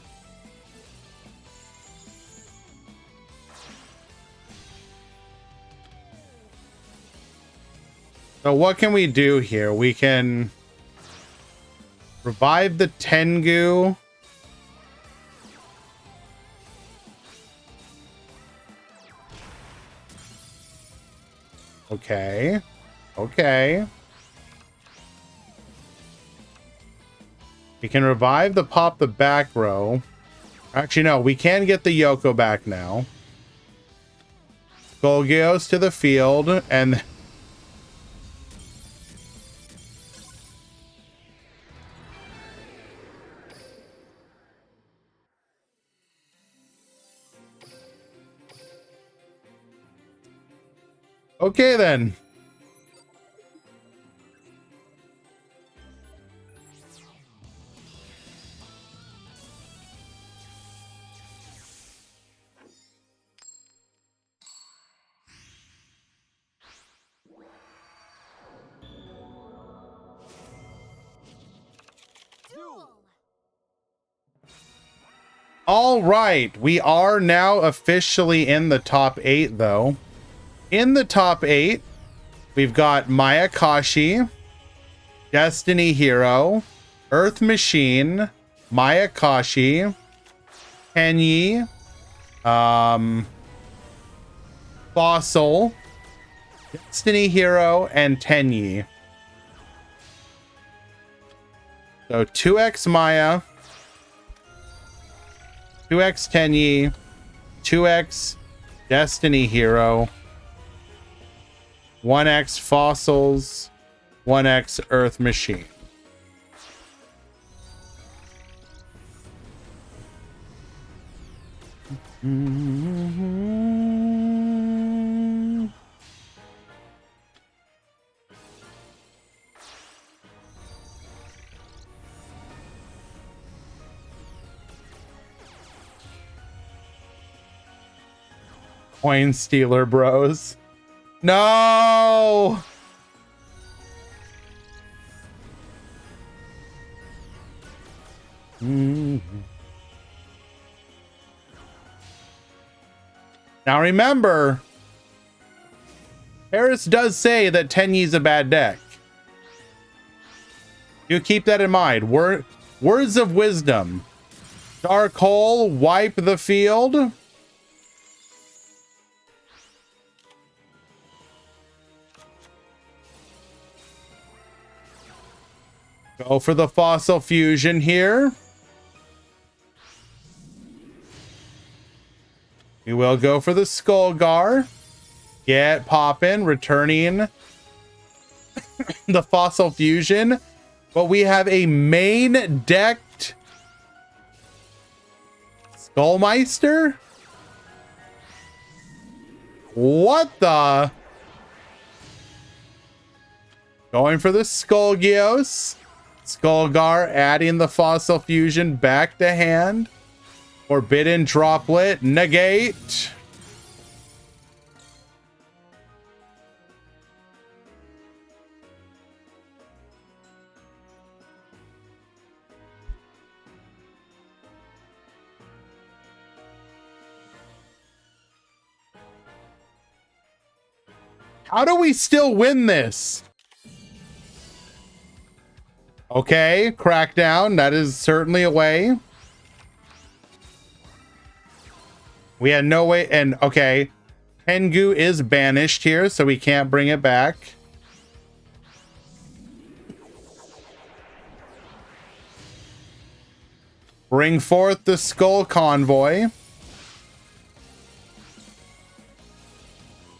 So what can we do here? We can revive the Tengu. Okay. Okay. We can revive the pop the back row. Actually, no, we can get the Yoko back now. Golgios to the field, and... Okay, then. All right, we are now officially in the top 8, though. In the top 8, we've got Mayakashi, Destiny Hero, Earth Machine, Mayakashi, Henyi, Fossil, Destiny Hero, and Tenyi. So 2x Maya, 2x Tenyi, 2x Destiny Hero, 1x Fossils, 1x Earth Machine. Coin Stealer Bros. No! Now remember, Harris does say that Tenyi's a bad deck. You keep that in mind. Words of wisdom. Dark Hole, wipe the field. Go for the Fossil Fusion here. We will go for the Skullgar. Get poppin', returning the Fossil Fusion. But we have a main decked Skullmeister? What the? Going for the Skullgios. Skullgar adding the Fossil Fusion back to hand. Forbidden Droplet, negate. How do we still win this? Okay, Crackdown, that is certainly a way. We had no way, and okay, Tengu is banished here, so we can't bring it back. Bring forth the Skull Convoy.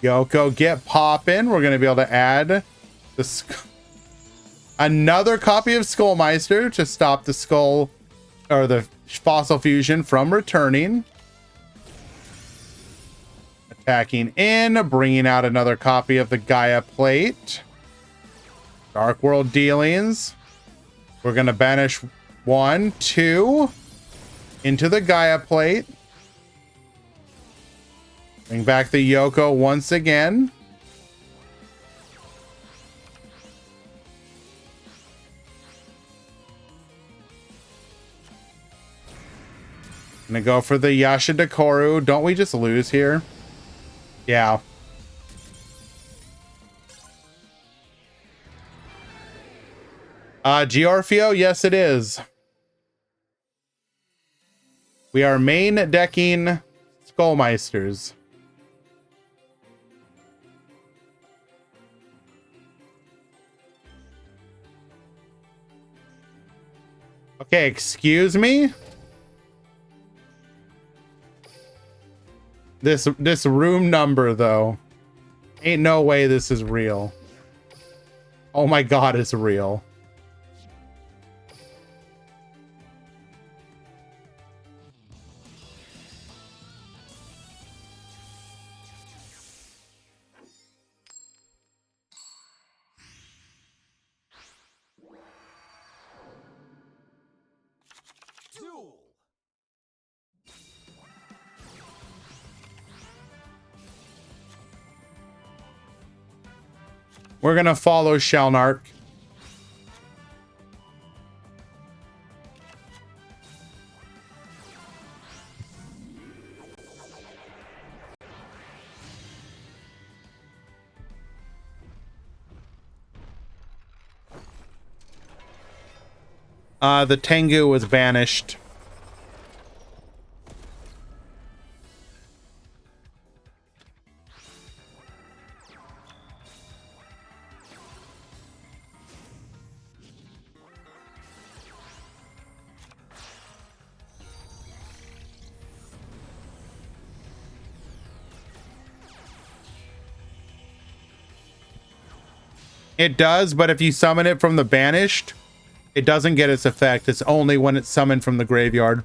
Yoko, get poppin'. We're going to be able to add another copy of Skullmeister to stop the Skull or the Fossil Fusion from returning. Attacking in, bringing out another copy of the Gaia Plate. Dark World Dealings. We're going to banish 1, 2 into the Gaia Plate. Bring back the Yoko once again. Gonna go for the Yashidikoru. Don't we just lose here? Yeah. Giorfio, yes it is. We are main decking Skullmeisters. Okay, excuse me. This room number though. Ain't no way this is real. Oh my god, it's real. Duel. We're gonna follow Shelnark. The Tengu was banished. It does, but if you summon it from the banished, it doesn't get its effect. It's only when it's summoned from the graveyard.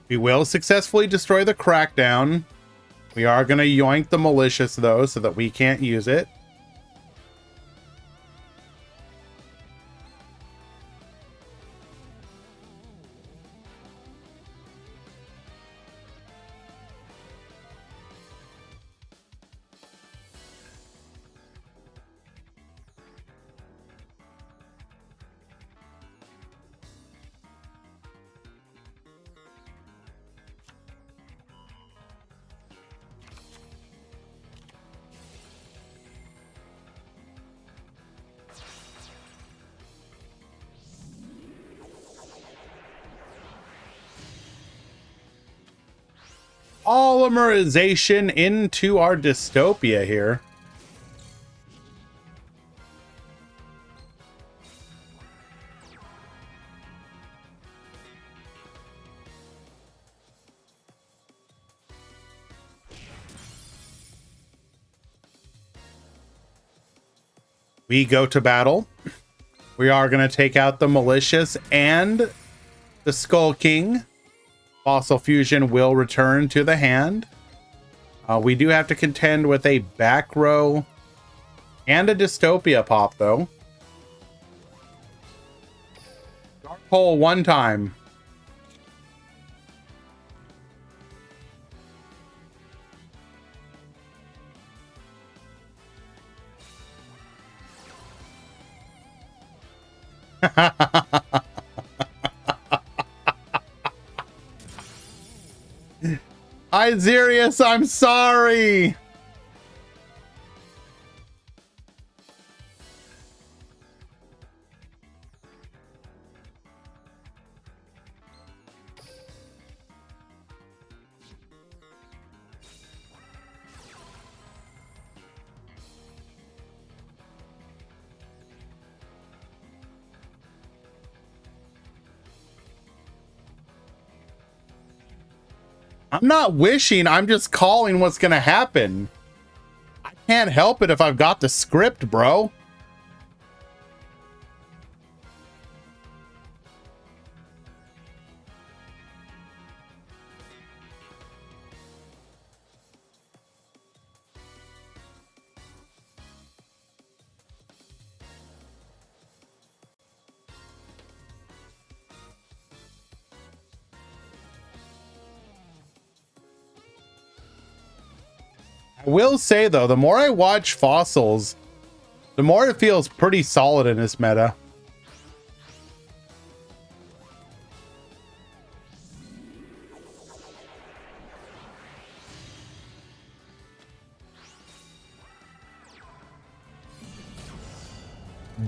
We will successfully destroy the Crackdown. We are going to yoink the Malicious, though, so that we can't use it. Polymerization into our dystopia here. We go to battle. We are going to take out the Malicious and the Skull King. Fossil Fusion will return to the hand. We do have to contend with a back row and a Dystopia pop, though. Dark Hole one time. Isirius, I'm sorry. I'm not wishing, I'm just calling what's gonna happen. I can't help it if I've got the script, bro. I will say, though, the more I watch Fossils, the more it feels pretty solid in this meta.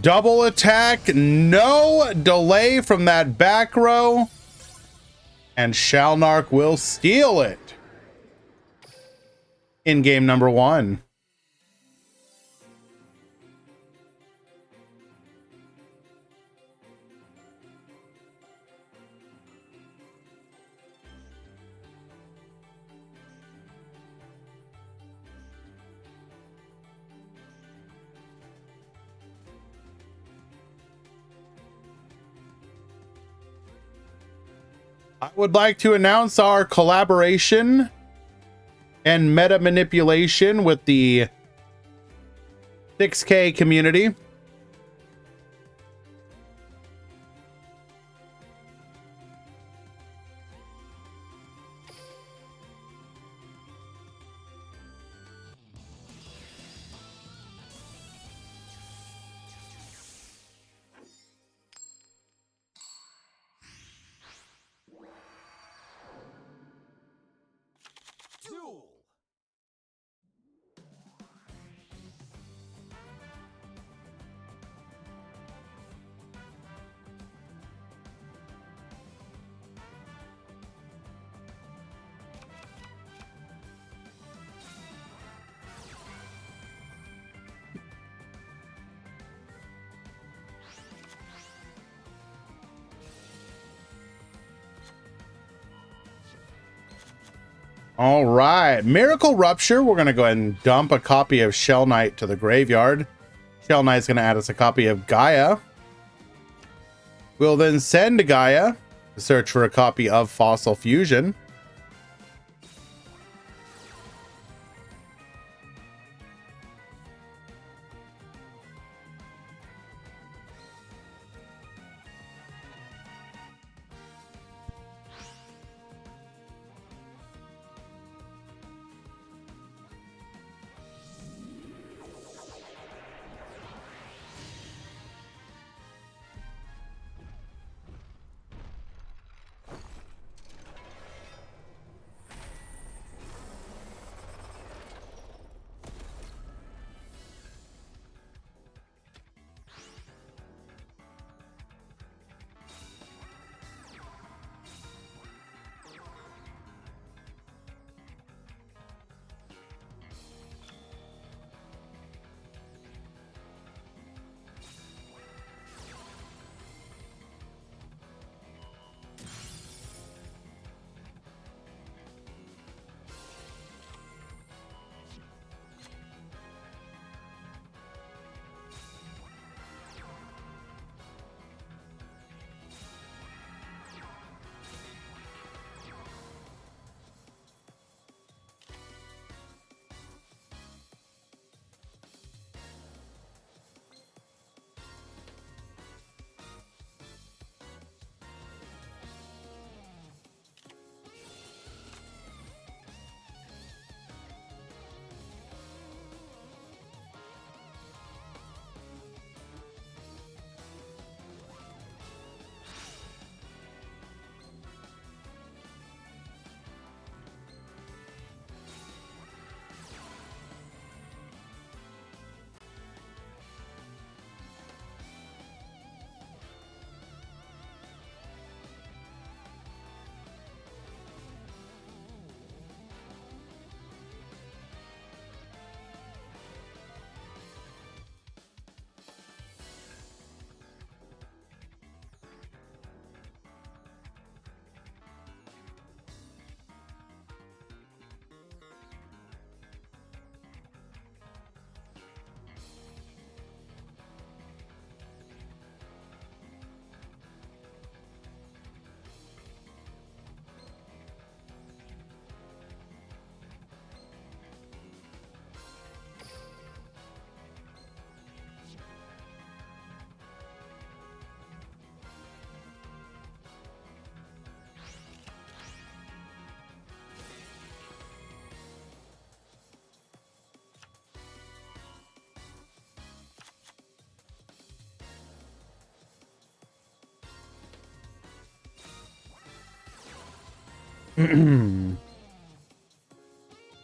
Double attack, no delay from that back row, and Shalnark will steal it in game number 1. I would like to announce our collaboration and meta manipulation with the 6K community. Duel. All right, Miracle Rupture. We're going to go ahead and dump a copy of Shell Knight to the graveyard. Shell Knight's going to add us a copy of Gaia. We'll then send to Gaia to search for a copy of Fossil Fusion.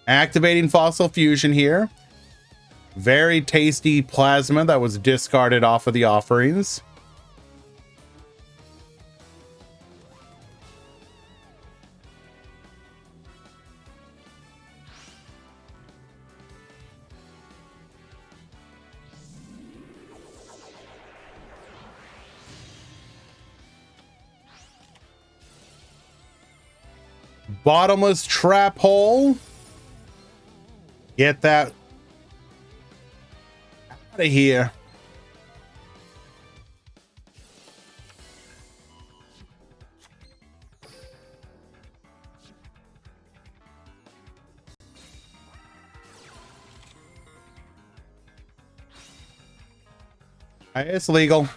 Activating Fossil Fusion here. Very tasty plasma that was discarded off of the offerings. Bottomless trap hole. Get that out of here. It's legal.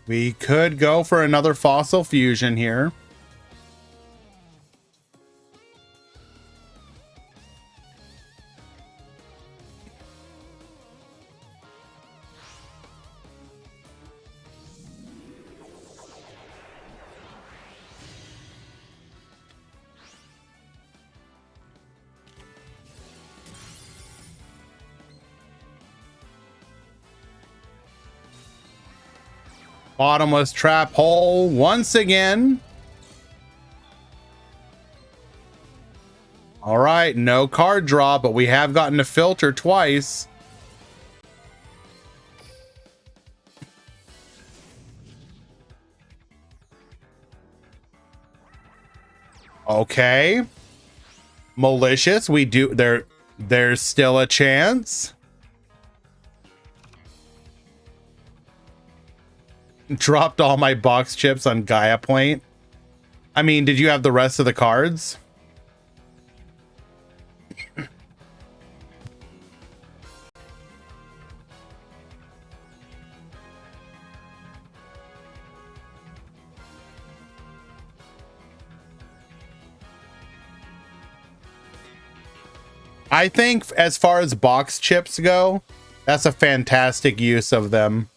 We could go for another fossil fusion here. Bottomless trap hole once again. All right, no card draw, but we have gotten a filter twice. Okay. Malicious, we do there's still a chance. Dropped all my box chips on Gaia Point. I mean, did you have the rest of the cards? I think as far as box chips go, that's a fantastic use of them.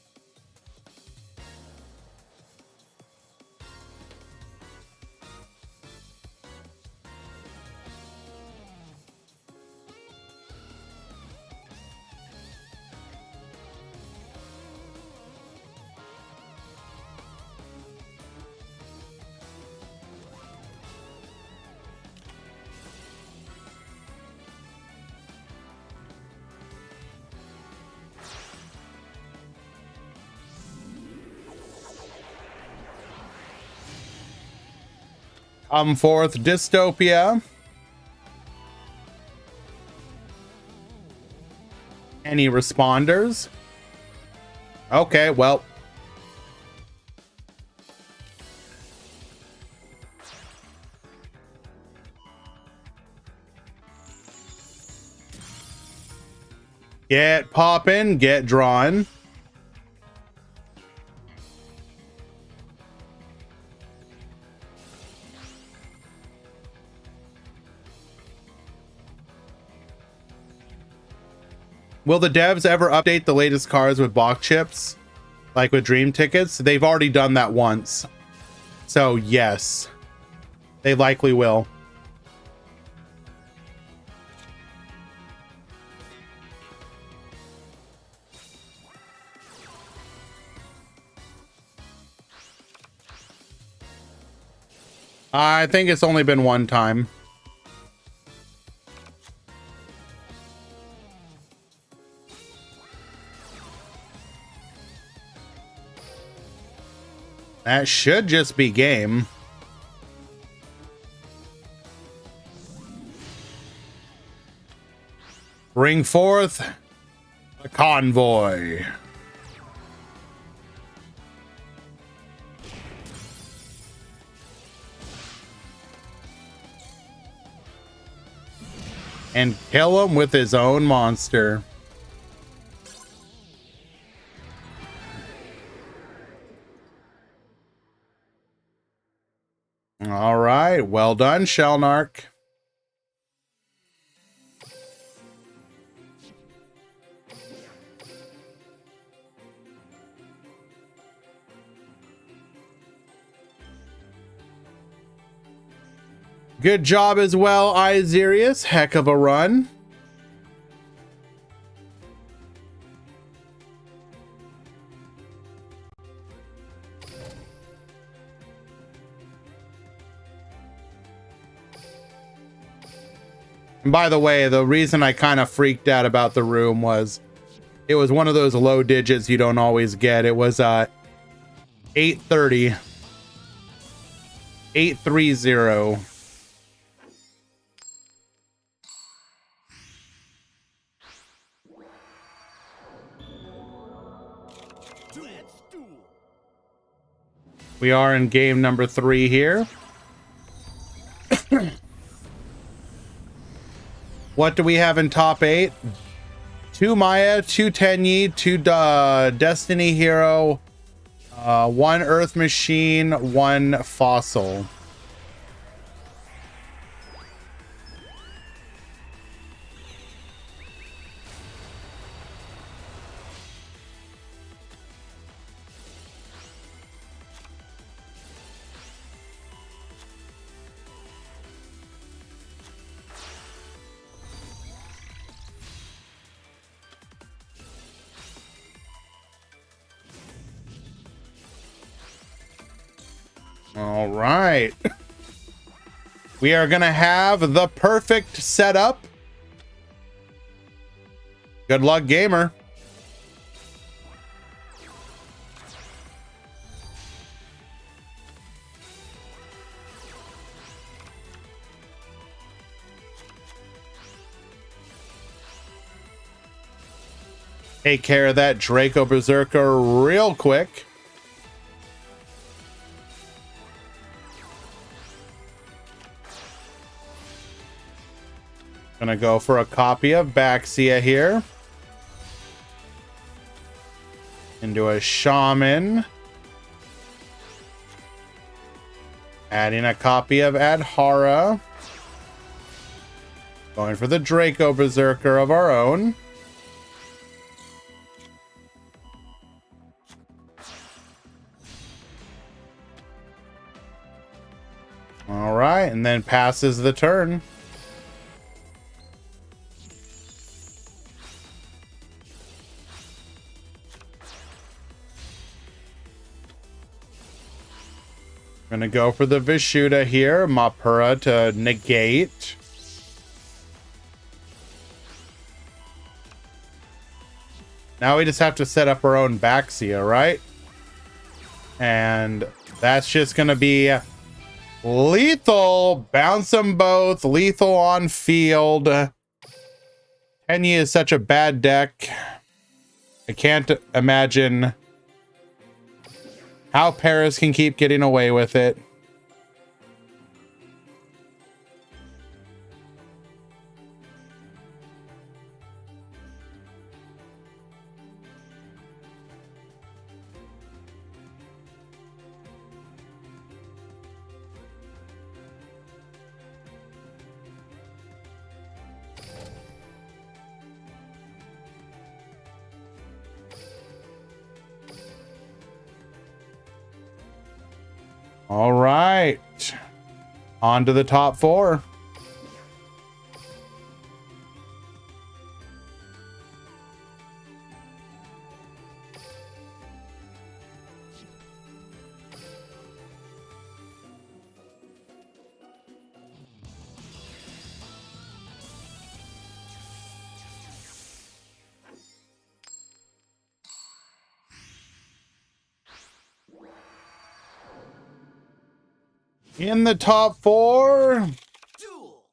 Come forth, Dystopia. Any responders? Okay, well. Get poppin', get drawn. Will the devs ever update the latest cards with box chips? Like with dream tickets? They've already done that once. So yes, they likely will. I think it's only been one time. That should just be game. Bring forth a convoy. And kill him with his own monster. All right, well done, Shellnark. Good job as well, Isirius. Heck of a run. And by the way, the reason I kind of freaked out about the room was it was one of those low digits you don't always get. It was 830. 830. Let's duel. We are in game number 3 here. What do we have in top 8? 2 Maya, 2 Tenyi, 2 Destiny Hero, 1 Earth Machine, 1 Fossil. All right. We are going to have the perfect setup. Good luck, gamer. Take care of that Draco Berserker real quick. Gonna go for a copy of Baxia here. Into a Shaman. Adding a copy of Adhara. Going for the Draco Berserker of our own. All right, and then passes the turn. Gonna go for the Vishuddha here, Mapura to negate. Now we just have to set up our own Baxia, right? And that's just gonna be lethal. Bounce them both. Lethal on field. Tenyi is such a bad deck. I can't imagine how Paris can keep getting away with it. All right. On to the top 4. In the top 4, Duel.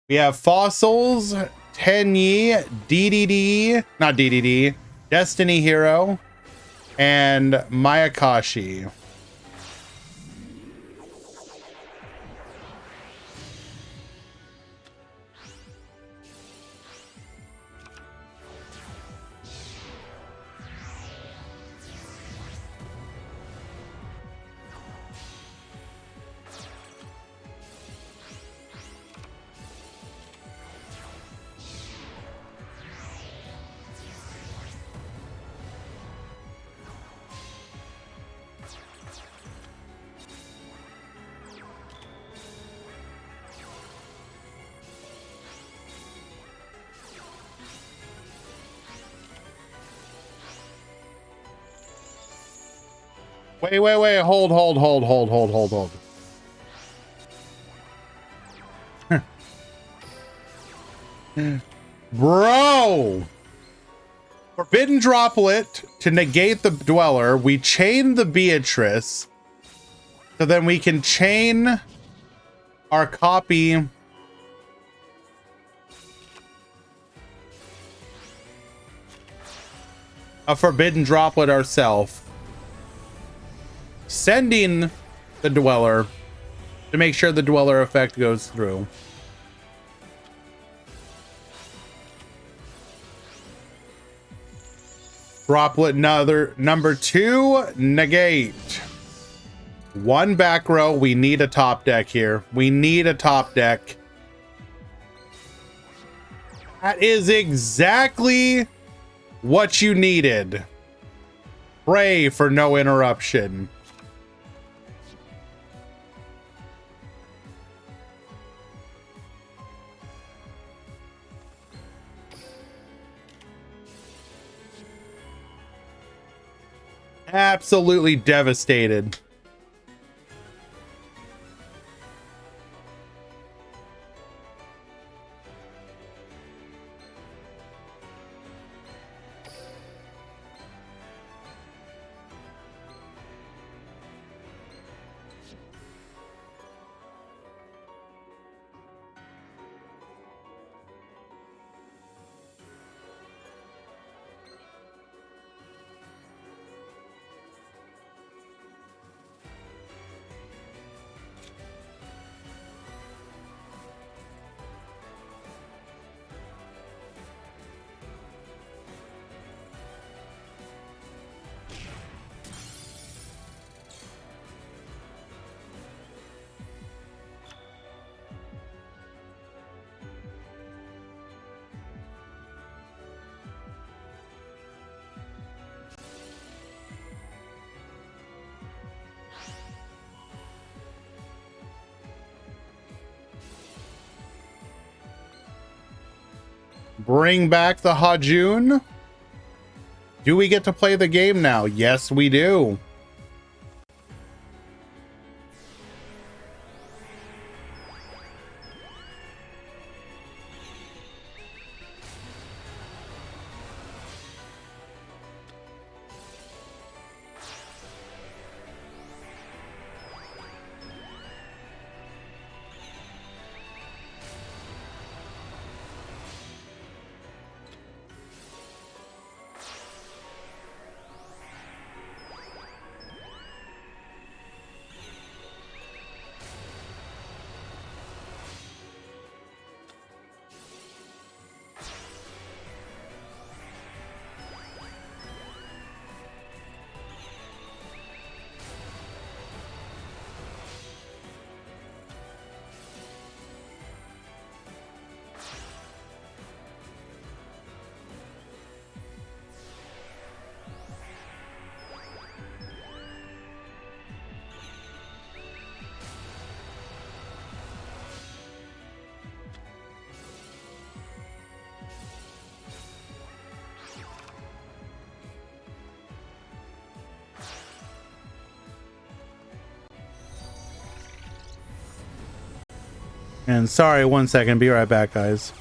we have Fossils, Tenyi, DDD, not DDD, Destiny Hero, and Mayakashi. Wait. Hold. Bro! Forbidden Droplet to negate the Dweller. We chain the Beatrice. So then we can chain our copy of Forbidden Droplet ourselves. Sending the Dweller to make sure the Dweller effect goes through. Droplet number 2, negate. 1 back row. We need a top deck here. We need a top deck. That is exactly what you needed. Pray for no interruption. Absolutely devastated. Bring back the Hajun. Do we get to play the game now? Yes, we do. And sorry, 1 second. Be right back, guys.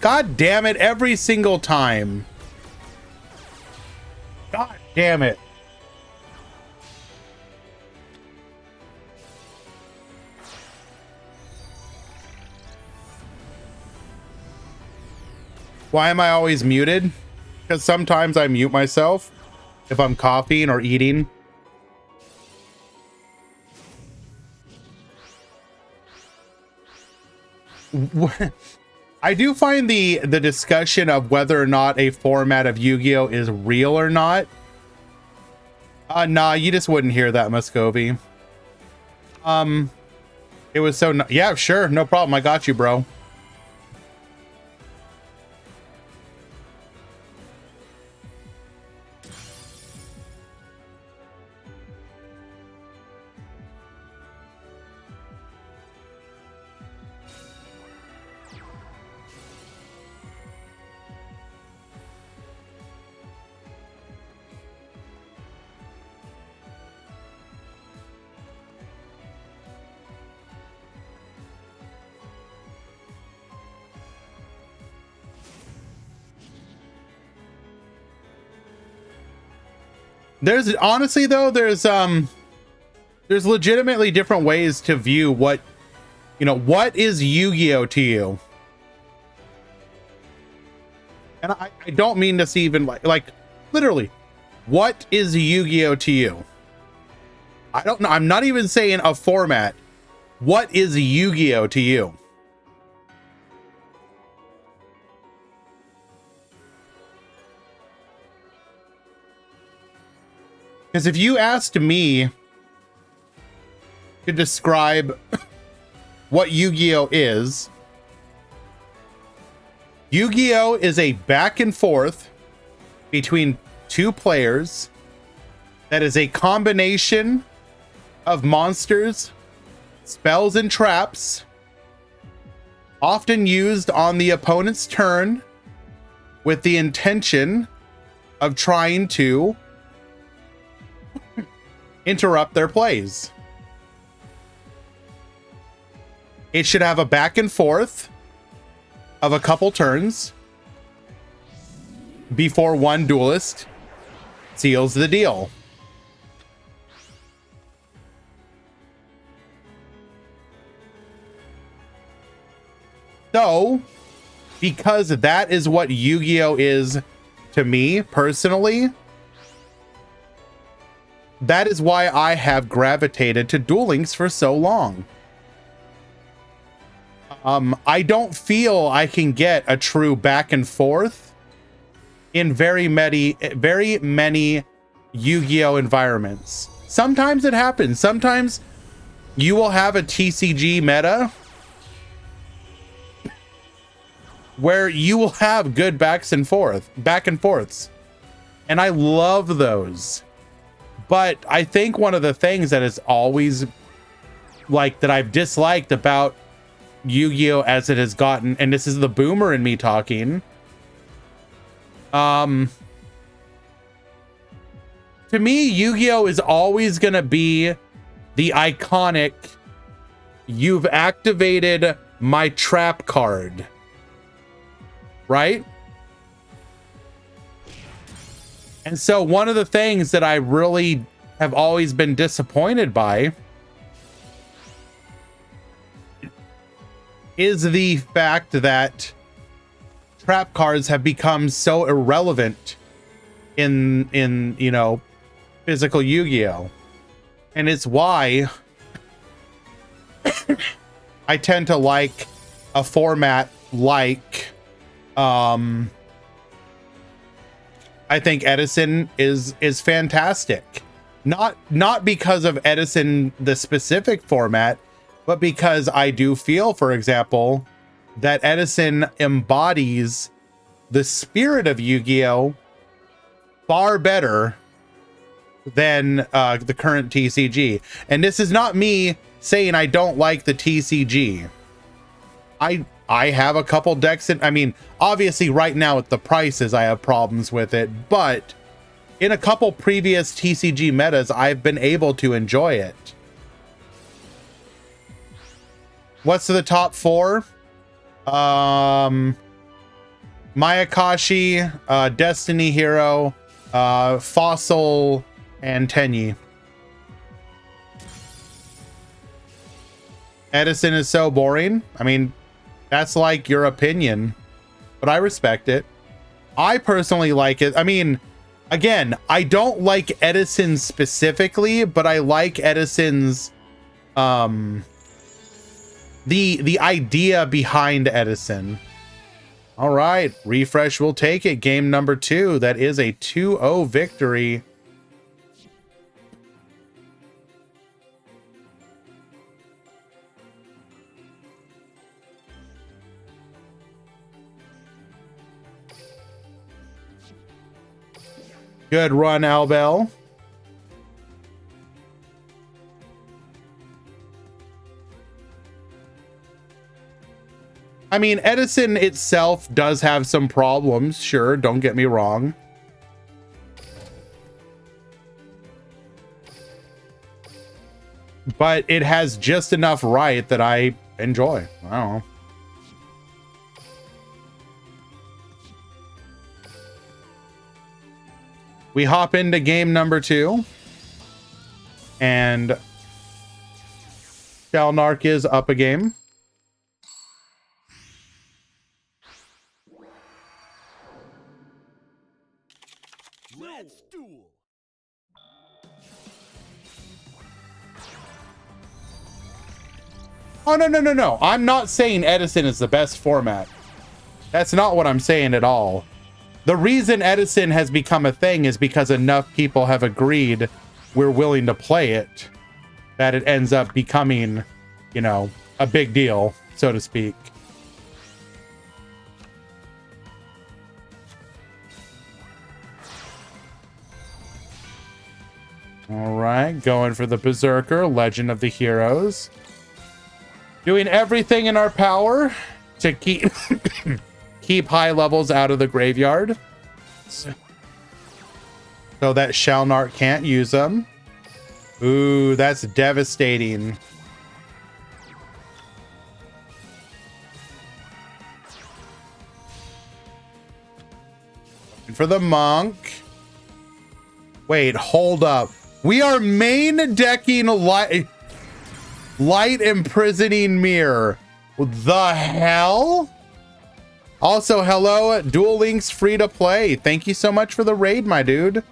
God damn it, every single time. God damn it. Why am I always muted? Because sometimes I mute myself if I'm coughing or eating. I do find the discussion of whether or not a format of Yu-Gi-Oh is real or not. Nah, you just wouldn't hear that, Muscovy. It was so yeah, sure, no problem. I got you, bro. There's honestly though, there's legitimately different ways to view what, you know, what is Yu-Gi-Oh to you. And I don't mean this even like literally, what is Yu-Gi-Oh to you? I don't know. I'm not even saying a format. What is Yu-Gi-Oh to you? Because if you asked me to describe what Yu-Gi-Oh is, Yu-Gi-Oh is a back and forth between two players that is a combination of monsters, spells, and traps, often used on the opponent's turn with the intention of trying to interrupt their plays. It should have a back and forth of a couple turns before one duelist seals the deal. So, because that is what Yu-Gi-Oh is to me personally, that is why I have gravitated to Duel Links for so long. I don't feel I can get a true back and forth in very many Yu-Gi-Oh environments. Sometimes it happens. Sometimes you will have a TCG meta where you will have good back and forths. And I love those. But I think one of the things that is always like that I've disliked about Yu-Gi-Oh as it has gotten, and this is the boomer in me talking, to me, Yu-Gi-Oh is always gonna be the iconic, you've activated my trap card, right? And so one of the things that I really have always been disappointed by is the fact that trap cards have become so irrelevant in you know, physical Yu-Gi-Oh. And it's why I tend to like a format like I think Edison is fantastic. Not because of Edison, the specific format, but because I do feel, for example, that Edison embodies the spirit of Yu-Gi-Oh far better than the current TCG. And this is not me saying I don't like the TCG. I have a couple decks, and I mean, obviously right now at the prices, I have problems with it, but in a couple previous TCG metas, I've been able to enjoy it. What's the top four? Mayakashi, Destiny Hero, Fossil, and Tenyi. Edison is so boring. I mean, that's like your opinion, but I respect it. I personally like it. I mean, again, I don't like Edison specifically, but I like Edison's the idea behind Edison. All right, refresh will take it. Game number 2. That is a 2-0 victory. Good run, Albel. I mean, Edison itself does have some problems, sure, don't get me wrong. But it has just enough right that I enjoy. I don't know. We hop into game number 2. And Shalnark is up a game. Let's duel. Oh, no. I'm not saying Edison is the best format. That's not what I'm saying at all. The reason Edison has become a thing is because enough people have agreed we're willing to play it, that it ends up becoming, you know, a big deal, so to speak. All right, going for the Berserker, Legend of the Heroes. Doing everything in our power to keep keep high levels out of the graveyard, so that Shalnark can't use them. Ooh, that's devastating. And for the monk. Wait, hold up. We are main decking light imprisoning mirror. The hell? Also, hello, Duel Links free to play. Thank you so much for the raid, my dude.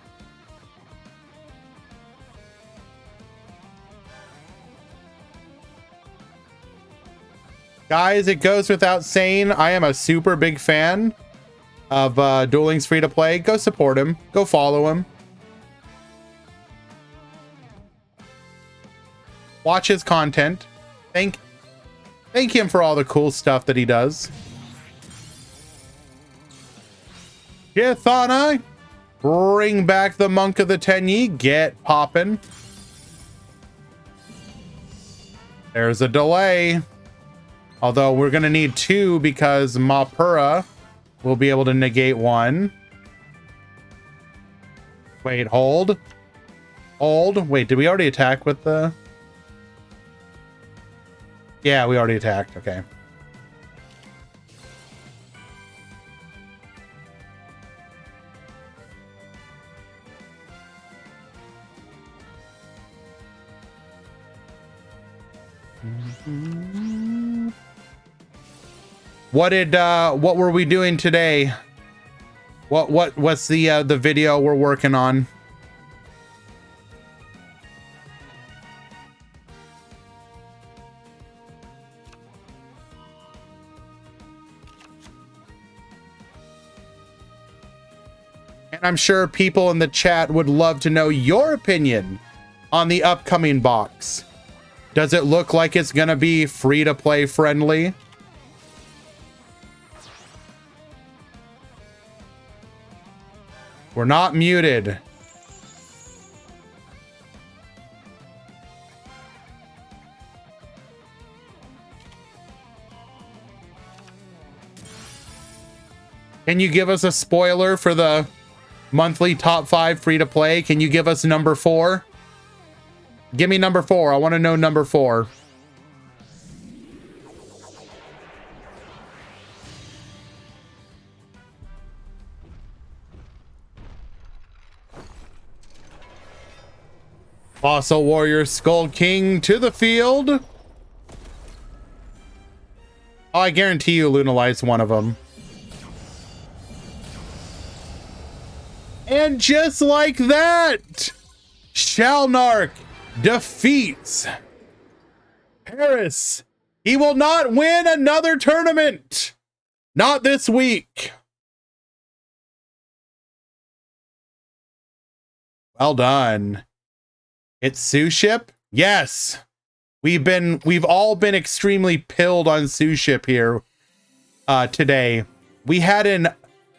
Guys, it goes without saying, I am a super big fan of Duel Links free to play. Go support him. Go follow him. Watch his content. Thank him for all the cool stuff that he does. Githana, bring back the Monk of the Tenyi. Get poppin'. There's a delay. Although we're going to need 2 because Mapura will be able to negate 1. Wait, hold. Hold. Wait, did we already attack with the... Yeah, we already attacked. Okay. What were we doing today? What's the video we're working on? And I'm sure people in the chat would love to know your opinion on the upcoming box. Does it look like it's gonna be free to play friendly? We're not muted. Can you give us a spoiler for the monthly top 5 free to play? Can you give us number 4? Give me number 4. I want to know number 4. Fossil Warrior Skull King to the field. Oh, I guarantee you Lunalight's one of them. And just like that, Shalnark defeats Paris. He will not win another tournament. Not this week. Well done. It's Suship? Yes. We've all been extremely pilled on Suship here today. We had a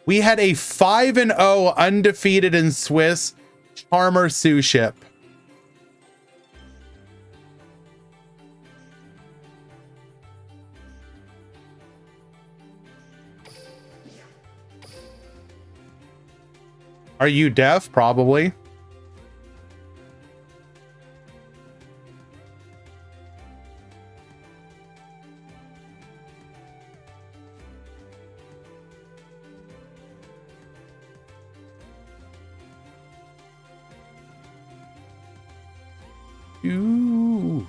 5-0 undefeated in Swiss Charmer Suship. Are you deaf? Probably. Do.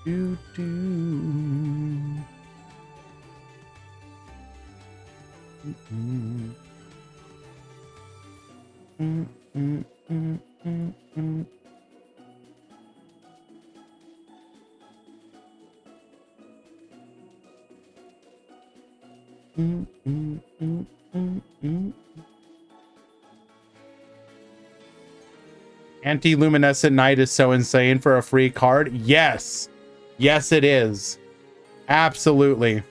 Do, do, do. Mm-mm. Mm-mm-mm-mm-mm. Anti-luminescent night is so insane for a free card. Yes. Yes, it is. Absolutely.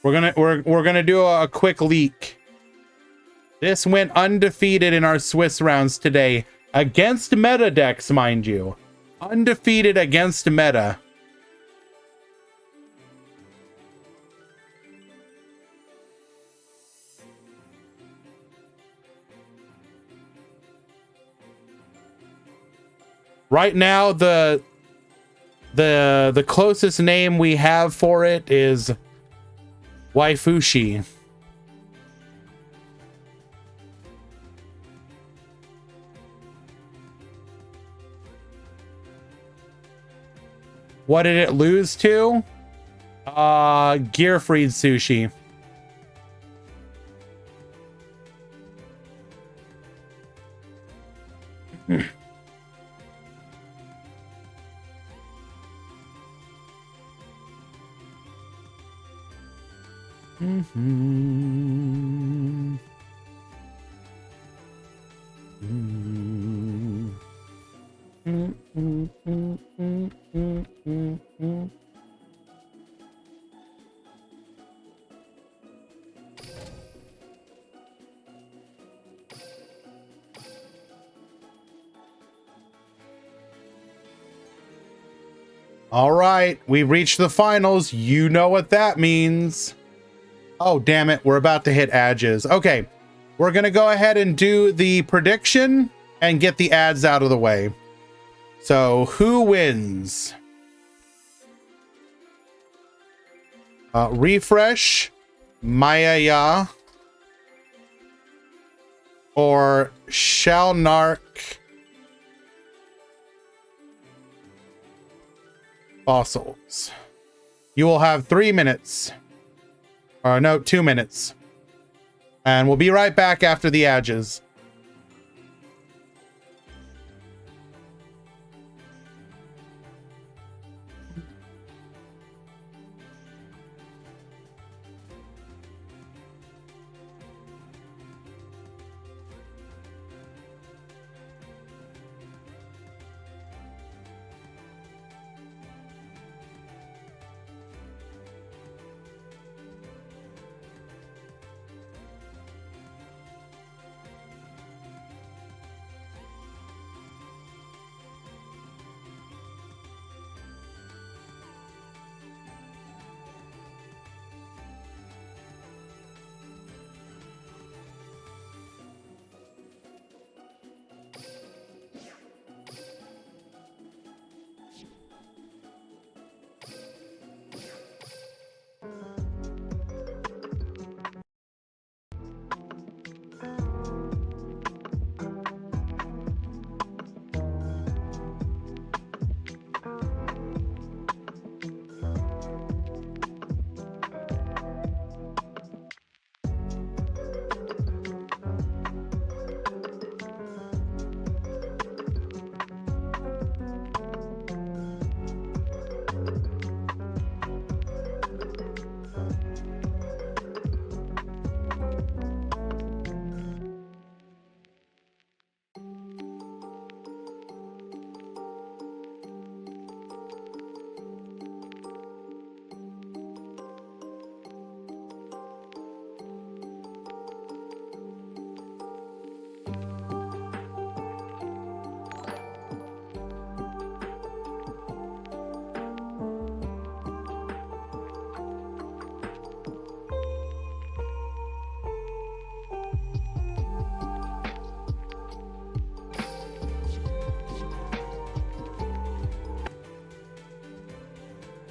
We're gonna do a quick leak. This went undefeated in our Swiss rounds today against meta decks, mind you. Undefeated against meta. Right now, the closest name we have for it is Waifushi. What did it lose to? Gearfried Sushi. Mm-hmm. Mm-hmm. Mm-hmm. All right, we've reached the finals. You know what that means. Oh, damn it. We're about to hit edges. Okay, we're going to go ahead and do the prediction and get the ads out of the way. So who wins? Refresh, Maya, or Shalnark Fossils. You will have 3 minutes. Or no, 2 minutes. And we'll be right back after the edges.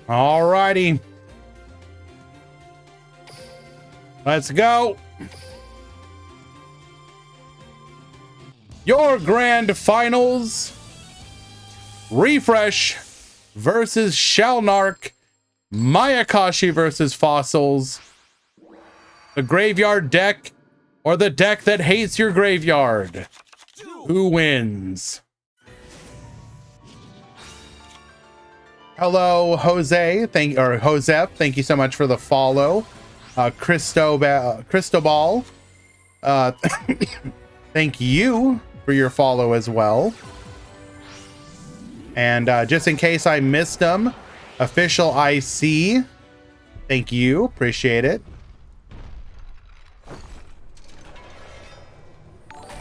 All righty. Let's go. Your grand finals. Refresh versus Shalnark. Mayakashi versus Fossils. The graveyard deck or the deck that hates your graveyard. Who wins? Hello, Jose. Josep. Thank you so much for the follow. Cristobal. Thank you for your follow as well. And just in case I missed them, official IC. Thank you. Appreciate it.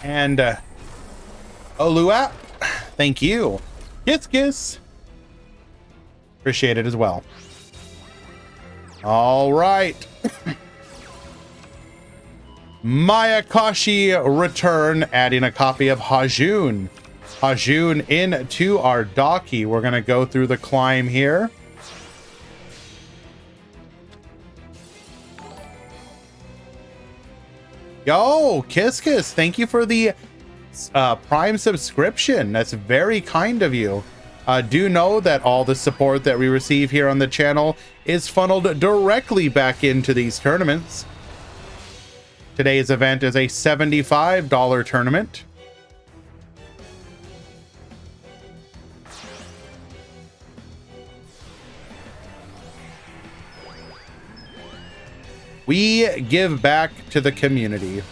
And Oluap. Thank you. Kiss, kiss. Appreciate it as well. All right. Mayakashi return, adding a copy of Hajun. Hajun into our Daki. We're going to go through the climb here. Yo, Kiss Kiss, thank you for the Prime subscription. That's very kind of you. Do know that all the support that we receive here on the channel is funneled directly back into these tournaments. Today's event is a $75 tournament. We give back to the community.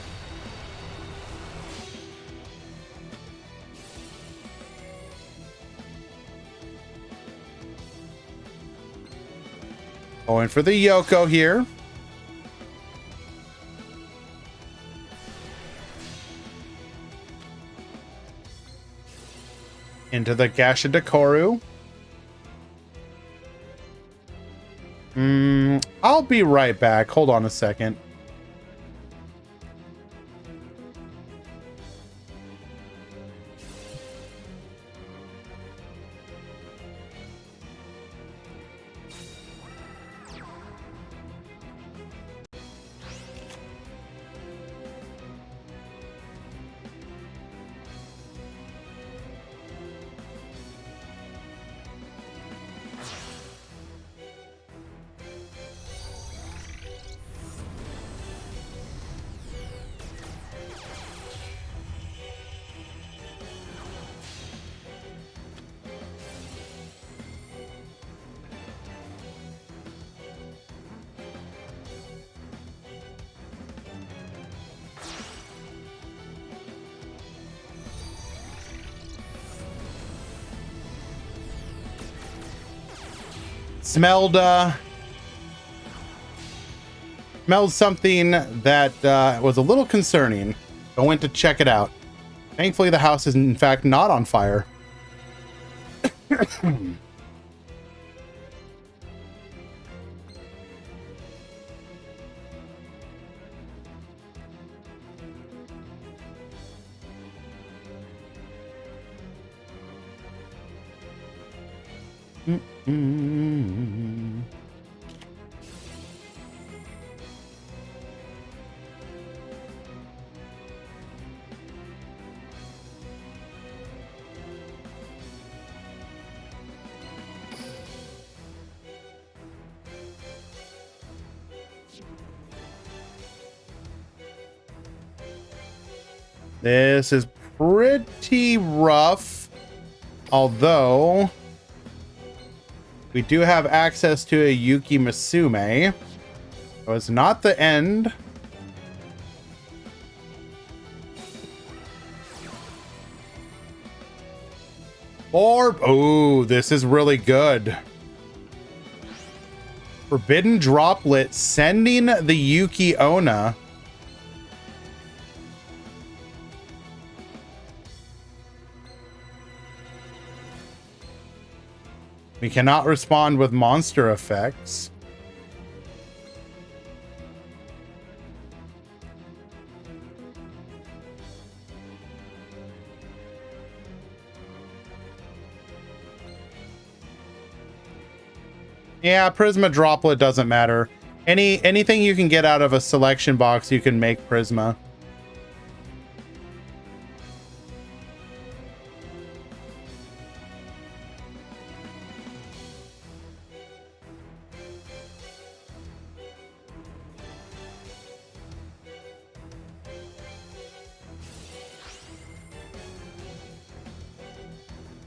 Going for the Yoko here. Into the Gasha Dekoru. I'll be right back. Hold on a second. Smelled something that was a little concerning. I went to check it out. Thankfully, the house is in fact not on fire. This is pretty rough, although we do have access to a Yuki Masume, so it's not the end. Oh, this is really good. Forbidden Droplet sending the Yuki Onna. We cannot respond with monster effects. Yeah, Prisma Droplet doesn't matter. Anything you can get out of a selection box, you can make Prisma.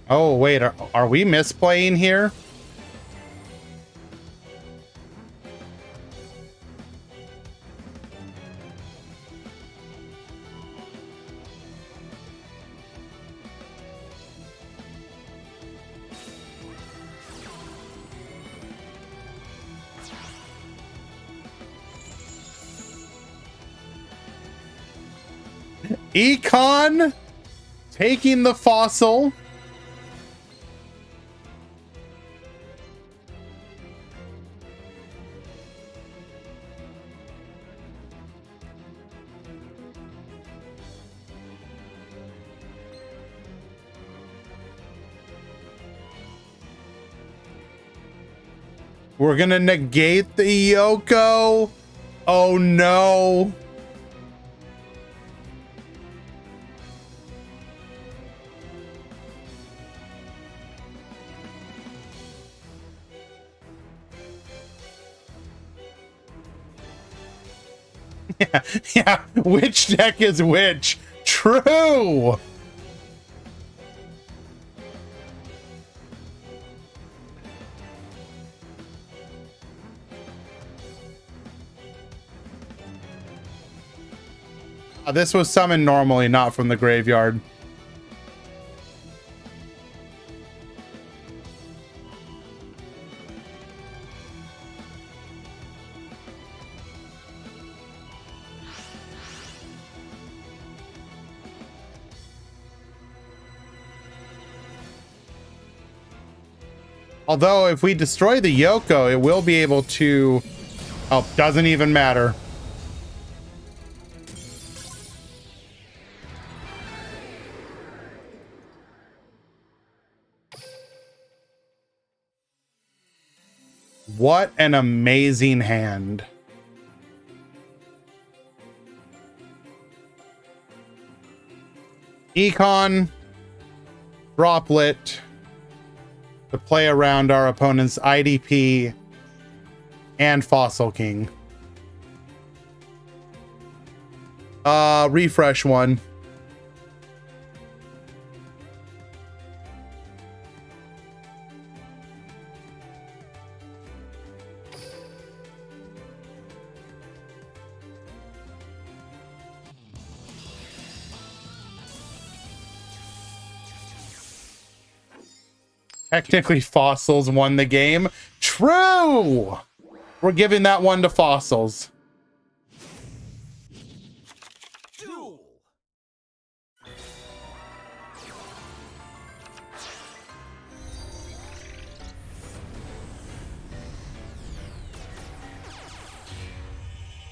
Oh, wait, are we misplaying here? Econ taking the fossil. We're gonna negate the Yoko. Oh no. Yeah, which deck is which? True. This was summoned normally, not from the graveyard. Although, if we destroy the Yoko, it will be able to... Oh, doesn't even matter. What an amazing hand. Econ, Droplet, to play around our opponent's IDP, and Fossil King. Refresh one. Technically, Fossils won the game. True! We're giving that one to Fossils. Duel.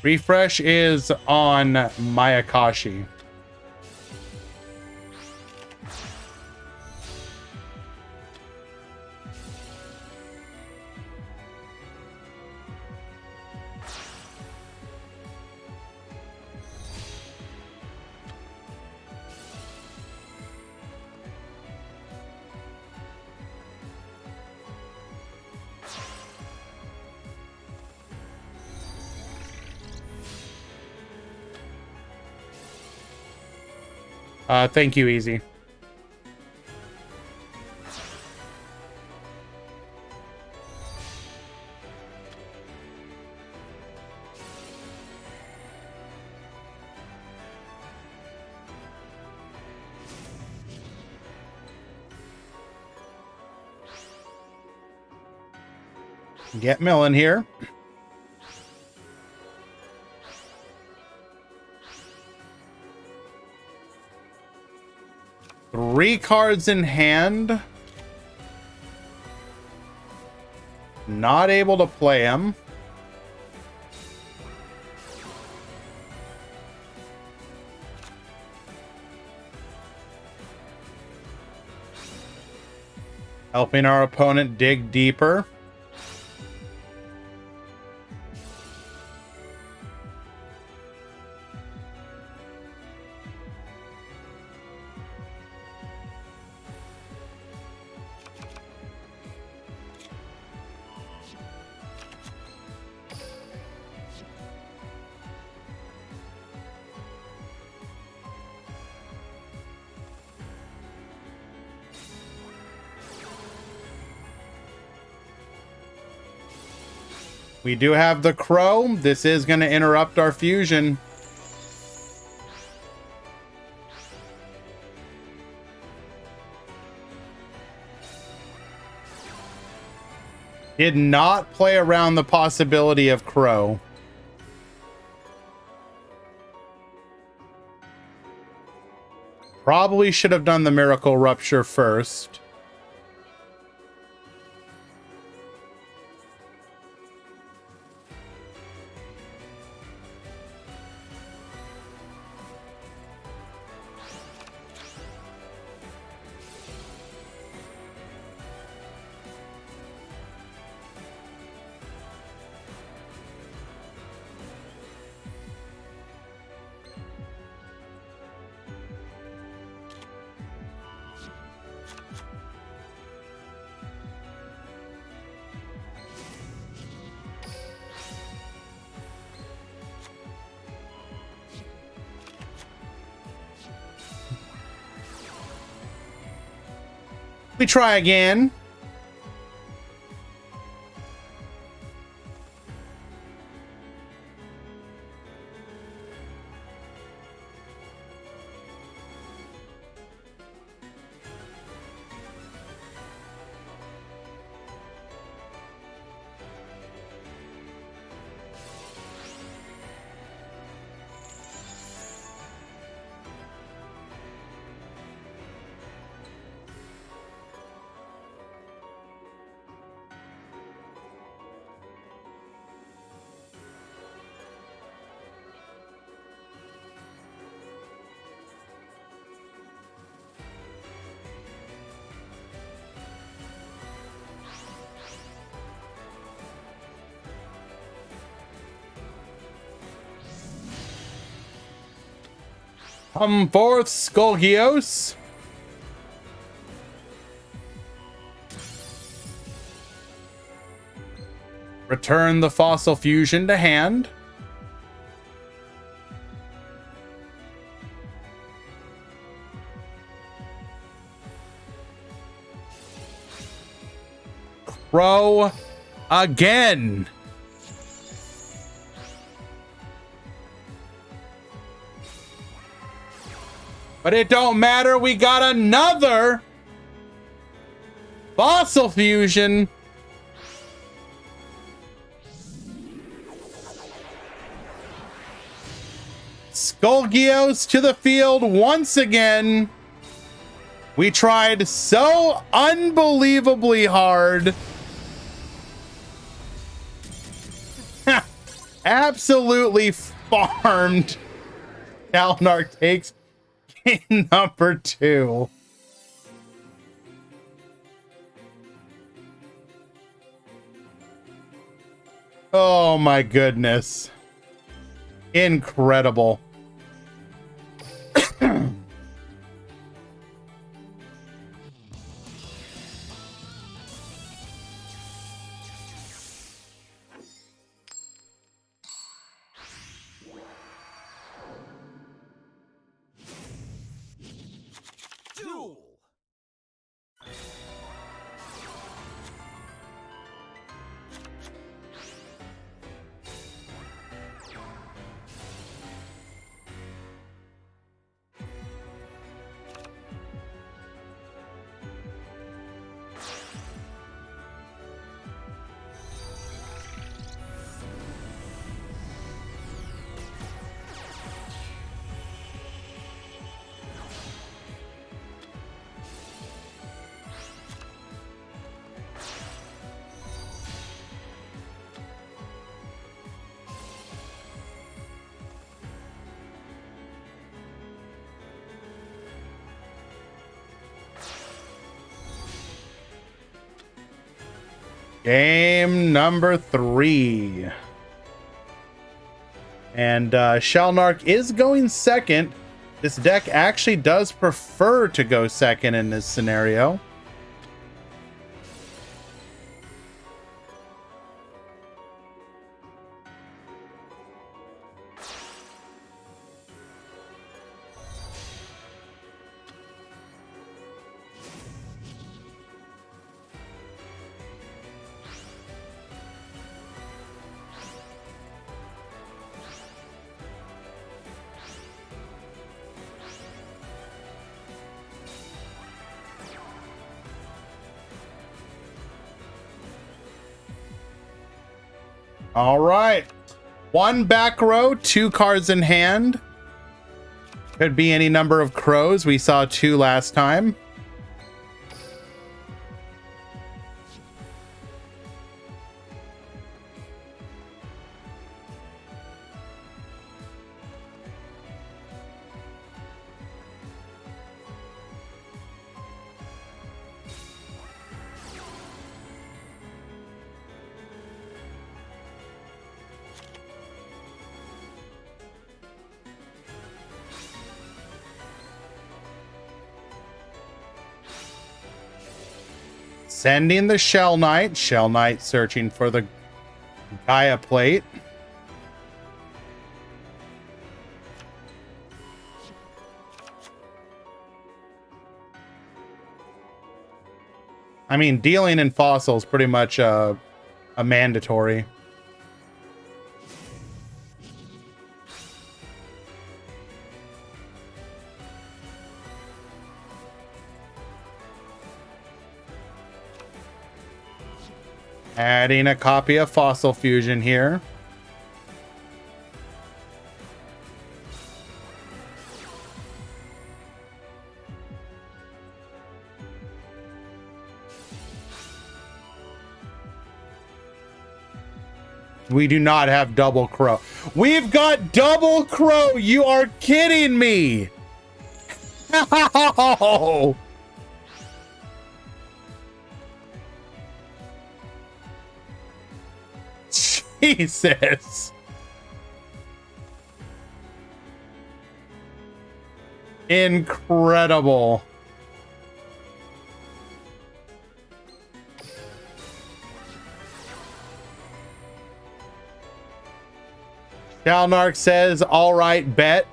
Refresh is on Mayakashi. Thank you, Easy. Get Millen here. Three cards in hand. Not able to play him. Helping our opponent dig deeper. We do have the crow. This is going to interrupt our fusion. Did not play around the possibility of crow. Probably should have done the miracle rupture first. We try again. Come forth, Skolgios. Return the fossil fusion to hand. Crow again. But it don't matter. We got another fossil fusion. Skolgios to the field once again. We tried so unbelievably hard. Absolutely farmed. Kalnar takes game number 2. Oh my goodness. Incredible. Duel. Game number 3. And Shalnark is going second. This deck actually does prefer to go second in this scenario. All right. One back row, 2 cards in hand. Could be any number of crows. We saw 2 last time. Sending the Shell Knight. Shell Knight searching for the Gaia plate. I mean, dealing in fossils pretty much a mandatory. Adding a copy of Fossil Fusion here. We do not have double crow. We've got double crow. You are kidding me. How? Jesus. Incredible. Shalnark says, all right, bet.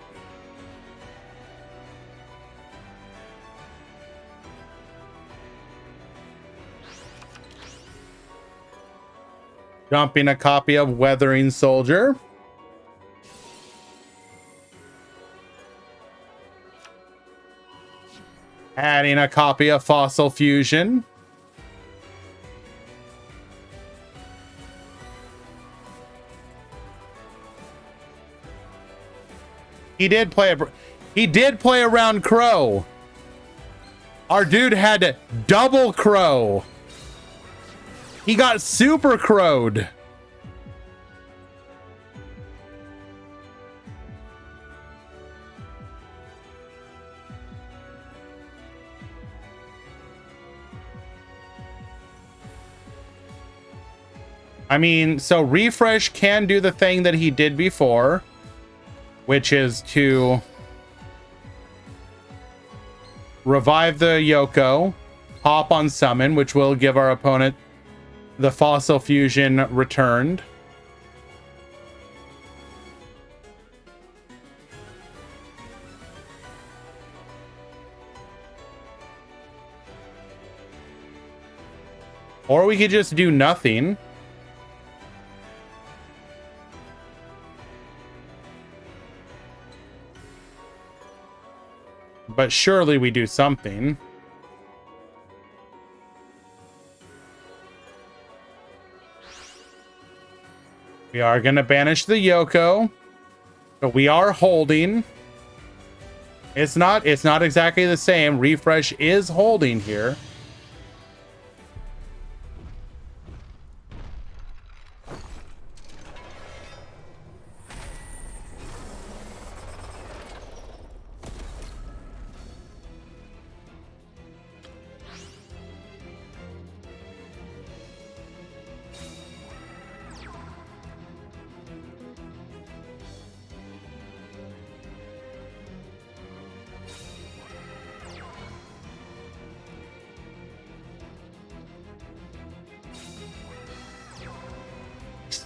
Dumping a copy of Weathering Soldier. Adding a copy of Fossil Fusion. He did play around crow. Our dude had double crow. He got super crowed. I mean, so refresh can do the thing that he did before, which is to revive the Yoko, hop on summon, which will give our opponent the Fossil Fusion returned. Or we could just do nothing. But surely we do something. We are going to banish the Yoko. But we are holding. It's not exactly the same. Refresh is holding here.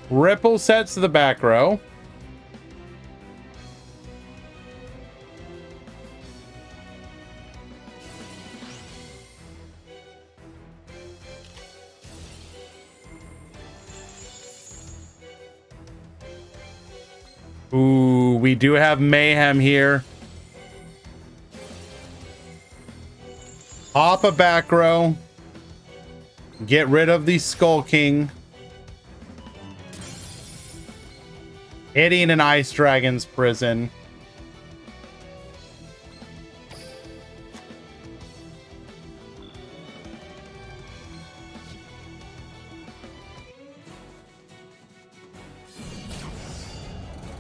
Ripple sets to the back row. Ooh, we do have mayhem here. Hop a back row. Get rid of the Skull King. Hitting an Ice Dragon's prison.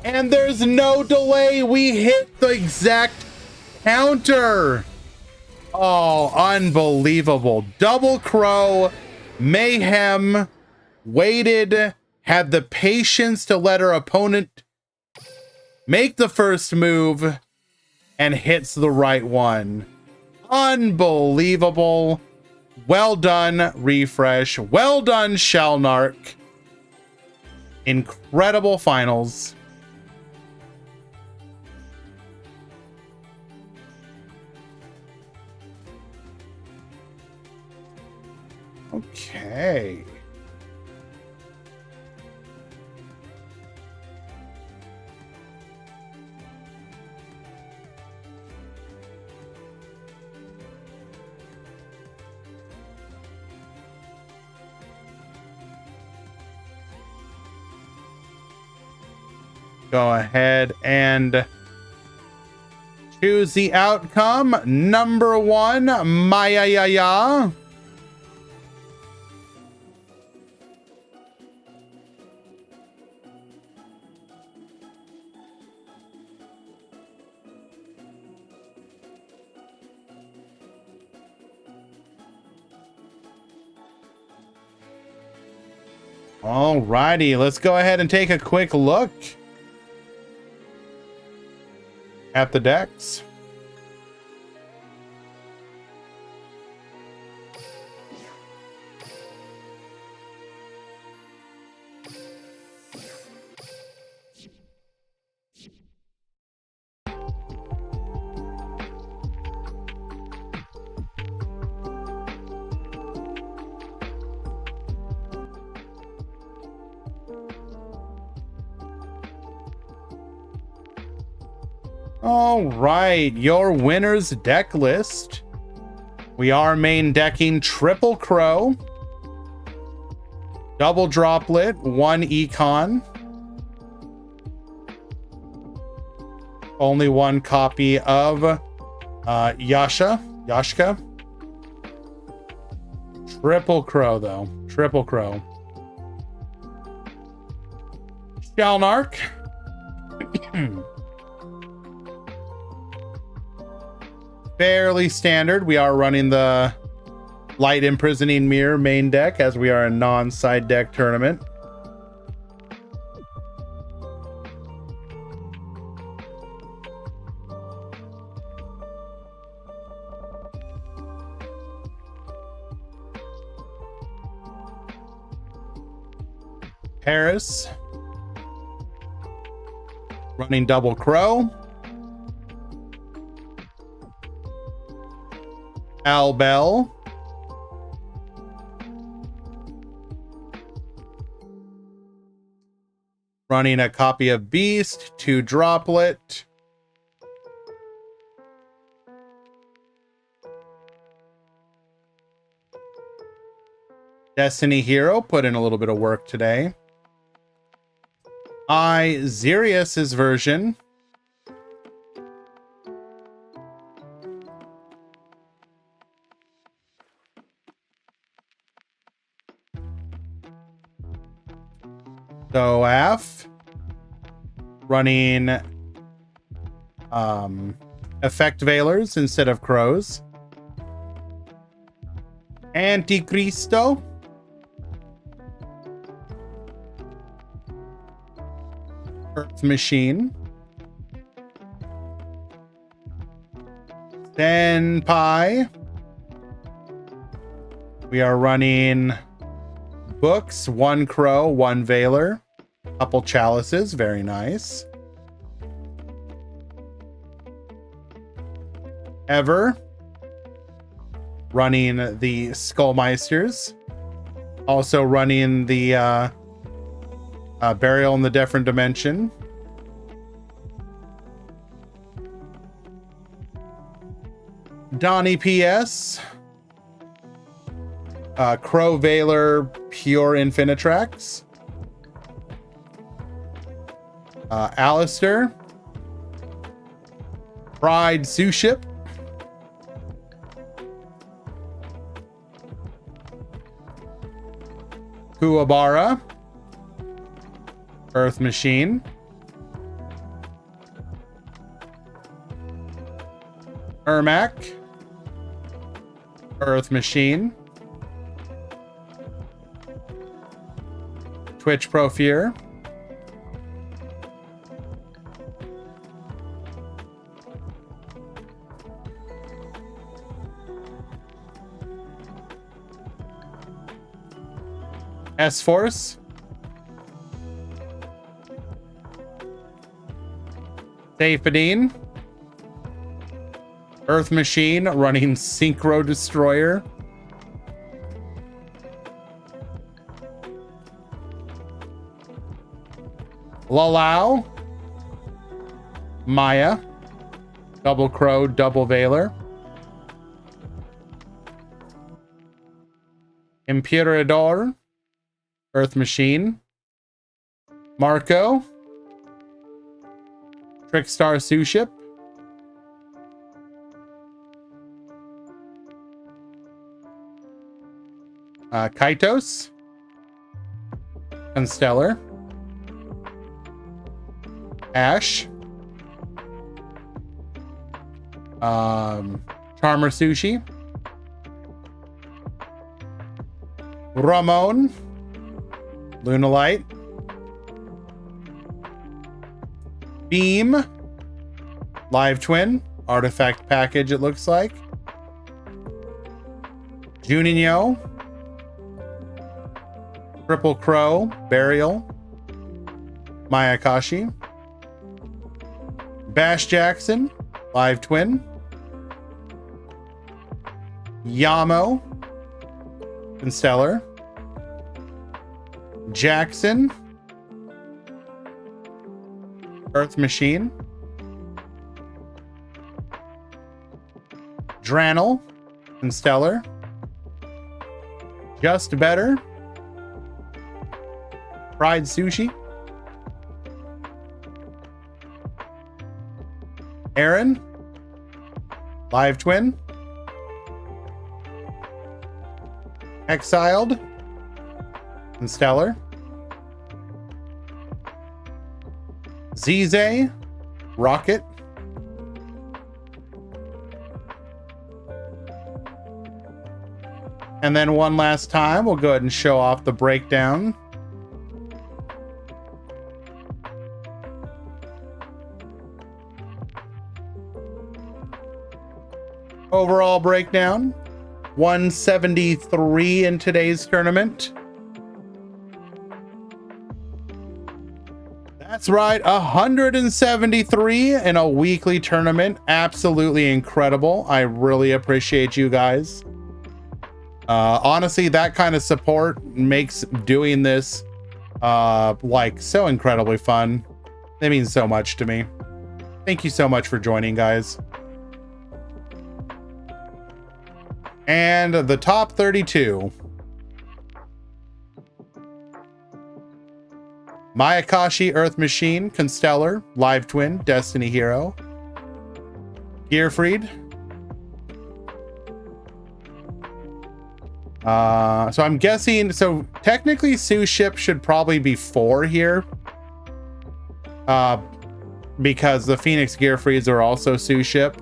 And there's no delay. We hit the exact counter. Oh, unbelievable. Double Crow. Mayhem waited, had the patience to let her opponent make the first move, and hits the right one. Unbelievable. Well done, Refresh. Well done, Shalnark. Incredible finals. Okay. Go ahead and choose the outcome. Number one, Maya Ya Ya. Alrighty, let's go ahead and take a quick look at the decks. All right, your winner's deck list. We are main decking Triple Crow, Double Droplet, 1 Econ, only 1 copy of Yashka. Triple Crow, though. Triple Crow. Shalnark. Fairly standard. We are running the Light Imprisoning Mirror main deck as we are a non-side deck tournament. Paris. Running Double Crow. Albel. Running a copy of Beast, 2 Droplet. Destiny Hero put in a little bit of work today. Xerius's version. So Af running effect veilers instead of crows. Anticristo. Earth Machine. Senpai. We are running books, 1 crow, 1 veiler, couple chalices, very nice. Ever running the Skullmeisters, also running the Burial in the Different Dimension. Donnie PS. Crow Veiler Pure Infinitrax. Alistair. Fried Sous Ship. Kuwabara. Earth Machine. Ermac. Earth Machine. Twitch Profure. S-Force. Safadine. Earth Machine running Synchro Destroyer. Lalau. Maya. Double Crow, Double Veiler. Imperador. Earth Machine. Marco. Trickstar Sous Ship. Kaitos. Constellar. Ash. Charmer Sushi. Ramon. Lunalight. Beam. Live Twin. Artifact package, it looks like. Juninho. Triple Crow. Burial. Mayakashi. Bash Jackson. Live Twin. Yamo. Constellar. Jackson. Earth Machine. Drannel. Constellar. Just Better. Fried Sushi. Aaron. Live Twin. Exiled. Constellar. Zize. Rocket. And then one last time, we'll go ahead and show off the breakdown. Overall breakdown, 173 in today's tournament. That's right, 173 in a weekly tournament. Absolutely incredible. I really appreciate you guys. Honestly, that kind of support makes doing this like so incredibly fun. It means so much to me. Thank you so much for joining, guys. And the top 32. Mayakashi, Earth Machine, Constellar, Live Twin, Destiny Hero, Gearfried. So I'm guessing, so technically Sous Ship should probably be 4 here. Because the Phoenix Gearfrieds are also Sous Ship.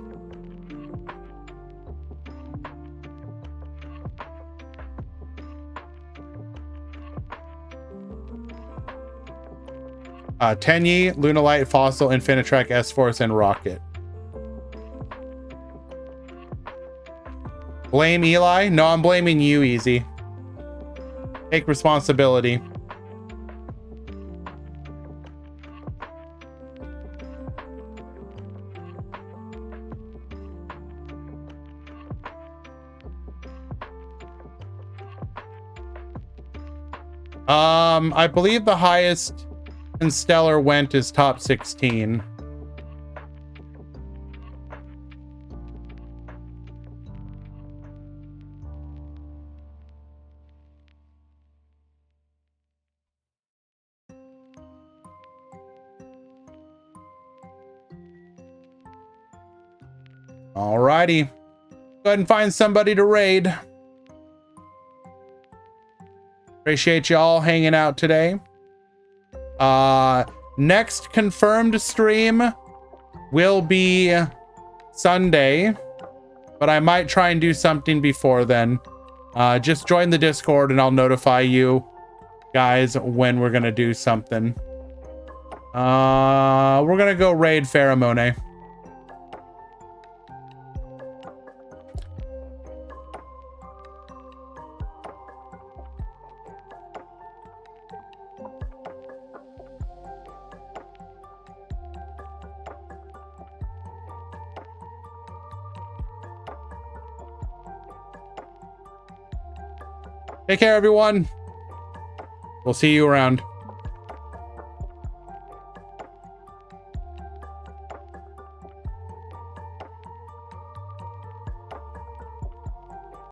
Tenyi, Lunalight, Fossil, Infinitrack, S-Force, and Rocket. Blame Eli? No, I'm blaming you, Easy. Take responsibility. I believe the highest Constellar went is top 16. Alrighty. Go ahead and find somebody to raid. Appreciate y'all hanging out today. Next confirmed stream will be Sunday, but I might try and do something before then. Just join the Discord and I'll notify you guys when we're gonna do something. We're gonna go raid Pheromone. Take care, everyone. We'll see you around.